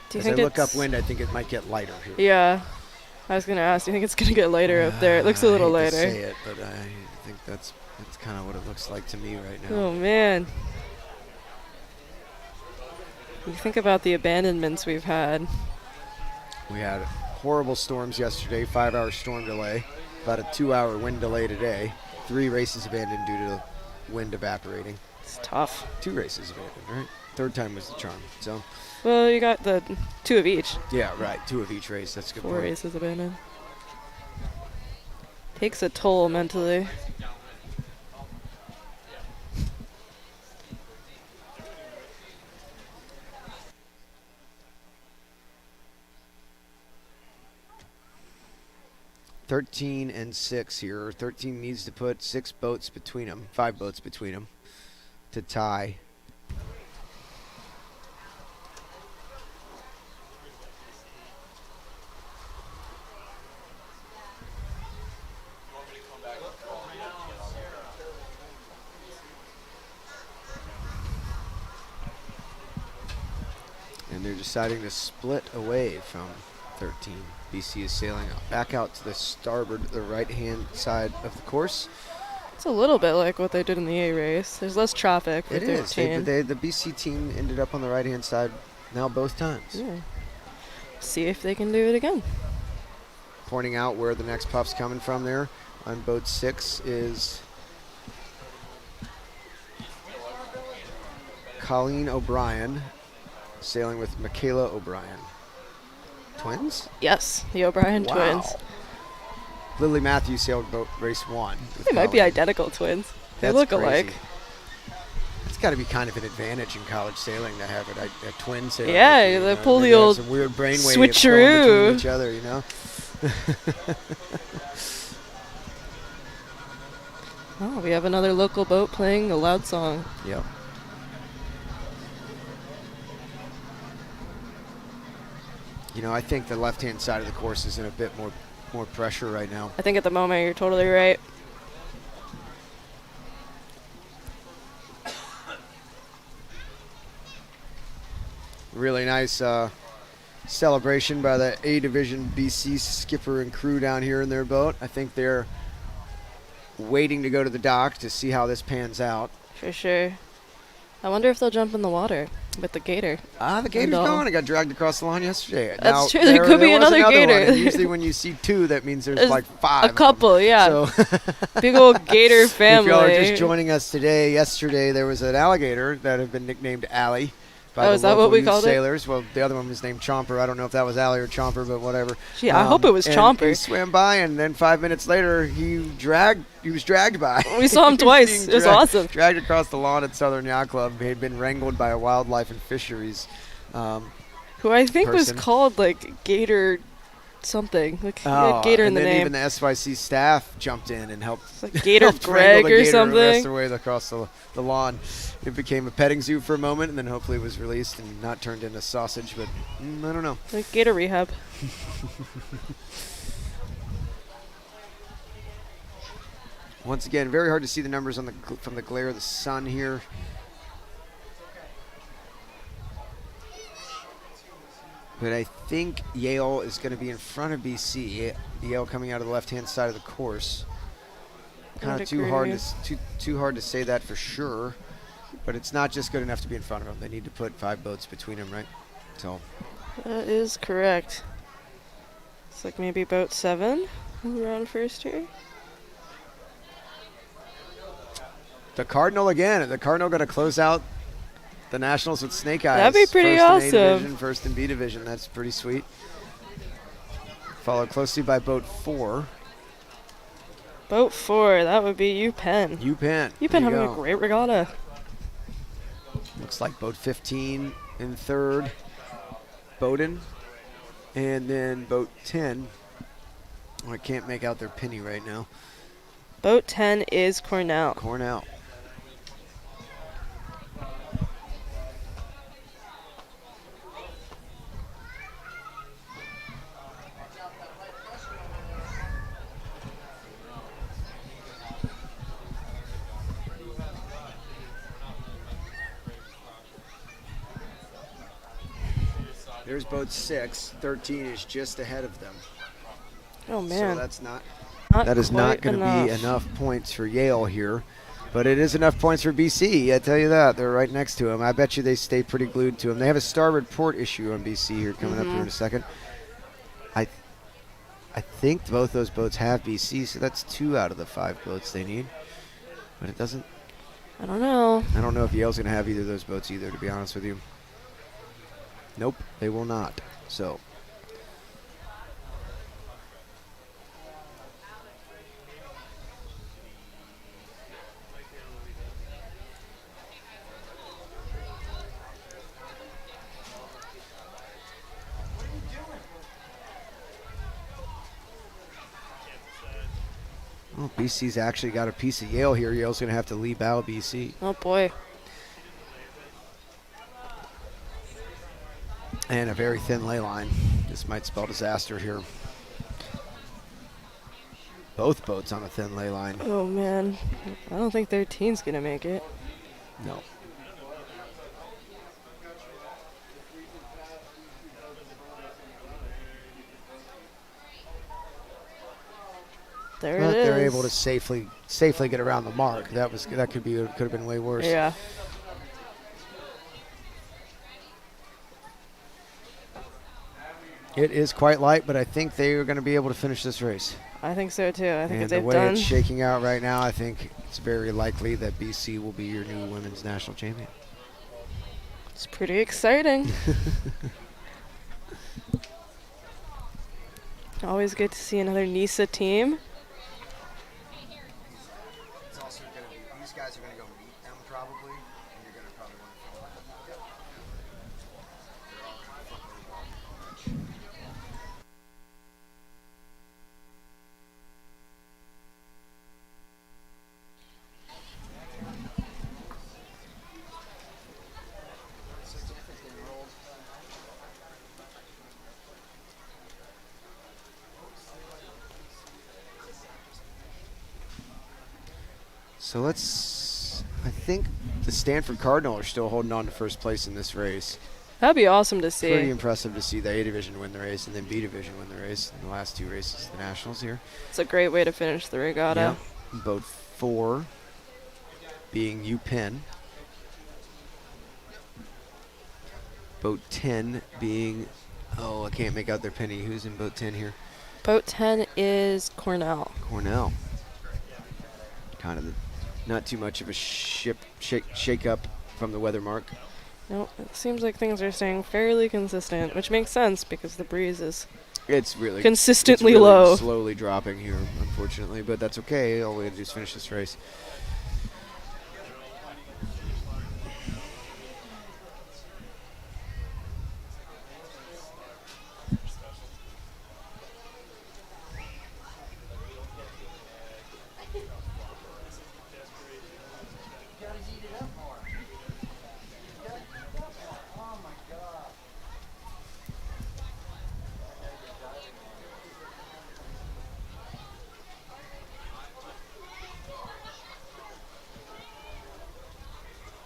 Speaker 2: Do you
Speaker 1: As
Speaker 2: think
Speaker 1: I look
Speaker 2: it's
Speaker 1: upwind, I think it might get lighter here.
Speaker 2: Yeah. I was gonna ask, do you think it's gonna get lighter up there? It looks a little
Speaker 1: I hate
Speaker 2: lighter.
Speaker 1: to say it, but I think that's kind of what it looks like to me right now.
Speaker 2: Oh man. You think about the abandonments we've had.
Speaker 1: We had horrible storms yesterday, 5-hour storm delay, about a 2-hour wind delay today, 3 races abandoned due to wind evaporating.
Speaker 2: It's tough.
Speaker 1: 2 races abandoned, right? 3rd time was the charm. So,
Speaker 2: Well, you got the 2 of each.
Speaker 1: yeah, right. 2 of each race. That's a good
Speaker 2: 4
Speaker 1: point.
Speaker 2: races abandoned. Takes a toll mentally.
Speaker 1: (13-6) here. 13 needs to put 6 boats between them, 5 boats between them to tie. And they're deciding to split away from 13. BC is sailing back out to the starboard, the right-hand side of the course.
Speaker 2: It's a little bit like what they did in the A race. There's less traffic for
Speaker 1: It is.
Speaker 2: 13.
Speaker 1: The BC team ended up on the right-hand side now both times.
Speaker 2: Yeah. See if they can do it again.
Speaker 1: Pointing out where the next puff's coming from there on boat 6 is Colleen O'Brien sailing with Michaela O'Brien. Twins?
Speaker 2: Yes, the O'Brien
Speaker 1: Wow.
Speaker 2: twins.
Speaker 1: Lily Matthews sailed boat race 1. with
Speaker 2: They might be
Speaker 1: Colleen.
Speaker 2: identical twins. They
Speaker 1: That's
Speaker 2: look
Speaker 1: crazy.
Speaker 2: alike.
Speaker 1: It's got to be kind of an advantage in college sailing to have a twin sailing.
Speaker 2: Yeah,
Speaker 1: with you,
Speaker 2: they
Speaker 1: know?
Speaker 2: pull
Speaker 1: Maybe
Speaker 2: the
Speaker 1: have
Speaker 2: old
Speaker 1: some weird brainwave
Speaker 2: switcheroo.
Speaker 1: going between each other, you know.
Speaker 2: Oh, we have another local boat playing a loud song.
Speaker 1: Yep. You know, I think the left-hand side of the course is in a bit more pressure right now.
Speaker 2: I think at the moment you're totally right.
Speaker 1: Really nice celebration by the A Division BC skipper and crew down here in their boat. I think they're waiting to go to the dock to see how this pans out.
Speaker 2: For sure. I wonder if they'll jump in the water with the gator.
Speaker 1: The gator's
Speaker 2: No.
Speaker 1: gone. It got dragged across the lawn yesterday.
Speaker 2: That's true. There could be
Speaker 1: was
Speaker 2: another gator.
Speaker 1: one, and usually when you see two, that means there's
Speaker 2: There's
Speaker 1: like 5.
Speaker 2: A couple, yeah.
Speaker 1: So
Speaker 2: Big old gator family.
Speaker 1: if y'all are just joining us today, yesterday there was an alligator that had been nicknamed Allie by
Speaker 2: Oh,
Speaker 1: the
Speaker 2: is that
Speaker 1: local
Speaker 2: what we
Speaker 1: youth
Speaker 2: called it?
Speaker 1: sailors. Well, the other one was named Chomper. I don't know if that was Allie or Chomper, but whatever.
Speaker 2: Gee, I hope it was
Speaker 1: and
Speaker 2: Chomper.
Speaker 1: He swam by, and then 5 minutes later, he was dragged by.
Speaker 2: We saw him
Speaker 1: He was
Speaker 2: twice.
Speaker 1: being
Speaker 2: It was
Speaker 1: dragged-
Speaker 2: awesome.
Speaker 1: Dragged across the lawn at Southern Yacht Club. He had been wrangled by a wildlife and fisheries.
Speaker 2: Who I think was
Speaker 1: person.
Speaker 2: called like Gator something. Like he had Gator in
Speaker 1: and
Speaker 2: the
Speaker 1: then
Speaker 2: name.
Speaker 1: even the SYC staff jumped in and helped.
Speaker 2: It's like Gator
Speaker 1: helped wrangle
Speaker 2: Greg
Speaker 1: the
Speaker 2: or
Speaker 1: gator and rest
Speaker 2: something.
Speaker 1: their way across the lawn. It became a petting zoo for a moment, and then hopefully was released and not turned into sausage. But I don't know.
Speaker 2: Like Gator Rehab.
Speaker 1: Once again, very hard to see the numbers on from the glare of the sun here. But I think Yale is going to be in front of BC. Yale coming out of the left-hand side of the course. Kind
Speaker 2: Would
Speaker 1: of too hard
Speaker 2: agree.
Speaker 1: too hard to say that for sure. But it's not just good enough to be in front of them. They need to put 5 boats between them, right? So
Speaker 2: That is correct. It's like maybe boat 7 around first here.
Speaker 1: the Cardinal again. The Cardinal going to close out the Nationals with Snake Eyes.
Speaker 2: That'd be pretty
Speaker 1: first in A
Speaker 2: awesome.
Speaker 1: division, first in B division. That's pretty sweet. Followed closely by boat 4.
Speaker 2: Boat 4, that would be UPenn.
Speaker 1: UPenn.
Speaker 2: UPenn
Speaker 1: There you
Speaker 2: having a
Speaker 1: go.
Speaker 2: great regatta.
Speaker 1: Looks like boat 15 in third, Bowdoin, and then boat 10. I can't make out their penny right now.
Speaker 2: Boat 10 is Cornell.
Speaker 1: Cornell. There's boat 6. 13 is just ahead of them.
Speaker 2: Oh man,
Speaker 1: So that's not
Speaker 2: not
Speaker 1: that is not
Speaker 2: quite
Speaker 1: going to be enough points for Yale here, but it is enough points for BC. I tell you that. They're right next to him. I bet you they stay pretty glued to him. They have a starboard port issue on BC here coming up here in a second. I think both those boats have BC, so that's 2 out of the 5 boats they need. But it doesn't.
Speaker 2: I don't know.
Speaker 1: I don't know if Yale's going to have either of those boats either, to be honest with you. Nope, they will not. So. Well, BC's actually got a piece of Yale here. Yale's going to have to leave out BC.
Speaker 2: Oh boy.
Speaker 1: And a very thin ley line. This might spell disaster here. Both boats on a thin ley line.
Speaker 2: Oh man. I don't think 13's gonna make it.
Speaker 1: No.
Speaker 2: There
Speaker 1: But
Speaker 2: it is.
Speaker 1: they're able to safely get around the mark. That could have been way worse.
Speaker 2: Yeah.
Speaker 1: It is quite light, but I think they are going to be able to finish this race.
Speaker 2: I think so too. I think
Speaker 1: And
Speaker 2: if
Speaker 1: the
Speaker 2: they've
Speaker 1: way
Speaker 2: done.
Speaker 1: it's shaking out right now, I think it's very likely that BC will be your new women's national champion.
Speaker 2: It's pretty exciting. Always good to see another NISA team.
Speaker 1: It's also going to be, these guys are going to go meet them probably, and you're going to probably want to film that. So I think the Stanford Cardinal are still holding on to first place in this race.
Speaker 2: That'd be awesome to
Speaker 1: Pretty
Speaker 2: see.
Speaker 1: impressive to see the A division win the race and then B division win the race in the last 2 races, the Nationals here.
Speaker 2: It's a great way to finish the regatta.
Speaker 1: Boat 4 being UPenn. Boat 10 being, oh, I can't make out their penny. Who's in boat 10 here?
Speaker 2: Boat 10 is Cornell.
Speaker 1: Cornell. Kind of not too much of a shake up from the weather mark.
Speaker 2: Nope, it seems like things are staying fairly consistent, which makes sense because the breeze is
Speaker 1: It's really
Speaker 2: consistently
Speaker 1: it's really
Speaker 2: low.
Speaker 1: slowly dropping here, unfortunately, but that's okay. All we have to do is finish this race.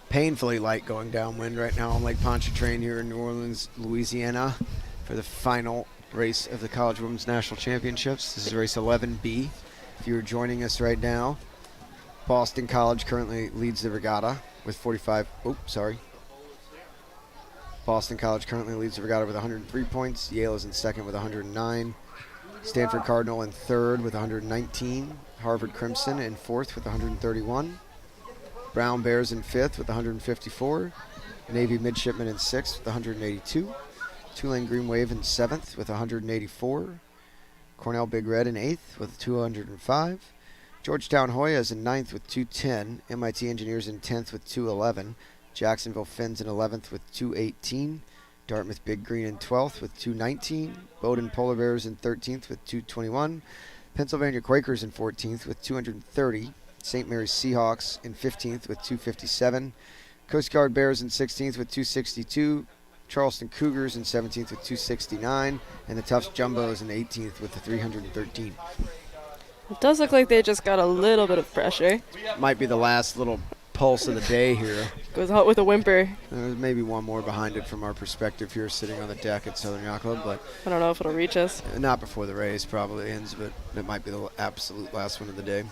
Speaker 1: Painfully light going downwind right now on Lake Pontchartrain here in New Orleans, Louisiana, for the final race of the College Women's National Championships. This is race 11B. If you're joining us right now, Boston College currently leads the regatta with 45. Oh, sorry. Boston College currently leads the regatta with 103 points. Yale is in second with 109. Stanford Cardinal in third with 119. Harvard Crimson in fourth with 131. Brown Bears in fifth with 154. Navy Midshipmen in sixth with 182. Tulane Green Wave in seventh with 184. Cornell Big Red in eighth with 205. Georgetown Hoyas in ninth with 210. MIT Engineers in 10th with 211. Jacksonville Finns in 11th with 218. Dartmouth Big Green in 12th with 219. Bowdoin Polar Bears in 13th with 221. Pennsylvania Quakers in 14th with 230. St. Mary's Seahawks in 15th with 257. Coast Guard Bears in 16th with 262. Charleston Cougars in 17th with 269. And the Tufts Jumbos in 18th with 313.
Speaker 2: It does look like they just got a little bit of pressure.
Speaker 1: Might be the last little pulse of the day here.
Speaker 2: Goes out with a whimper.
Speaker 1: There's maybe one more behind it from our perspective here sitting on the deck at Southern Yacht Club, but
Speaker 2: I don't know if it'll reach us.
Speaker 1: not before the race probably ends, but it might be the absolute last one of the day.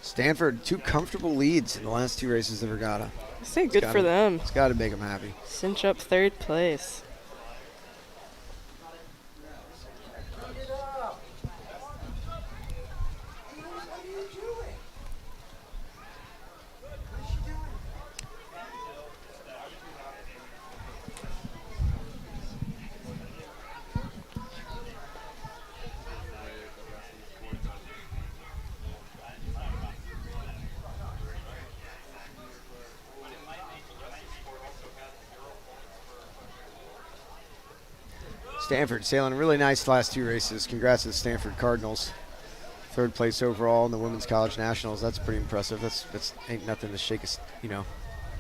Speaker 1: Stanford, 2 comfortable leads in the last 2 races of the regatta.
Speaker 2: I say good for them.
Speaker 1: It's got to make them happy.
Speaker 2: Cinch up third place.
Speaker 1: Stanford sailing really nice last 2 races. Congrats to the Stanford Cardinals. 3rd place overall in the Women's College Nationals. That's pretty impressive. That's ain't nothing to shake us,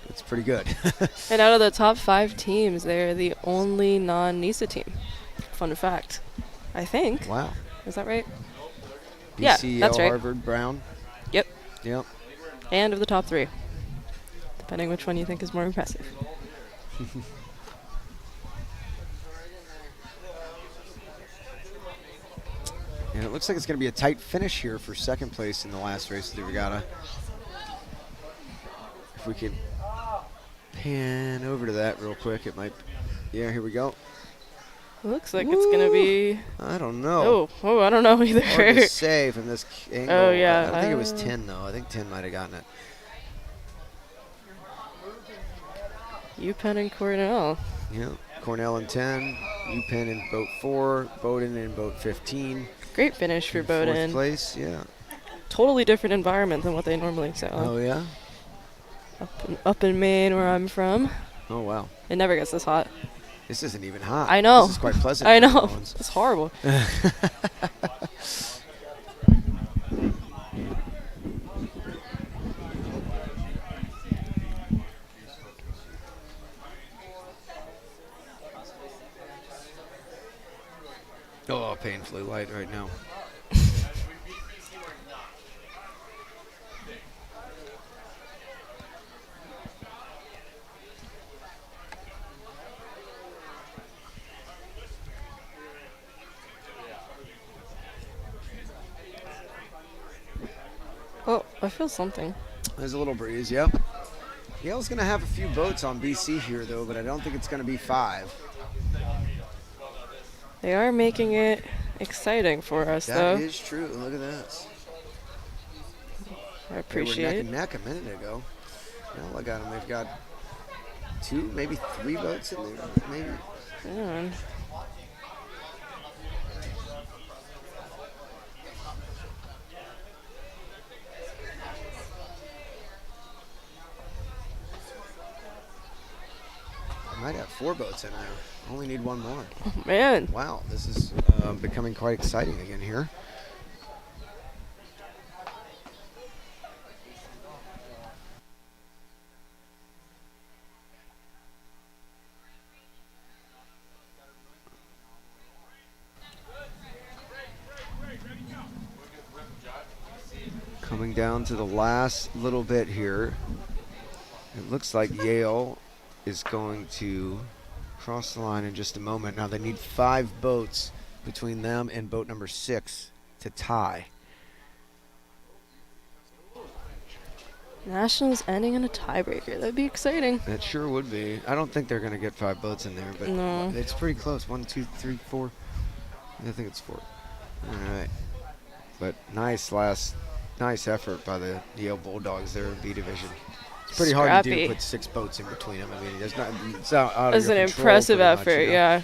Speaker 1: It's pretty good.
Speaker 2: And out of the top 5 teams, they're the only non-NISA team. Fun fact. I think.
Speaker 1: Wow.
Speaker 2: Is that right?
Speaker 1: BC,
Speaker 2: Yeah, that's
Speaker 1: Yale,
Speaker 2: right.
Speaker 1: Harvard, Brown.
Speaker 2: Yep.
Speaker 1: Yep.
Speaker 2: And of the top 3. Depending which one you think is more impressive.
Speaker 1: And it looks like it's going to be a tight finish here for 2nd place in the last race of the regatta. If we could pan over to that real quick, it might. Yeah, here we go.
Speaker 2: Looks like it's going to be...
Speaker 1: I don't know.
Speaker 2: Oh, I don't know either.
Speaker 1: Hard to say from this angle.
Speaker 2: Oh, yeah.
Speaker 1: I think it was 10, though. I think 10 might have gotten it.
Speaker 2: UPenn and Cornell.
Speaker 1: Yeah, Cornell in 10, UPenn in boat 4, Bowdoin in boat 15.
Speaker 2: Great finish for
Speaker 1: In
Speaker 2: Bowdoin.
Speaker 1: 4th place, yeah.
Speaker 2: Totally different environment than what they normally sail.
Speaker 1: Oh, yeah?
Speaker 2: Up in Maine, where I'm from,
Speaker 1: Oh, wow.
Speaker 2: it never gets this hot.
Speaker 1: This isn't even hot.
Speaker 2: I know.
Speaker 1: This is quite pleasant.
Speaker 2: I
Speaker 1: for New
Speaker 2: know.
Speaker 1: Orleans.
Speaker 2: It's horrible.
Speaker 1: Oh, painfully light right now.
Speaker 2: Oh, I feel something.
Speaker 1: There's a little breeze, yep. Yale's going to have a few boats on BC here, though, but I don't think it's going to be 5.
Speaker 2: They are making it exciting for us,
Speaker 1: That
Speaker 2: though.
Speaker 1: is true. Look at this.
Speaker 2: I
Speaker 1: They
Speaker 2: appreciate
Speaker 1: were
Speaker 2: it.
Speaker 1: neck and neck a minute ago. Now look at them. They've got 2, maybe 3 boats in there. Maybe.
Speaker 2: Man.
Speaker 1: I might have 4 boats in there. Only need 1 more.
Speaker 2: Oh, man.
Speaker 1: Wow, this is becoming quite exciting again here. Coming down to the last little bit here. It looks like Yale is going to cross the line in just a moment. Now they need 5 boats between them and boat number 6 to tie.
Speaker 2: Nationals ending in a tiebreaker. That'd be exciting.
Speaker 1: That sure would be. I don't think they're going to get 5 boats in there, but
Speaker 2: No.
Speaker 1: it's pretty close. 1, 2, 3, 4. I think it's 4. All right. But nice effort by the Yale Bulldogs there in B division. It's pretty hard to do.
Speaker 2: Scrappy.
Speaker 1: Put 6 boats in between them. I mean, it's out of
Speaker 2: That's
Speaker 1: your
Speaker 2: an
Speaker 1: control
Speaker 2: impressive
Speaker 1: pretty much,
Speaker 2: effort,
Speaker 1: you know?
Speaker 2: yeah.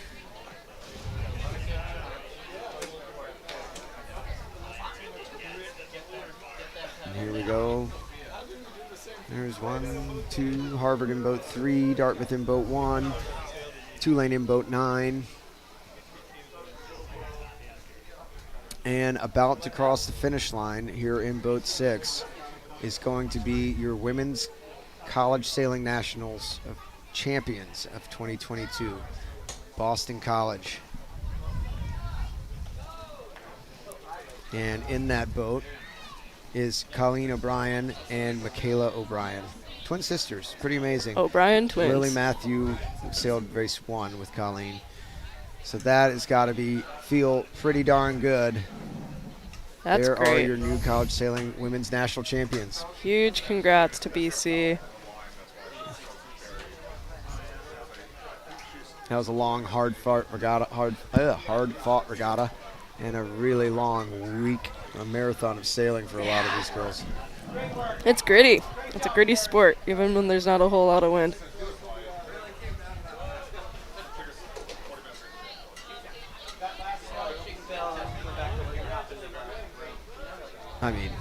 Speaker 1: And here we go. There's 1, 2, Harvard in boat 3, Dartmouth in boat 1, Tulane in boat 9. And about to cross the finish line here in boat 6 is going to be your women's college sailing nationals of champions of 2022, Boston College. And in that boat is Colleen O'Brien and Michaela O'Brien. Twin sisters, pretty amazing.
Speaker 2: O'Brien twins.
Speaker 1: Lily Matthew sailed race 1 with Colleen. So that has got to feel pretty darn good.
Speaker 2: That's
Speaker 1: there
Speaker 2: great.
Speaker 1: are your new college sailing women's national champions.
Speaker 2: Huge congrats to BC.
Speaker 1: That was a long, hard-fought regatta, and a really long week, a marathon of sailing for a lot of these girls.
Speaker 2: It's gritty. It's a gritty sport, even when there's not a whole lot of wind.
Speaker 1: I mean,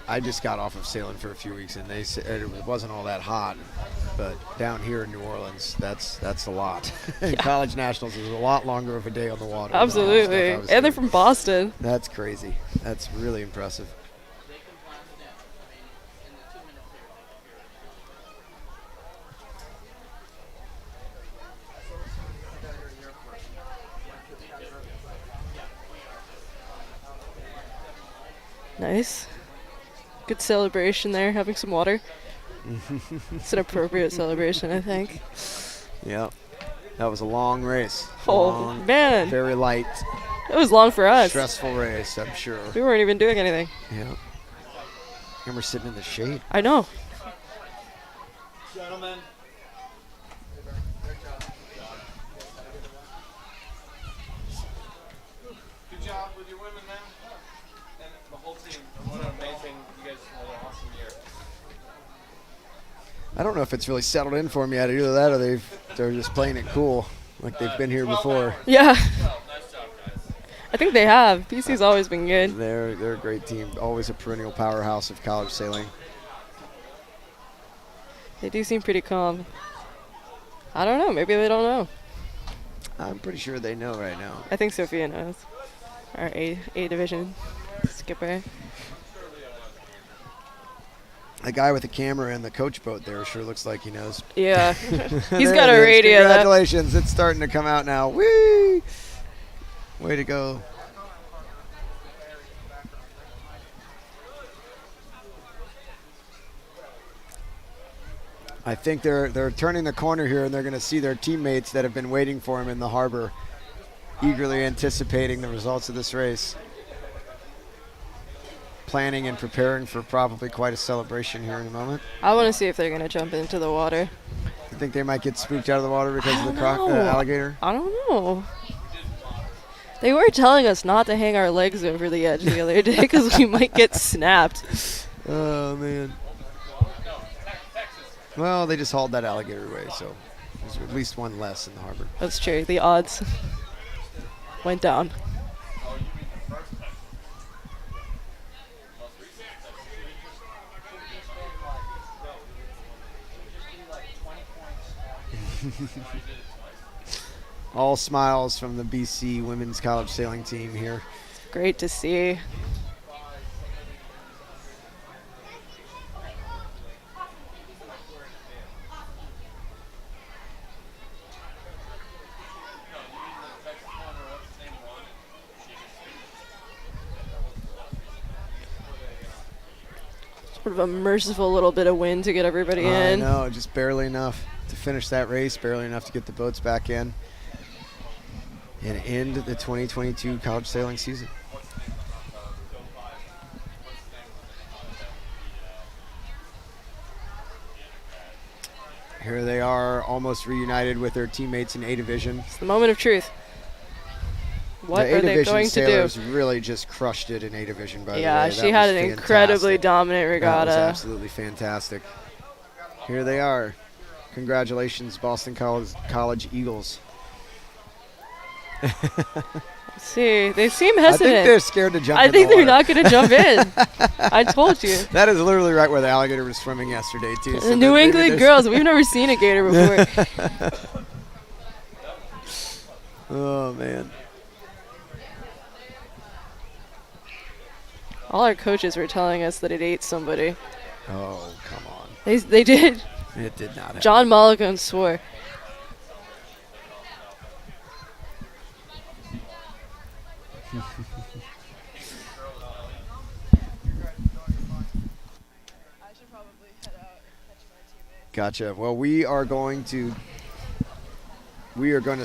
Speaker 1: I just got off of sailing for a few weeks, and they said it wasn't all that hot. But down here in New Orleans, that's a lot. College nationals is a lot longer of a day on the water. than all the stuff I
Speaker 2: Absolutely.
Speaker 1: was
Speaker 2: And they're
Speaker 1: doing.
Speaker 2: from Boston.
Speaker 1: That's crazy. That's really impressive.
Speaker 2: Nice. Good celebration there, having some water. It's an appropriate celebration, I think.
Speaker 1: Yeah. That was a long race.
Speaker 2: Oh,
Speaker 1: Long,
Speaker 2: man.
Speaker 1: very light,
Speaker 2: It was long for us.
Speaker 1: stressful race, I'm sure.
Speaker 2: We weren't even doing anything.
Speaker 1: Yeah. And we're sitting in the shade.
Speaker 2: I know.
Speaker 3: Gentlemen. Good job with your women, man. And the whole team. What an amazing, you guys had an awesome year.
Speaker 1: I don't know if it's really settled in for them yet. Either that or they're just playing it cool, like they've been here before.
Speaker 2: Yeah.
Speaker 3: Well, nice job, guys.
Speaker 2: I think they have. BC's always been good.
Speaker 1: They're a great team. Always a perennial powerhouse of college sailing.
Speaker 2: They do seem pretty calm. I don't know. Maybe they don't know.
Speaker 1: I'm pretty sure they know right now.
Speaker 2: I think Sophia knows. Our A division skipper.
Speaker 1: The guy with the camera in the coach boat there sure looks like he knows.
Speaker 2: Yeah. He's
Speaker 1: There
Speaker 2: got
Speaker 1: it
Speaker 2: a
Speaker 1: is.
Speaker 2: radio. That,
Speaker 1: Congratulations. It's starting to come out now. Whee! Way to go. I think they're turning the corner here, and they're going to see their teammates that have been waiting for them in the harbor, eagerly anticipating the results of this race. planning and preparing for probably quite a celebration here in a moment.
Speaker 2: I want to see if they're going to jump into the water.
Speaker 1: You think they might get spooked out of the water because of the
Speaker 2: don't know.
Speaker 1: alligator?
Speaker 2: I don't know. They were telling us not to hang our legs over the edge the other day because we might get snapped.
Speaker 1: Oh, man. Well, they just hauled that alligator away, so there's at least one less in the harbor.
Speaker 2: That's true. The odds went down.
Speaker 1: All smiles from the BC women's college sailing team here.
Speaker 2: Great to see. Sort of a merciful little bit of wind to get everybody in.
Speaker 1: I know, just barely enough to finish that race, barely enough to get the boats back in and end the 2022 college sailing season. Here they are, almost reunited with their teammates in A Division.
Speaker 2: It's the moment of truth. What
Speaker 1: The
Speaker 2: are they
Speaker 1: A-Division
Speaker 2: going to do?
Speaker 1: sailors really just crushed it in A Division, by the way.
Speaker 2: Yeah,
Speaker 1: That
Speaker 2: she had
Speaker 1: was
Speaker 2: an incredibly
Speaker 1: fantastic.
Speaker 2: dominant
Speaker 1: That
Speaker 2: regatta.
Speaker 1: was absolutely fantastic. Here they are. Congratulations, Boston College Eagles.
Speaker 2: Let's see, they seem
Speaker 1: I
Speaker 2: hesitant.
Speaker 1: think they're scared to jump
Speaker 2: I
Speaker 1: in
Speaker 2: think
Speaker 1: the
Speaker 2: they're
Speaker 1: water.
Speaker 2: not going to jump in. I told you.
Speaker 1: That is literally right where the alligator was swimming yesterday, too.
Speaker 2: The New England girls, we've never seen a gator before.
Speaker 1: Oh, man.
Speaker 2: All our coaches were telling us that it ate somebody.
Speaker 1: Oh, come on.
Speaker 2: They did.
Speaker 1: It did not happen.
Speaker 2: John Mulligan swore.
Speaker 1: Gotcha. Well, we are going to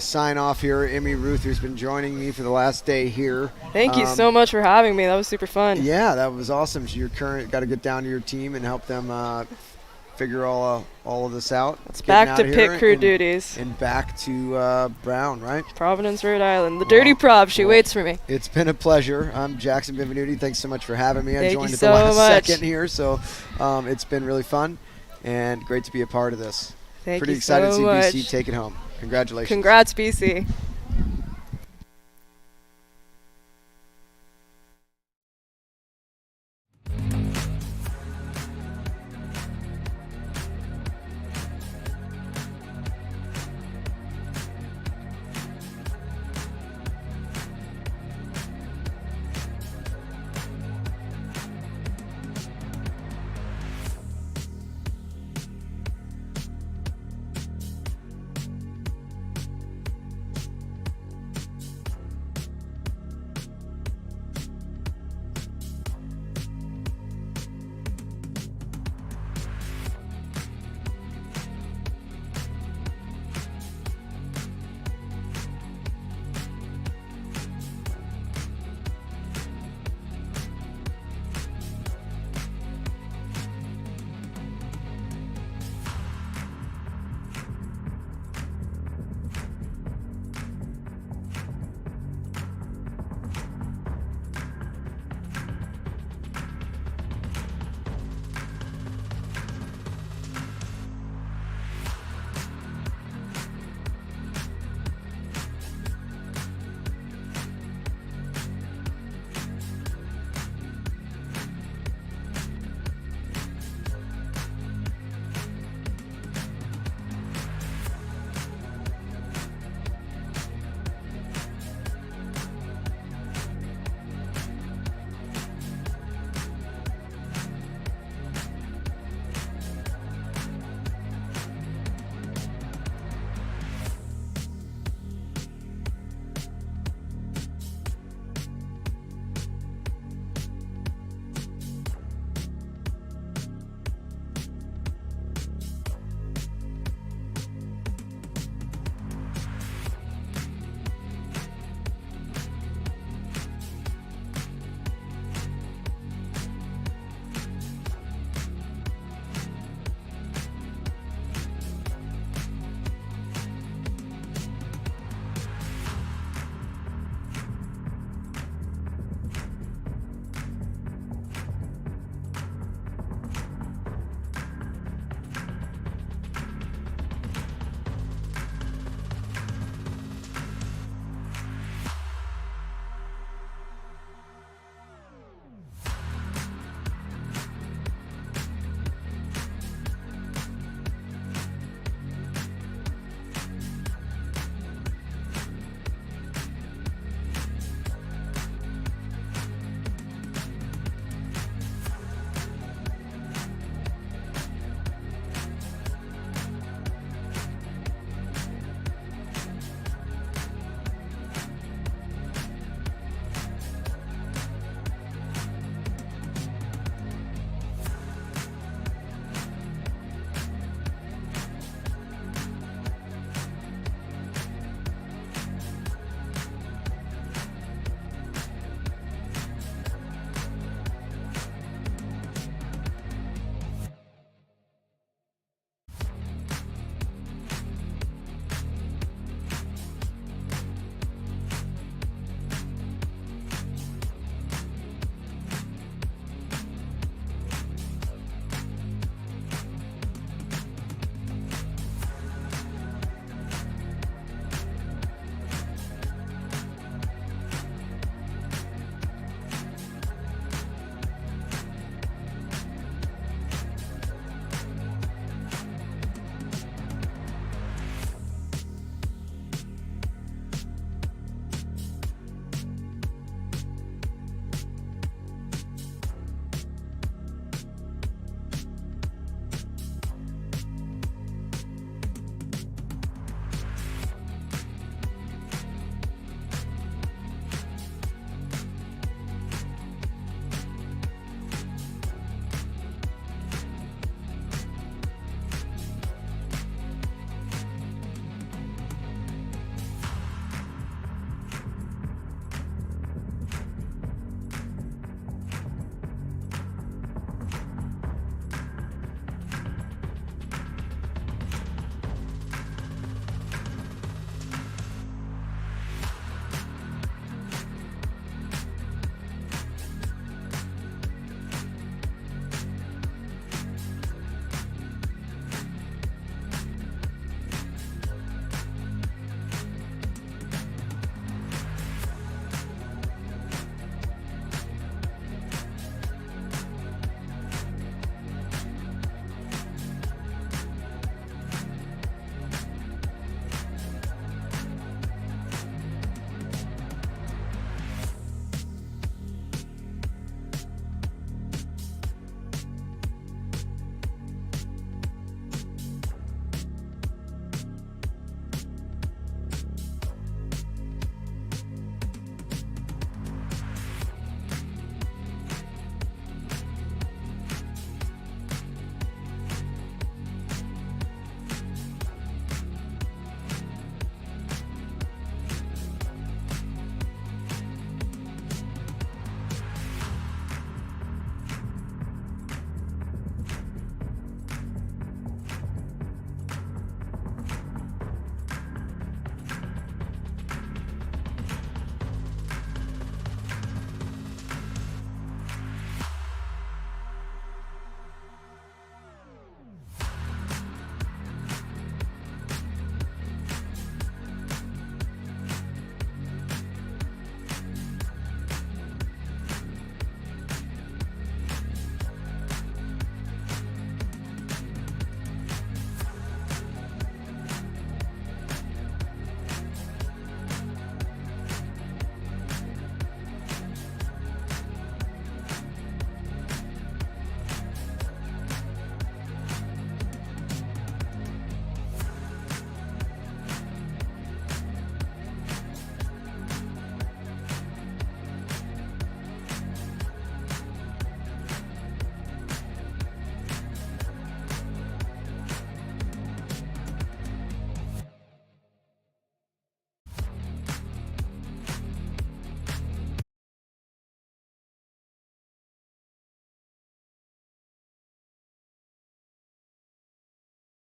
Speaker 1: sign off here. Emmy Ruth, who's been joining me for the last day here.
Speaker 2: Thank you so much for having me. That was super fun.
Speaker 1: Yeah, that was awesome. So you're got to get down to your team and help them figure all of this out.
Speaker 2: It's
Speaker 1: Getting
Speaker 2: back
Speaker 1: out
Speaker 2: to
Speaker 1: of
Speaker 2: pit
Speaker 1: here
Speaker 2: crew
Speaker 1: and,
Speaker 2: duties.
Speaker 1: and back to Brown, right?
Speaker 2: Providence, Rhode Island. The dirty prop. She waits for me.
Speaker 1: It's been a pleasure. I'm Jackson Benvenuti. Thanks so much for having me. I
Speaker 2: Thank
Speaker 1: joined
Speaker 2: you
Speaker 1: at the
Speaker 2: so
Speaker 1: last
Speaker 2: much.
Speaker 1: second here, so it's been really fun and great to be a part of this.
Speaker 2: Thank
Speaker 1: Pretty
Speaker 2: you
Speaker 1: excited
Speaker 2: so
Speaker 1: to see
Speaker 2: much.
Speaker 1: BC take it home. Congratulations.
Speaker 2: Congrats, BC.